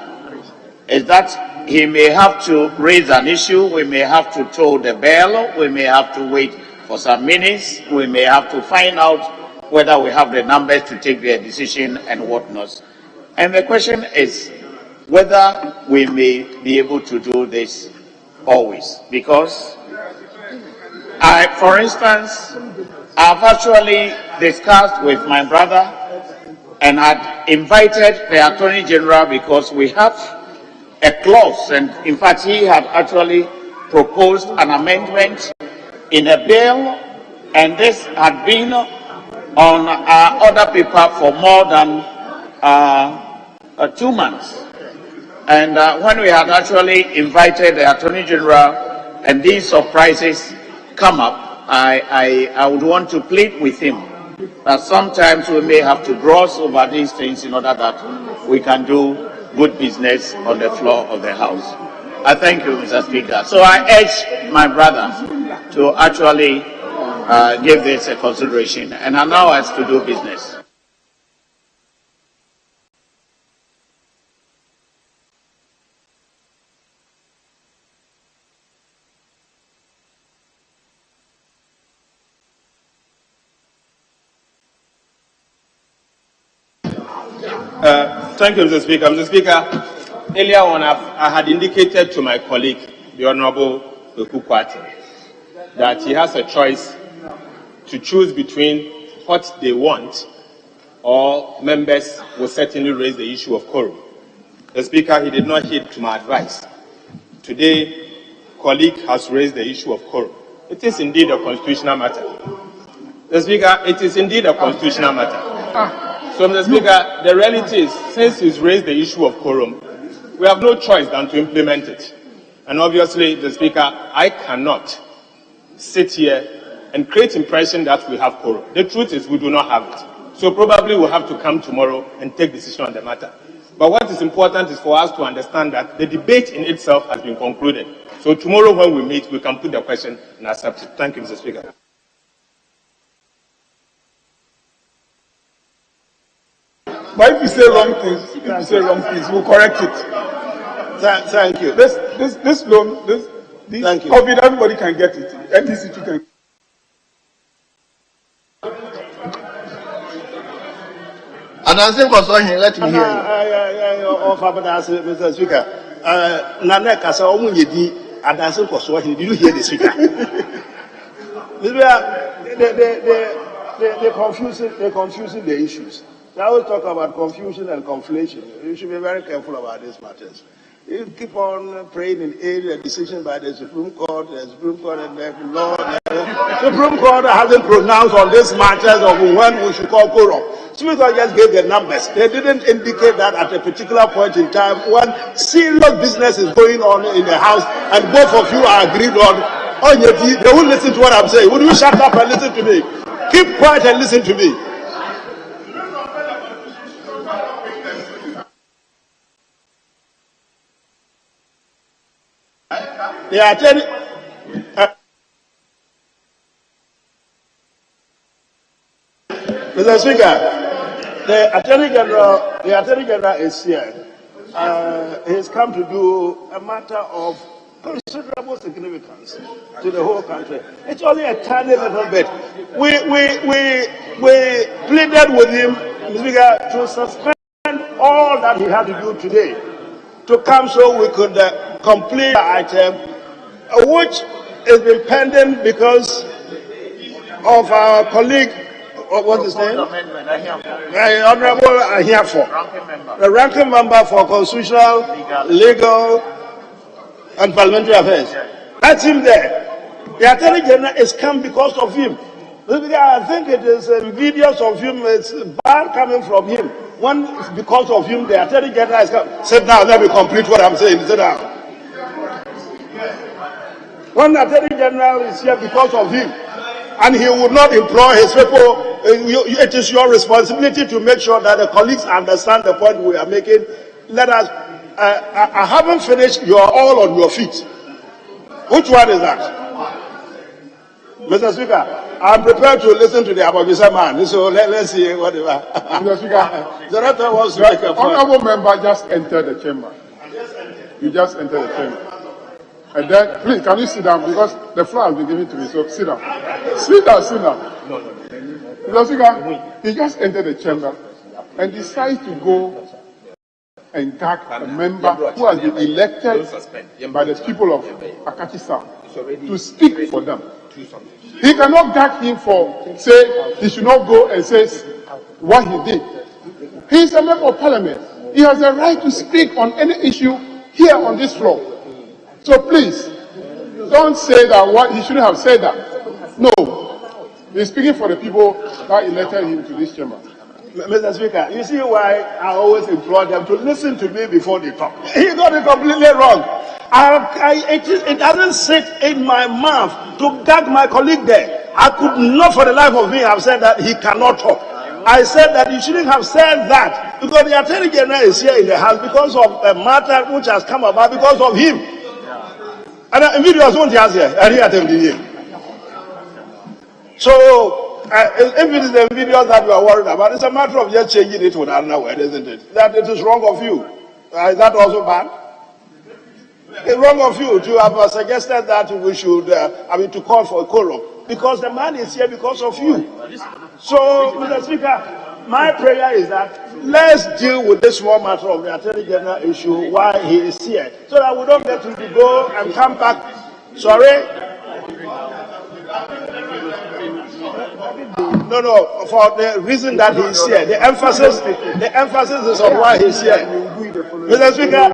is that he may have to raise an issue, we may have to toll the bell, we may have to wait for some minutes, we may have to find out whether we have the numbers to take their decision and whatnot. And the question is whether we may be able to do this always. Because for instance, I've actually discussed with my brother and had invited the Attorney General because we have a clause, and in fact he had actually proposed an amendment in a bill, and this had been on our order paper for more than 2 months. And when we had actually invited the Attorney General and these surprises come up, I would want to plead with him that sometimes we may have to gloss over these things in order that we can do good business on the floor of the House. I thank you, Mr. Speaker. So I urge my brother to actually give this a consideration and allow us to do business. Thank you, Mr. Speaker. Mr. Speaker, earlier on I had indicated to my colleague, the Honourable Kukwati, that he has a choice to choose between what they want, or members will certainly raise the issue of quorum. The Speaker, he did not heed to my advice. Today, colleague has raised the issue of quorum. It is indeed a constitutional matter. The Speaker, it is indeed a constitutional matter. So, Mr. Speaker, the reality is, since he's raised the issue of quorum, we have no choice than to implement it. And obviously, the Speaker, I cannot sit here and create impression that we have quorum. The truth is we do not have it. So probably we'll have to come tomorrow and take decision on the matter. But what is important is for us to understand that the debate in itself has been concluded. So tomorrow when we meet, we can put the question and accept it. Thank you, Mr. Speaker. But if you say wrong things, we'll correct it. Thank you. This loan, this COVID, everybody can get it. NDC too can. And I think also here, let me hear you. Mr. Speaker, Naneka said, "Oh, you did." And I think also did you hear the speaker? They're confusing the issues. They always talk about confusion and conflation. You should be very careful about these matters. You keep on praying in aid a decision by the Supreme Court and the law. The Supreme Court hasn't pronounced on these matters of when we should call quorum. Supreme Court just gave the numbers. They didn't indicate that at a particular point in time when serious business is going on in the House and both of you are agreed on. They won't listen to what I'm saying. Would you shut up and listen to me? Keep quiet and listen to me. The attorney, Mr. Speaker, the Attorney General is here. He has come to do a matter of considerable significance to the whole country. It's only a tiny little bit. We pleaded with him, Mr. Speaker, to suspend all that he had to do today to come so we could complete the item, which has been pending because of our colleague, what's his name? Honorable Ahiafo, the ranking member for Constitutional, Legal, and Parliamentary Affairs. That's him there. The Attorney General has come because of him. I think it is videos of him, it's bad coming from him. One, because of him, the Attorney General has come. Sit down, let me complete what I'm saying. Sit down. One Attorney General is here because of him, and he would not employ his people. It is your responsibility to make sure that the colleagues understand the point we are making. Let us. I haven't finished. You are all on your feet. Which one is that? Mr. Speaker, I'm prepared to listen to the Ababisa man. So let's see whatever. Mr. Speaker, the director wants to make a point. Honorable member just entered the chamber. You just entered the chamber. And then, please, can you sit down? Because the floor has been given to me, so sit down. Sit down, sit down. Mr. Speaker, he just entered the chamber and decides to go and gag a member who has been elected by the people of Akachi South to speak for them. He cannot gag him for, say, he should not go and say what he did. He is a member of parliament. He has a right to speak on any issue here on this floor. So please, don't say that what he shouldn't have said that. No. He's speaking for the people that elected him to this chamber. Mr. Speaker, you see why I always implore them to listen to me before they talk. He got it completely wrong. It doesn't sit in my mouth to gag my colleague there. I could not for the life of me have said that he cannot talk. I said that you shouldn't have said that because the Attorney General is here in the House because of a matter which has come about because of him. And videos won't have here. I hear them here. So if it is the videos that we are worried about, it's a matter of just changing it to another word, isn't it? That it is wrong of you. Is that also bad? It's wrong of you to have suggested that we should, to call for a quorum because the man is here because of you. So, Mr. Speaker, my prayer is that let's deal with this small matter of the Attorney General issue while he is here, so that we don't get him to go and come back. Sorry? No, for the reason that he is here. The emphasis is on why he is here. Mr. Speaker,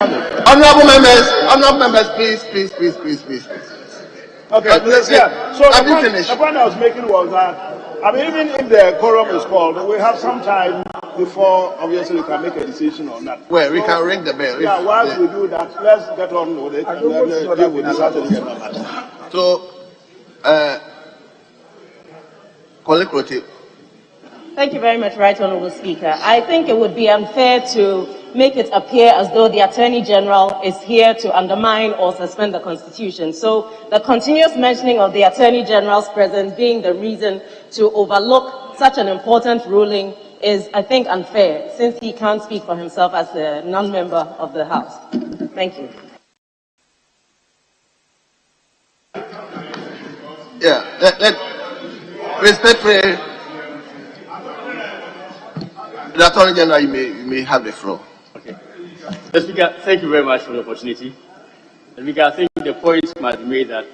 Honorable members, please. Okay, yeah. So I didn't finish. The point I was making was that, I mean, even if the quorum is called, we have some time before, obviously, we can make a decision on that. Well, we can ring the bell. Yeah, whilst we do that, let's get on with it and then deal with this other matter. So, Kolekoti. Thank you very much, Right Honourable Speaker. I think it would be unfair to make it appear as though the Attorney General is here to undermine or suspend the Constitution. So the continuous mentioning of the Attorney General's presence being the reason to overlook such an important ruling is, I think, unfair, since he can't speak for himself as a non-member of the House. Thank you. Yeah, respectfully, the Attorney General, you may have the floor. Okay. Mr. Speaker, thank you very much for the opportunity. Mr. Speaker, I think the point must be made that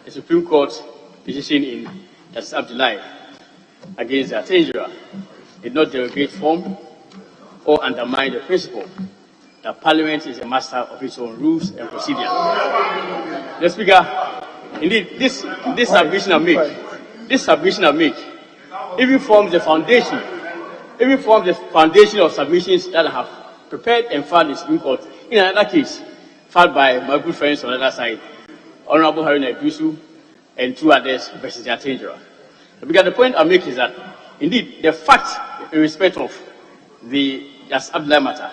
the Supreme Court decision in Justice Abdullahi against the Attorney General did not derogate from or undermine the principle that Parliament is a master of its own rules and procedure. Mr. Speaker, indeed, this submission I make, even forms the foundation of submissions that I have prepared and filed in the Supreme Court in another case filed by my good friends on the other side, Honorable Haruna Ibusu and two others versus the Attorney General. Because the point I make is that, indeed, the facts in respect of the Justice Abdullahi matter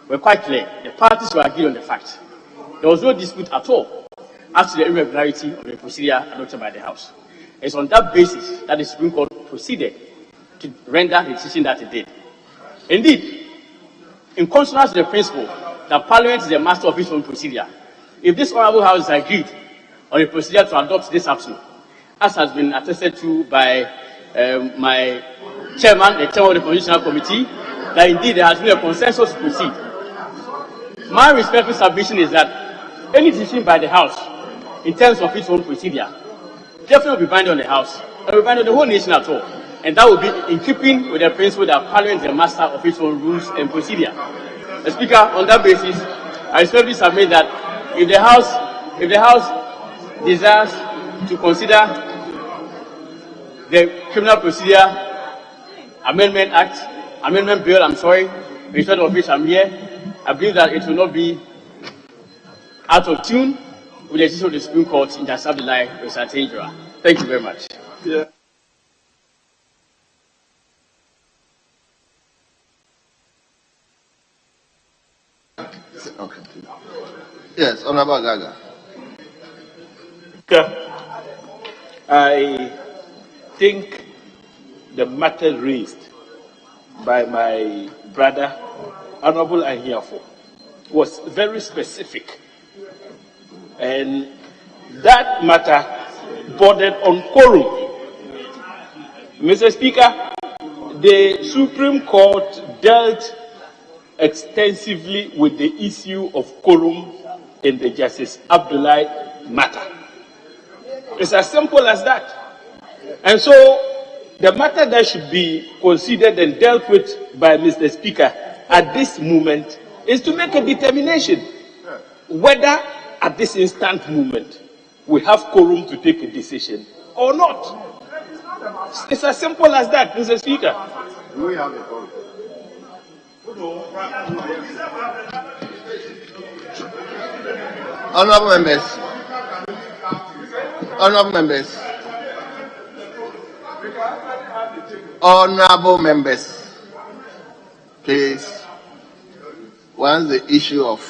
were quite clear. The parties were agreed on the facts. There was no dispute at all as to the irregularity of the procedure adopted by the House. It's on that basis that the Supreme Court proceeded to render the decision that it did. Indeed, in consonance with the principle that Parliament is the master of its own procedure, if this Honourable House agreed on a procedure to adopt this afternoon, as has been attested to by my chairman, the chairman of the Constitutional Committee, that indeed there has been a consensus to proceed. My respectful submission is that any decision by the House in terms of its own procedure definitely will be binding on the House and will bind on the whole nation at all. And that will be in keeping with the principle that Parliament is the master of its own rules and procedure. The Speaker, on that basis, I respectfully submit that if the House desires to consider the Criminal Procedure Amendment Bill, in respect of which I'm here, I believe that it will not be out of tune with the decision of the Supreme Court in Justice Abdullahi versus Attorney General. Thank you very much. Yeah. Okay. Yes, Honorable Gaga. I think the matter raised by my brother, Honorable Ahiafo, was very specific. And that matter bordered on quorum. Mr. Speaker, the Supreme Court dealt extensively with the issue of quorum in the Justice Abdullahi matter. It's as simple as that. And so the matter that should be considered and dealt with by Mr. Speaker at this moment is to make a determination whether at this instant moment we have quorum to take a decision or not. It's as simple as that, Mr. Speaker. Do we have a quorum? Honorable members, please, once the issue of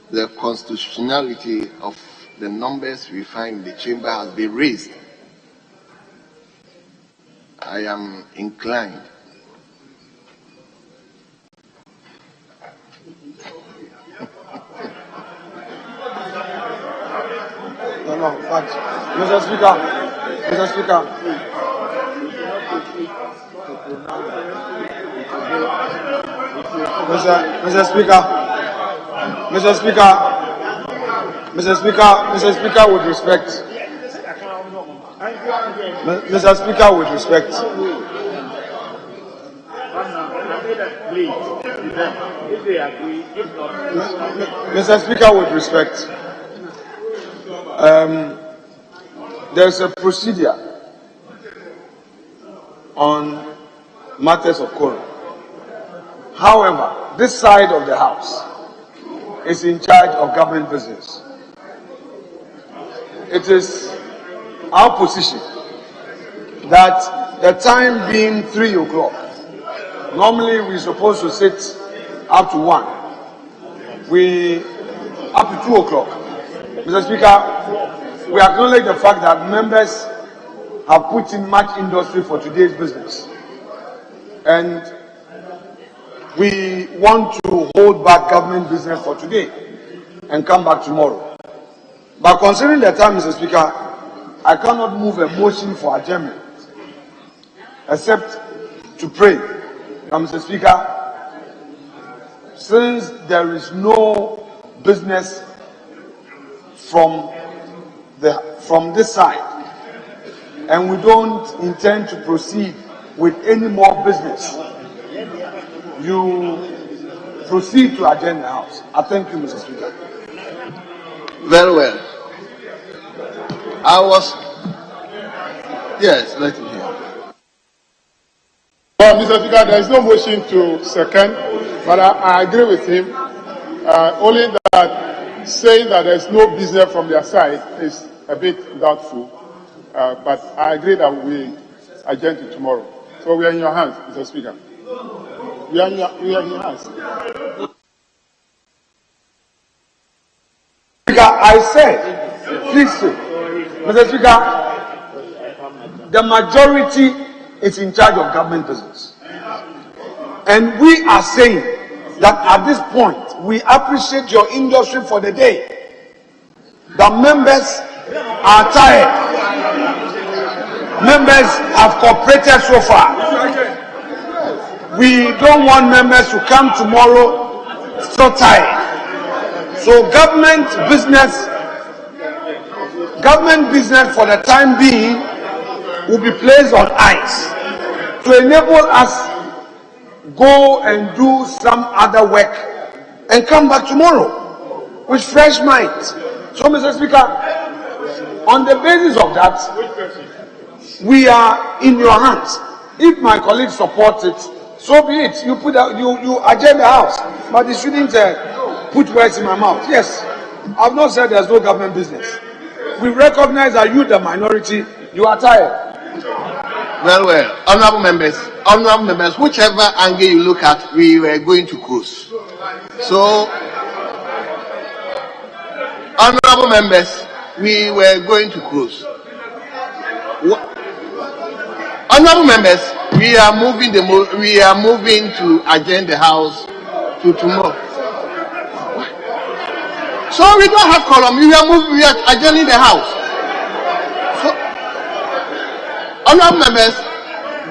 the constitutionality of the numbers we find in the chamber has been raised, I am inclined No, but Mr. Speaker, with respect. Mr. Speaker, with respect. with them. If they agree, if not, Mr. Speaker, with respect, there's a procedure on matters of quorum. However, this side of the House is in charge of government business. It is our position that the time being 3 o'clock, normally we're supposed to sit up to 1. Up to 2 o'clock. Mr. Speaker, we acknowledge the fact that members have put in much industry for today's business. And we want to hold back government business for today and come back tomorrow. But considering the time, Mr. Speaker, I cannot move a motion for adjournment except to pray. Now, Mr. Speaker, since there is no business from this side, and we don't intend to proceed with any more business, you proceed to adjourn the House. I thank you, Mr. Speaker. Very well. Yes, let him hear. Well, Mr. Speaker, there is no motion to second, but I agree with him. Only that saying that there is no business from their side is a bit doubtful. But I agree that we adjourn to tomorrow. So we are in your hands, Mr. Speaker. We are in your hands. Speaker, I said, please, Mr. Speaker, the majority is in charge of government business. And we are saying that at this point, we appreciate your industry for the day. The members are tired. Members have cooperated so far. We don't want members to come tomorrow so tired. So government business for the time being will be placed on ice to enable us go and do some other work and come back tomorrow with fresh minds. So, Mr. Speaker, on the basis of that, we are in your hands. If my colleagues support it, so be it. You adjourn the House, but you shouldn't put words in my mouth. Yes, I've not said there's no government business. We recognize that you, the minority, you are tired. Very well. Honorable members, whichever angle you look at, we were going to close. So, honorable members, we were going to close. Honorable members, we are moving to adjourn the House to tomorrow. So we don't have quorum. We are adjourning the House. So, honorable members,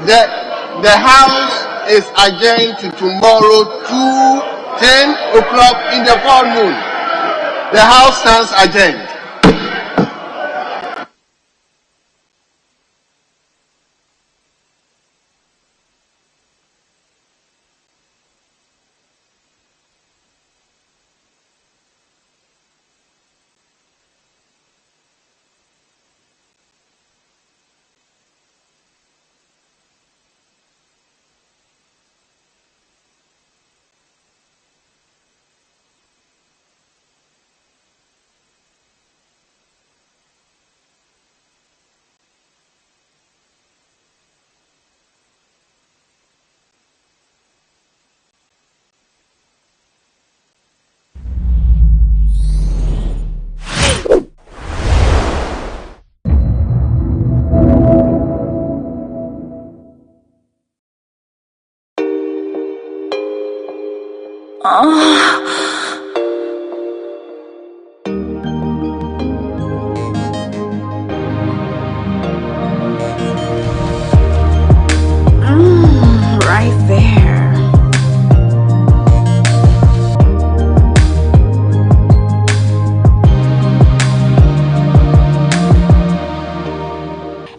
the House is adjourned to tomorrow 10 o'clock in the forenoon. The House stands adjourned. Right there.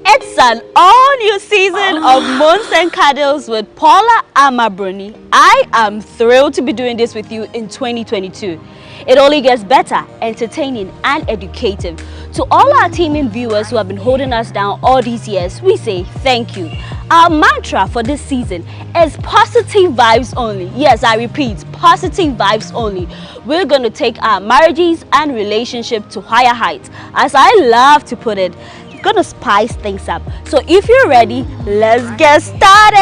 It's an all new season of Moons and Cuddles with Paula Amabruni. I am thrilled to be doing this with you in 2022. It only gets better, entertaining and educative. To all our teaming viewers who have been holding us down all these years, we say thank you. Our mantra for this season is positive vibes only. Yes, I repeat, positive vibes only. We're going to take our marriages and relationship to higher heights. As I love to put it, gonna spice things up. So if you're ready, let's get started.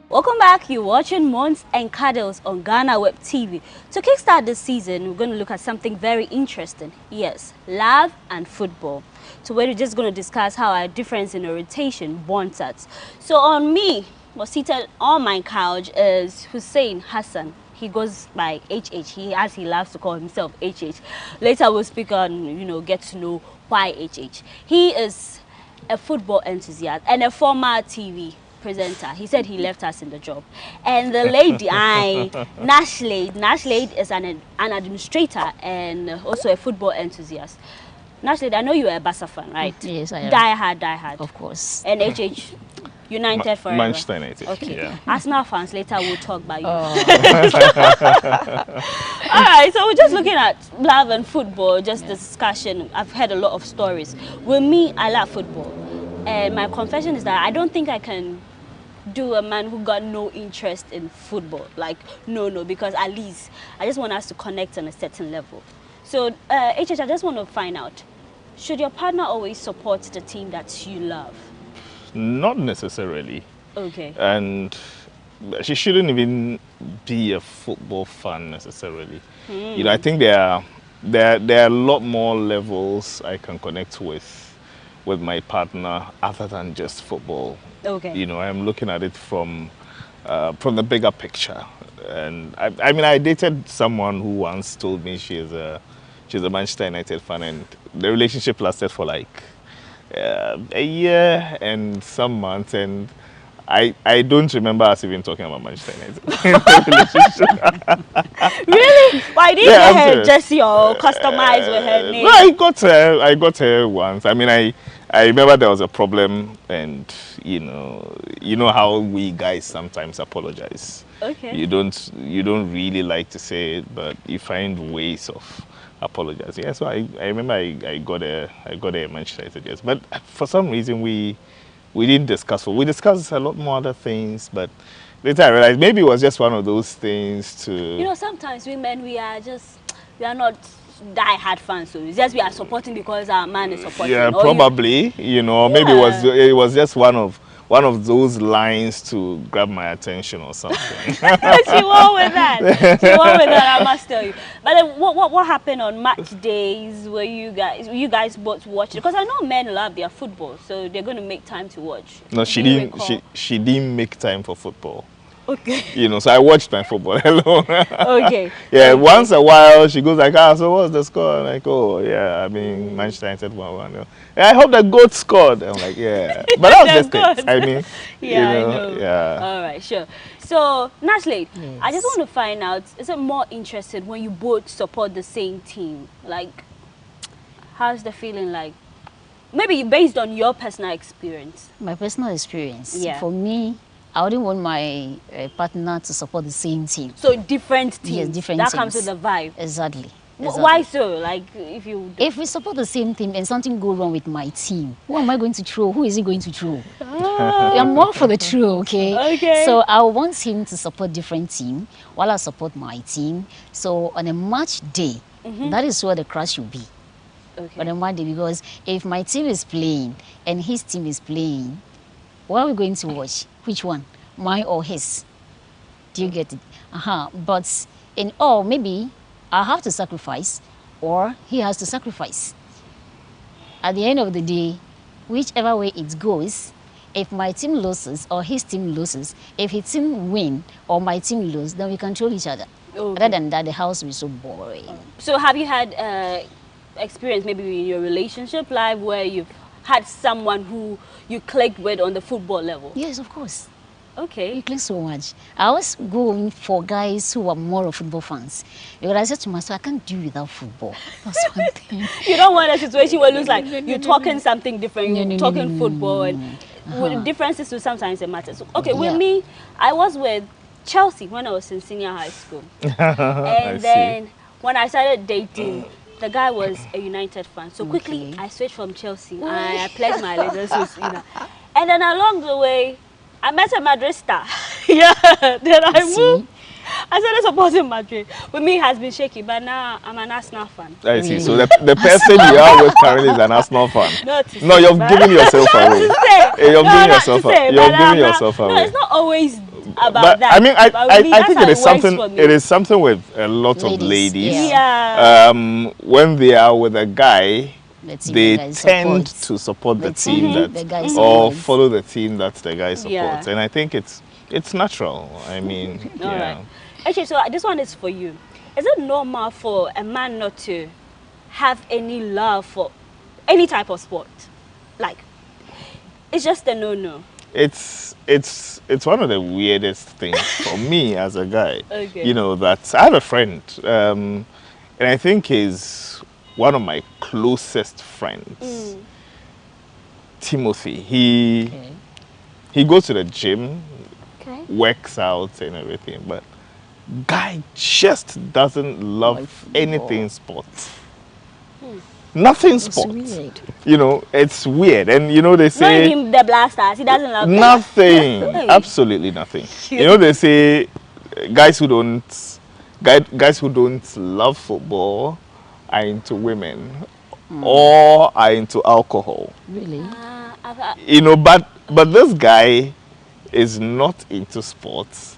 Welcome back. You're watching Moons and Cuddles on GhanaWeb TV. To kickstart this season, we're going to look at something very interesting. Yes, love and football. So we're just going to discuss how our difference in orientation bonds us. So on me, was seated on my couch is Hussein Hassan. He goes by HH. As he loves to call himself HH. Later we'll speak on, get to know why HH. He is a football enthusiast and a former TV presenter. He said he left us in the job. And the lady, Nashlade is an administrator and also a football enthusiast. Nashlade, I know you are a Barca fan, right? Yes, I am. Die hard. Of course. And HH, United forever. Manchester United. Okay. Yeah. Arsenal fans, later we'll talk about you. Oh. Alright, so we're just looking at love and football, just discussion. I've heard a lot of stories. With me, I love football. And my confession is that I don't think I can do a man who got no interest in football. Like, no, because at least I just want us to connect on a certain level. So, HH, I just want to find out, should your partner always support the team that you love? Not necessarily. Okay. And she shouldn't even be a football fan necessarily. I think there are a lot more levels I can connect with my partner other than just football. Okay. I'm looking at it from the bigger picture. And I mean, I dated someone who once told me she's a Manchester United fan, and the relationship lasted for like a year and some months, and I don't remember us even talking about Manchester United. Really? Why didn't you get her jersey or customize with her name? No, I got her once. I mean, I remember there was a problem, and you know how we guys sometimes apologize. Okay. You don't really like to say it, but you find ways of apologizing. Yeah, so I remember I got a Manchester United, yes. But for some reason we didn't discuss. We discussed a lot more other things, but later I realized maybe it was just one of those things to. Sometimes women we are not die-hard fans, so it's just we are supporting because our man is supporting. Yeah, probably. Maybe it was just one of those lines to grab my attention or something. She won with that. I must tell you. But then what happened on match days where you guys both watched it? Because I know men love their football, so they're going to make time to watch. No, she didn't. She didn't make time for football. Okay. So I watched my football alone. Okay. Yeah, okay. Once a while she goes like, so what's the score? I'm like, oh yeah, I mean Manchester United 1-1. Yeah, I hope the goat scored. I'm like, yeah. But that was just it. I mean, yeah, I know. Yeah. All right, sure. So, Nashlade, yes. I just want to find out, is it more interested when you both support the same team? Like, how's the feeling like? Maybe based on your personal experience. My personal experience? Yeah. For me, I wouldn't want my partner to support the same team. So different teams? Yes, different teams. That comes with the vibe? Exactly. Why so? Like, if we support the same team and something goes wrong with my team, who am I going to throw? Who is he going to throw? I'm more for the throw, okay? Okay. So I want him to support different team while I support my team. So on a match day, that is where the crash will be. Okay. On a match day, because if my team is playing and his team is playing, what are we going to watch? Which one? Mine or his? Do you get it? But in all, maybe I have to sacrifice or he has to sacrifice. At the end of the day, whichever way it goes, if my team loses or his team loses, if his team win or my team loses, then we control each other. Okay. Other than that, the house will be so boring. So have you had experience maybe in your relationship life where you've had someone who you clicked with on the football level? Yes, of course. Okay. He clicks so much. I always go in for guys who are more of football fans. Because I said to myself, I can't do without football. That's one thing. You don't want a situation where it looks like you're talking something different, you're talking football, and with differences to sometimes it matters. Okay, with me, I was with Chelsea when I was in senior high school. And then when I started dating, the guy was a United fan. So quickly, I switched from Chelsea. I pledged my allegiance, you know. And then along the way, I met a Madrid star. Yeah, then I moved. I started supporting Madrid. With me, it has been shaky, but now I'm an Arsenal fan. I see. So the person you are with currently is an Arsenal fan. No, you're giving yourself away. You're giving yourself away. You're giving yourself away. No, it's not always about but, that. I mean, I think it is something. It is something with a lot of ladies. Yeah. When they are with a guy, they tend to support the team or follow the team that the guy supports, and I think it's natural. I mean, Right. Okay, so this one is for you. Is it normal for a man not to have any love for any type of sport? Like, it's just a no-no. It's one of the weirdest things for me as a guy. Okay. You know, that I have a friend, and I think he's one of my closest friends. Timothy. He goes to the gym, works out and everything, but guy just doesn't love anything sports. Nothing sports. You know, it's weird. And you know, they say not even the blasters, he doesn't love nothing. Absolutely nothing. You know, they say guys who don't love football are into women or are into alcohol. Really? You know, but this guy is not into sports,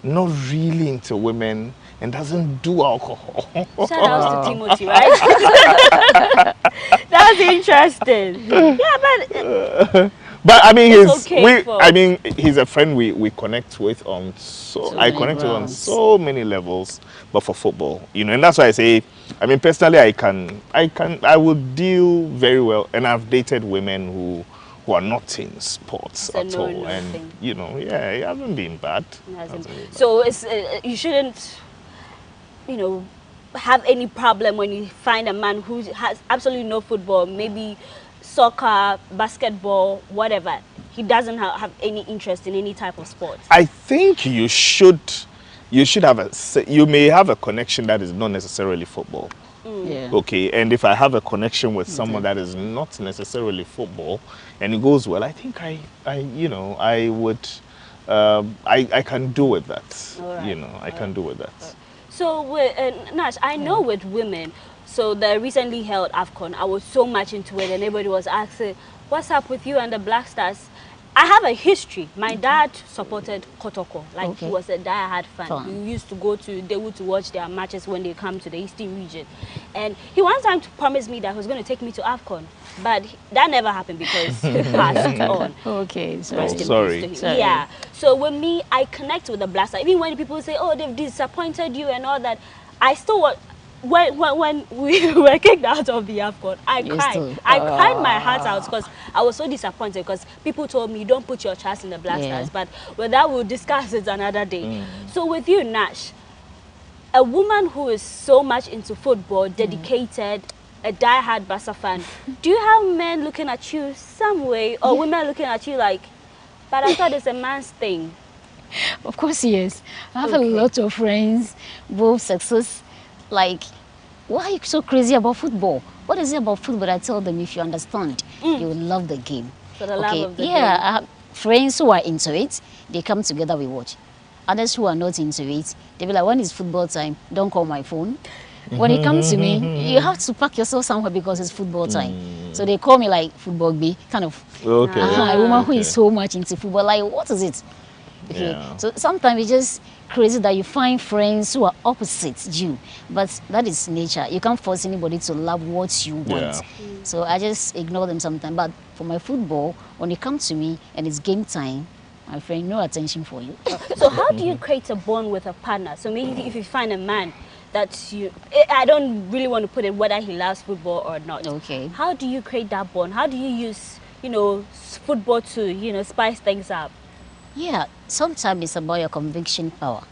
not really into women, and doesn't do alcohol. Shout out to Timothy, right? That's interesting. Yeah, but I mean, okay he's a friend we connect with on I connect with on so many levels, but for football, you know, and that's why I say, I mean, personally, I would deal very well, and I've dated women who are not in sports at all, and you know, it hasn't been bad. So it's you shouldn't, you know, have any problem when you find a man who has absolutely no football, maybe soccer, basketball, whatever. He doesn't have any interest in any type of sport. I think you should have you may have a connection that is not necessarily football. Okay, and if I have a connection with someone that is not necessarily football and it goes well, I think I would I can do with that. You know, I can do with that. So with Nash, I know with women, so the recently held AFCON, I was so much into it and everybody was asking, what's up with you and the Black Stars? I have a history. My dad supported Kotoko. Like, he was a die-hard fan. We used to go to Daewoo to watch their matches when they come to the Eastern region. And he one time promised me that he was going to take me to AFCON. But that never happened because he passed on. Okay, sorry. Yeah. So with me, I connect with the Black Stars. Even when people say, oh, they've disappointed you and all that, I still want... When we were kicked out of the AFCON, I cried. I cried my heart out because I was so disappointed because people told me, don't put your trust in the Black Stars. But with that, we'll discuss it another day. So with you, Nash, a woman who is so much into football, dedicated, a die-hard Barca fan, do you have men looking at you some way or women looking at you like, but I thought it's a man's thing? Of course, yes. I have a lot of friends, both success. Like, why are you so crazy about football? What is it about football? I tell them, if you understand, you will love the game. For the love of the game. I have friends who are into it, they come together, we watch. Others who are not into it, they be like, when it's football time, don't call my phone. When it comes to me, you have to pack yourself somewhere because it's football time. So they call me like football B, kind of. A woman who is so much into football, like, what is it? So sometimes it's just crazy that you find friends who are opposite you, but that is nature. You can't force anybody to love what you want. So I just ignore them sometimes. But for my football, when it comes to me and it's game time, my friend, no attention for you. So how do you create a bond with a partner? So maybe if you find a man that I don't really want to put it whether he loves football or not. How do you create that bond? How do you use, football to, spice things up? Yeah, sometimes it's about your conviction power.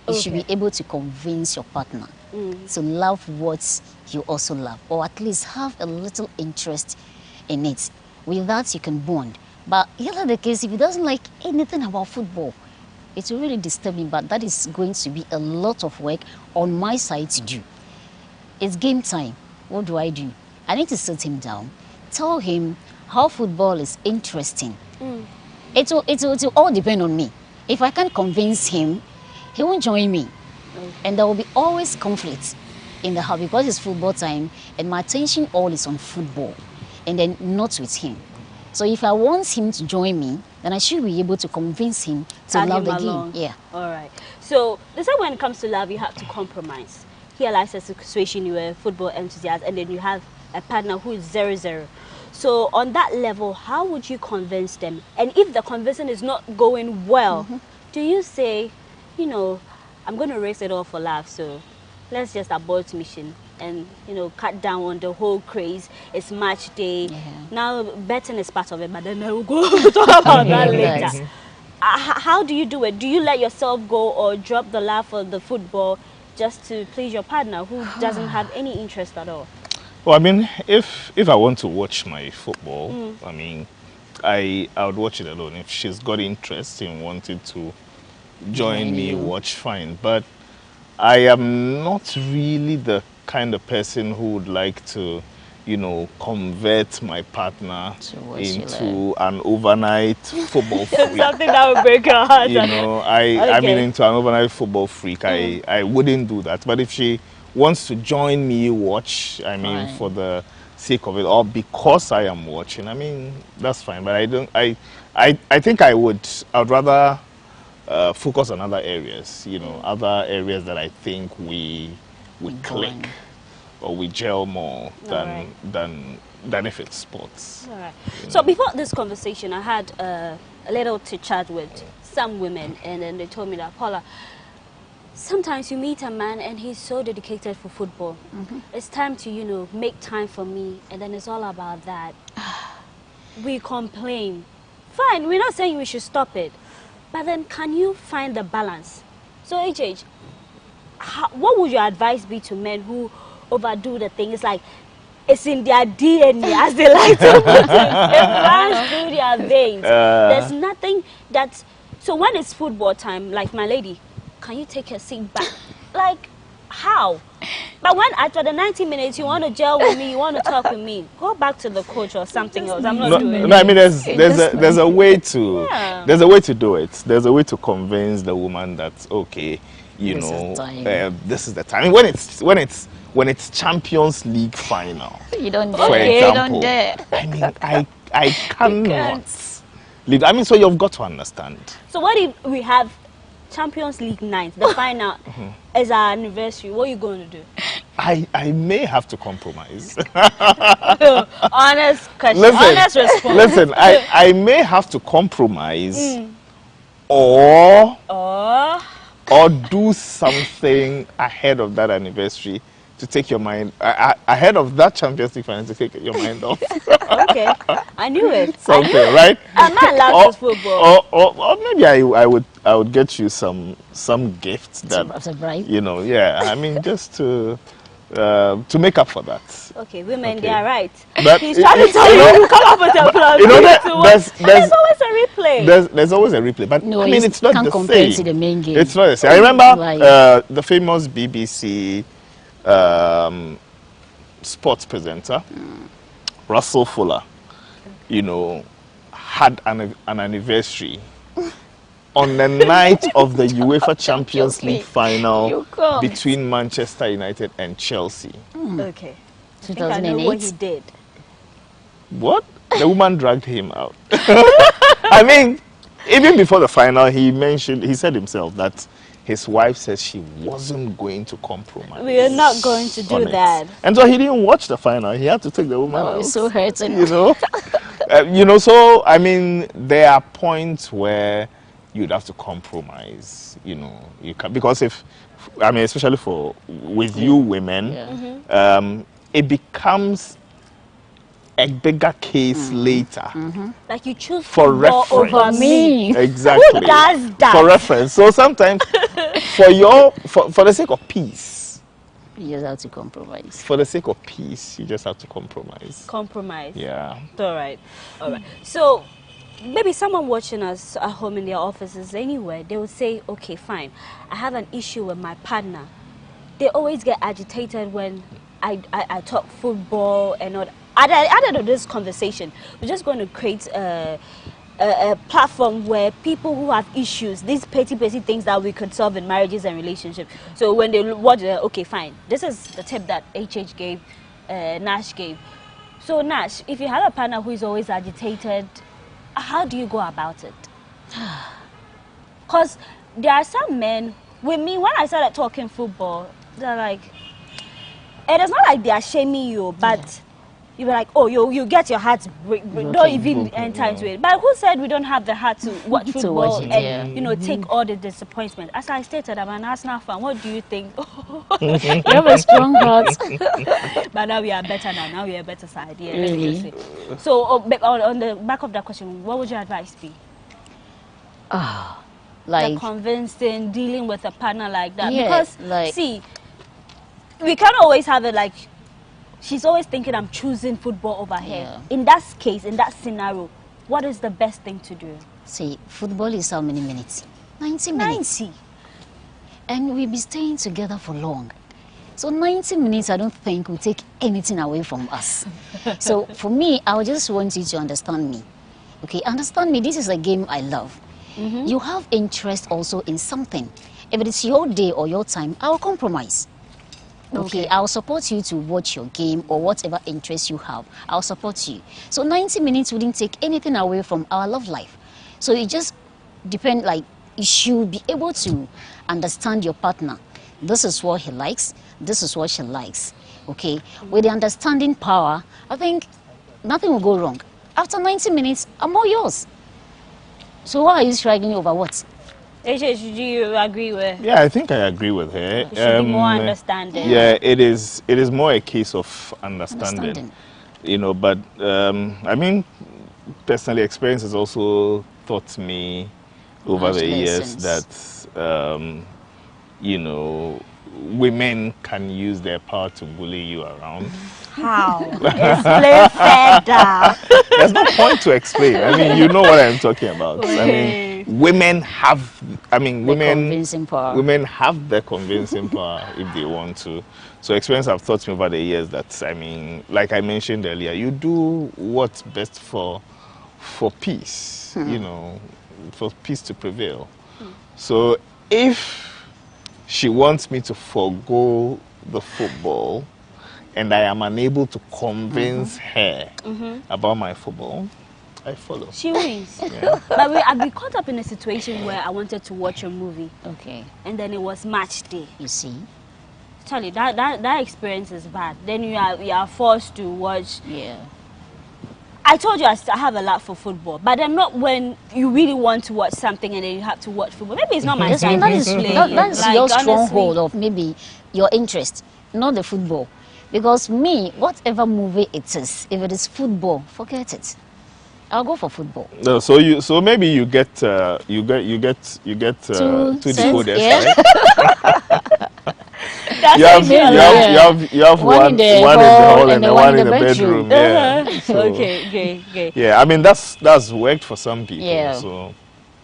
You should be able to convince your partner to love what you also love, or at least have a little interest in it. With that, you can bond. But here the case, if he doesn't like anything about football, it will really disturb me, but that is going to be a lot of work on my side to do. It's game time. What do? I need to sit him down, tell him how football is interesting. It will all depend on me. If I can't convince him, he won't join me. And there will be always conflict in the house because it's football time and my attention all is on football and then not with him. So if I want him to join me, then I should be able to convince him to love the game. Yeah. All right. So they say when it comes to love, you have to compromise. Here lies a situation, you are a football enthusiast and then you have a partner who is 0-0. So on that level, how would you convince them? And if the convincing is not going well, do you say, you know, I'm going to raise it all for love, so let's just abort mission and, you know, cut down on the whole craze. It's match day. Now betting is part of it, but then we'll go talk about that later. How do you do it? Do you let yourself go or drop the love for the football just to please your partner who doesn't have any interest at all? Well, I mean, if I want to watch my football, I mean, I would watch it alone. If she's got interest in wanting to join me, watch, fine. But I am not really the kind of person who would like to, you know, convert my partner into an overnight football freak. Something that would break her heart. You know, I mean, into an overnight football freak. I wouldn't do that. But if she wants to join me watch, I mean, for the sake of it, or because I am watching, I mean, that's fine. But I think I'd rather focus on other areas, you know, other areas that I think we click or we gel more than if it's sports. All right. So before this conversation, I had a little to chat with some women, and then they told me that, Paula, sometimes you meet a man and he's so dedicated for football. It's time to, you know, make time for me, and then it's all about that. We complain. Fine, we're not saying we should stop it, but then can you find the balance? So HH, what would your advice be to men who overdo the thing? It's like, it's in their DNA, as they like to put it. It runs through their veins. There's nothing that's... So when it's football time, like my lady, can you take your seat back? Like, how? But when after the 90 minutes you want to gel with me, you want to talk with me, go back to the coach or something else. I'm not doing it. No, I mean, there's a way to there's a way to do it. There's a way to convince the woman that, okay, you know, this is the time. When it's Champions League final, you don't for example, I mean, I cannot leave. I mean, so you've got to understand. So what if we have Champions League night, the final is our anniversary? What are you going to do? I may have to compromise. Honest question. Honest response. Listen, I may have to compromise or do something ahead of that anniversary to take your mind ahead of that Champions League final to take your mind off. Okay, I knew it. Something, right? I'm not allowed to football. Or maybe I would get you some gifts that you know. Yeah, I mean, just to make up for that. Okay, women, they are right. But he's trying to tell you come up with a plan. You know that there's always a replay. There's always a replay, but no, I mean, it's not can't the compare same. To the main game. It's not the same. I remember the famous BBC sports presenter, Russell Fuller, you know, had an anniversary on the night of the UEFA Champions League final between Manchester United and Chelsea. Okay. 2008. I know what he did. What? The woman dragged him out. I mean, even before the final, he said himself that his wife said she wasn't going to compromise. We are not going to do that. And so he didn't watch the final. He had to take the woman out. It's so hurting. You know? You know, so, I mean, there are points where you'd have to compromise, you know. You can, because I mean, especially with you women, it becomes a bigger case later. Like you choose For football reference. over me. Exactly. Who does that? For reference. So sometimes for the sake of peace. You just have to compromise. For the sake of peace, you just have to compromise. Compromise. Yeah. All right. All right. So maybe someone watching us at home in their offices anywhere, they will say, okay, fine, I have an issue with my partner. They always get agitated when I talk football and all. At the end of this conversation, we're just going to create a platform where people who have issues, these petty things that we could solve in marriages and relationships. So when they watch, okay, fine, this is the tip that HH gave, Nash gave. So Nash, if you have a partner who is always agitated, how do you go about it? Because there are some men, with me, when I started talking football, they're like, and it's not like they are shaming you, but you were like, oh, you get your heart don't even enter into it. But who said we don't have the heart to watch football and you know take all the disappointment? As I stated, I'm an Arsenal fan. What do you think? You have a strong heart. But now we are better now. Now we are a better side. Yeah. Really? So on the back of that question, what would your advice be? Like the convincing, dealing with a partner like that. Yeah, because like, see, we can't always have it like she's always thinking I'm choosing football over here. In that case, in that scenario, what is the best thing to do? See, football is how many minutes? 90 minutes. 90. And we'll be staying together for long. So 90 minutes, I don't think will take anything away from us. So for me, I just want you to understand me. Okay, understand me. This is a game I love. You have interest also in something. If it is your day or your time, I will compromise. Okay, I'll support you to watch your game or whatever interest you have. I'll support you. So 90 minutes wouldn't take anything away from our love life. So it just depends, like, you should be able to understand your partner. This is what he likes. This is what she likes. Okay, with the understanding power, I think nothing will go wrong. After 90 minutes, I'm all yours. So why are you struggling over what? Do you agree with? Yeah, I think I agree with her. It should be more understanding. Yeah, it is more a case of understanding. You know, but I mean, personally, experience has also taught me over the years that you know, women can use their power to bully you around. How? Explain further. There's no point to explain. I mean, you know what I'm talking about. I mean, women have. I mean, women have the convincing power if they want to. So experience have taught me over the years that, I mean, like I mentioned earlier, you do what's best for peace. You know, for peace to prevail. So if she wants me to forego the football, and I am unable to convince her about my football, I follow. She wins. Yeah. But I've been caught up in a situation where I wanted to watch a movie. Okay. And then it was match day. You see? Charlie, that experience is bad. Then you are forced to watch. Yeah. I told you I have a lot for football, but then not when you really want to watch something and then you have to watch football. Maybe it's not my time. That is your stronghold of maybe your interest, not the football. Because me, whatever movie it is, if it is football, forget it. I'll go for football. No, so maybe you get two decoders, right? You have one in the hall and one in the bedroom. Yeah. So, okay. Yeah, I mean that's worked for some people. Yeah. So.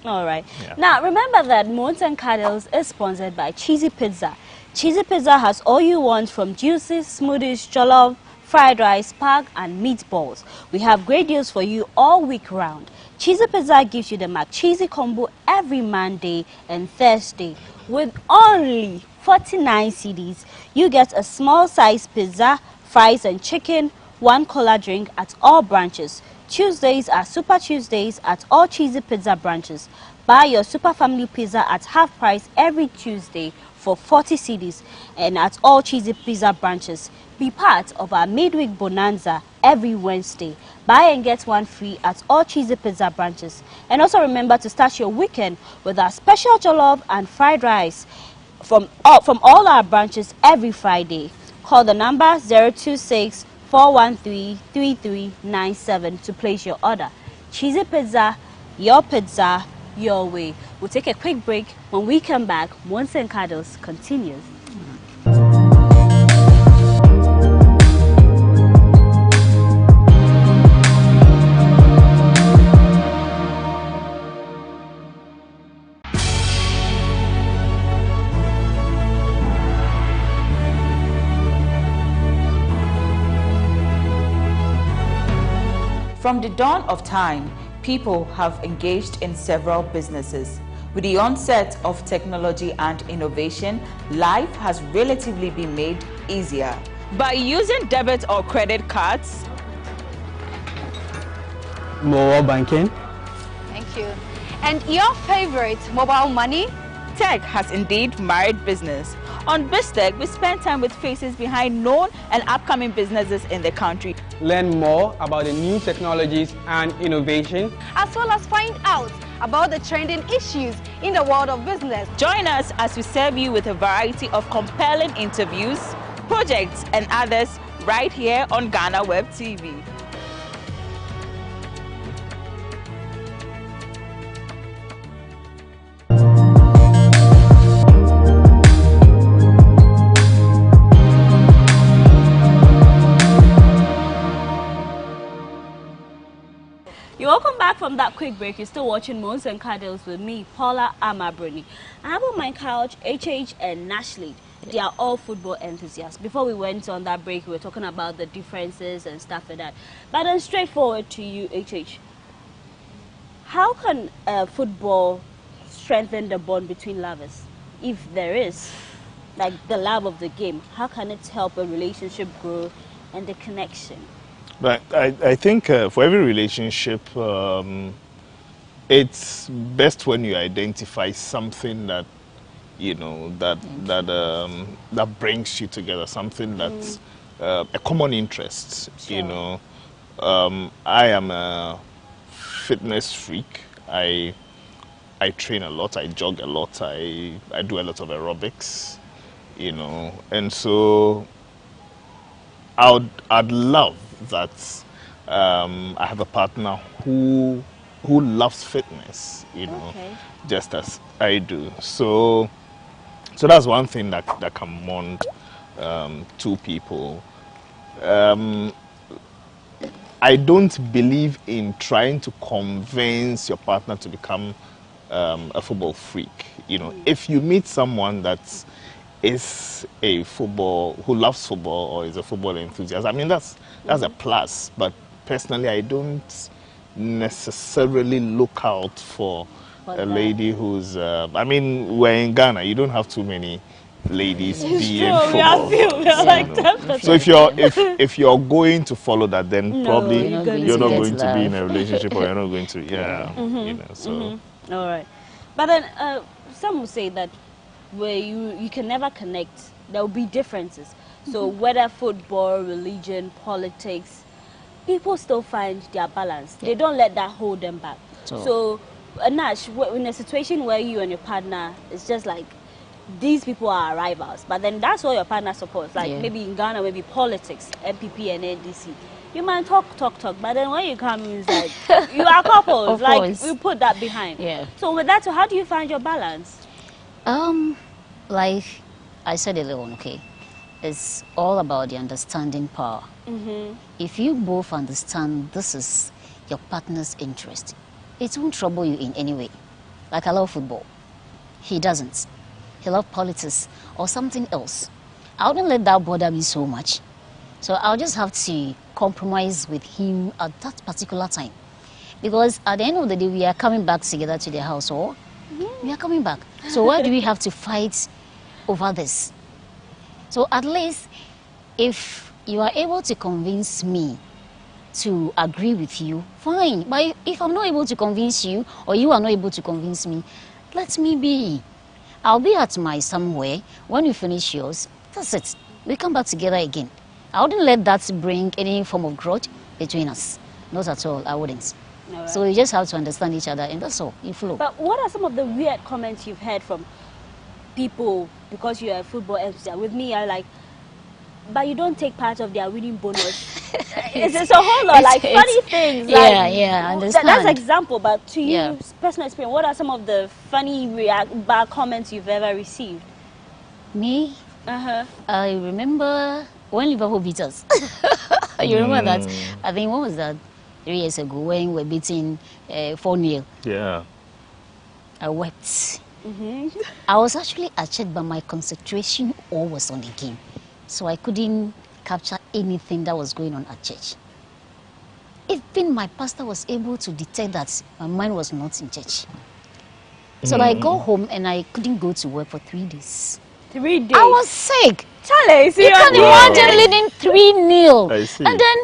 All right. Yeah. Now remember that Moons and Cuddles is sponsored by Cheesy Pizza. Cheesy Pizza has all you want from juices, smoothies, jollof, fried rice, spag, and meatballs. We have great deals for you all week round. Cheesy Pizza gives you the McCheesy combo every Monday and Thursday. With only 49 cedis, you get a small size pizza, fries and chicken, one cola drink at all branches. Tuesdays are Super Tuesdays at all Cheesy Pizza branches. Buy your Super Family Pizza at half price every Tuesday for 40 cedis and at all Cheesy Pizza branches. Be part of our midweek bonanza every Wednesday. Buy and get one free at all Cheesy Pizza branches. And also remember to start your weekend with our special jollof and fried rice from all our branches every Friday. Call the number 026 413-3397 to place your order. Cheesy pizza, your way. We'll take a quick break. When we come back, Monts and Cuddles continues. From the dawn of time, people have engaged in several businesses. With the onset of technology and innovation, life has relatively been made easier. By using debit or credit cards, mobile banking. thank you, and your favorite mobile money, tech has indeed married business. On BizTech, we spend time with faces behind known and upcoming businesses in the country. Learn more about the new technologies and innovation, as well as find out about the trending issues in the world of business. Join us as we serve you with a variety of compelling interviews, projects, and others right here on GhanaWeb TV. You're welcome back from that quick break. You're still watching Monts and Cuddles with me, Paula Amabruni. I have on my couch HH and Nashley. They are all football enthusiasts. Before we went on that break, we were talking about the differences and stuff like that. But then straightforward to you, HH. How can football strengthen the bond between lovers? If there is, like the love of the game, how can it help a relationship grow and the connection? But I think for every relationship, it's best when you identify something that, you know, that brings you together, something that's a common interest. Sure. You know, I am a fitness freak. I train a lot. I jog a lot. I do a lot of aerobics. You know, and so I'd love that I have a partner who loves fitness, you know, just as I do. So that's one thing that can bond two people. I don't believe in trying to convince your partner to become a football freak. You know, if you meet someone that's is a football, who loves football or is a football enthusiast, I mean, that's a plus. But personally, I don't necessarily look out for a lady who's, I mean, we're in Ghana, you don't have too many ladies being football. So if you're going to follow that, then probably you're not going to be in a relationship, or you're not going to, you know, so. All right. But then some will say that where you can never connect, there will be differences. So whether football, religion, politics, people still find their balance. They don't let that hold them back. So Nash, in a situation where you and your partner, it's just like these people are rivals, but then that's what your partner supports. Like maybe in Ghana, maybe politics, MPP and NDC. You might talk, but then when you come, it's like you are couples. Like we put that behind. So with that, so how do you find your balance? Like I said earlier on, okay, it's all about the understanding power. If you both understand this is your partner's interest, it won't trouble you in any way. Like I love football. He doesn't. He loves politics or something else. I wouldn't let that bother me so much. So I'll just have to compromise with him at that particular time. Because at the end of the day, we are coming back together to the house, or we are coming back. So why do we have to fight over this? So at least if you are able to convince me to agree with you, fine. But if I'm not able to convince you, or you are not able to convince me, let me be. I'll be at my somewhere. When you finish yours, that's it. We come back together again. I wouldn't let that bring any form of growth between us. Not at all, I wouldn't. Right. So you just have to understand each other, and that's all. You flow. But what are some of the weird comments you've heard from people because you're a football enthusiast? With me, I like, but you don't take part of their winning bonus. it's a whole lot, like funny things. Yeah, like, yeah, I understand. That's example, but to you, Yeah. personal experience, what are some of the funny bad comments you've ever received? Me? Uh-huh. I remember when Liverpool beat us. You remember that? I think, what was that? 3 years ago when we were beating 4-0. Yeah. I wept. I was actually upset, but my concentration all was on the game. So I couldn't capture anything that was going on at church. Even my pastor was able to detect that my mind was not in church. So I got home and I couldn't go to work for 3 days. 3 days? I was sick. Charlie, you can imagine leading 3-0. I see. And then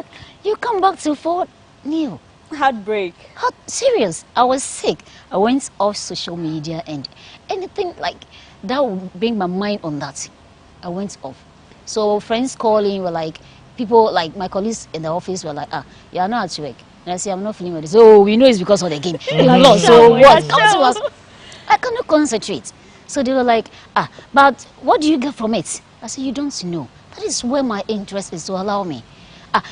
you come back to 4-0. Heartbreak. Serious. I was sick. I went off social media and anything like that would bring my mind on that. I went off. So friends calling were like, people like my colleagues in the office were like, you are not at work. And I say, I'm not feeling well. So we know it's because of the game. We lost. So what? Come to us. I cannot concentrate. So they were like, but what do you get from it? I said, you don't know. That is where my interest is to allow me.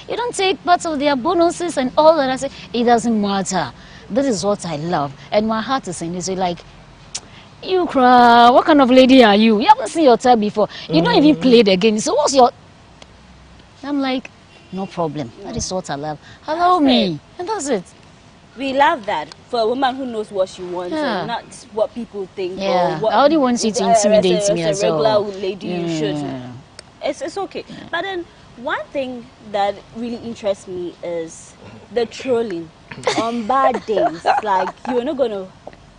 You don't take part of their bonuses and all that. I say, it doesn't matter. This is what I love. And my heart is in it. So like, you cry. What kind of lady are you? You haven't seen your child before. You don't even play the game. So what's your... I'm like, no problem. That is what I love. Allow me. And that's it. We love that for a woman who knows what she wants and not what people think. Yeah. Or what, I only want you to intimidate me as a regular well. lady, you should. It's okay. But then one thing that really interests me is the trolling on bad days. Like, you're not going to...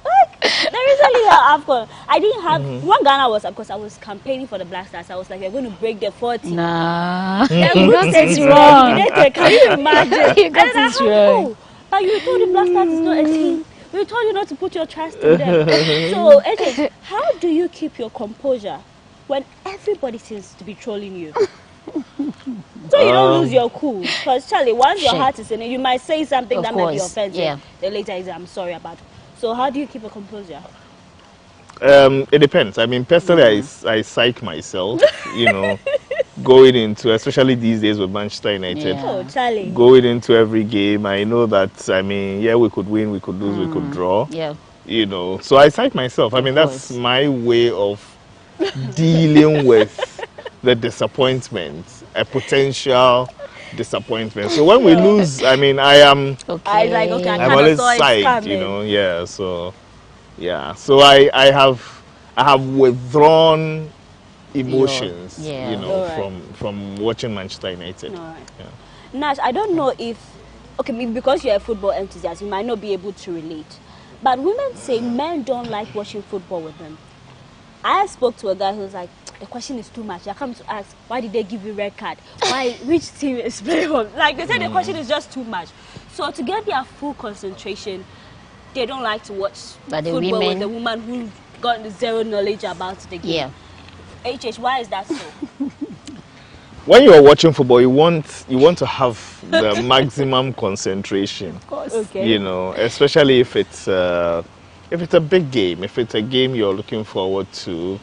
Like, there is only AFCON. I didn't have... When Ghana was... Of course, I was campaigning for the Black Stars. I was like, we're going to break the 40. Nah. You got it wrong. Can you imagine? You got it wrong. But you told the Black Stars is not a team. We told you not to put your trust in them. So, AJ, how do you keep your composure when everybody seems to be trolling you? So you don't lose your cool. Because, Charlie, once your heart is in it, you might say something that might be offensive. Then later you say, I'm sorry about it. So how do you keep a composure? It depends. I mean, personally, I psych myself, you know, going into, especially these days with Manchester United, going into every game. I know that, I mean, yeah, we could win, we could lose, we could draw. Yeah. You know, so I psych myself. I mean, that's my way of dealing with the disappointment, a potential disappointment. So when we lose, I mean, I'm always psyched, you know. Yeah, so yeah, so I have withdrawn emotions, you know, from watching Manchester United. Nash, I don't know if because you're a football enthusiast, you might not be able to relate, but women say men don't like watching football with them. I spoke to a guy who was like, the question is too much. I come to ask, why did they give you red card? Why, which team is playing on? Like, they said the question is just too much. So to get their full concentration, they don't like to watch football with a woman who got zero knowledge about the game. Yeah. HH, why is that so? When you are watching football, you want to have the maximum concentration. Of course. You know, especially if it's a big game, if it's a game you're looking forward to.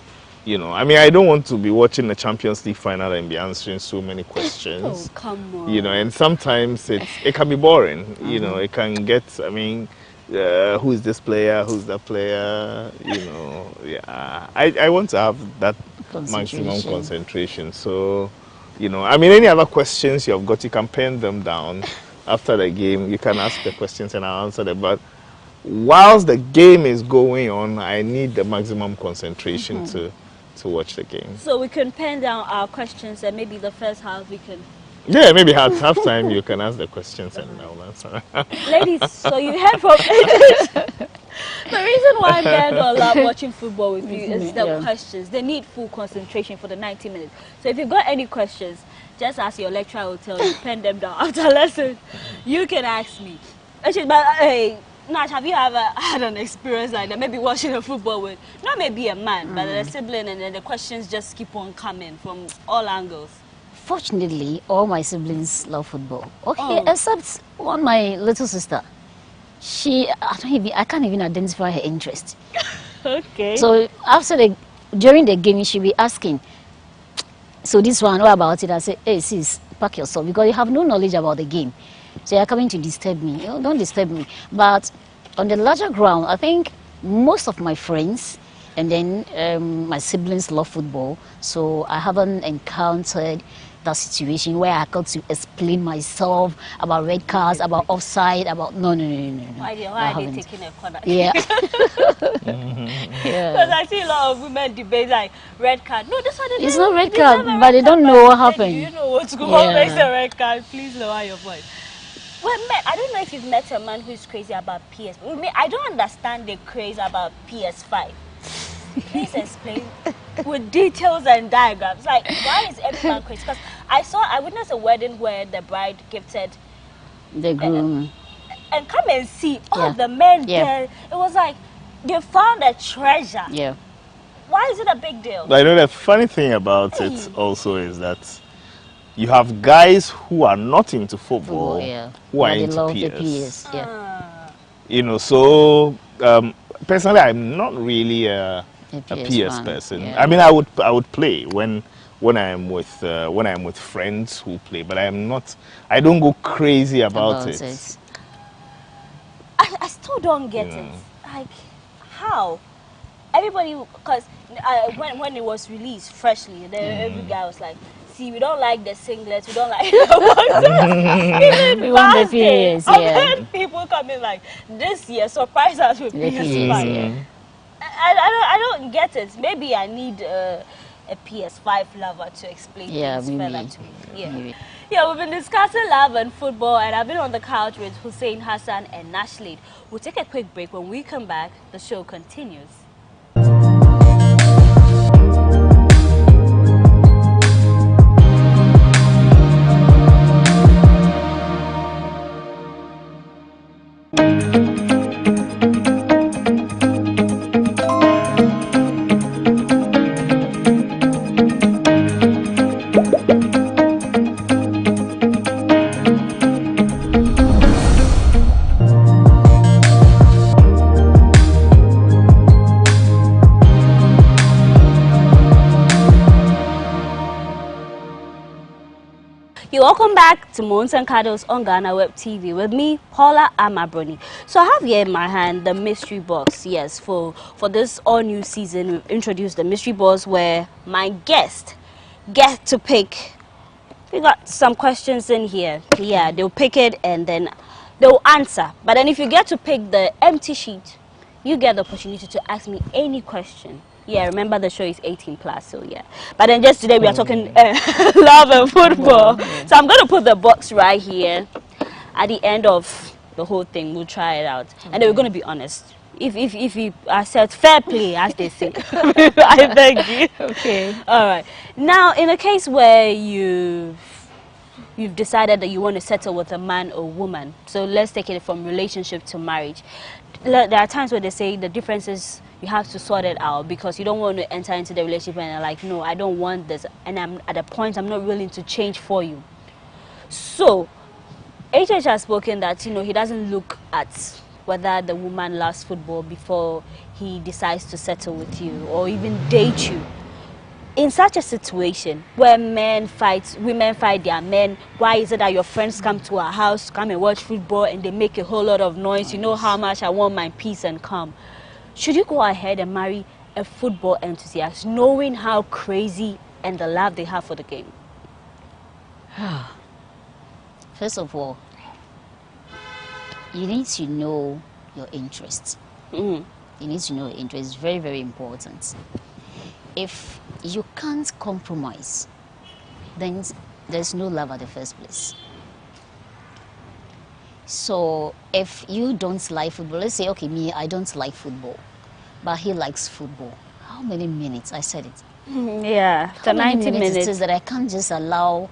You know, I mean, I don't want to be watching the Champions League final and be answering so many questions. Oh, come on. You know, and sometimes it can be boring. You know, it can get, I mean, who is this player? Who's that player? You know, yeah. I want to have that maximum concentration. So, you know, I mean, any other questions you've got, you can pen them down after the game. You can ask the questions and I'll answer them. But whilst the game is going on, I need the maximum concentration to watch the game. So we can pen down our questions and maybe the first half we can... Yeah, maybe half time you can ask the questions and I'll answer. Ladies, so you heard from the reason why men don't love watching football with you is the questions. They need full concentration for the 90 minutes. So if you've got any questions, just ask your lecturer will tell you, pen them down after lesson. You can ask me. Actually, but hey, Nash, have you ever had an experience like that? Maybe watching a football with, not maybe a man, but a sibling, and then the questions just keep on coming from all angles. Fortunately, all my siblings love football. Except one, my little sister. I can't even identify her interest. Okay. So during the game, she'll be asking, so this one, what about it? I say, hey sis, pack yourself because you have no knowledge about the game. So you're coming to disturb me. You know, don't disturb me. But on the larger ground, I think most of my friends and then my siblings love football. So I haven't encountered that situation where I got to explain myself about red cards, about offside, about no. Why are they taking a corner? Yeah. Because I see a lot of women debate like red card. No, this one is it's not red card, but they don't know what happened. Do you know what's going on? Makes a red card. Please lower your voice. Well, man, I don't know if you've met a man who is crazy about PS. I don't understand the craze about PS5. Please explain with details and diagrams. Like, why is everyone crazy? Because I witnessed a wedding where the bride gifted the groom. And come and see all the men there. It was like they found a treasure. Yeah. Why is it a big deal? I know the funny thing about it also is that you have guys who are not into football, who are into PS. You know, so personally, I'm not really a PS person. Yeah. I mean, I would play when I'm with friends who play, but I don't go crazy about it. I still don't get it. Like, how? Everybody, because when it was released freshly, every guy was like, see, we don't like the singlets, we don't like the we want the PS, I've people coming like, this year, surprise us with PS5. I don't get it. Maybe I need a PS5 lover to explain things further to me. Yeah, we've been discussing love and football, and I've been on the couch with Hussein, Hassan, and Nashlid. We'll take a quick break. When we come back, the show continues. Welcome back to Monts and Cuddles on GhanaWeb TV with me, Paula Amabroni. So I have here in my hand the mystery box. Yes, for this all-new season, we've introduced the mystery box where my guest get to pick. We got some questions in here. Yeah, they'll pick it and then they'll answer. But then if you get to pick the empty sheet, you get the opportunity to ask me any question. Yeah, remember the show is 18+, so yeah. But then just today we are talking love and football. So I'm going to put the box right here. At the end of the whole thing, we'll try it out. And then we're going to be honest. If you said fair play, as they say, I beg you. Okay. All right. Now, in a case where you've decided that you want to settle with a man or woman, so let's take it from relationship to marriage. There are times where they say the differences, you have to sort it out because you don't want to enter into the relationship and you're like, no, I don't want this. And I'm at a point I'm not willing to change for you. So, HH has spoken that, he doesn't look at whether the woman loves football before he decides to settle with you or even date you. In such a situation where women fight their men, why is it that your friends come to our house, come and watch football and they make a whole lot of noise? You know how much I want my peace and calm. Should you go ahead and marry a football enthusiast knowing how crazy and the love they have for the game? First of all, you need to know your interests. You need to know your interests. It's very, very important. If you can't compromise, then there's no love at the first place. So if you don't like football, let's say, okay, me, I don't like football, but he likes football. How many minutes? I said it. Yeah, How 90 many minutes. It is that I can't just allow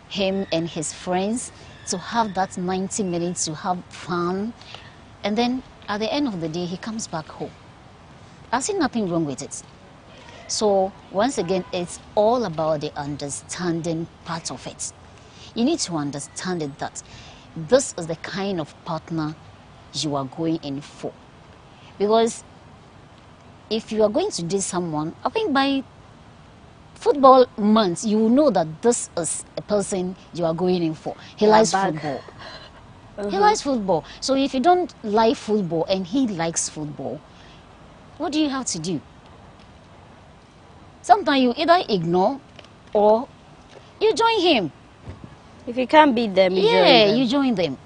him and his friends to have that 90 minutes to have fun, and then at the end of the day, he comes back home. I see nothing wrong with it. So once again, it's all about the understanding part of it. You need to understand it that this is the kind of partner you are going in for. Because if you are going to date someone, I think by football months, you will know that this is a person you are going in for. He likes football. He likes football. So if you don't like football and he likes football, what do you have to do? Sometimes you either ignore or you join him. If you can't beat them, you join them. You join them.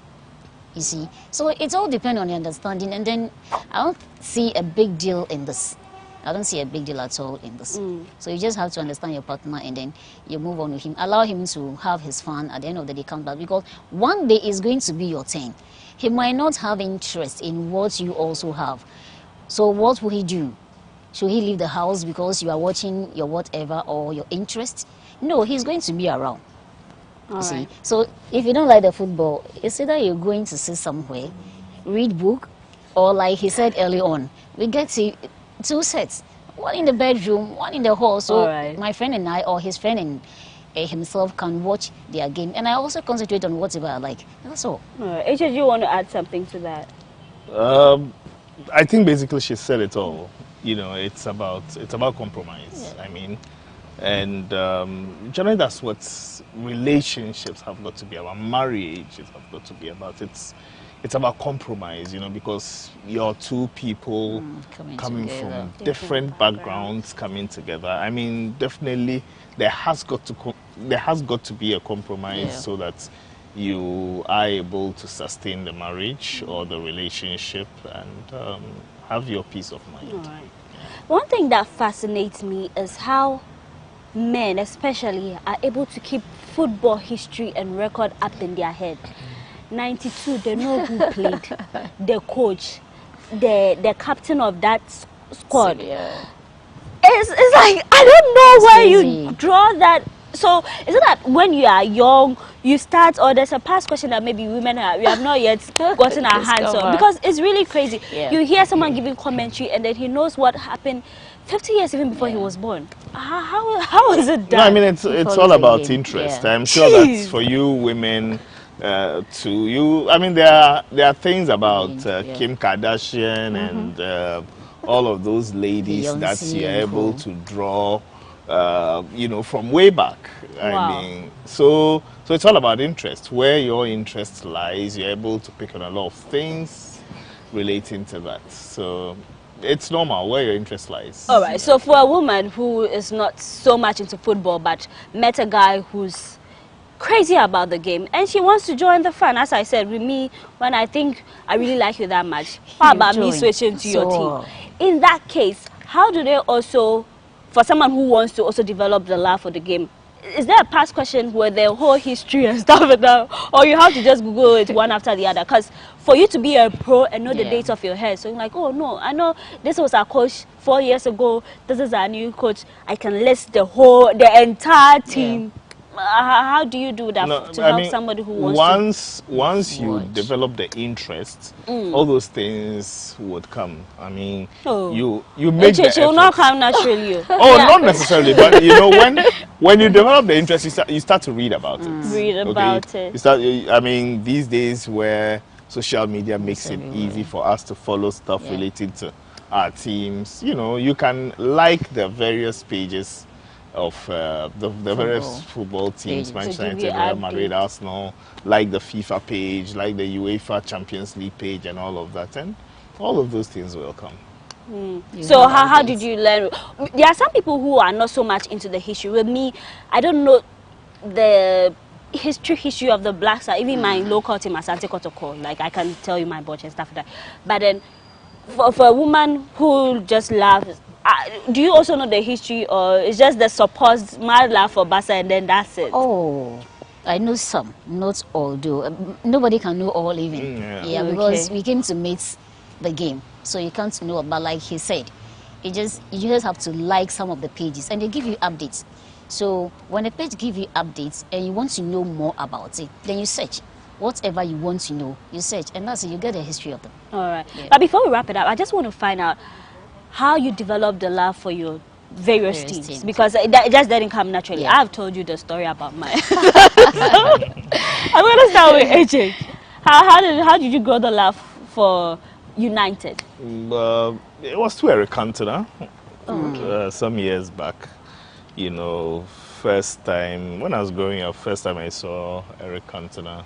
You see, so it's all depends on the understanding, and then I don't see a big deal in this. I don't see a big deal at all in this. So you just have to understand your partner, and then you move on with him. Allow him to have his fun. At the end of the day, come back, because one day is going to be your turn. He might not have interest in what you also have. So what will he do? Should he leave the house because you are watching your whatever or your interest? No, he's going to be around. You see? So if you don't like the football, it's either you're going to sit somewhere, read book, or like he said early on, we get to 2 sets, one in the bedroom, one in the hall. So my friend and I, or his friend and himself, can watch their game, and I also concentrate on whatever I like. That's all. HJ, you want to add something to that? I think basically she said it all. You know, it's about compromise. I mean, and generally that's what relationships have got to be about. Marriages have got to be about. It's about compromise, you know, because you're two people coming from different backgrounds coming together. I mean, definitely there has got to be a compromise so that you are able to sustain the marriage or the relationship and have your peace of mind. One thing that fascinates me is how men especially are able to keep football history and record up in their head. 92, they know who played, the coach, the captain of that squad. It's like, I don't know where you draw that. So is it that when you are young, you start, or there's a past question that maybe women we have not yet gotten our hands on? Because it's really crazy. You hear someone giving commentary and then he knows what happened 50 years even before he was born. How is it done? No, I mean, it's all about interest. I'm sure that for you women, I mean, there are things about Kim Kardashian and all of those ladies that you're able to draw, you know, from way back. I mean, so it's all about interest. Where your interest lies, you're able to pick on a lot of things relating to that. So it's normal where your interest lies. All right. So for a woman who is not so much into football but met a guy who's crazy about the game and she wants to join the fun, as I said, with me, when I think I really like you that much, how about me switching to your team? In that case, how do they also, for someone who wants to also develop the love for the game, is there a past question where their whole history and stuff like that, or you have to just Google it one after the other? Because for you to be a pro and know the dates of your head, so you're like, oh no, I know this was our coach 4 years ago, this is our new coach, I can list the entire team. How do you do that to help somebody who wants once you develop the interest, all those things would come. I mean, you make the effort. It will not come naturally. Not necessarily, but you know, when you develop the interest, you start to read about it. Read about it. You start. I mean, these days where social media makes it easy for us to follow stuff related to our teams, you know, you can like the various pages of the various football teams, Manchester United, Real Madrid, Arsenal, like the FIFA page, like the UEFA Champions League page and all of that, and all of those things will come. So how did you learn? There are some people who are not so much into the history. With me, I don't know the history of the Black Stars, even my local team, Asante Kotoko, like I can tell you my budget and stuff like that. But then for a woman who just loves, do you also know the history, or it's just the supposed mad love for Barca and then that's it? Oh, I know some, not all do. Nobody can know all even. Because we came to meet the game, so you can't know. But like he said, you just have to like some of the pages, and they give you updates. So when a page gives you updates and you want to know more about it, then you search. Whatever you want to know, you search, and that's it. You get the history of them. All right. But before we wrap it up, I just want to find out how you develop the love for your various teams, because it just didn't come naturally. I've told you the story about mine. So, I'm going to start with AJ. How did you grow the love for United? It was through Eric Cantona some years back. You know, first time, when I was growing up, first time I saw Eric Cantona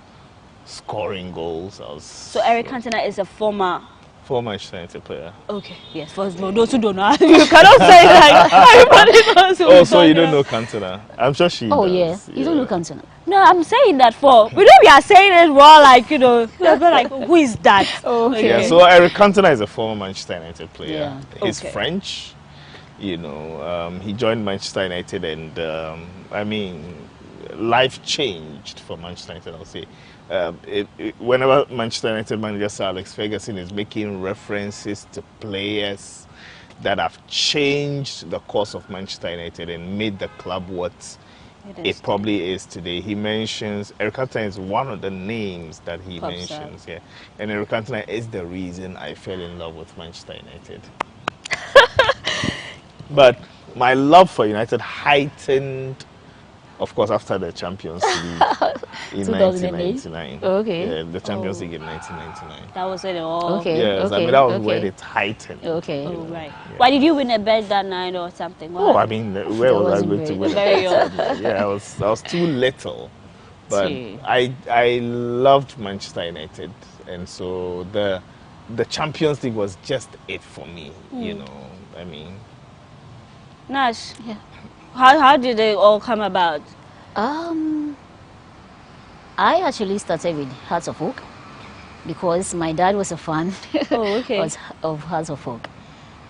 scoring goals. So Eric Cantona is a former Manchester United player. Okay, yes, for those who don't know, you cannot say that. Everybody knows who Oh, so you don't know Cantona? I'm sure she Oh, does. yeah. You don't know Cantona? No, I'm saying that we are saying it more like, you know, like, who is that? Okay. Yeah, so Eric Cantona is a former Manchester United player. Yeah. He's Okay. French. You know, he joined Manchester United and, I mean, life changed for Manchester United, I'll say. Whenever Manchester United manager Sir Alex Ferguson is making references to players that have changed the course of Manchester United and made the club what it probably is today, he mentions Eric Cantona is one of the names that he mentions. Yeah, and Eric Cantona is the reason I fell in love with Manchester United. But my love for United heightened, of course, after the Champions League in 1999. Okay. Yeah, the Champions League in 1999. That was it all. Okay. Yes, okay. I mean, that was okay. where it heightened. Okay. Oh, right. Why did you win a bet that night or something? Oh, I mean, where was I going to win? Very young. Yeah, I was too little. But See. I loved Manchester United. And so the Champions League was just it for me, you know. I mean... Nash, how did it all come about? I actually started with Hearts of Oak because my dad was a fan of Hearts of Oak.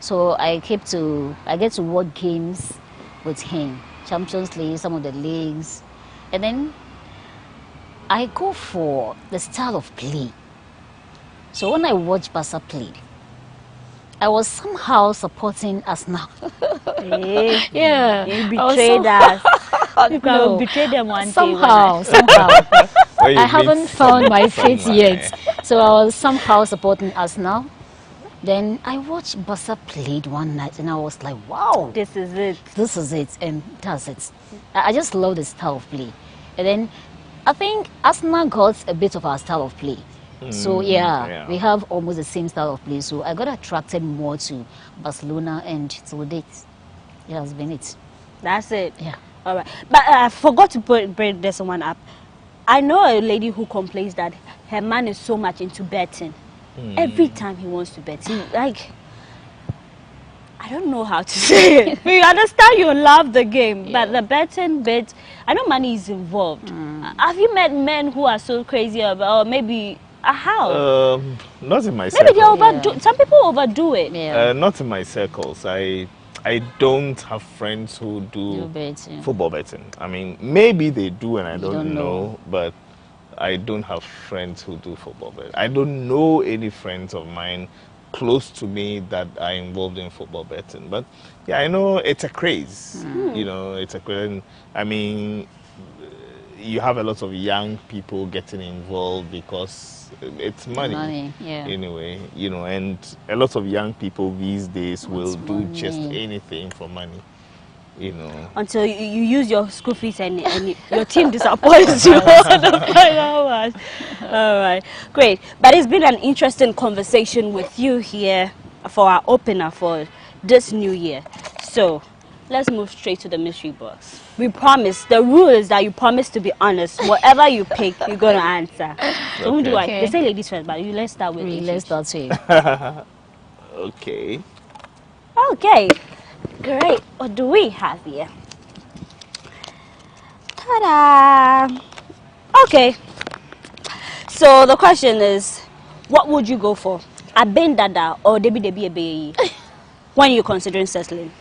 So I get to watch games with him, Champions League, some of the leagues, and then I go for the style of play. So when I watch Barca play, I was somehow supporting Arsenal. Yeah. You betrayed us. You can betray them one day. Somehow. I haven't found my fate yet. So I was somehow supporting Arsenal. Then I watched Barca played one night and I was like, wow. This is it. This is it. And that's it. I just love the style of play. And then I think Arsenal got a bit of our style of play. So we have almost the same style of play. So I got attracted more to Barcelona, and to date, it has been it. That's it. Yeah. All right. But I forgot to bring this one up. I know a lady who complains that her man is so much into betting. Every time he wants to bet, I don't know how to say it. You understand you love the game, but the betting bit, I know money is involved. Have you met men who are so crazy about, or maybe... How? Not in my Maybe circles. they overdo. Some people overdo it. Not in my circles. I don't have friends who do football betting. I mean, maybe they do, and I don't know. But I don't have friends who do football betting. I don't know any friends of mine close to me that are involved in football betting. But yeah, I know it's a craze. You know, it's a craze. I mean, you have a lot of young people getting involved because it's money. Anyway, you know, and a lot of young people these days will do just anything for money, you know. Until you use your school fees and your team disappoints you on the final one. All right, great. But it's been an interesting conversation with you here for our opener for this new year. So let's move straight to the mystery box. We promise, the rule is that you promise to be honest. Whatever you pick, you're going to answer. So who do I? They say ladies first, but let's start with you. Let's start with Okay. Okay, great. What do we have here? Ta-da! Okay. So the question is, what would you go for? A Ben Dada or Debbie when you're considering settling?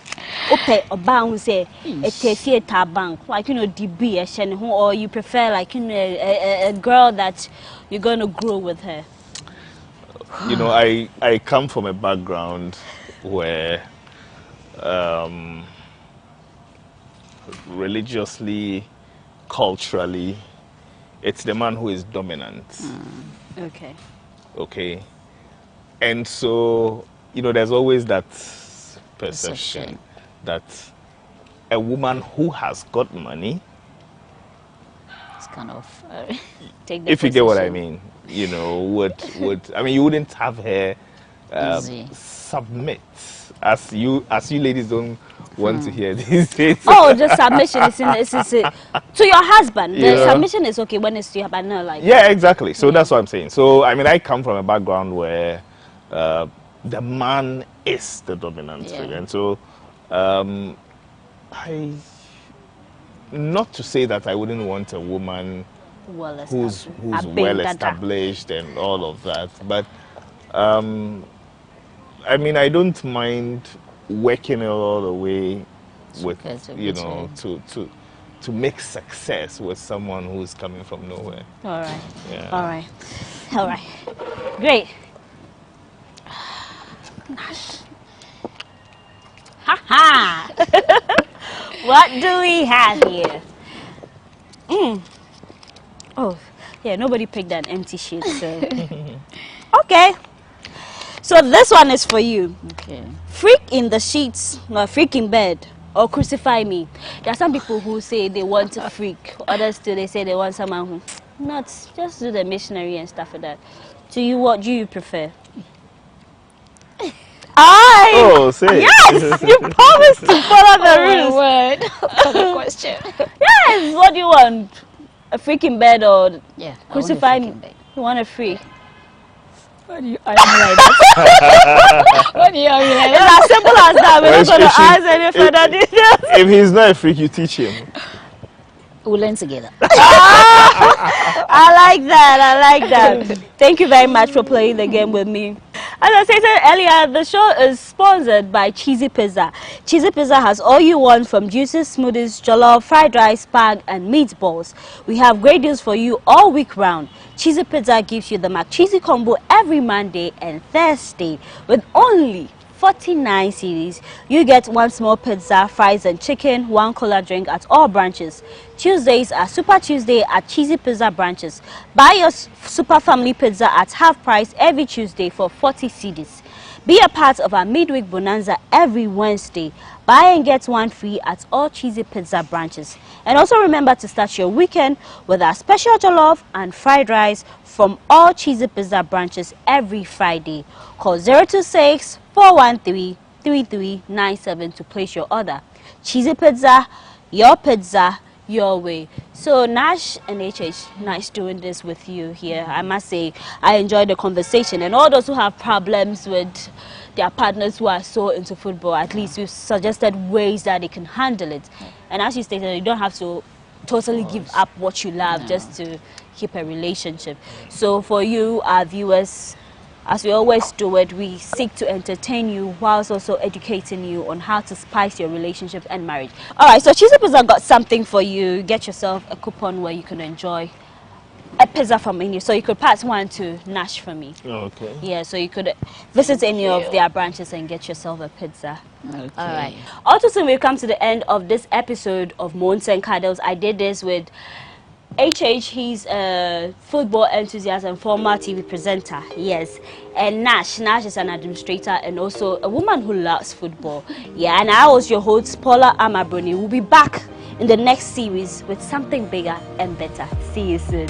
Okay, or bound say a theater bank, like DB, or you prefer like a girl that you're gonna grow with her. You know, I come from a background where religiously, culturally, it's the man who is dominant. Okay. Okay. And so, you know, there's always that perception that a woman who has got money, it's kind of take the if you get what I mean, you know, would I mean, you wouldn't have her submit as you ladies don't want to hear these things. Oh, the submission is to your husband. The submission is okay when it's to your partner, like. Yeah, exactly. So that's what I'm saying. So I mean, I come from a background where the man is the dominant figure, and so not to say that I wouldn't want a woman who's well established and all of that, but I mean, I don't mind working all the way with to make success with someone who's coming from nowhere. All right. Yeah. All right. All right. Great. Ha ha. What do we have here? Oh, yeah, nobody picked an empty sheet, so. Okay. So this one is for you. Okay. Freak in the sheets, no, freak in bed, or crucify me. There are some people who say they want to freak. Others too, they say they want someone who, not just do the missionary and stuff like that. To you, what do you prefer? Oh, say yes, you promised to follow the rules. Word. The question. Yes, what do you want? A freak in bed or crucify me? You want a freak? What do you like that? What do you like that? It's as simple as that. We're not going to ask any further details. If he's not a freak, you teach him. We'll learn together. I like that. I like that. Thank you very much for playing the game with me. As I said earlier, the show is sponsored by Cheesy Pizza. Cheesy Pizza has all you want from juices, smoothies, jollof, fried rice, spag, and meatballs. We have great deals for you all week round. Cheesy Pizza gives you the McCheesy combo every Monday and Thursday with only 49 cedis. You get one small pizza, fries and chicken, one cola drink at all branches. Tuesdays are Super Tuesday at Cheesy Pizza branches. Buy your Super Family Pizza at half price every Tuesday for 40 cedis. Be a part of our midweek bonanza every Wednesday. Buy and get one free at all Cheesy Pizza branches. And also remember to start your weekend with our special jollof and fried rice from all Cheesy Pizza branches every Friday. Call 026-413-3397 to place your order. Cheesy Pizza, your way. So Nash and HH, nice doing this with you here. I must say I enjoyed the conversation, and all those who have problems with their partners who are so into football, at least we've suggested ways that they can handle it. And as you stated, you don't have to totally give up what you love just to keep a relationship. So for you, our viewers, as we always do it, we seek to entertain you whilst also educating you on how to spice your relationship and marriage. All right, so Cheesy Pizza got something for you. Get yourself a coupon where you can enjoy a pizza from India. So you could pass one to Nash for me. Okay. Yeah, so you could visit any of their branches and get yourself a pizza. Okay. All right. Also, soon we've come to the end of this episode of Moans and Cuddles. I did this with HH, he's a football enthusiast and former TV presenter, yes. And Nash is an administrator and also a woman who loves football. Yeah, and I was your host, Paula Amabroni. We'll be back in the next series with something bigger and better. See you soon.